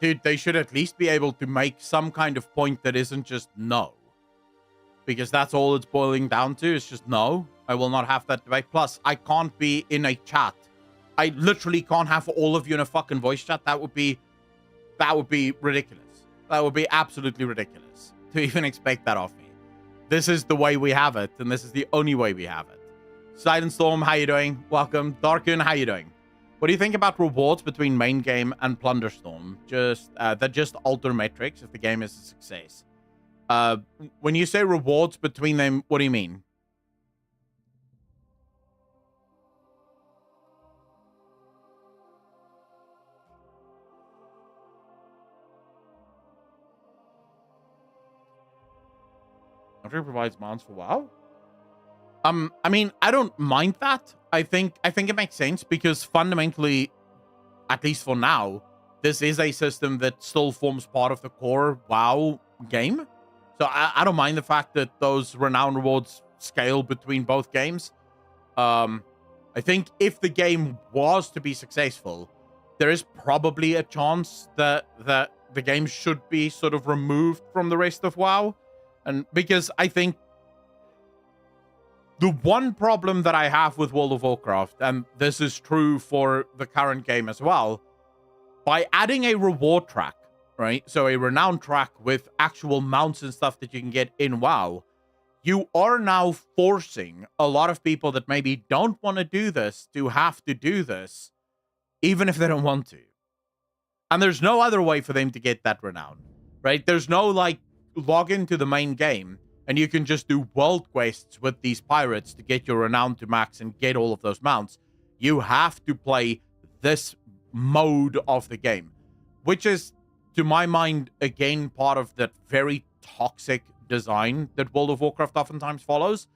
Dude, they should at least be able to make some kind of point that isn't just no. Because that's all it's boiling down to. It's just no. I will not have that debate. Plus, I can't be in a chat. I literally can't have all of you in a fucking voice chat. That would be that would be ridiculous. That would be absolutely ridiculous to even expect that of me. This is the way we have it, and this is the only way we have it. Silent Storm, how you doing? Welcome. Darkun, how you doing? What do you think about rewards between main game and Plunder Storm? That just alter metrics if the game is a success. When you say rewards between them, what do you mean? After provides mounts for WoW? I mean, I don't mind that. I think it makes sense because fundamentally, at least for now, this is a system that still forms part of the core WoW game. So I don't mind the fact that those renown rewards scale between both games. I think if the game was to be successful, there is probably a chance that the game should be sort of removed from the rest of WoW. And because I think the one problem that I have with World of Warcraft, and this is true for the current game as well, by adding a reward track, right? So a renown track with actual mounts and stuff that you can get in WoW, you are now forcing a lot of people that maybe don't want to do this to have to do this, even if they don't want to. And there's no other way for them to get that renown, right? There's no, like, log into the main game and you can just do world quests with these pirates to get your renown to max and get all of those mounts. You have to play this mode of the game, which is, to my mind, again, part of that very toxic design that World of Warcraft oftentimes follows.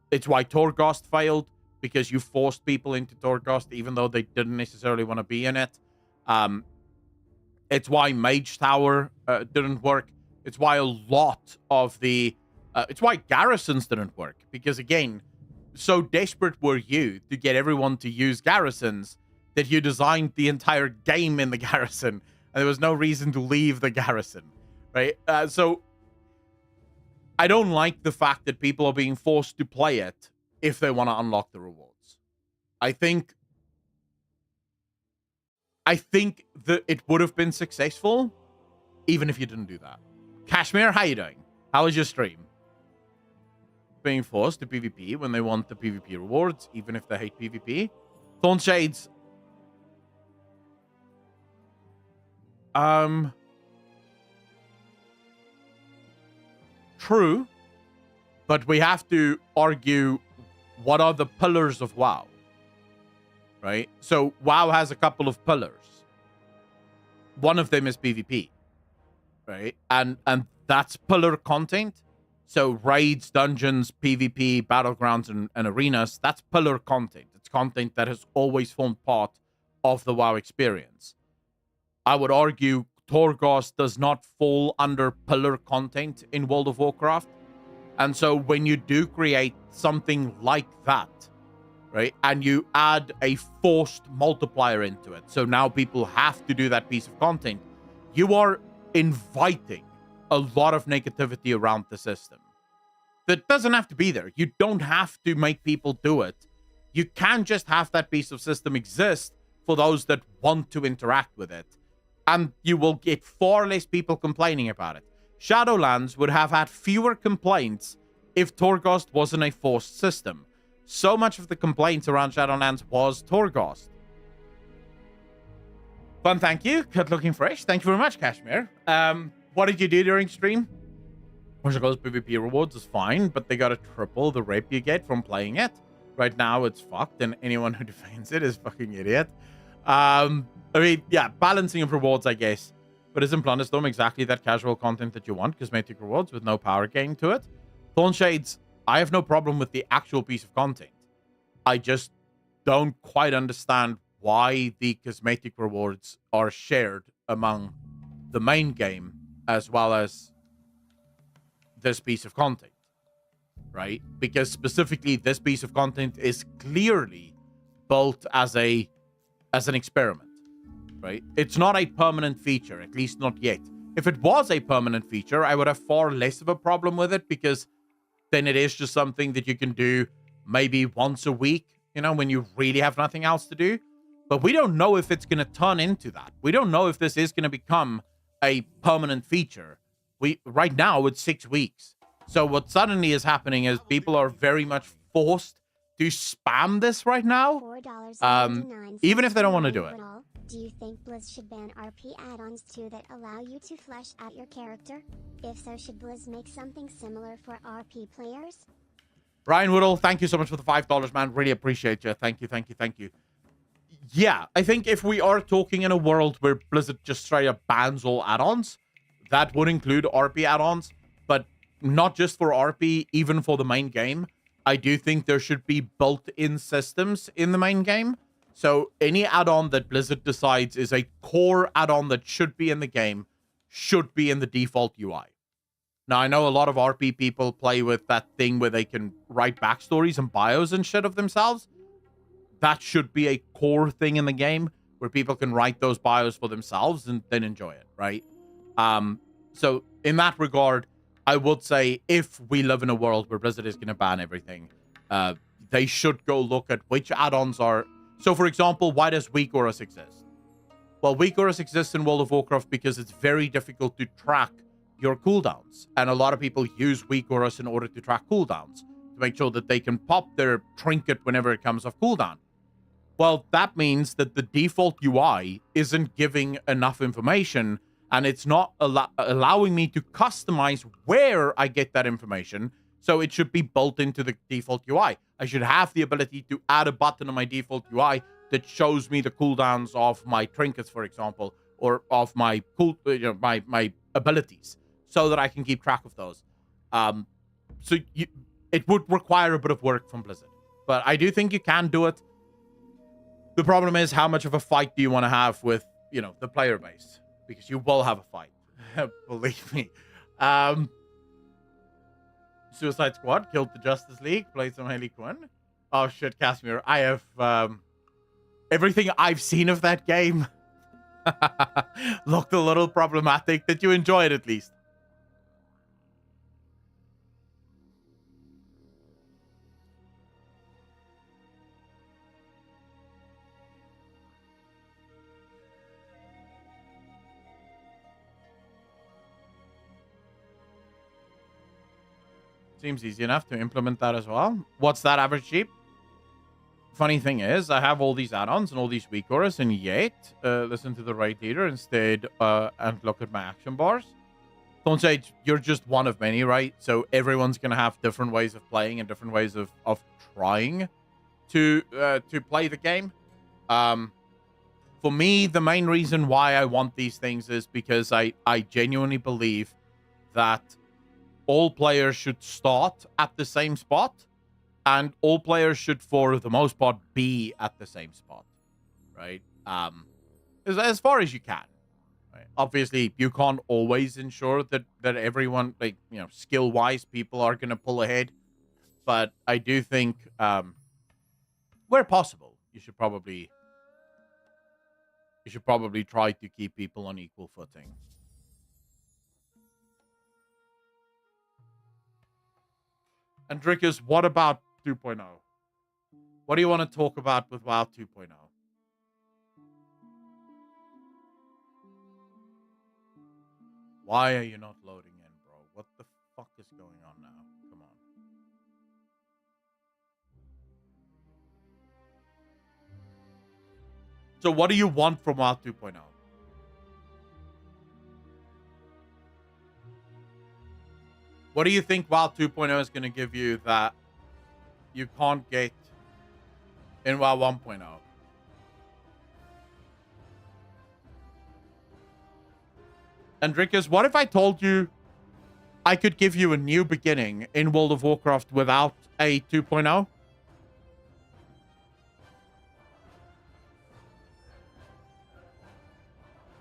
It's why Torghast failed, because you forced people into Torghast even though they didn't necessarily want to be in it. It's why Mage Tower didn't work. It's why a lot of the... it's why Garrisons didn't work. Because, again, so desperate were you to get everyone to use Garrisons that you designed the entire game in the Garrison. And there was no reason to leave the Garrison. Right? So, I don't like the fact that people are being forced to play it if they want to unlock the rewards. I think that it would have been successful even if you didn't do that. Kashmir, how you doing? How was your stream? Being forced to PvP when they want the PvP rewards, even if they hate PvP. Thornshades. True, but we have to argue what are the pillars of WoW, right? So WoW has a couple of pillars. One of them is PvP, right? And that's pillar content. So raids, dungeons, PvP, battlegrounds, and arenas, that's pillar content. It's content that has always formed part of the WoW experience. I would argue Torghast does not fall under pillar content in World of Warcraft. And so when you do create something like that, right, and you add a forced multiplier into it, so now people have to do that piece of content, you are inviting a lot of negativity around the system. That doesn't have to be there. You don't have to make people do it. You can just have that piece of system exist for those that want to interact with it. And you will get far less people complaining about it. Shadowlands would have had fewer complaints if Torghast wasn't a forced system. So much of the complaints around Shadowlands was Torghast. Fun, thank you. Cut looking fresh. Thank you very much, Kashmir. What did you do during stream? Goes PvP rewards is fine, but they gotta triple the rep you get from playing it. Right now, it's fucked, and anyone who defends it is fucking idiot. I mean, yeah, balancing of rewards, I guess. But isn't Plunderstorm exactly that casual content that you want? Cosmetic rewards with no power gain to it? Thornshades, I have no problem with the actual piece of content. I just don't quite understand why the cosmetic rewards are shared among the main game as well as this piece of content, right? Because specifically this piece of content is clearly built as an experiment, right? It's not a permanent feature, at least not yet. If it was a permanent feature, I would have far less of a problem with it, because then it is just something that you can do maybe once a week, you know, when you really have nothing else to do. But we don't know if it's going to turn into that. We don't know if this is going to become a permanent feature. Right now it's 6 weeks. So what suddenly is happening is people are very much forced to spam this right now. Even if they don't want to do it. Do you think Blizz should ban RP add-ons too that allow you to flesh out your character? If so, should Blizz make something similar for RP players? Ryan Woodall, thank you so much for the $5, man. Really appreciate you. Thank you, thank you, thank you. Yeah, I think if we are talking in a world where Blizzard just straight up bans all add-ons, that would include RP add-ons, but not just for RP, even for the main game. I do think there should be built-in systems in the main game. So any add-on that Blizzard decides is a core add-on that should be in the game should be in the default UI. Now, I know a lot of RP people play with that thing where they can write backstories and bios and shit of themselves. That should be a core thing in the game where people can write those bios for themselves and then enjoy it, right? So in that regard, I would say if we live in a world where Blizzard is going to ban everything, they should go look at which add-ons are... So, for example, why does Weak Auras exist? Well, Weak Auras exists in World of Warcraft because it's very difficult to track your cooldowns. And a lot of people use Weak Auras in order to track cooldowns, to make sure that they can pop their trinket whenever it comes off cooldown. Well, that means that the default UI isn't giving enough information, and it's not allowing me to customize where I get that information. So it should be built into the default UI. I should have the ability to add a button on my default UI that shows me the cooldowns of my trinkets, for example, or of my my abilities, so that I can keep track of those. It would require a bit of work from Blizzard, but I do think you can do it. The problem is, how much of a fight do you want to have with, the player base? Because you will have a fight. Believe me. Suicide Squad killed the Justice League, played some Harley Quinn. Oh shit, Casimir. I have everything I've seen of that game looked a little problematic. Did you enjoy it at least? Seems easy enough to implement that as well. What's that average cheap? Funny thing is, I have all these add-ons and all these weak auras, and yet listen to the right leader instead and look at my action bars. Don't say you're just one of many, right? So everyone's gonna have different ways of playing and different ways of trying to play the game. For me, the main reason why I want these things is because I genuinely believe that all players should start at the same spot, and all players should, for the most part, be at the same spot, right? As far as you can. Right? Obviously, you can't always ensure that everyone, skill-wise, people are going to pull ahead, but I do think, where possible, you should probably try to keep people on equal footing. And Drickers, what about 2.0? What do you want to talk about with WoW 2.0? Why are you not loading in, bro? What the fuck is going on now? Come on. So what do you want from WoW 2.0? What do you think WoW 2.0 is going to give you that you can't get in WoW 1.0? And Drickers, what if I told you I could give you a new beginning in World of Warcraft without a 2.0?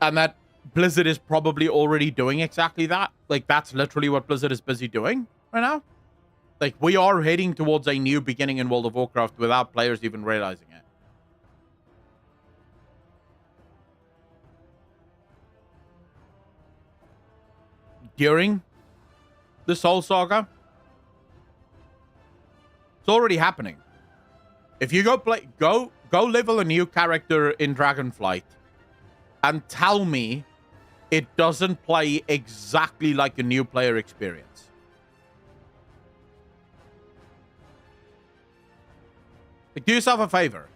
And that Blizzard is probably already doing exactly that. Like, that's literally what Blizzard is busy doing right now. Like, we are heading towards a new beginning in World of Warcraft without players even realizing it. During the Soul Saga, it's already happening. If you go level a new character in Dragonflight and tell me it doesn't play exactly like a new player experience. Like, do yourself a favor.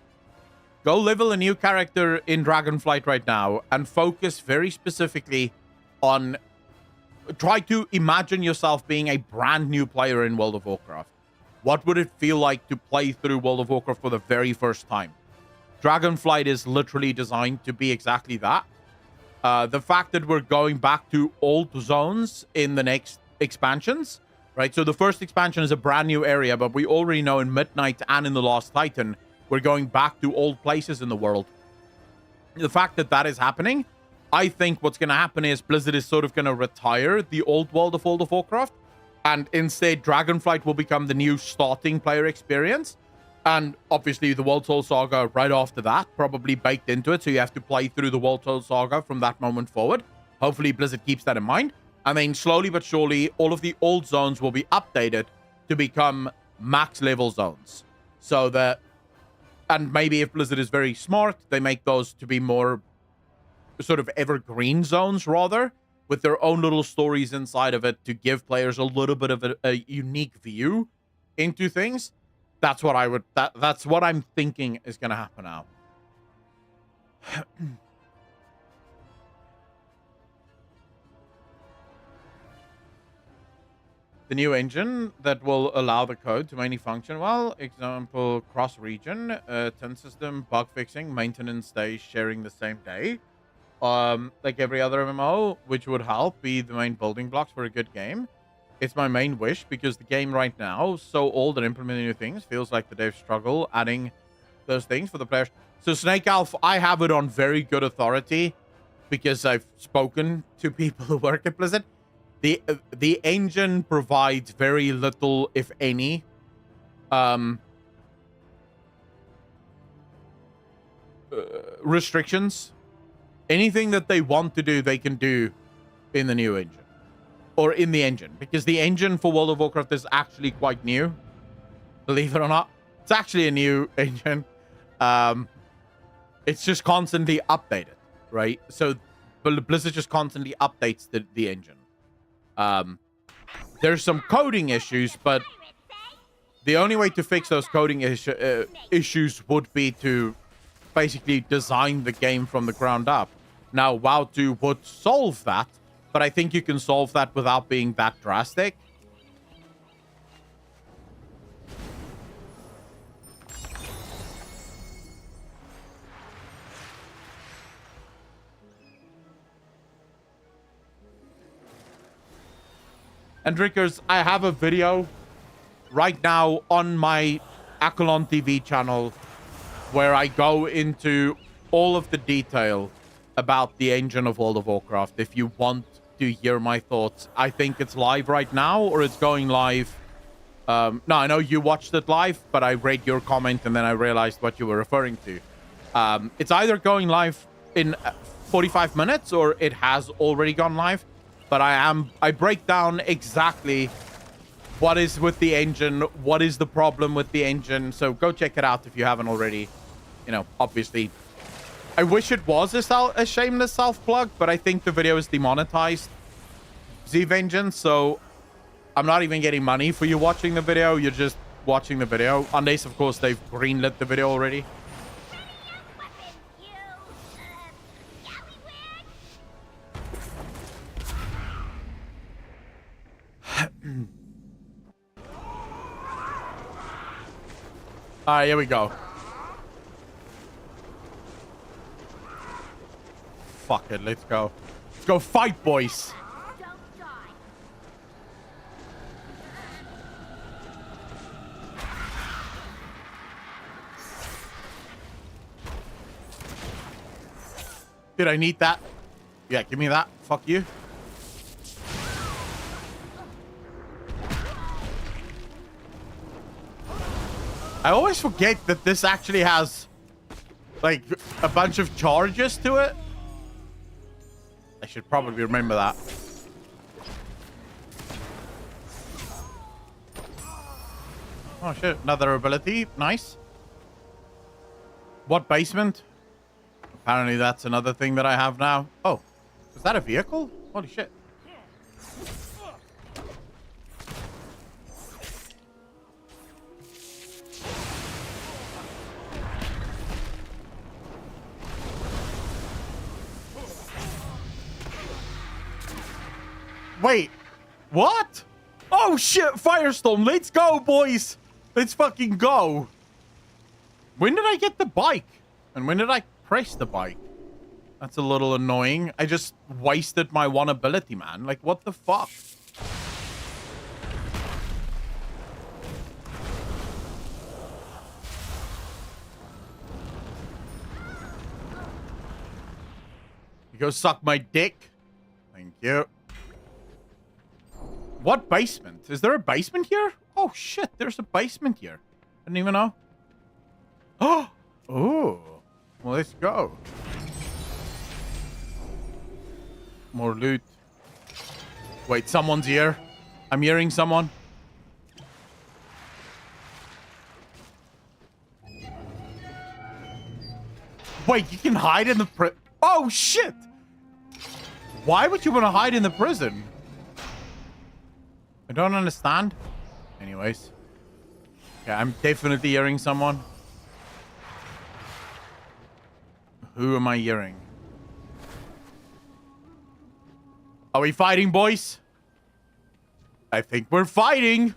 Go level a new character in Dragonflight right now and focus very specifically on... Try to imagine yourself being a brand new player in World of Warcraft. What would it feel like to play through World of Warcraft for the very first time? Dragonflight is literally designed to be exactly that. The fact that we're going back to old zones in the next expansions, right? So the first expansion is a brand new area, but we already know in Midnight and in The Lost Titan, we're going back to old places in the world. The fact that that is happening, I think what's going to happen is Blizzard is sort of going to retire the old world of World of Warcraft, and instead Dragonflight will become the new starting player experience. And obviously the World Soul Saga right after that, probably baked into it, so you have to play through the World Soul Saga from that moment forward. Hopefully Blizzard keeps that in mind. And then slowly but surely, all of the old zones will be updated to become max level zones. So that, and maybe if Blizzard is very smart, they make those to be more sort of evergreen zones rather, with their own little stories inside of it to give players a little bit of a unique view into things. That's what I would, that's what I'm thinking is going to happen now. The new engine that will allow the code to mainly function well. Example, cross-region, 10 system, bug fixing, maintenance days sharing the same day. Like every other MMO, which would help be the main building blocks for a good game. It's my main wish because the game right now, so old and implementing new things, feels like the devs struggle adding those things for the players. So Snake Elf, I have it on very good authority because I've spoken to people who work at Blizzard. The engine provides very little, if any, restrictions. Anything that they want to do, they can do in the new engine. Or in the engine. Because the engine for World of Warcraft is actually quite new. Believe it or not. It's actually a new engine. It's just constantly updated. Right? So Blizzard just constantly updates the engine. There's some coding issues, but the only way to fix those coding issues would be to basically design the game from the ground up. Now, WoW 2 would solve that, but I think you can solve that without being that drastic. And Drinkers, I have a video right now on my Akalon TV channel where I go into all of the detail about the engine of World of Warcraft. If you want to hear my thoughts, I think it's live right now, or it's going live. No, I know you watched it live, but I read your comment and then I realized what you were referring to. It's either going live in 45 minutes or it has already gone live. But I break down exactly what is with the engine, what is the problem with the engine. So go check it out if you haven't already. You know, obviously, I wish it was a shameless self-plug, but I think the video is demonetized. Z-Vengeance, so I'm not even getting money for you watching the video. You're just watching the video. Unless, of course, they've greenlit the video already. All right, here we go. Fuck it, let's go. Let's go fight, boys. Did I need that? Yeah, give me that. Fuck you. I always forget that this actually has, like, a bunch of charges to it. I should probably remember that. Oh, shit. Another ability. Nice. What basement? Apparently that's another thing that I have now. Oh. Is that a vehicle? Holy shit. Wait, what? Oh shit, Firestorm, let's go, boys. Let's fucking go. When did I get the bike? And when did I press the bike? That's a little annoying. I just wasted my one ability, man. Like, what the fuck? You go suck my dick. Thank you. What basement? Is there a basement here? Oh, shit. There's a basement here. Didn't even know. Oh. Well, let's go. More loot. Wait, someone's here. I'm hearing someone. Wait, you can hide in the Oh, shit. Why would you want to hide in the prison? I don't understand. Anyways. Okay, I'm definitely hearing someone. Who am I hearing? Are we fighting, boys? I think we're fighting.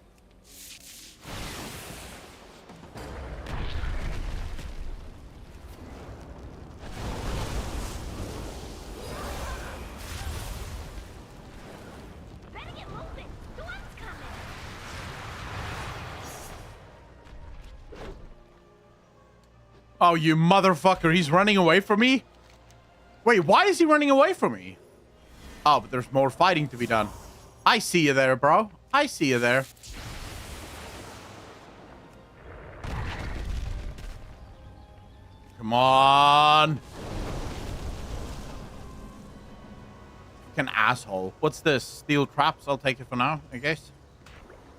Oh, you motherfucker. He's running away from me? Wait, why is he running away from me? Oh, but there's more fighting to be done. I see you there, bro. I see you there. Come on. Fucking asshole. What's this? Steel traps? I'll take it for now, I guess.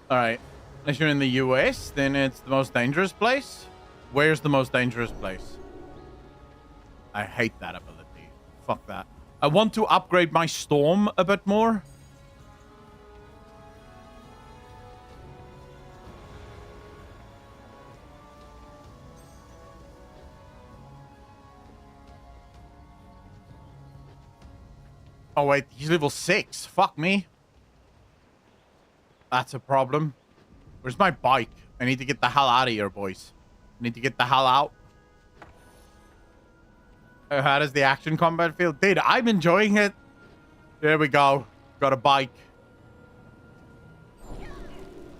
Alright. Unless you're in the US, then it's the most dangerous place. Where's the most dangerous place? I hate that ability. Fuck that. I want to upgrade my storm a bit more. Oh, wait. He's level 6. Fuck me. That's a problem. Where's my bike? I need to get the hell out of here, boys. I need to get the hell out. How does the action combat feel? Dude, I'm enjoying it. There we go. Got a bike.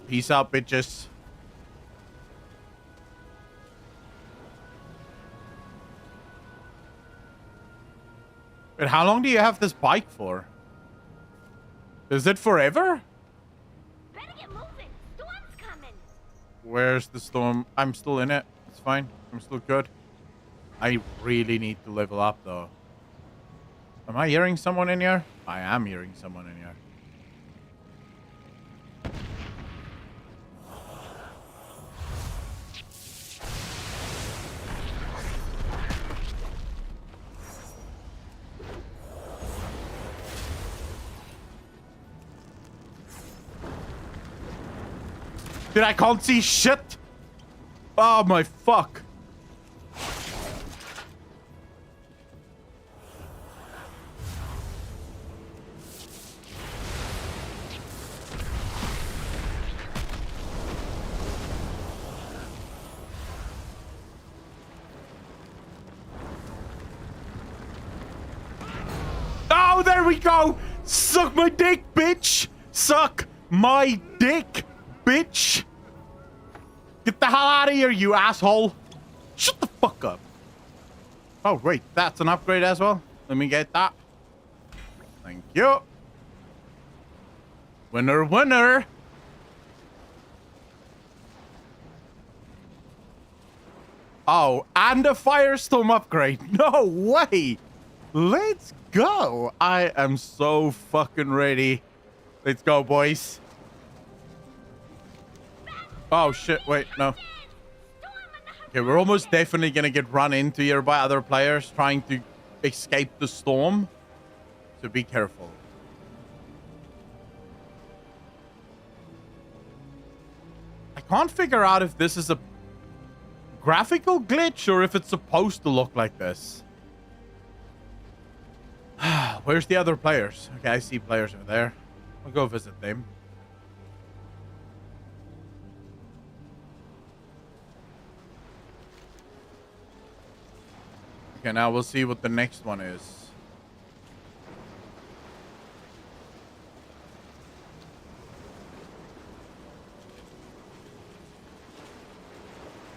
Peace out, bitches. But how long do you have this bike for? Is it forever? Better get moving. Storm's coming. Where's the storm? I'm still in it. It's fine. I'm still good. I really need to level up, though. Am I hearing someone in here? I am hearing someone in here. Dude, I can't see shit. Oh, my fuck. Oh, there we go. Suck my dick, bitch. Suck my dick, bitch. Get the hell out of here, you asshole. Shut the fuck up. Oh, wait. That's an upgrade as well. Let me get that. Thank you. Winner, winner. Oh, and a Firestorm upgrade. No way. Let's go. I am so fucking ready. Let's go, boys. Oh, shit. Wait, no. Okay, we're almost definitely going to get run into here by other players trying to escape the storm. So be careful. I can't figure out if this is a graphical glitch or if it's supposed to look like this. Where's the other players? Okay, I see players over there. I'll go visit them. Okay, now we'll see what the next one is.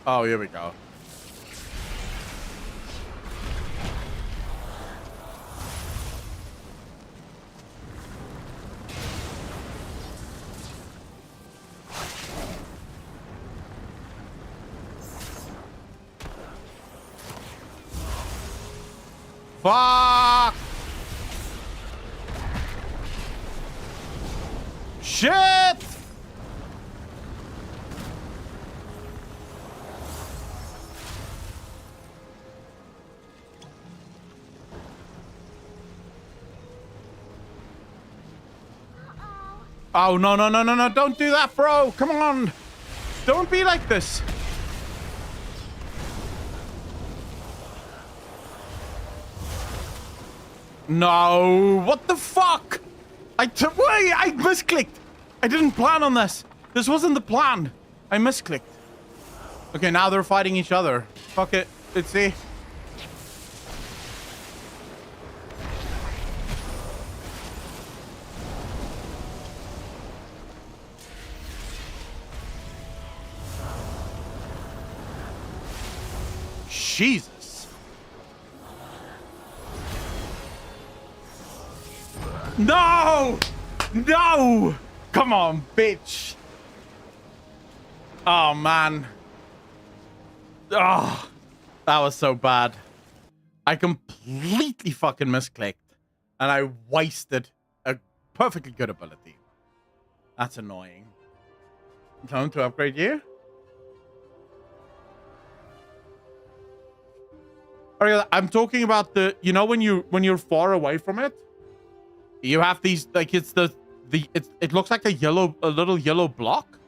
Oh, here we go. Fuck! Shit! Oh, no, no, no, no, no. Don't do that, bro. Come on. Don't be like this. No. What the fuck? Wait, I misclicked. I didn't plan on this. This wasn't the plan. I misclicked. Okay, now they're fighting each other. Fuck it. Let's see. Jesus. No! No! Come on, bitch. Oh, man. Oh, that was so bad. I completely fucking misclicked. And I wasted a perfectly good ability. That's annoying. Time to upgrade you? I'm talking about the, you know, when you're far away from it, you have these, like, it's it looks like a little yellow block.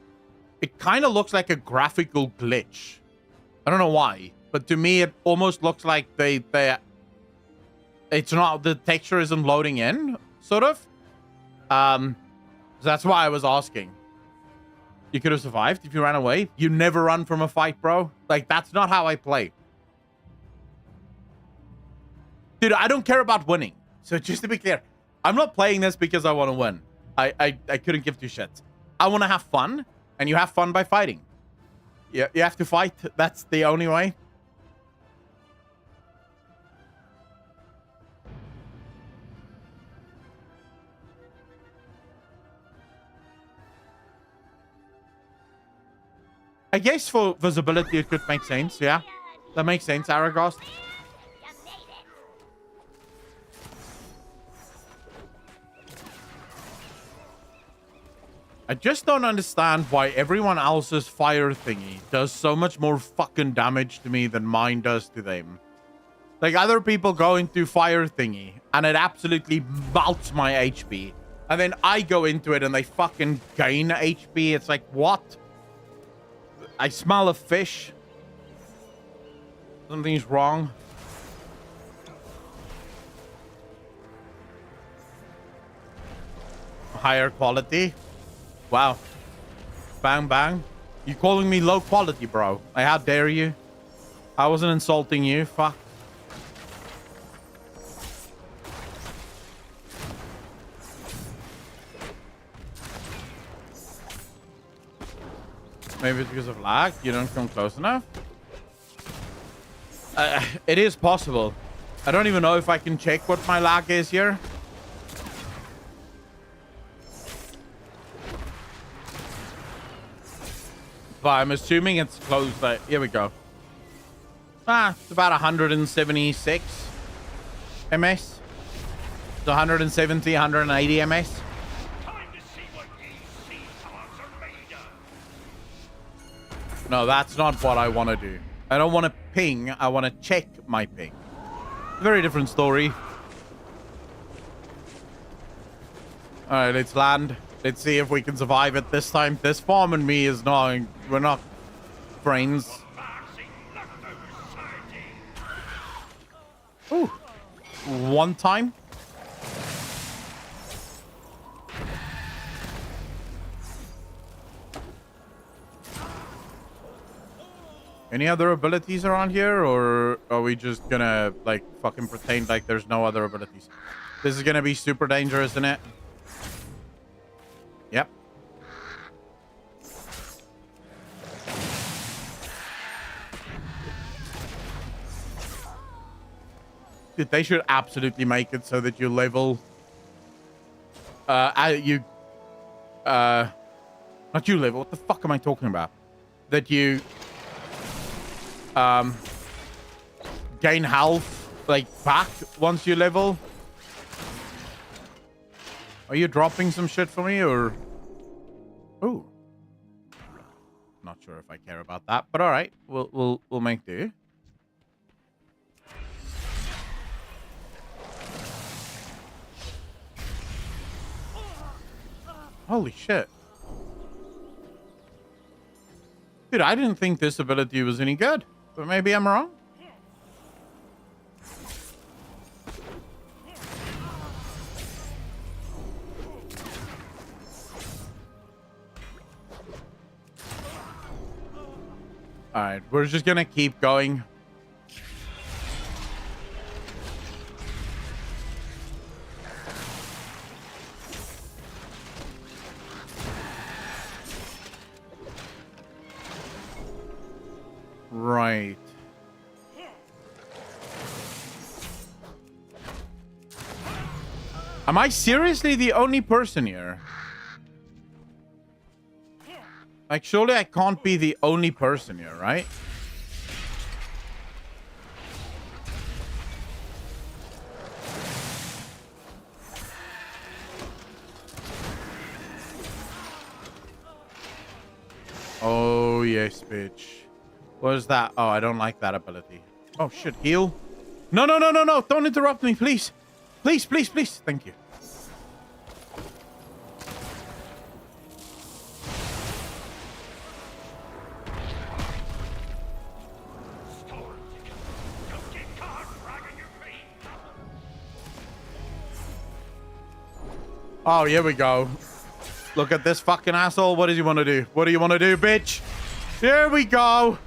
It kind of looks like a graphical glitch. I don't know why, but to me it almost looks like it's not, the texture isn't loading in, sort of. So that's why I was asking. You could have survived if you ran away. You never run from a fight, bro. Like, that's not how I play. Dude, I don't care about winning. So just to be clear, I'm not playing this because I want to win. I couldn't give two shits. I want to have fun, and you have fun by fighting. You have to fight. That's the only way. I guess for visibility it could make sense, yeah. That makes sense, Aragast. I just don't understand why everyone else's fire thingy does so much more fucking damage to me than mine does to them. Like, other people go into fire thingy and it absolutely melts my HP. And then I go into it and they fucking gain HP. It's like, what? I smell a fish. Something's wrong. Higher quality. Wow. Bang, bang. You calling me low quality, bro? How dare you? I wasn't insulting you. Fuck. Maybe it's because of lag. You don't come close enough. It is possible. I don't even know if I can check what my lag is here. But I'm assuming it's close. Here we go. It's about 176 ms. It's 170, 180 ms. Time to see what these sea stars are made of. No, that's not what I want to do. I don't want to ping. I want to check my ping. Very different story. All right, let's land. Let's see if we can survive it this time. This farm and me is not... We're not friends. Ooh. One time. Any other abilities around here, or are we just gonna, like, fucking pretend like there's no other abilities? This is gonna be super dangerous, isn't it? Yep. Dude, they should absolutely make it so that you level... not you level, what the fuck am I talking about? That you... gain health, like, back once you level. Are you dropping some shit for me, or... Ooh. Not sure if I care about that, but all right. We'll make do. Holy shit. Dude, I didn't think this ability was any good, but maybe I'm wrong. All right, we're just gonna keep going. Right. Am I seriously the only person here? Like, surely I can't be the only person here, right? Oh, yes, bitch. What is that? Oh, I don't like that ability. Oh, shit. Heal? No, no, no, no, no. Don't interrupt me, please. Please, please, please. Thank you. Oh, here we go. Look at this fucking asshole. What does he want to do? What do you want to do, bitch? Here we go.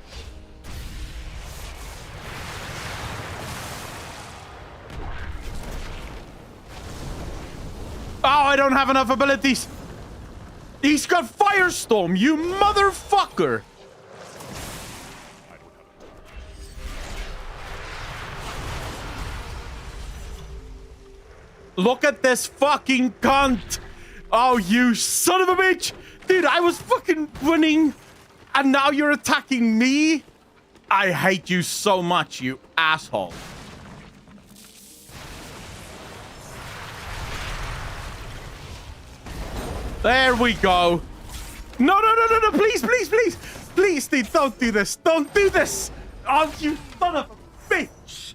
Oh, I don't have enough abilities. He's got Firestorm, you motherfucker. Look at this fucking cunt. Oh, you son of a bitch. Dude, I was fucking winning, and now you're attacking me? I hate you so much, you asshole. There we go. No, no, no, no, no, please, please, please. Please, dude, don't do this. Don't do this. Oh, you son of a bitch.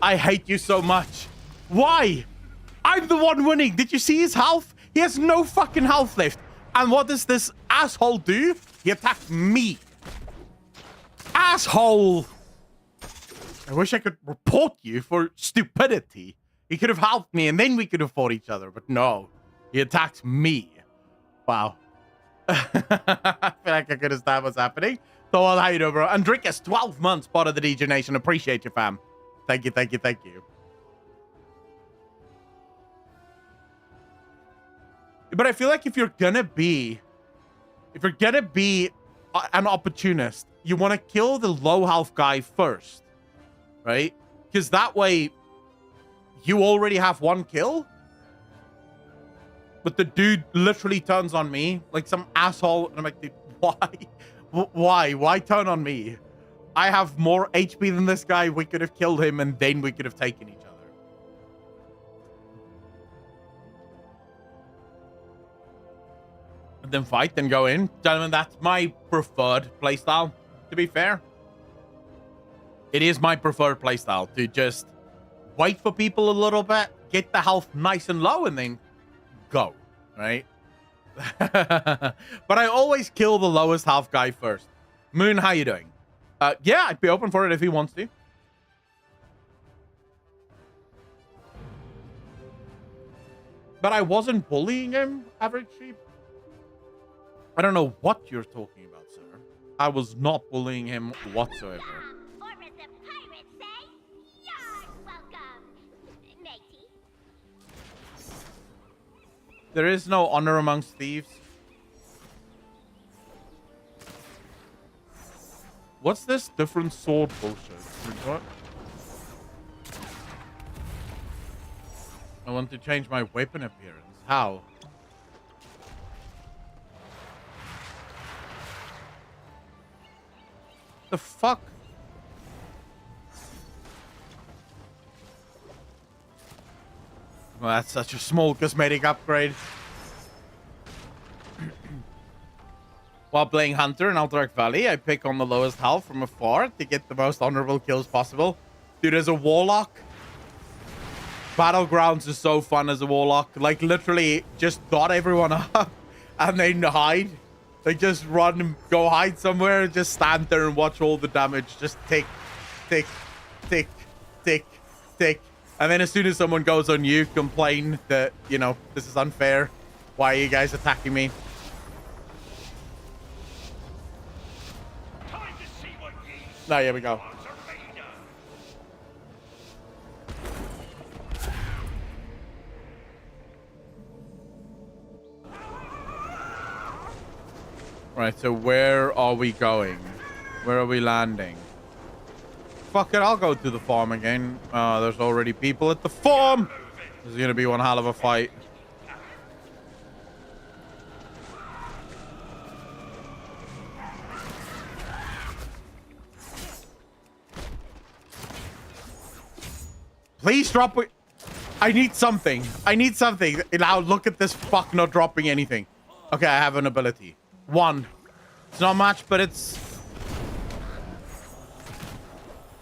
I hate you so much. Why? I'm the one winning. Did you see his health? He has no fucking health left. And what does this asshole do? He attacked me. Asshole. I wish I could report you for stupidity. He could have helped me and then we could have fought each other. But no, he attacked me. Wow. I feel like I could understand what's happening. So, well, how you doing, bro? Andricus, 12 months, part of the DJ Nation. Appreciate you, fam. Thank you, thank you, thank you. But I feel like if you're gonna be an opportunist, you want to kill the low health guy first, right? Because that way you already have one kill. But the dude literally turns on me like some asshole. And I'm like, dude, why? Why turn on me? I have more HP than this guy. We could have killed him and then we could have taken each other. And then fight, then go in. Gentlemen, that's my preferred playstyle, to be fair. It is my preferred playstyle to just wait for people a little bit, get the health nice and low, and then go. right? But I always kill the lowest health guy first. Moon, how you doing? Yeah, I'd be open for it if he wants to. But I wasn't bullying him, Average Sheep. I don't know what you're talking about, sir. I was not bullying him whatsoever. Or as the pirates say, you're welcome, matey. There is no honor amongst thieves. What's this different sword bullshit? What? I want to change my weapon appearance. How? The fuck? Well, that's such a small cosmetic upgrade. While playing Hunter in Alterac Valley, I pick on the lowest health from afar to get the most honorable kills possible. Dude, as a Warlock, Battlegrounds is so fun as a Warlock. Like, literally, just dot everyone up and then hide. Like, just run and go hide somewhere and just stand there and watch all the damage. Just tick, tick, tick, tick, tick. And then as soon as someone goes on you, complain that, you know, this is unfair. Why are you guys attacking me? Time to see what ye No, here we go. swords are made of. Right, so where are we going? Where are we landing? Fuck it, I'll go to the farm again. There's already people at the farm. This is gonna be one hell of a fight. Please drop it. I need something. I need something. Now look at this fuck not dropping anything. Okay, I have an ability. One. It's not much, but it's...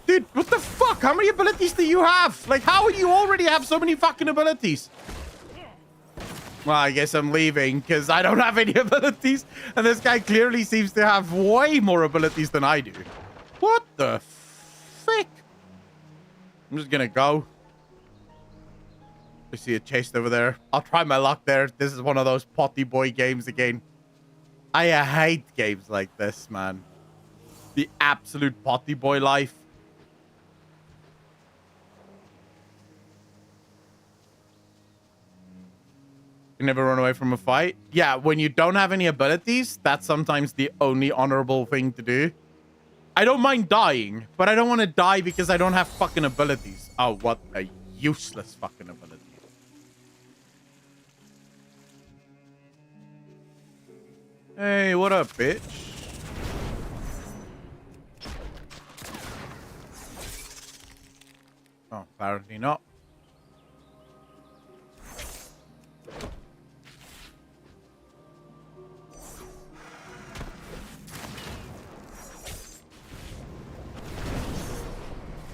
Dude, what the fuck? How many abilities do you have? Like, how do you already have so many fucking abilities? Well, I guess I'm leaving because I don't have any abilities. And this guy clearly seems to have way more abilities than I do. What the frick? I'm just gonna go. I see a chest over there. I'll try my luck there. This is one of those potty boy games again. I hate games like this, man. The absolute potty boy life. You never run away from a fight. Yeah, when you don't have any abilities, that's sometimes the only honorable thing to do. I don't mind dying, but I don't want to die because I don't have fucking abilities. Oh, what a useless fucking ability. Hey, what up, bitch? Oh, apparently not.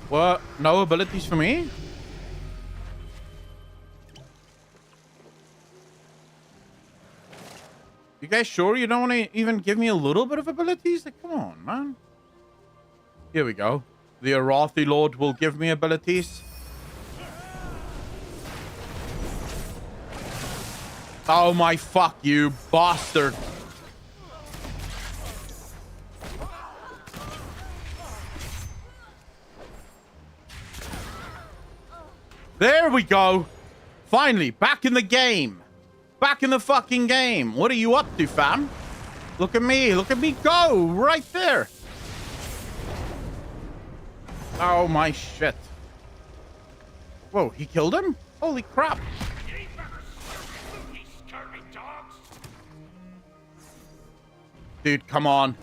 What? No abilities for me? You guys sure you don't want to even give me a little bit of abilities? Like, come on, man. Here we go. The Arathi Lord will give me abilities. Oh my fuck, you bastard. There we go. Finally, back in the game. Back in the fucking game. What are you up to, fam? Look at me. Look at me go. Right there. Oh, my shit. Whoa, he killed him? Holy crap. Ye better serve, ye scurvy dogs. Dude, come on.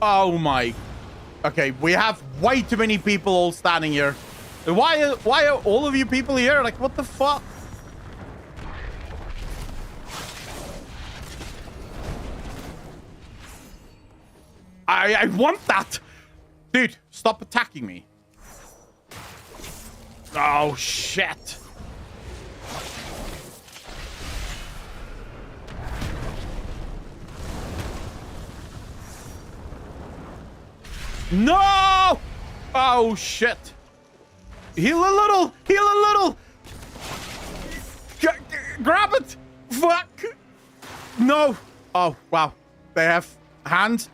Oh, my. Okay, we have way too many people all standing here. Why are all of you people here? Like, what the fuck? I want that. Dude, stop attacking me. Oh, shit. No! Oh, shit. Heal a little. Heal a little. Grab it. Fuck. No. Oh, wow. They have hands.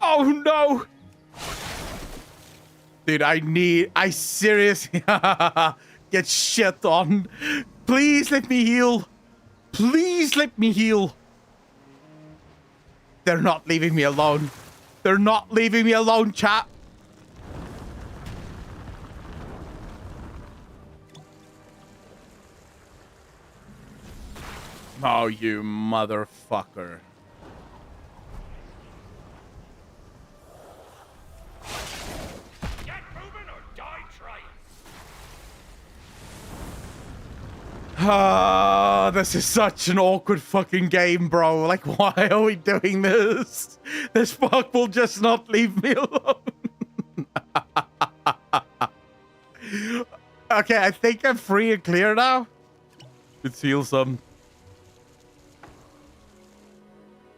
Oh, no. Dude, I seriously get shit on. Please let me heal. Please let me heal. They're not leaving me alone. They're not leaving me alone, chat. Oh, you motherfucker. Get moving or die trying. Ah, this is such an awkward fucking game, bro. Like, why are we doing this? This fuck will just not leave me alone. Okay, I think I'm free and clear now. Let's heal some.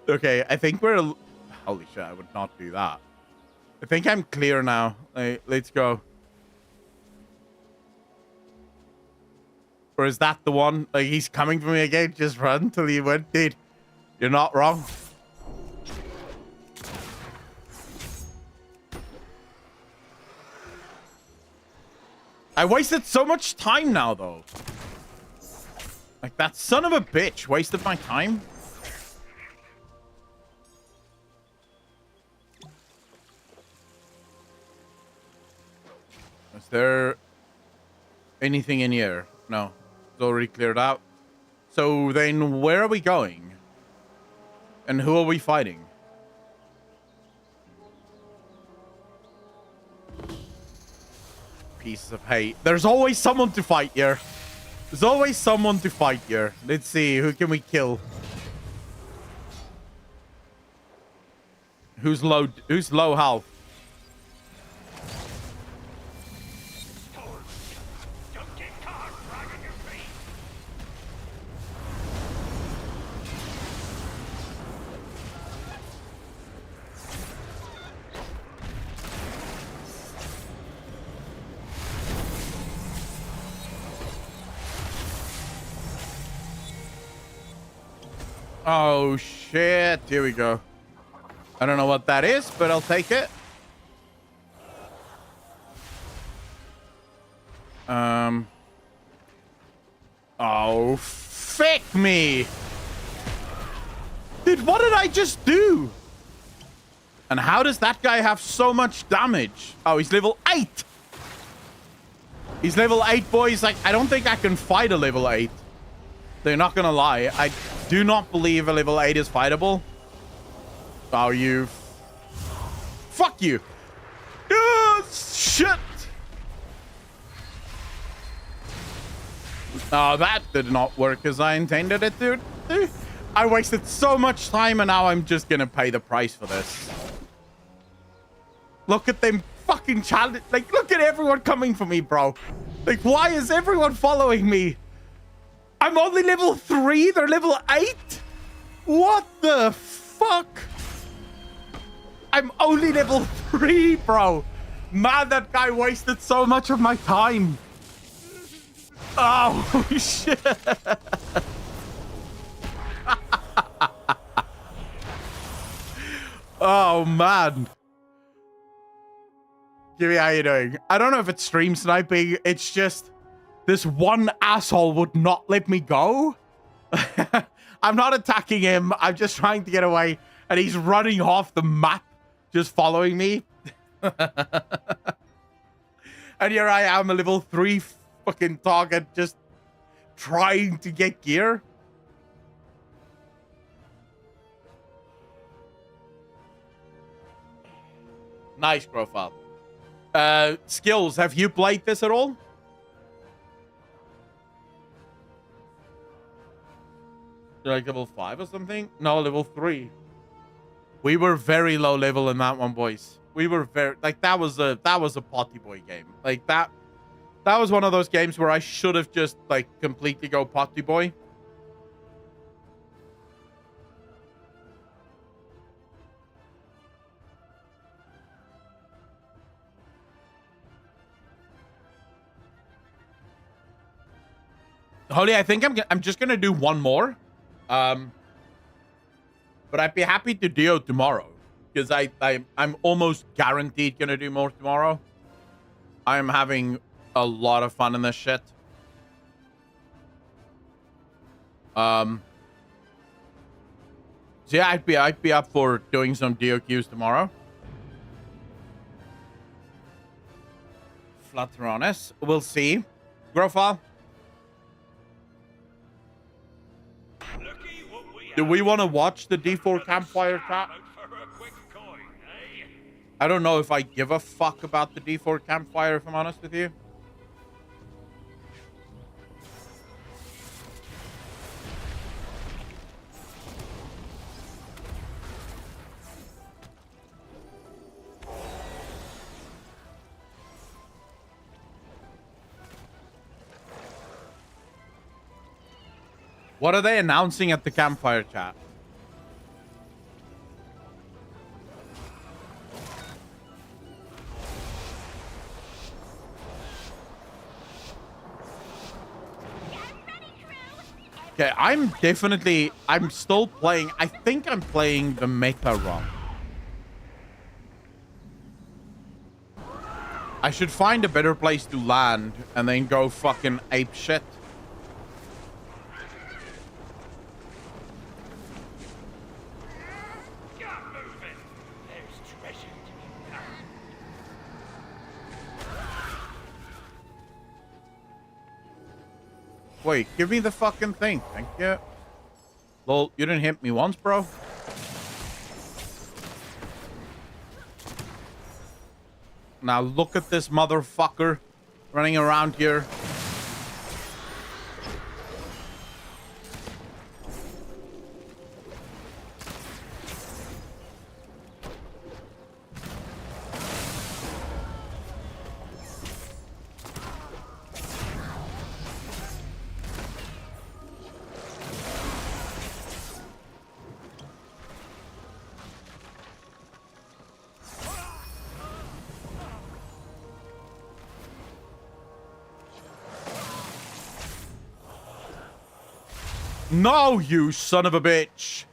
Okay, I think we're... Holy shit, I would not do that. I think I'm clear now. Let's go. Or is that the one? Like, he's coming for me again. Just run till you win. Dude, you're not wrong. I wasted so much time now, though. Like, that son of a bitch wasted my time. Is there anything in here? No. It's already cleared out. So then where are we going? And who are we fighting? Pieces of hate. There's always someone to fight here. There's always someone to fight here. Let's see. Who can we kill? Who's low health? Don't get caught dragging your feet. Oh, shit. Here we go. I don't know what that is, but I'll take it. Oh, fuck me. Dude, what did I just do? And how does that guy have so much damage? Oh, he's level 8. He's level 8, boys. Like, I don't think I can fight a level 8. They're not gonna lie. I do not believe a level 8 is fightable. Oh, you... Fuck you. Shit. Oh, that did not work as I intended it, dude. I wasted so much time and now I'm just gonna pay the price for this. Look at them fucking challenge. Like, look at everyone coming for me, bro. Like, why is everyone following me? I'm only level 3. They're level 8. What the fuck? I'm only level 3, bro. Man, that guy wasted so much of my time. Oh, shit. Oh, man. Jimmy, how you doing? I don't know if it's stream sniping. It's just this one asshole would not let me go. I'm not attacking him. I'm just trying to get away. And he's running off the map, just following me. And here I am, a level 3 fucking target, just trying to get gear. Nice profile. Skills, have you played this at all? You're like level 5 or something? No, level 3. We were very low level in that one, boys. We were very like that was a potty boy game. Like that was one of those games where I should have just like completely go potty boy. Holy, I think I'm just gonna do one more. But I'd be happy to do tomorrow because I'm almost guaranteed gonna do more tomorrow. I'm having a lot of fun in this shit. So yeah, I'd be up for doing some DOQs tomorrow. Flatteronis, we'll see. Grofal, Looky what we do have. we want to watch the D4 campfire chat? For a quick coin, eh? I don't know if I give a fuck about the D4 campfire, if I'm honest with you. What are they announcing at the campfire chat? Okay, I'm still playing. I think I'm playing the meta wrong. I should find a better place to land and then go fucking ape shit. Get moving. There's treasure to be found. Wait, give me the fucking thing. Thank you. Lol, you didn't hit me once, bro. Now look at this motherfucker running around here. No, you son of a bitch.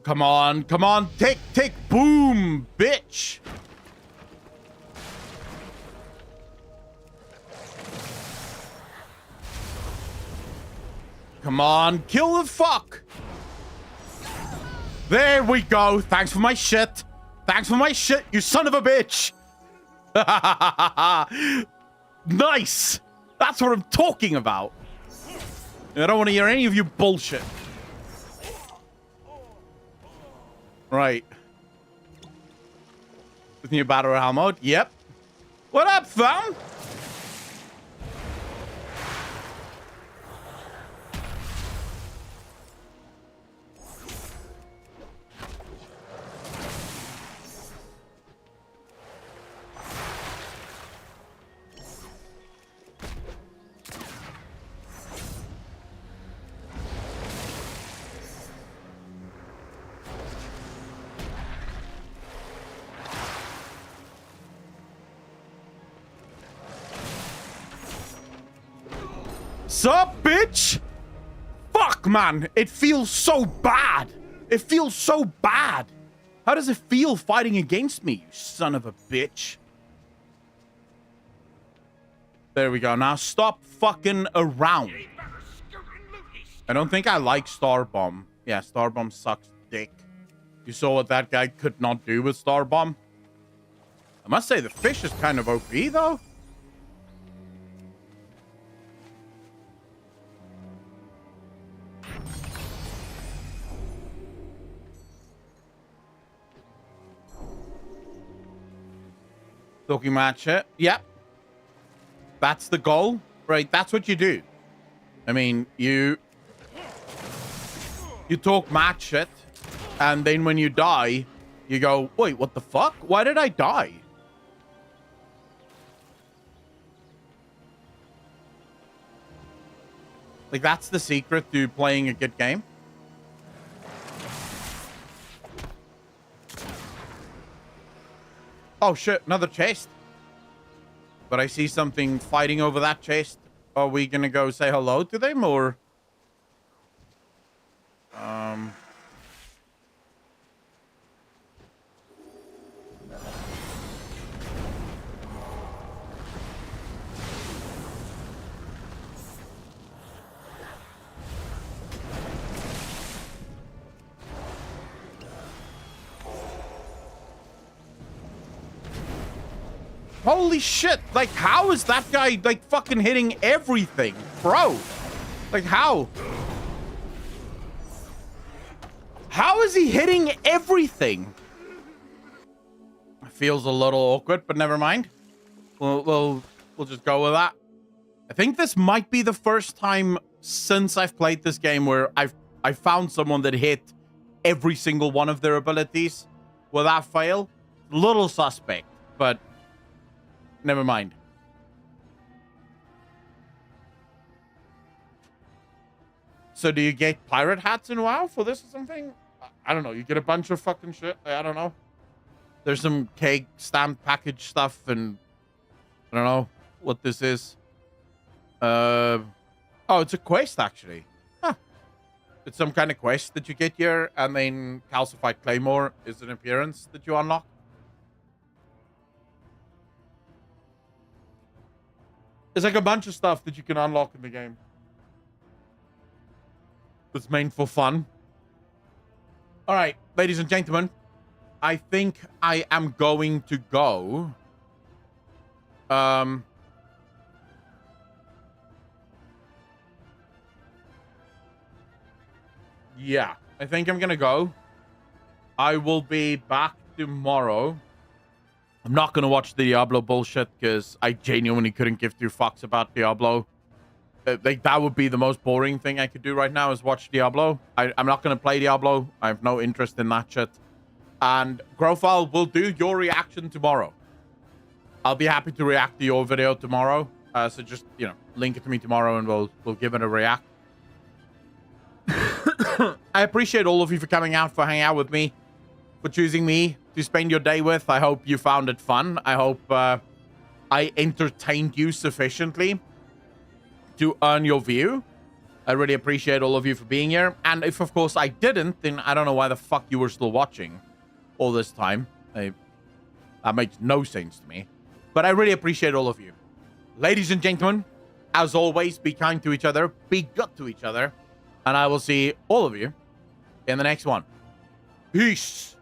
Come on, come on. Tick, tick, boom, bitch. Come on, kill the fuck. There we go. Thanks for my shit. Thanks for my shit, you son of a bitch. Nice. That's what I'm talking about. I don't want to hear any of you bullshit. Right. With new battle royale mode? Yep. What up, fam? Sup, bitch? Fuck, man. It feels so bad. It feels so bad. How does it feel fighting against me, you son of a bitch? There we go. Now stop fucking around. I don't think I like Starbomb. Yeah, Starbomb sucks dick. You saw what that guy could not do with Starbomb? I must say, the fish is kind of OP, though. Talking match it. Yep. That's the goal, right? That's what you do. I mean, you talk match shit, and then when you die, you go, wait, what the fuck? Why did I die? Like, that's the secret to playing a good game. Oh shit, another chest. But I see something fighting over that chest. Are we gonna go say hello to them, or... Holy shit! Like, how is that guy, like, fucking hitting everything? Bro! Like, how? How is he hitting everything? Feels a little awkward, but never mind. We'll just go with that. I think this might be the first time since I've played this game where I found someone that hit every single one of their abilities without fail. Little suspect, but never mind. So do you get pirate hats in WoW for this or something? I don't know. You get a bunch of fucking shit. I don't know. There's some cake stamp package stuff, and I don't know what this is. Oh, it's a quest, actually. Huh. It's some kind of quest that you get here, and then Calcified Claymore is an appearance that you unlock. There's like a bunch of stuff that you can unlock in the game. It's meant for fun. All right, ladies and gentlemen, I think I am going to go. Yeah, I think I'm gonna go. I will be back tomorrow. I'm not gonna watch the Diablo bullshit because I genuinely couldn't give two fucks about Diablo. Like, that would be the most boring thing I could do right now is watch Diablo. I'm not gonna play Diablo. I have no interest in that shit. And Grofile will do your reaction tomorrow. I'll be happy to react to your video tomorrow. So just, you know, link it to me tomorrow and we'll give it a react. I appreciate all of you for coming out, for hanging out with me, for choosing me to spend your day with. I hope you found it fun. I hope I entertained you sufficiently to earn your view. I really appreciate all of you for being here. And if, of course, I didn't, then I don't know why the fuck you were still watching all this time. That makes no sense to me. But I really appreciate all of you. Ladies and gentlemen, as always, be kind to each other, be good to each other, and I will see all of you in the next one. Peace.